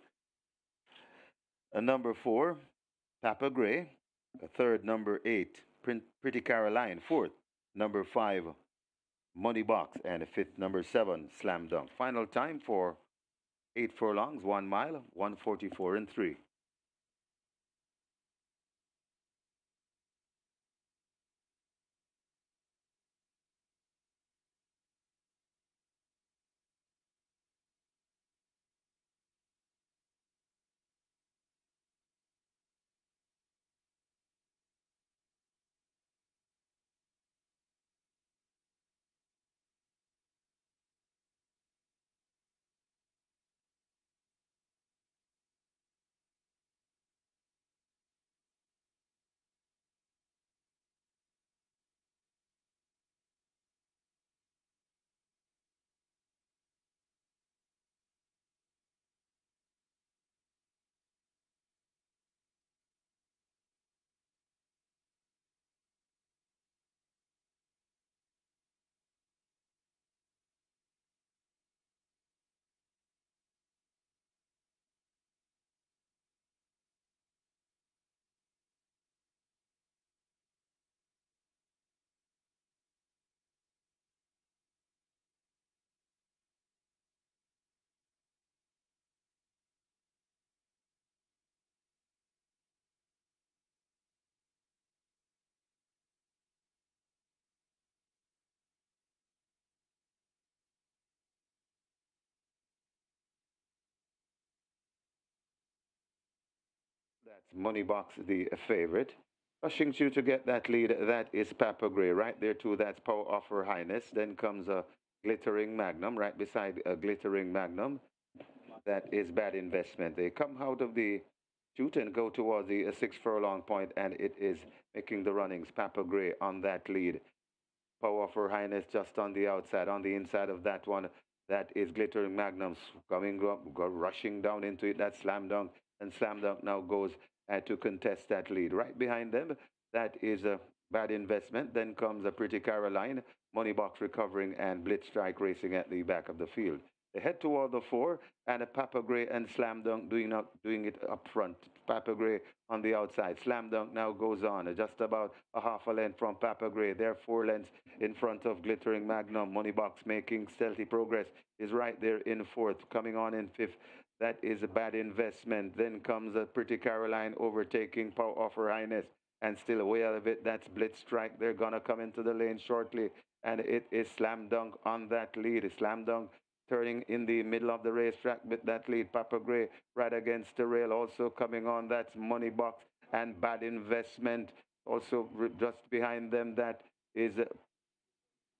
number 4, Papa Gray. Third, number 8, Pretty Caroline. Fourth, number 5, Money Box. And fifth, number 7, Slam Dunk. Final time for 8 furlongs, 1 mile, 1:44 and 3. That's Money Box, the favorite. Rushing through to get that lead, that is Papa Gray. Right there, too, that's Power of Her Highness. Then comes a Glittering Magnum. Right beside a Glittering Magnum, that is Bad Investment. They come out of the chute and go towards the 6 furlong point, and it is making the runnings. Papa Gray on that lead. Power of Her Highness just on the outside. On the inside of that one, that is Glittering Magnums coming up, rushing down into it. That's Slam Dunk, and Slam Dunk now goes to contest that lead. Right behind them, that is a Bad Investment. Then comes a Pretty Caroline, Money Box recovering, and Blitz Strike racing at the back of the field. They head toward the 4, and a Papa Gray and Slam Dunk doing it up front. Papa Gray on the outside. Slam Dunk now goes on, just about a half a length from Papa Gray. They're 4 lengths in front of Glittering Magnum. Money Box making stealthy progress is right there in 4th. Coming on in 5th, that is a Bad Investment. Then comes a Pretty Caroline overtaking Power of Her Highness, and still way out of it, that's Blitz Strike. They're going to come into the lane shortly, and it is Slam Dunk on that lead. Slam Dunk turning in the middle of the racetrack with that lead. Papa Gray right against the rail. Also coming on, that's Money Box and Bad Investment. Also just behind them, that is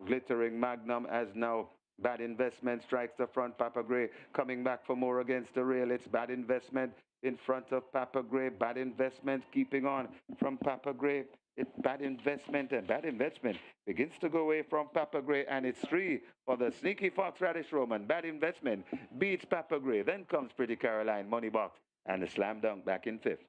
Glittering Magnum, as now Bad Investment strikes the front. Papa Gray coming back for more against the rail. It's Bad Investment in front of Papa Gray. Bad Investment keeping on from Papa Gray. It's Bad Investment, and Bad Investment begins to go away from Papa Gray, and it's 3 for the Sneaky Fox Radish Roman. Bad Investment beats Papa Gray. Then comes Pretty Caroline, Money Box, and the Slam Dunk back in 5th.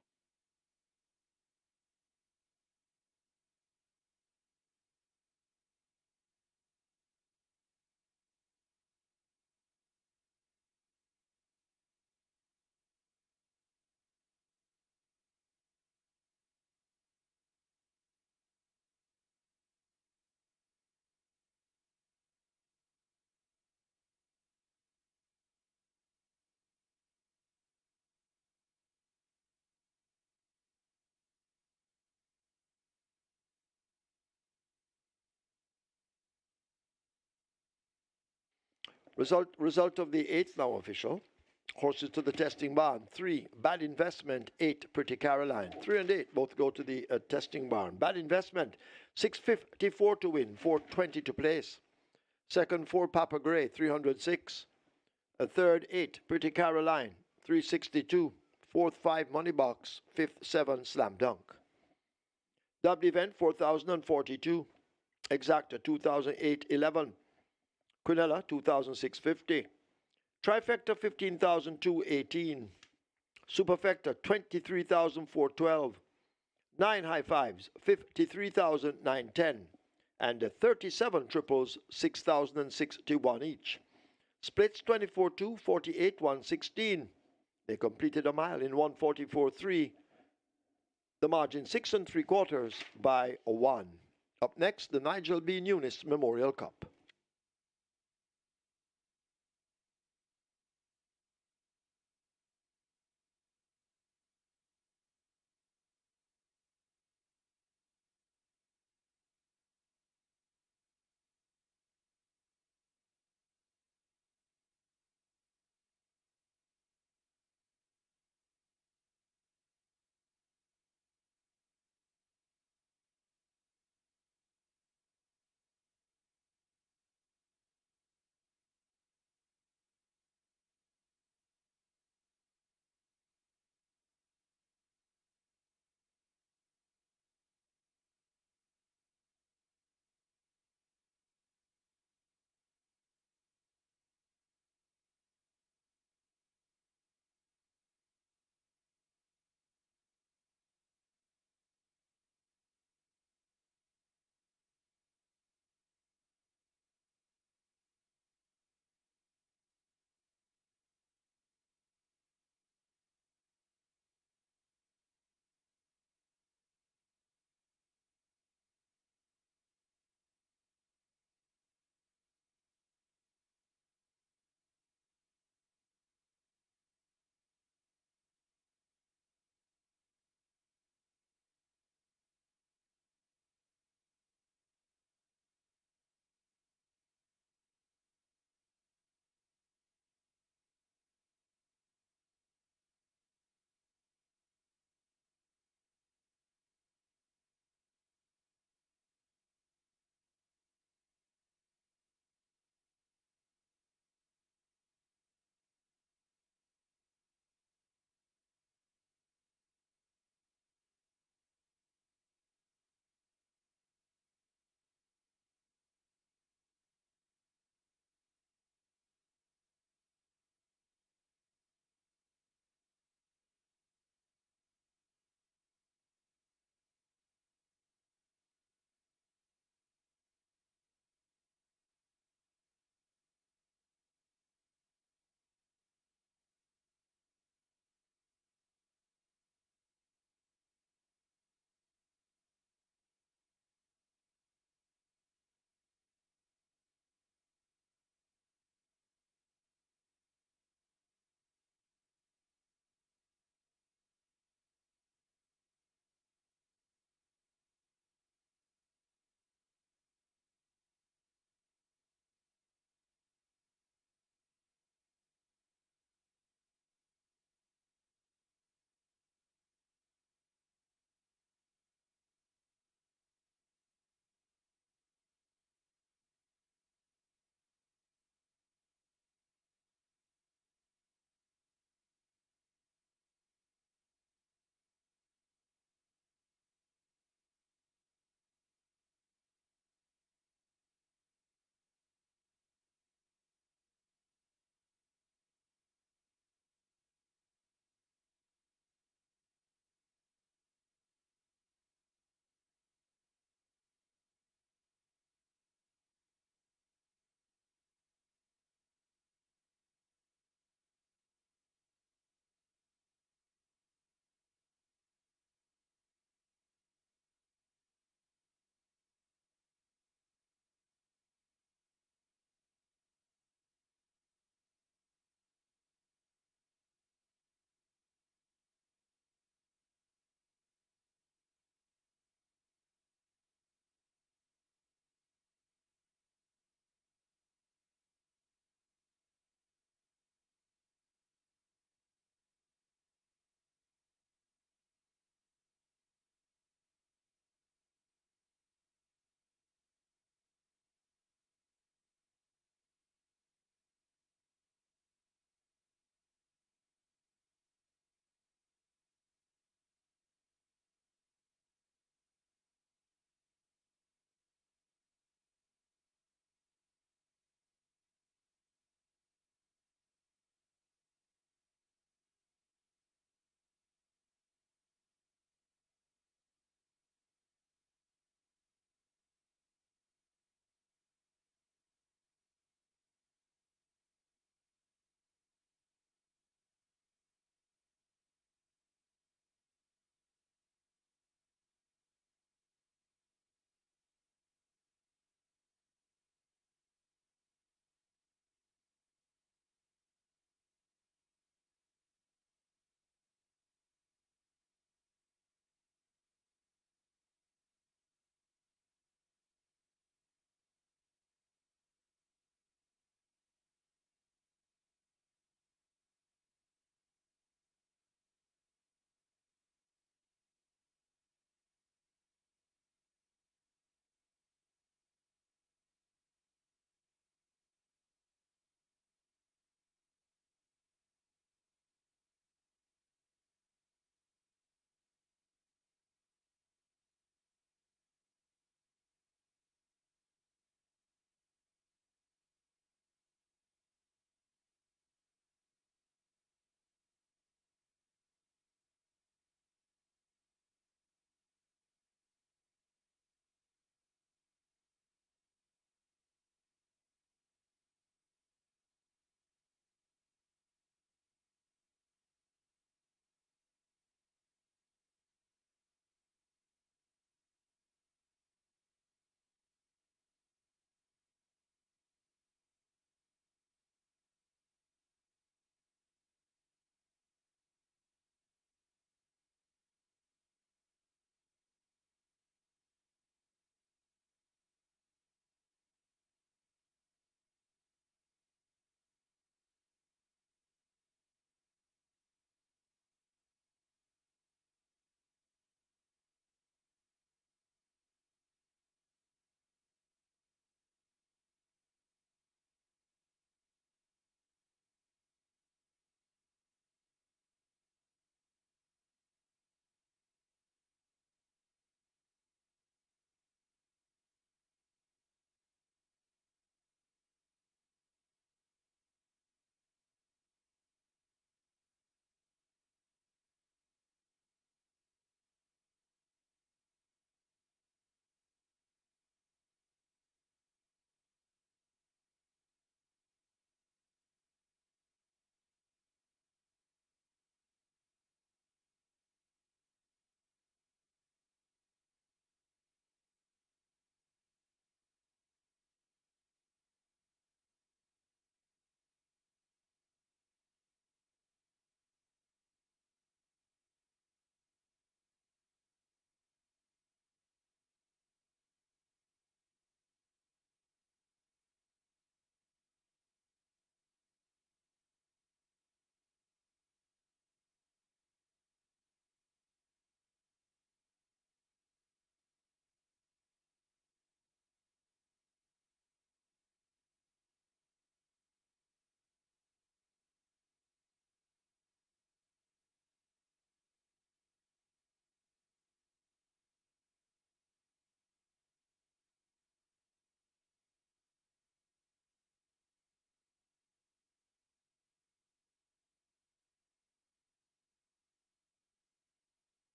Result of the 8th now official. Horses to the testing barn. 3, Bad Investment. 8, Pretty Caroline. 3 and 8 both go to the testing barn. Bad Investment, 654 to win, 420 to place. Second, 4, Papa Gray, 306. A third, 8, Pretty Caroline, 362. Fourth 5 money box. Fifth 7 slam dunk. Dubbed event 4042. Exacta 2008-11. Quinella 2006-50. Trifecta 15,218. Superfecta 23,412. 9 high fives 53,910. And the 37 triples 6,061 each. Splits 24-2, 48-116. They completed a mile in 144.3. The margin 6 3/4 by 1. Up next, the Nigel B. NUNES Memorial Cup.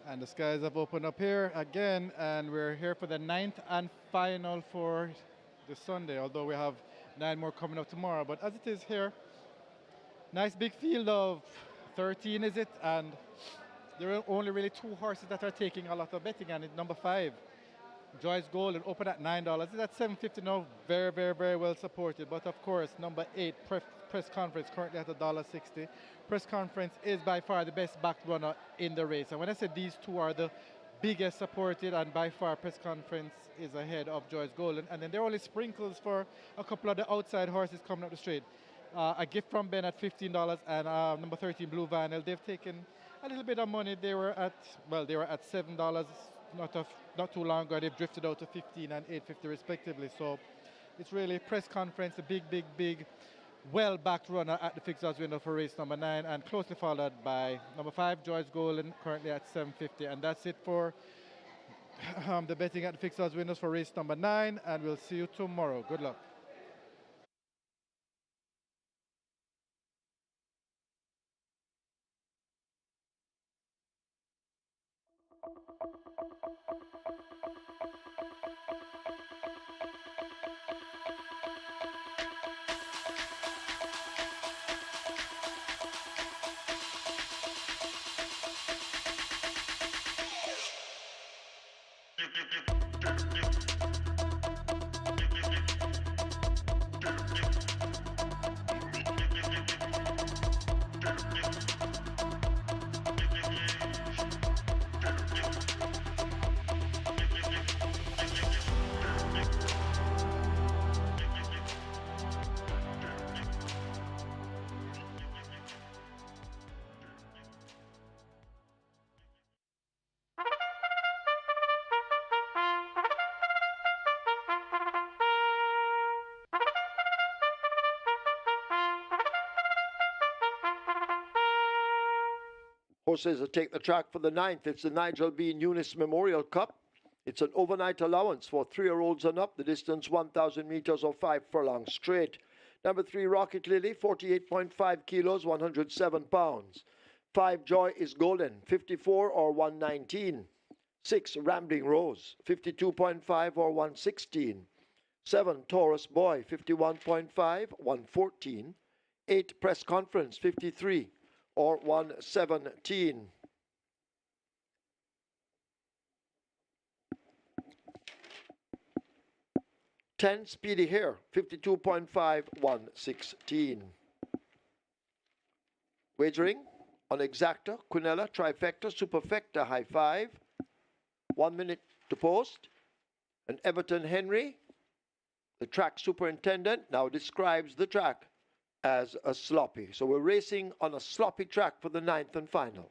And the skies have opened up here again, and we're here for the ninth and final for the Sunday, although we have 9 more coming up tomorrow. But as it is here, nice big field of 13, is it? And there are only really 2 horses that are taking a lot of betting, and it's number 5, Joyce Golden, open at $9. It's at $7.50 now, very, very, very well supported. But of course, number 8, Press Conference, currently at $1.60. Press Conference is by far the best backed runner in the race. And when I say these 2 are the biggest supported, and by far Press Conference is ahead of Joyce Golden. And then there are only sprinkles for a couple of the outside horses coming up the straight. A Gift from Ben at $15, and number 13, Blue Vinyl. They've taken a little bit of money. They were at $7 not too long ago. They've drifted out to 15 and 8.50 respectively. So it's really Press Conference, a big, big, big, well-backed runner at the fixed odds window for race number 9, and closely followed by number 5, Joyce Golden, currently at $7.50. And that's it for the betting at the fixed odds windows for race number 9, and we'll see you tomorrow. Good luck. Horses that take the track for the 9th. It's the Nigel B. NUNES Memorial Cup. It's an overnight allowance for 3-year-olds and up. The distance 1,000 meters or 5 furlongs straight. Number 3, Rocket Lily, 48.5 kilos, 107 pounds. 5, Joy is Golden, 54 or 119. 6, Rambling Rose, 52.5 or 116. 7, Taurus Boy, 51.5, 114. 8, Press Conference, 53 or 117. Ten, Speedy Hair, 52.5, 116. Wagering on Exacta, Quinella, Trifecta, Superfecta, High Five. 1 minute to post. And Everton Henry, the track superintendent, now describes the track as a sloppy. So we're racing on a sloppy track for the 9th and final.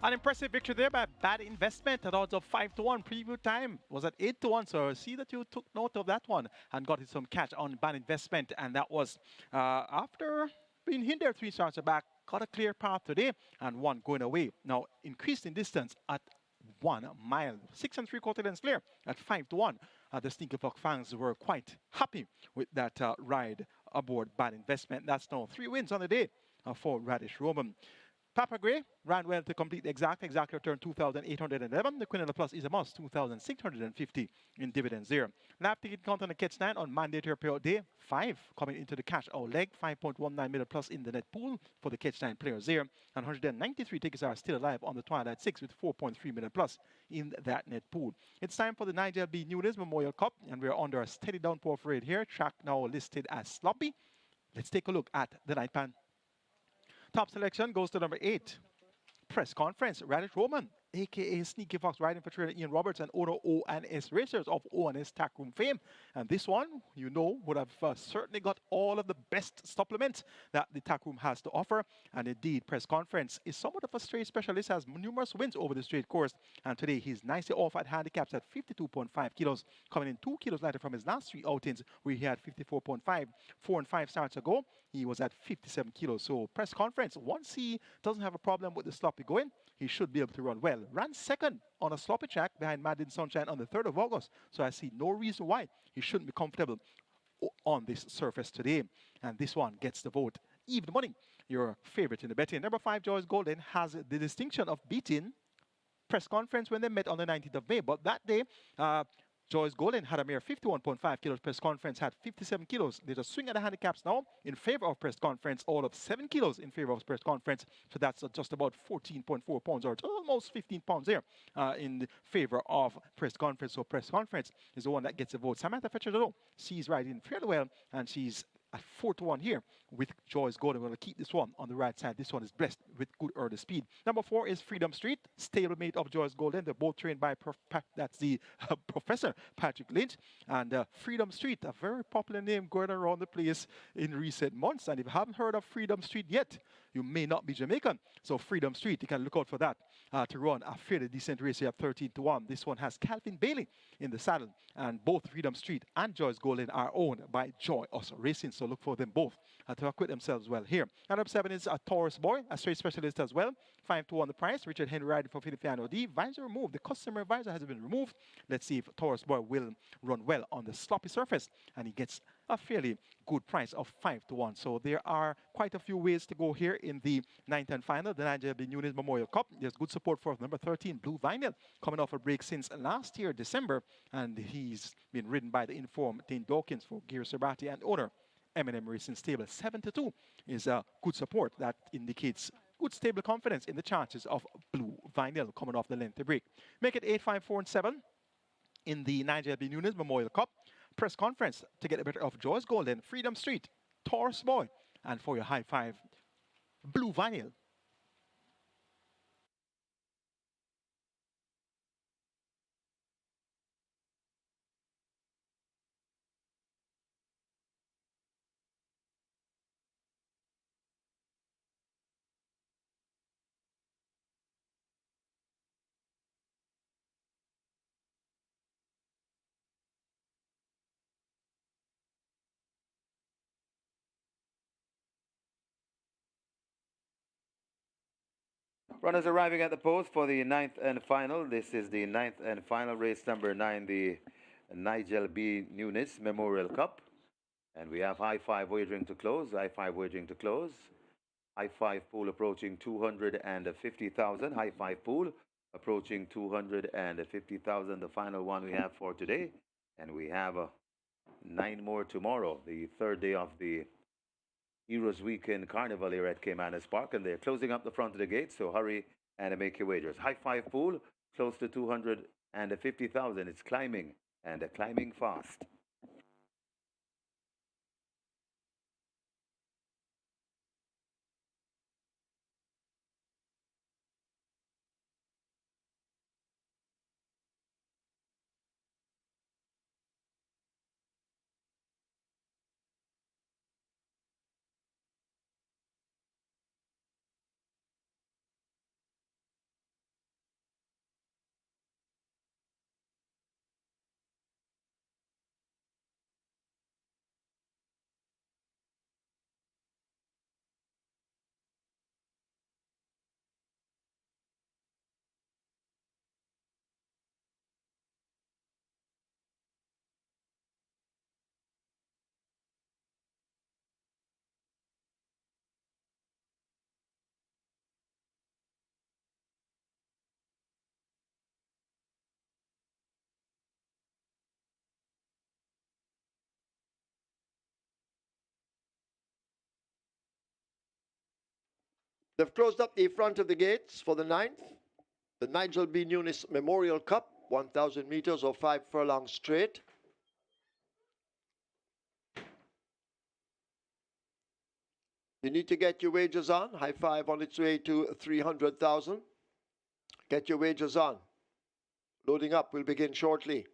An impressive victory there by Bad Investment at odds of 5-1. Preview time was at 8-1. So see that you took note of that one and got some catch on Bad Investment. And that was after being hindered 3 starts back, got a clear path today and one going away. Now increased in distance at 1 mile, 6 3/4 lengths clear at 5-1. The Sneaker Fox fans were quite happy with that ride aboard Bad Investment. That's now 3 wins on the day for Radish Roman. Papa Gray ran well to complete the exact return 2,811. The Queen of the Plus is a must, 2,650 in dividends there. Lap ticket count on the catch 9 on mandatory payout day, 5 coming into the cash out leg, 5.19 million plus in the net pool for the catch 9 players there. And 193 tickets are still alive on the Twilight 6 with 4.3 million plus in that net pool. It's time for the Nigel B. NUNES Memorial Cup, and we're under a steady downpour parade here. Track now listed as sloppy. Let's take a look at the night pan. Top selection goes to number 8. Press Conference, Radish Roman, a.k.a. Sneaky Fox, riding for trainer Ian Roberts and owner O&S Racers of O&S Tackroom fame. And this one, you know, would have certainly got all of the best supplements that the Tackroom has to offer. And indeed, Press Conference is somewhat of a straight specialist, has numerous wins over the straight course. And today, he's nicely off at handicaps at 52.5 kilos, coming in 2 kilos lighter from his last 3 outings, where he had 54.5. 4 and 5 starts ago, he was at 57 kilos. So Press Conference, once he doesn't have a problem with the sloppy going, he should be able to run well. Ran second on a sloppy track behind Madden Sunshine on the 3rd of August. So I see no reason why he shouldn't be comfortable on this surface today. And this one gets the vote. Even money, your favorite in the betting. Number 5, Joyce Golden, has the distinction of beating Press Conference when they met on the 19th of May. But that day, Joyce Golden had a mere 51.5 kilos. Press Conference had 57 kilos. There's a swing at the handicaps now in favor of Press Conference, all of 7 kilos in favor of Press Conference. So that's just about 14.4 pounds, or almost 15 pounds there in favor of Press Conference. So Press Conference is the one that gets a vote. Samantha Fetcher, though, she's riding fairly well, and she's at 4-1 here with Joyce Golden. We're going to keep this one on the right side. This one is blessed with good early speed. Number 4 is Freedom Street, stablemate of Joyce Golden. They're both trained by that's the Professor Patrick Lynch. And Freedom Street, a very popular name going around the place in recent months. And if you haven't heard of Freedom Street yet, you may not be Jamaican. So Freedom Street, you can look out for that to run a fairly decent race. You have 13-1. This one has Calvin Bailey in the saddle. And both Freedom Street and Joyce Golden are owned by Joy Us Racing. So look for them both to acquit themselves well here. And number 7 is a Taurus Boy, a straight specialist as well. 5-1 the price. Richard Henry riding for Filipino D. Visor removed. The customer visor has been removed. Let's see if Taurus Boy will run well on the sloppy surface. And he gets a fairly good price of 5-1. So there are quite a few ways to go here in the 9th and final, the Nigel B. NUNES Memorial Cup. There's good support for number 13, Blue Vinyl, coming off a break since last year, December. And he's been ridden by the informed Dane Dawkins for Gary Sabati and owner M&M Racing Stable. 7-2 is a good support that indicates good stable confidence in the chances of Blue Vinyl coming off the lengthy break. Make it 8, 5, 4, and 7 in the Nigel B. NUNES Memorial Cup. Press Conference to get the better of Joyce Golden, Freedom Street, Taurus Boy, and for your high 5, Blue Vinyl. Runners arriving at the post for the 9th and final. This is the 9th and final race, number 9, the Nigel B. NUNES Memorial Cup. And we have high 5 wagering to close. High 5 wagering to close. High 5 pool approaching 250,000. High 5 pool approaching 250,000. The final one we have for today. And we have 9 more tomorrow, the 3rd day of the Heroes Weekend Carnival here at Caymanas Park, and they're closing up the front of the gate, so hurry and make your wagers. High 5 pool, close to 250,000. It's climbing, and climbing fast. They've closed up the front of the gates for the 9th. The Nigel B. NUNES Memorial Cup, 1,000 meters or 5 furlongs straight. You need to get your wagers on. High Five on its way to 300,000. Get your wagers on. Loading up will begin shortly.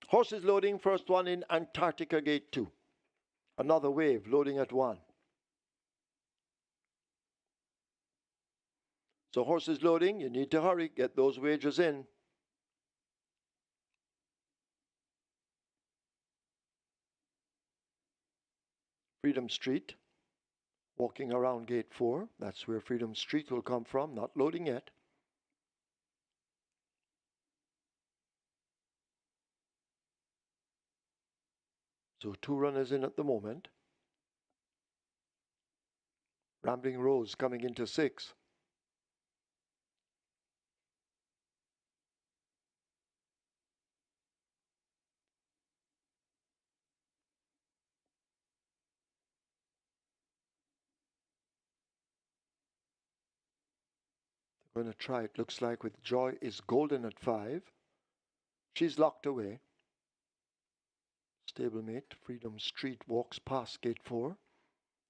Horses loading, first one in Antarctica Gate 2. Another wave loading at 1. So horses loading, you need to hurry, get those wagers in. Freedom Street, walking around Gate 4. That's where Freedom Street will come from, not loading yet. So 2 runners in at the moment. Rambling Rose coming into 6. They're going to try it, looks like, with Joy is Golden at 5. She's locked away. Stablemate, Freedom Street walks past Gate 4.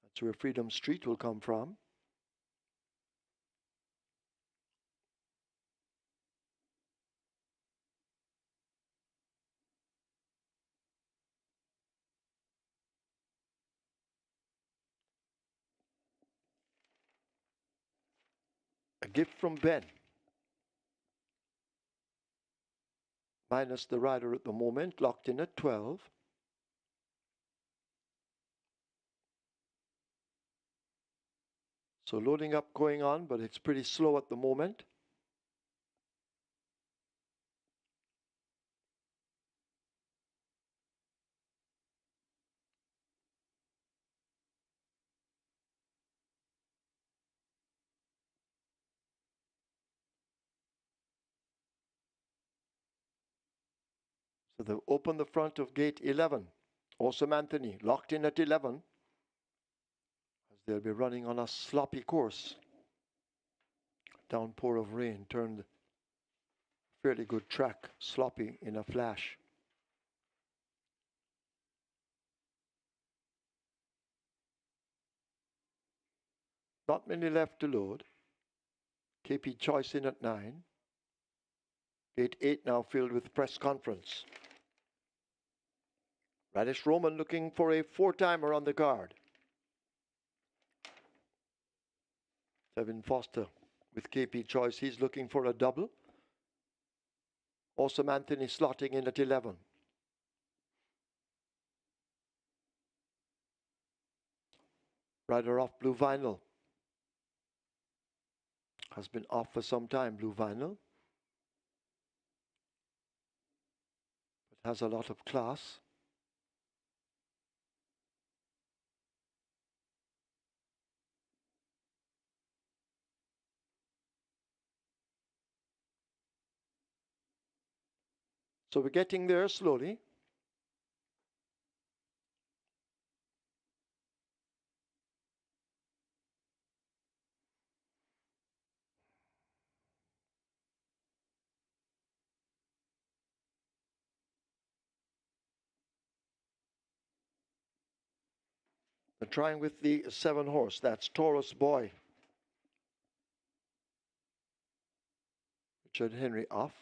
That's where Freedom Street will come from. gift from Ben. Minus the rider at the moment, locked in at 12. So loading up going on, but it's pretty slow at the moment. So they've opened the front of gate 11. Awesome Anthony, locked in at 11. As they'll be running on a sloppy course. Downpour of rain turned fairly good track sloppy in a flash. Not many left to load. KP Choice in at 9. Gate 8 now filled with press conference. Radish Roman looking for a 4-timer on the card. Kevin Foster with KP Choice. He's looking for a double. Awesome Anthony slotting in at 11. Rider off Blue Vinyl. Has been off for some time, Blue Vinyl. But has a lot of class. So we're getting there slowly. We're trying with the 7 horse. That's Taurus Boy. Richard Henry off.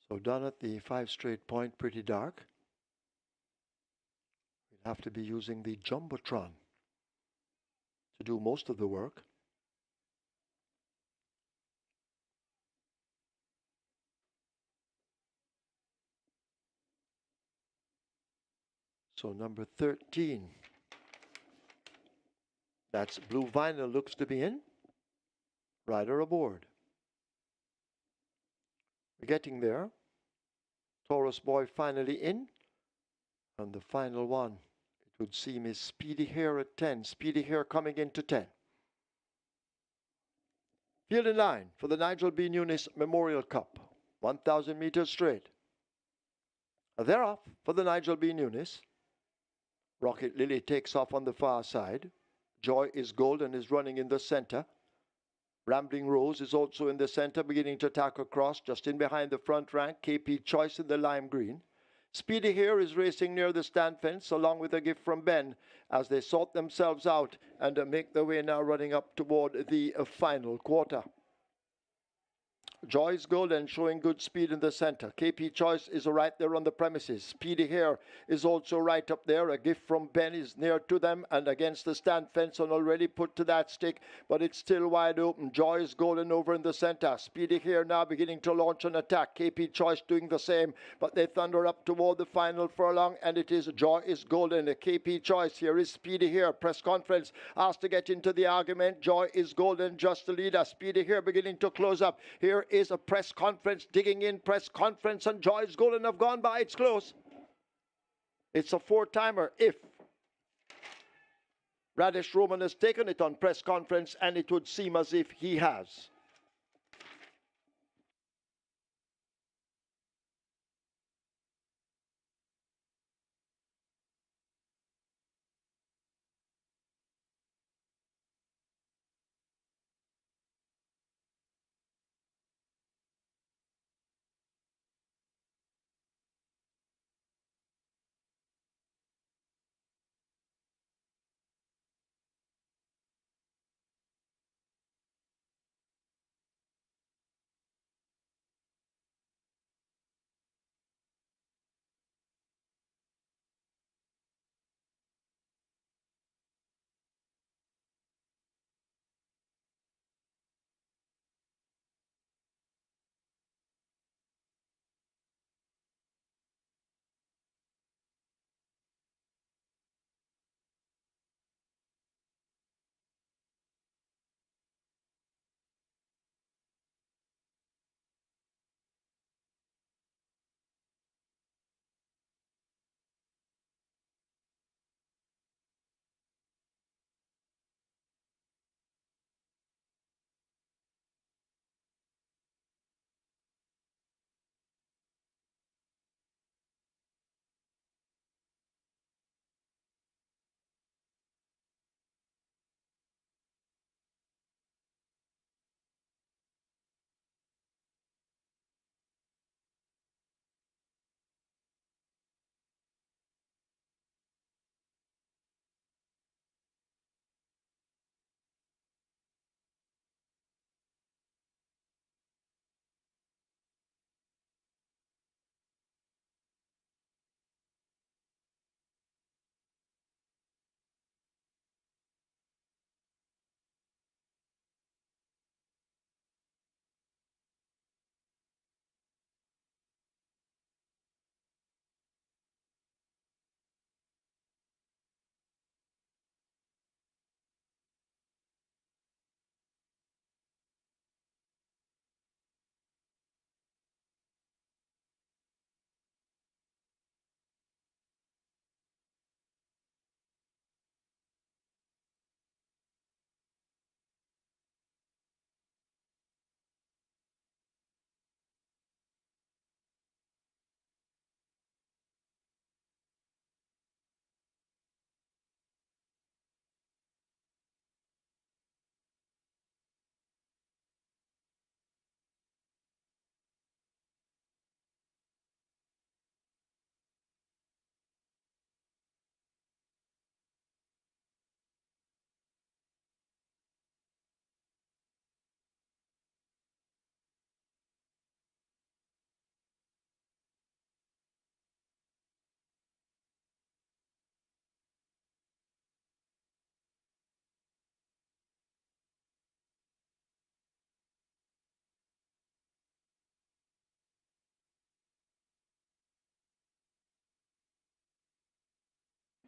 So done at the 5 straight point, pretty dark. We'll have to be using the Jumbotron to do most of the work. So number 13. That's Blue Vinyl looks to be in. Rider aboard. We're getting there. Taurus Boy finally in. And the final one, it would seem, is Speedy Hare at 10. Speedy Hare coming into 10. Field in line for the Nigel B. Nunes Memorial Cup. 1,000 meters straight. They're off for the Nigel B. Nunes. Rocket Lily takes off on the far side. Joy is Gold and is running in the center. Rambling Rose is also in the center, beginning to attack across, just in behind the front rank. KP Choice in the lime green. Speedy Here is racing near the stand fence, along with a gift from Ben, as they sort themselves out and make their way now running up toward the final quarter. Joy's Golden showing good speed in the center. KP Choice is right there on the premises. Speedy Hare is also right up there. A gift from Ben is near to them and against the stand fence and already put to that stick, but it's still wide open. Joy's Golden over in the center. Speedy Hare now beginning to launch an attack. KP Choice doing the same, but they thunder up toward the final furlong, and it is Joy is Golden. A KP Choice. Here is Speedy Hare. Press conference asked to get into the argument. Joy is Golden just the leader. Speedy Hare beginning to close up. Here is a press conference, digging in, press conference, and Joy's Golden have gone by. It's close. It's a 4-timer if Radish Roman has taken it on press conference, and it would seem as if he has.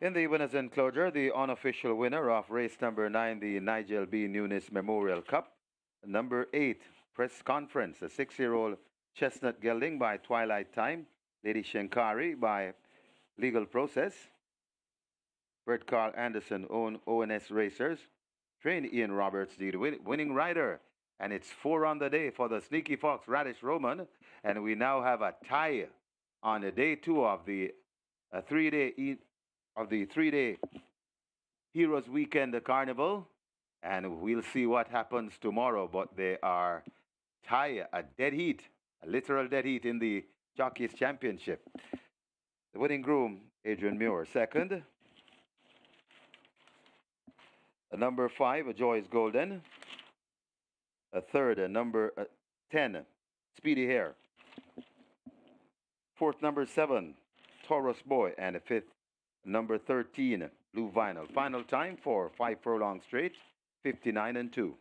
In the winners' enclosure, the unofficial winner of race number 9, the Nigel B. NUNES Memorial Cup, number 8, Press Conference, a 6-year-old chestnut gelding by Twilight Time, Lady Shankari by Legal Process, Bert Carl Anderson, ONS Racers, trained Ian Roberts, the winning rider. And it's 4 on the day for the Sneaky Fox Radish Roman. And we now have a tie on the day 2 of the 3-day Heroes Weekend Carnival. And we'll see what happens tomorrow. But they are tie, a dead heat, a literal dead heat in the Jockeys Championship. The winning groom, Adrian Muir, second. Number 5, A Joy's Golden. A third, number 10, Speedy Hare. Fourth, number 7, Taurus Boy. And a fifth, number 13, Blue Vinyl. Final time for 5 furlong straight, 59 and 2.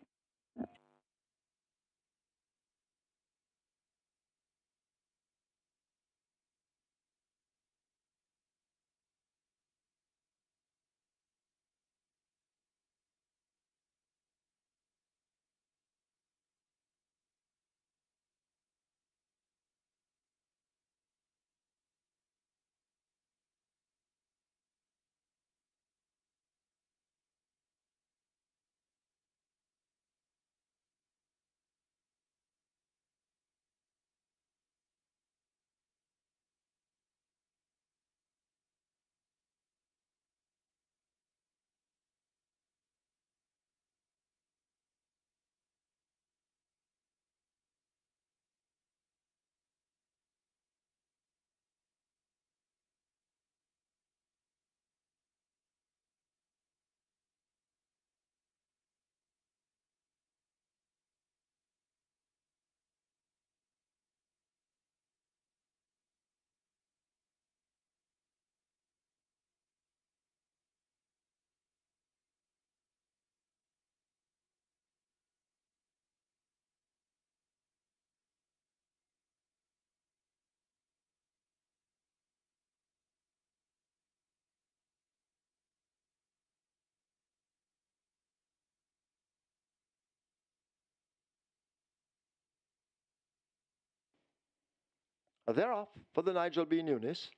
They're off for the Nigel B. Nunes.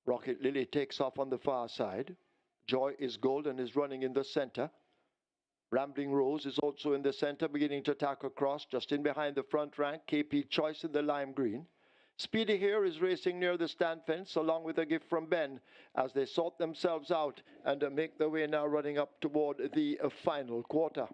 Rocket Lily takes off on the far side. Joy is Gold and is running in the center. Rambling Rose is also in the center, beginning to tack across, just in behind the front rank. KP Choice in the lime green. Speedy Here is racing near the stand fence, along with a gift from Ben, as they sort themselves out and make their way now running up toward the final quarter.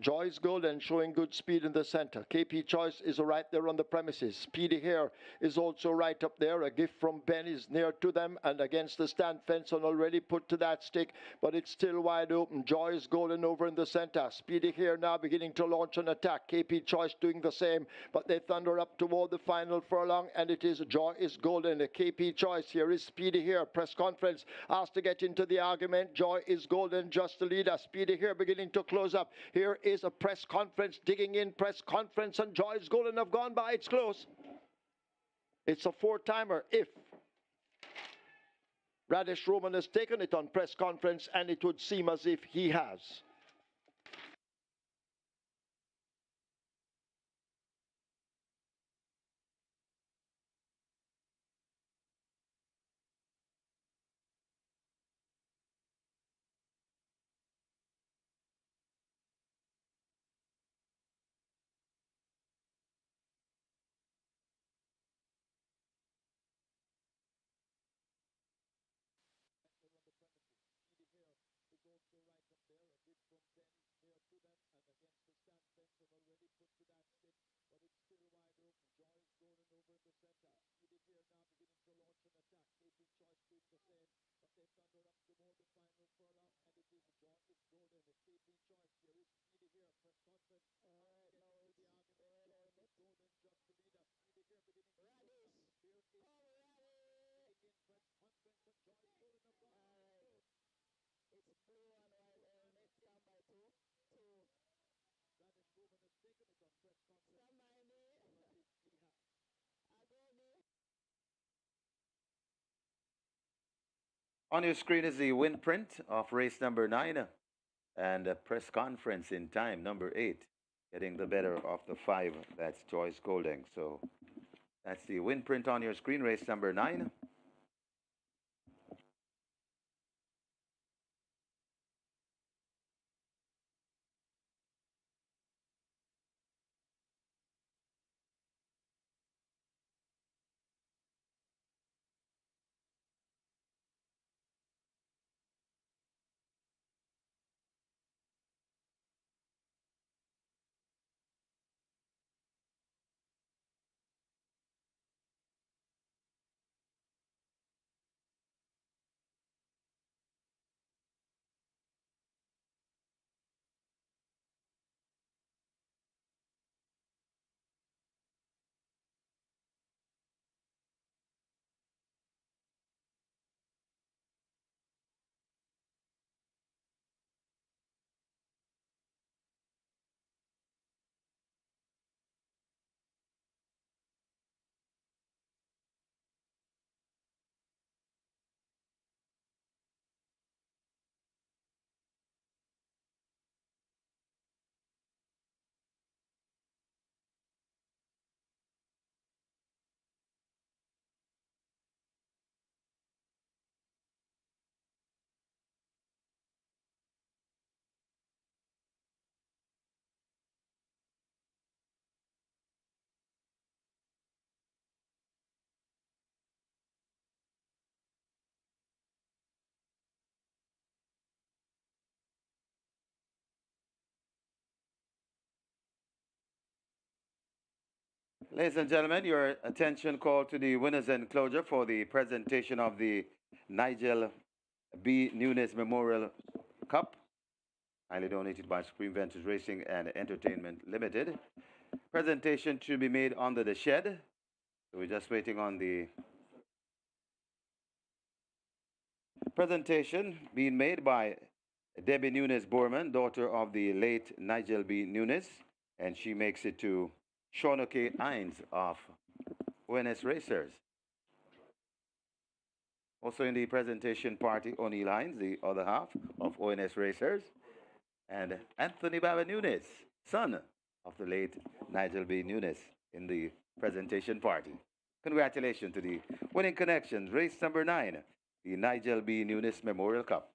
Joy's Golden showing good speed in the center. KP Choice is right there on the premises. Speedy Hare is also right up there. A gift from Ben is near to them and against the stand fence and already put to that stick, but it's still wide open. Joy's Golden over in the center. Speedy Hare now beginning to launch an attack. KP Choice doing the same, but they thunder up toward the final furlong, and it is Joy is Golden. KP Choice, here is Speedy Hare. Press conference asked to get into the argument. Joy is Golden just the leader. Speedy Hare beginning to close up. Here is a press conference, digging in, press conference, and Joy's Golden have gone by. It's close. It's a 4-timer if Radish Roman has taken it on press conference, and it would seem as if he has. On your screen is the win print of race number 9 and a press conference in time, number 8, getting the better of the 5. That's Joyce Golding. So that's the win print on your screen, race number 9. Ladies and gentlemen, your attention called to the winners enclosure for the presentation of the Nigel B. Nunes Memorial Cup, highly donated by Supreme Ventures Racing and Entertainment Limited. Presentation to be made under the shed. So we're just waiting on the presentation being made by Debbie Nunes Borman, daughter of the late Nigel B. Nunes, and she makes it to Okoe Hines of ONS Racers. Also in the presentation party, O'Neill Hines, the other half of ONS Racers, and Anthony Baba Nunes, son of the late Nigel B. Nunes, in the presentation party. Congratulations to the winning connections, race number 9, the Nigel B. Nunes Memorial Cup.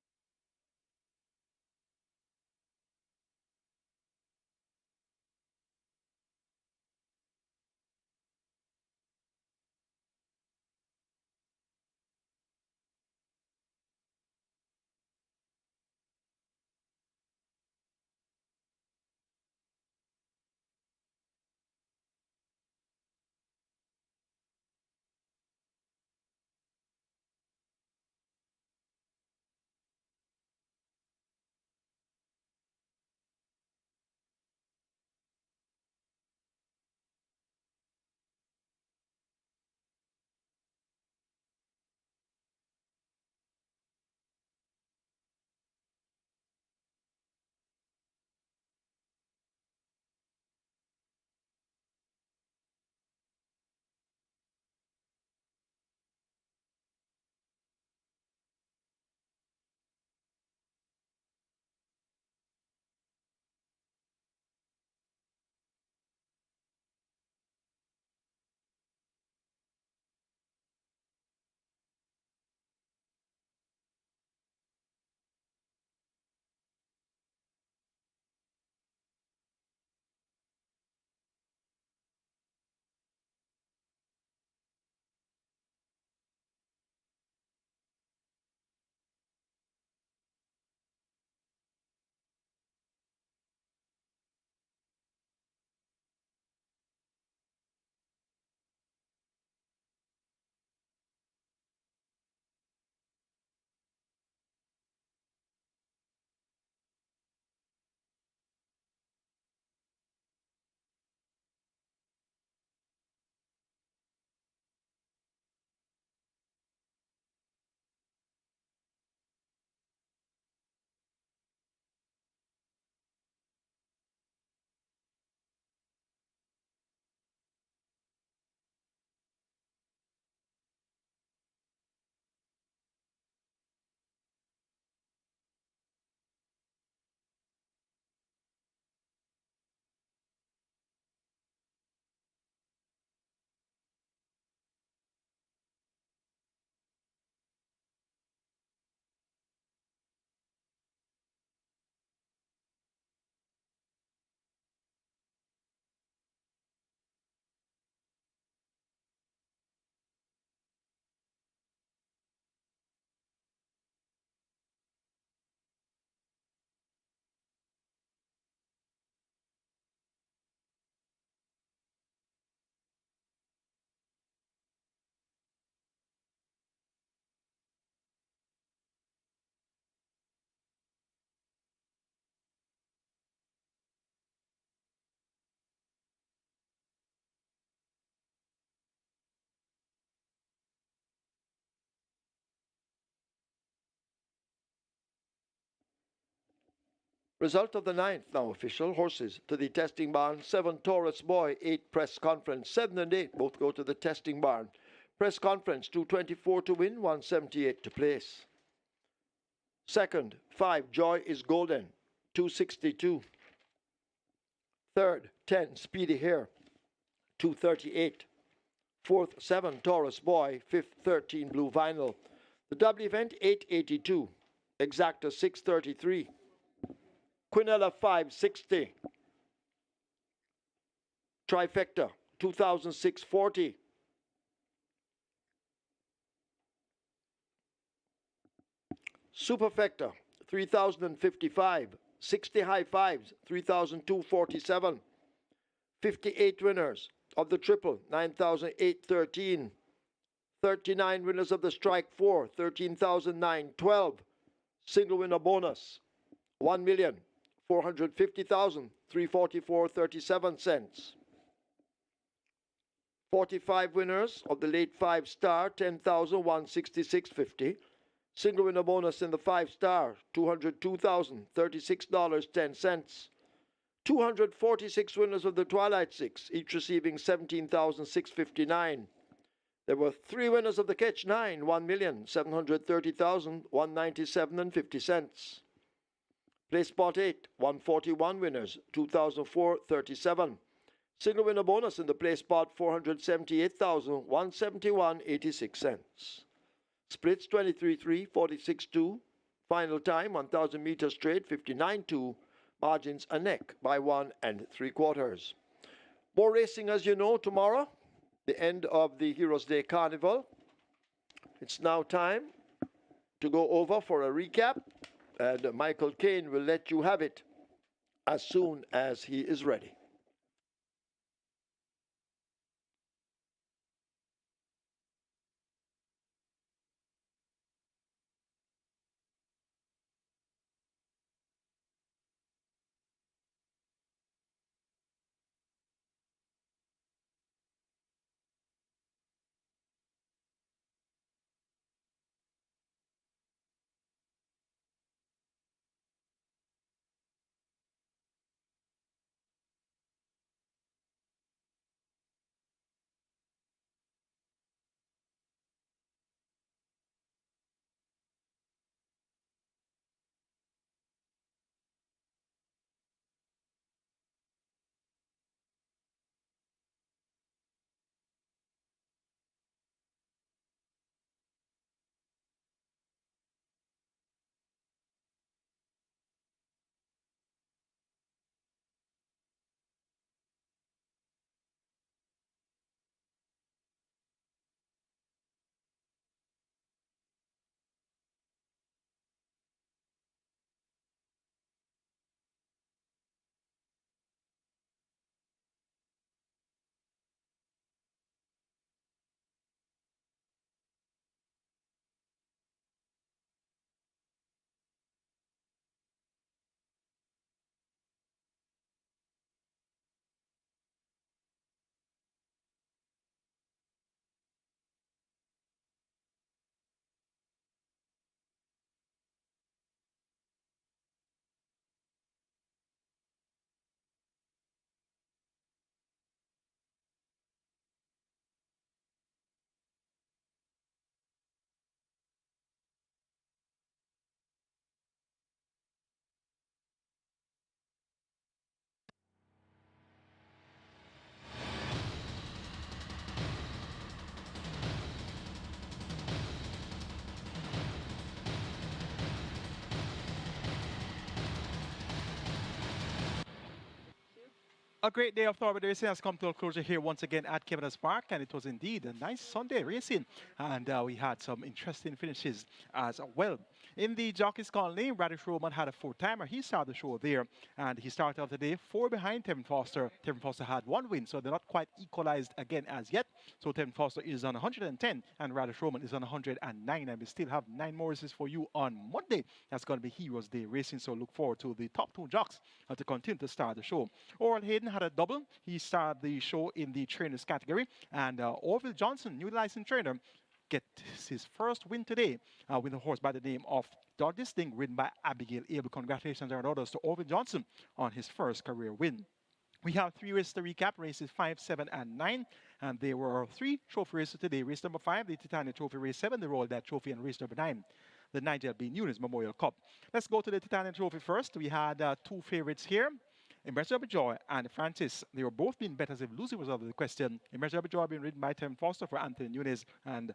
Result of the ninth now official. Horses to the testing barn. 7 Taurus Boy, 8 Press Conference. 7 and 8 both go to the testing barn. Press Conference 224 to win, 178 to place. Second, 5 Joy is Golden, 262. Third, 10 Speedy Hare, 238. Fourth, 7 Taurus Boy. Fifth, 13 Blue Vinyl. The double event 882. Exacta 633. Quinella 560. Trifecta 2640. Superfecta 3055. 60 high fives 3247. 58 winners of the triple 9813. 39 winners of the strike 4 13,912. Single winner bonus 1,450,344.37. 45 winners of the late 5 star 10,166.50. Single winner bonus in the 5 star $202,036.10. 246 winners of the Twilight 6, each receiving 17,659. There were 3 winners of the Catch 9, 1,730,197.50. Play Spot 8, 141 winners, 2,004.37. Single winner bonus in the Play Spot 478,171.86. Splits 23-3, 46-2. Final time 1,000 meters straight 59-2. Margins a neck by 1 3/4. More racing, as you know, tomorrow. The end of the Heroes Day Carnival. It's now time to go over for a recap, and Michael Kane will let you have it as soon as he is ready. A great day of thoroughbred racing has come to a closure here once again at Caymanas Park, and it was indeed a nice Sunday racing, and we had some interesting finishes as well. In the Jockeys Colony, Radish Roman had a 4-timer. He started the show there, and he started off the day 4 behind Tevin Foster. Tevin Foster had 1 win, so they're not quite equalized again as yet. So Tevin Foster is on 110, and Radish Roman is on 109, and we still have 9 more races for you on Monday. That's going to be Heroes Day Racing, so look forward to the top 2 jocks to continue to start the show. Oral Hayden had a double. He started the show in the trainers category, and Orville Johnson, new licensed trainer, get his first win today with a horse by the name of Dog Distinct, ridden by Abigail Abel. Congratulations and orders to Orvin Johnson on his first career win. We have 3 races to recap, races 5, 7, and 9. And there were 3 trophy races today. Race number 5, the Titania Trophy. Race 7, the Royal Dad Trophy. And race number 9, the NIGEL B. NUNES Memorial Cup. Let's go to the Titania Trophy first. We had 2 favorites here. Immeasurable Joy and Francis. They were both being bet as if Lucy was out of the question. Immeasurable Joy being ridden by Tim Foster for Anthony Nunes, and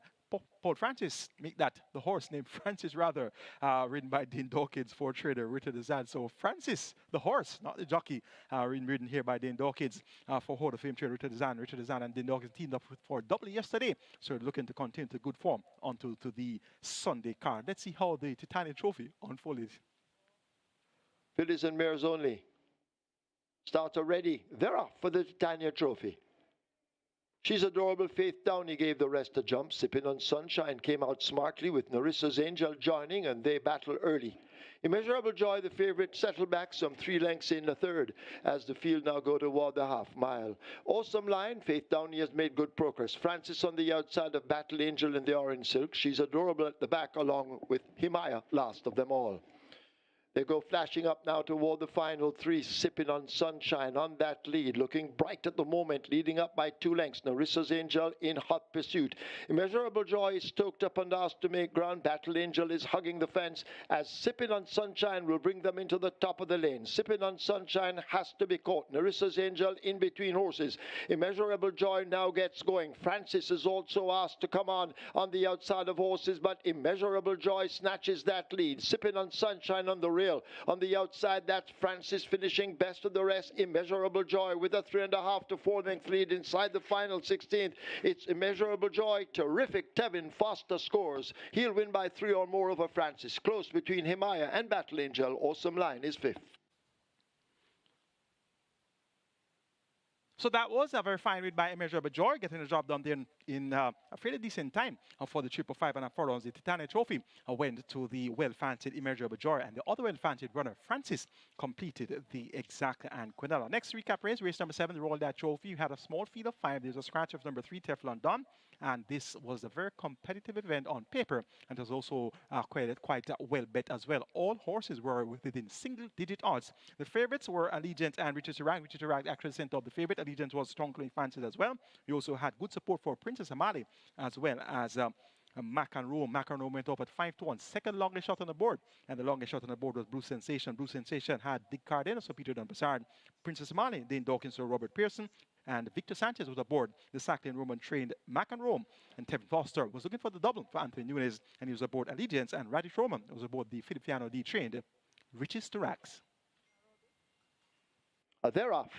Paul Francis, make that the horse named Francis rather, ridden by Dean Dawkins for trader Richard Azad. So Francis, the horse, not the jockey, ridden here by Dean Dawkins for Hall of Fame trader Richard Azad and Dean Dawkins teamed up for double yesterday. So looking to continue to good form onto the Sunday card. Let's see how the Titania Trophy unfolded. Fillies and mares only. Starter ready. They're off for the Titania Trophy. She's Adorable. Faith Downey gave the rest a jump. Sipping on Sunshine came out smartly with Narissa's Angel joining, and they battle early. Immeasurable Joy, the favourite, settled back some 3 lengths in the third as the field now go toward the half mile. Awesome Line, Faith Downey has made good progress. Francis on the outside of Battle Angel in the orange silk. She's Adorable at the back along with Himaya, last of them all. They go flashing up now toward the final 3, Sipping on Sunshine on that lead, looking bright at the moment, leading up by 2 lengths. Narissa's Angel in hot pursuit. Immeasurable Joy is stoked up and asked to make ground. Battle Angel is hugging the fence as Sipping on Sunshine will bring them into the top of the lane. Sipping on Sunshine has to be caught. Narissa's Angel in between horses. Immeasurable Joy now gets going. Francis is also asked to come on the outside of horses, but Immeasurable Joy snatches that lead. Sipping on Sunshine on the rail. On the outside, that's Francis finishing best of the rest. Immeasurable Joy with a 3.5 to 4 length lead inside the final 16th. It's Immeasurable Joy. Terrific. Tevin Foster scores. He'll win by 3 or more over Francis. Close between Himaya and Battle Angel. Awesome Line is 5th. So that was a very fine read by Immeasurable Joy, getting the job done there in a fairly decent time for the 5.5 furlongs. The Titania Trophy went to the well-fancied Immeasurable Joy, and the other well-fancied runner, Francis, completed the exact and Quinella. Next recap race, race number 7, the Royal Dad Trophy. You had a small field of 5. There's a scratch of number 3, Teflon Don, and this was a very competitive event on paper, and it was also quite well bet as well. All horses were within single-digit odds. The favorites were Allegiance and Richard Chirac. Richard Chirac actually sent up the favorite. Allegiance was strongly fancied as well. We also had good support for Princess Amali as well as Mac and Rome. Mac and Rome went up at 5 to 1. Second longest shot on the board, and the longest shot on the board was Blue Sensation. Blue Sensation had Dick Cardenas, so Peter Dunbassard, Princess Amali, Dane Dawkins, or Robert Pearson, and Victor Sanchez was aboard. The Sacklin Roman trained Mac and Rome, and Tevin Foster was looking for the double for Anthony Nunes, and he was aboard Allegiance, and Radish Roman was aboard the Filipiano D trained Riches to Rags. They're off.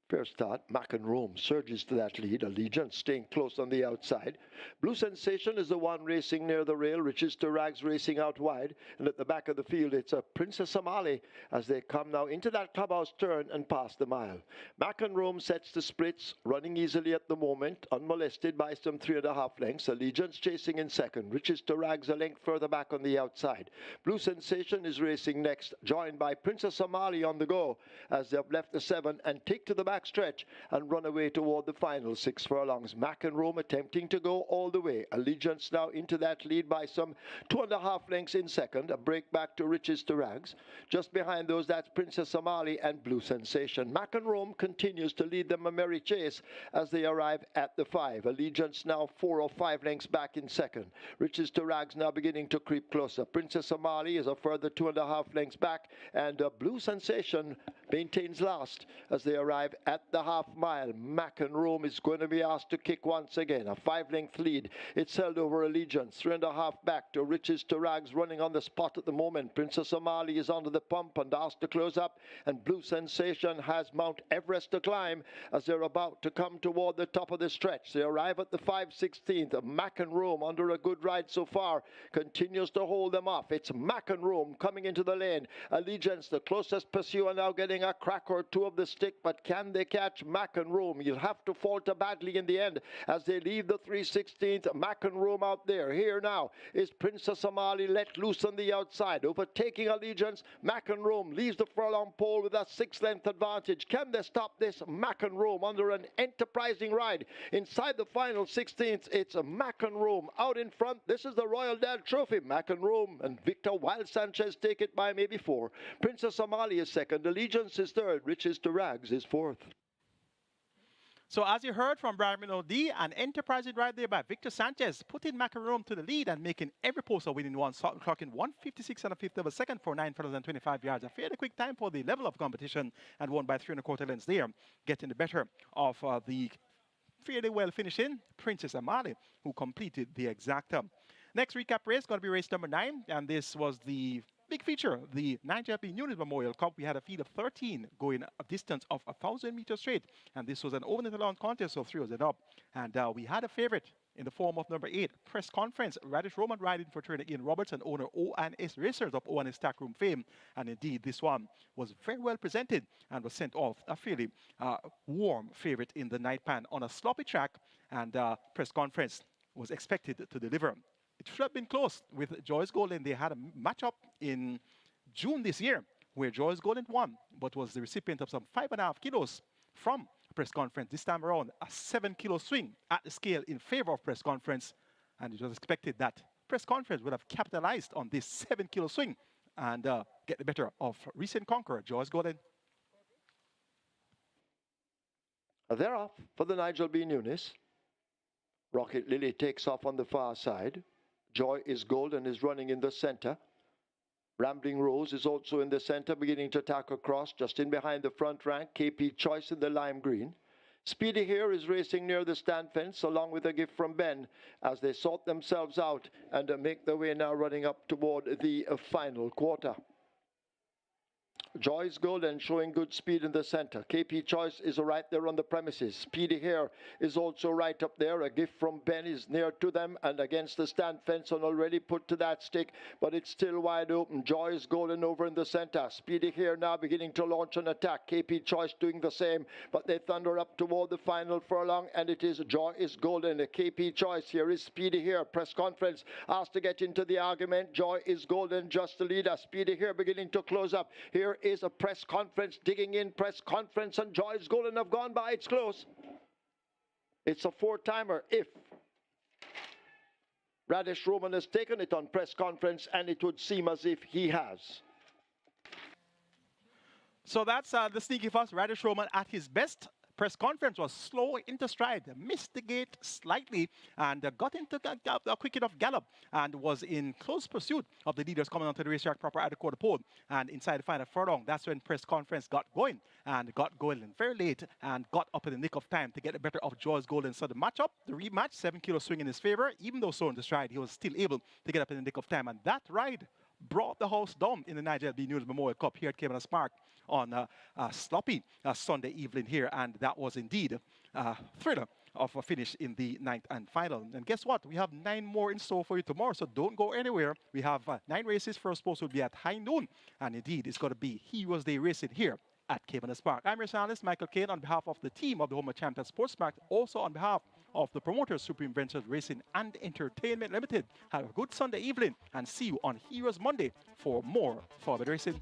First start, Mac and Rome surges to that lead. Allegiance staying close on the outside. Blue Sensation is the one racing near the rail. Riches to Rags racing out wide. And at the back of the field, it's a Princess Amali as they come now into that clubhouse turn and pass the mile. Mac and Rome sets the splits, running easily at the moment, unmolested by some 3.5 lengths. Allegiance chasing in second. Riches to Rags a length further back on the outside. Blue Sensation is racing next, joined by Princess Amali on the go as they've left the 7 and take to the back stretch and run away toward the final 6 furlongs. Mac and Rome attempting to go all the way. Allegiance now into that lead by some 2.5 lengths in second. A break back to Riches to Rags. Just behind those, that's Princess Amali and Blue Sensation. Mac and Rome continues to lead them a merry chase as they arrive at the 5. Allegiance now 4 or 5 lengths back in second. Riches to Rags now beginning to creep closer. Princess Amali is a further 2.5 lengths back, and Blue Sensation maintains last as they arrive at the half mile. Mac and Rome is going to be asked to kick once again. A 5-length lead. It's held over Allegiance. 3.5 back to Riches to Rags running on the spot at the moment. Princess Amali is onto the pump and asked to close up, and Blue Sensation has Mount Everest to climb as they're about to come toward the top of the stretch. They arrive at the 5/16. Mac and Rome, under a good ride so far, continues to hold them off. It's Mac and Rome coming into the lane. Allegiance, the closest pursuer, now getting getting a crack or two of the stick, but can they catch McEnroe? You'll have to falter badly in the end as they leave the 3/16th. McEnroe out there. Here now is Princess Somali let loose on the outside, overtaking Allegiance. McEnroe leaves the furlong pole with a 6-length advantage. Can they stop this McEnroe under an enterprising ride? Inside the final 16th, it's McEnroe out in front. This is the Royal Dale Trophy. McEnroe and Victor Wild Sanchez take it by maybe 4. Princess Somali is second. Allegiance is third. Riches to Rags is fourth. So as you heard from Brian D, an enterprising ride there by Victor Sanchez, putting McEnroe to the lead and making every poster winning one, clocking 156 and a fifth of a second for 925 yards. A fairly quick time for the level of competition and won by 3 1/4 lengths there, getting the better of the fairly well finishing Princess Amali, who completed the exacta. Next recap race going to be race number 9, and this was the big feature, the NIGEL NUNES Memorial Cup. We had a field of 13 going a distance of 1,000 meters straight, and this was an overnight long contest, so 3 was it up. And we had a favorite in the form of number 8, Press Conference. Radish Roman riding for trainer Ian Roberts and owner ONS Racers of ONS Tack Room fame. And indeed, this one was very well presented and was sent off a fairly warm favorite in the night pan on a sloppy track, and Press Conference was expected to deliver. It should have been close with Joyce Golden. They had a matchup in June this year where Joyce Golden won, but was the recipient of some 5.5 kilos from Press Conference. This time around, a 7-kilo swing at the scale in favor of Press Conference, and it was expected that Press Conference would have capitalized on this 7-kilo swing and get the better of recent conqueror Joyce Golden. They're off for the Nigel B. Nunes. Rocket Lily takes off on the far side. Joy is Golden is running in the center. Rambling Rose is also in the center, beginning to tack across, just in behind the front rank. KP Choice in the lime green. Speedy here is racing near the stand fence, along with a gift from Ben, as they sort themselves out and make their way now running up toward the final quarter. Joyce Golden showing good speed in the center. KP Choice is right there on the premises. Speedy Hair is also right up there. A gift from Ben is near to them and against the stand fence and already put to that stick, but it's still wide open. Joyce Golden over in the center. Speedy Hair now beginning to launch an attack. KP Choice doing the same, but they thunder up toward the final furlong, and it is Joyce Golden. KP Choice. Here is Speedy Hair. Press Conference asked to get into the argument. Joy is Golden just the leader. Speedy Hair beginning to close up. Here is a Press Conference digging in. Press Conference and Joyce Golden have gone by. It's close. It's a 4-timer if Radish Roman has taken it on Press Conference, and it would seem as if he has. So that's the sneaky fuss. Radish Roman at his best. Press Conference was slow into stride, missed the gate slightly, and got into a quick enough gallop and was in close pursuit of the leaders coming onto the racetrack proper at the quarter pole. And inside the final furlong, that's when Press Conference got going very late and got up in the nick of time to get the better of Joyce Golden. So the matchup, the rematch, 7-kilo swing in his favor. Even though slow into stride, he was still able to get up in the nick of time. And that ride brought the house down in the NIGEL B. Nunes Memorial Cup here at Caymanas Park on a sloppy Sunday evening here, and that was indeed a thriller of a finish in the 9th and final. And guess what? We have 9 more in store for you tomorrow, so don't go anywhere. We have 9 races. First post will be at high noon, and indeed it's going to be Heroes Day racing here at Caymanas Park. I'm your analyst, Michael Kane, on behalf of the team of the Home of Champions Sports Park, also on behalf of the promoters, Supreme Ventures Racing and Entertainment Limited. Have a good Sunday evening and see you on Heroes Monday for more forward racing.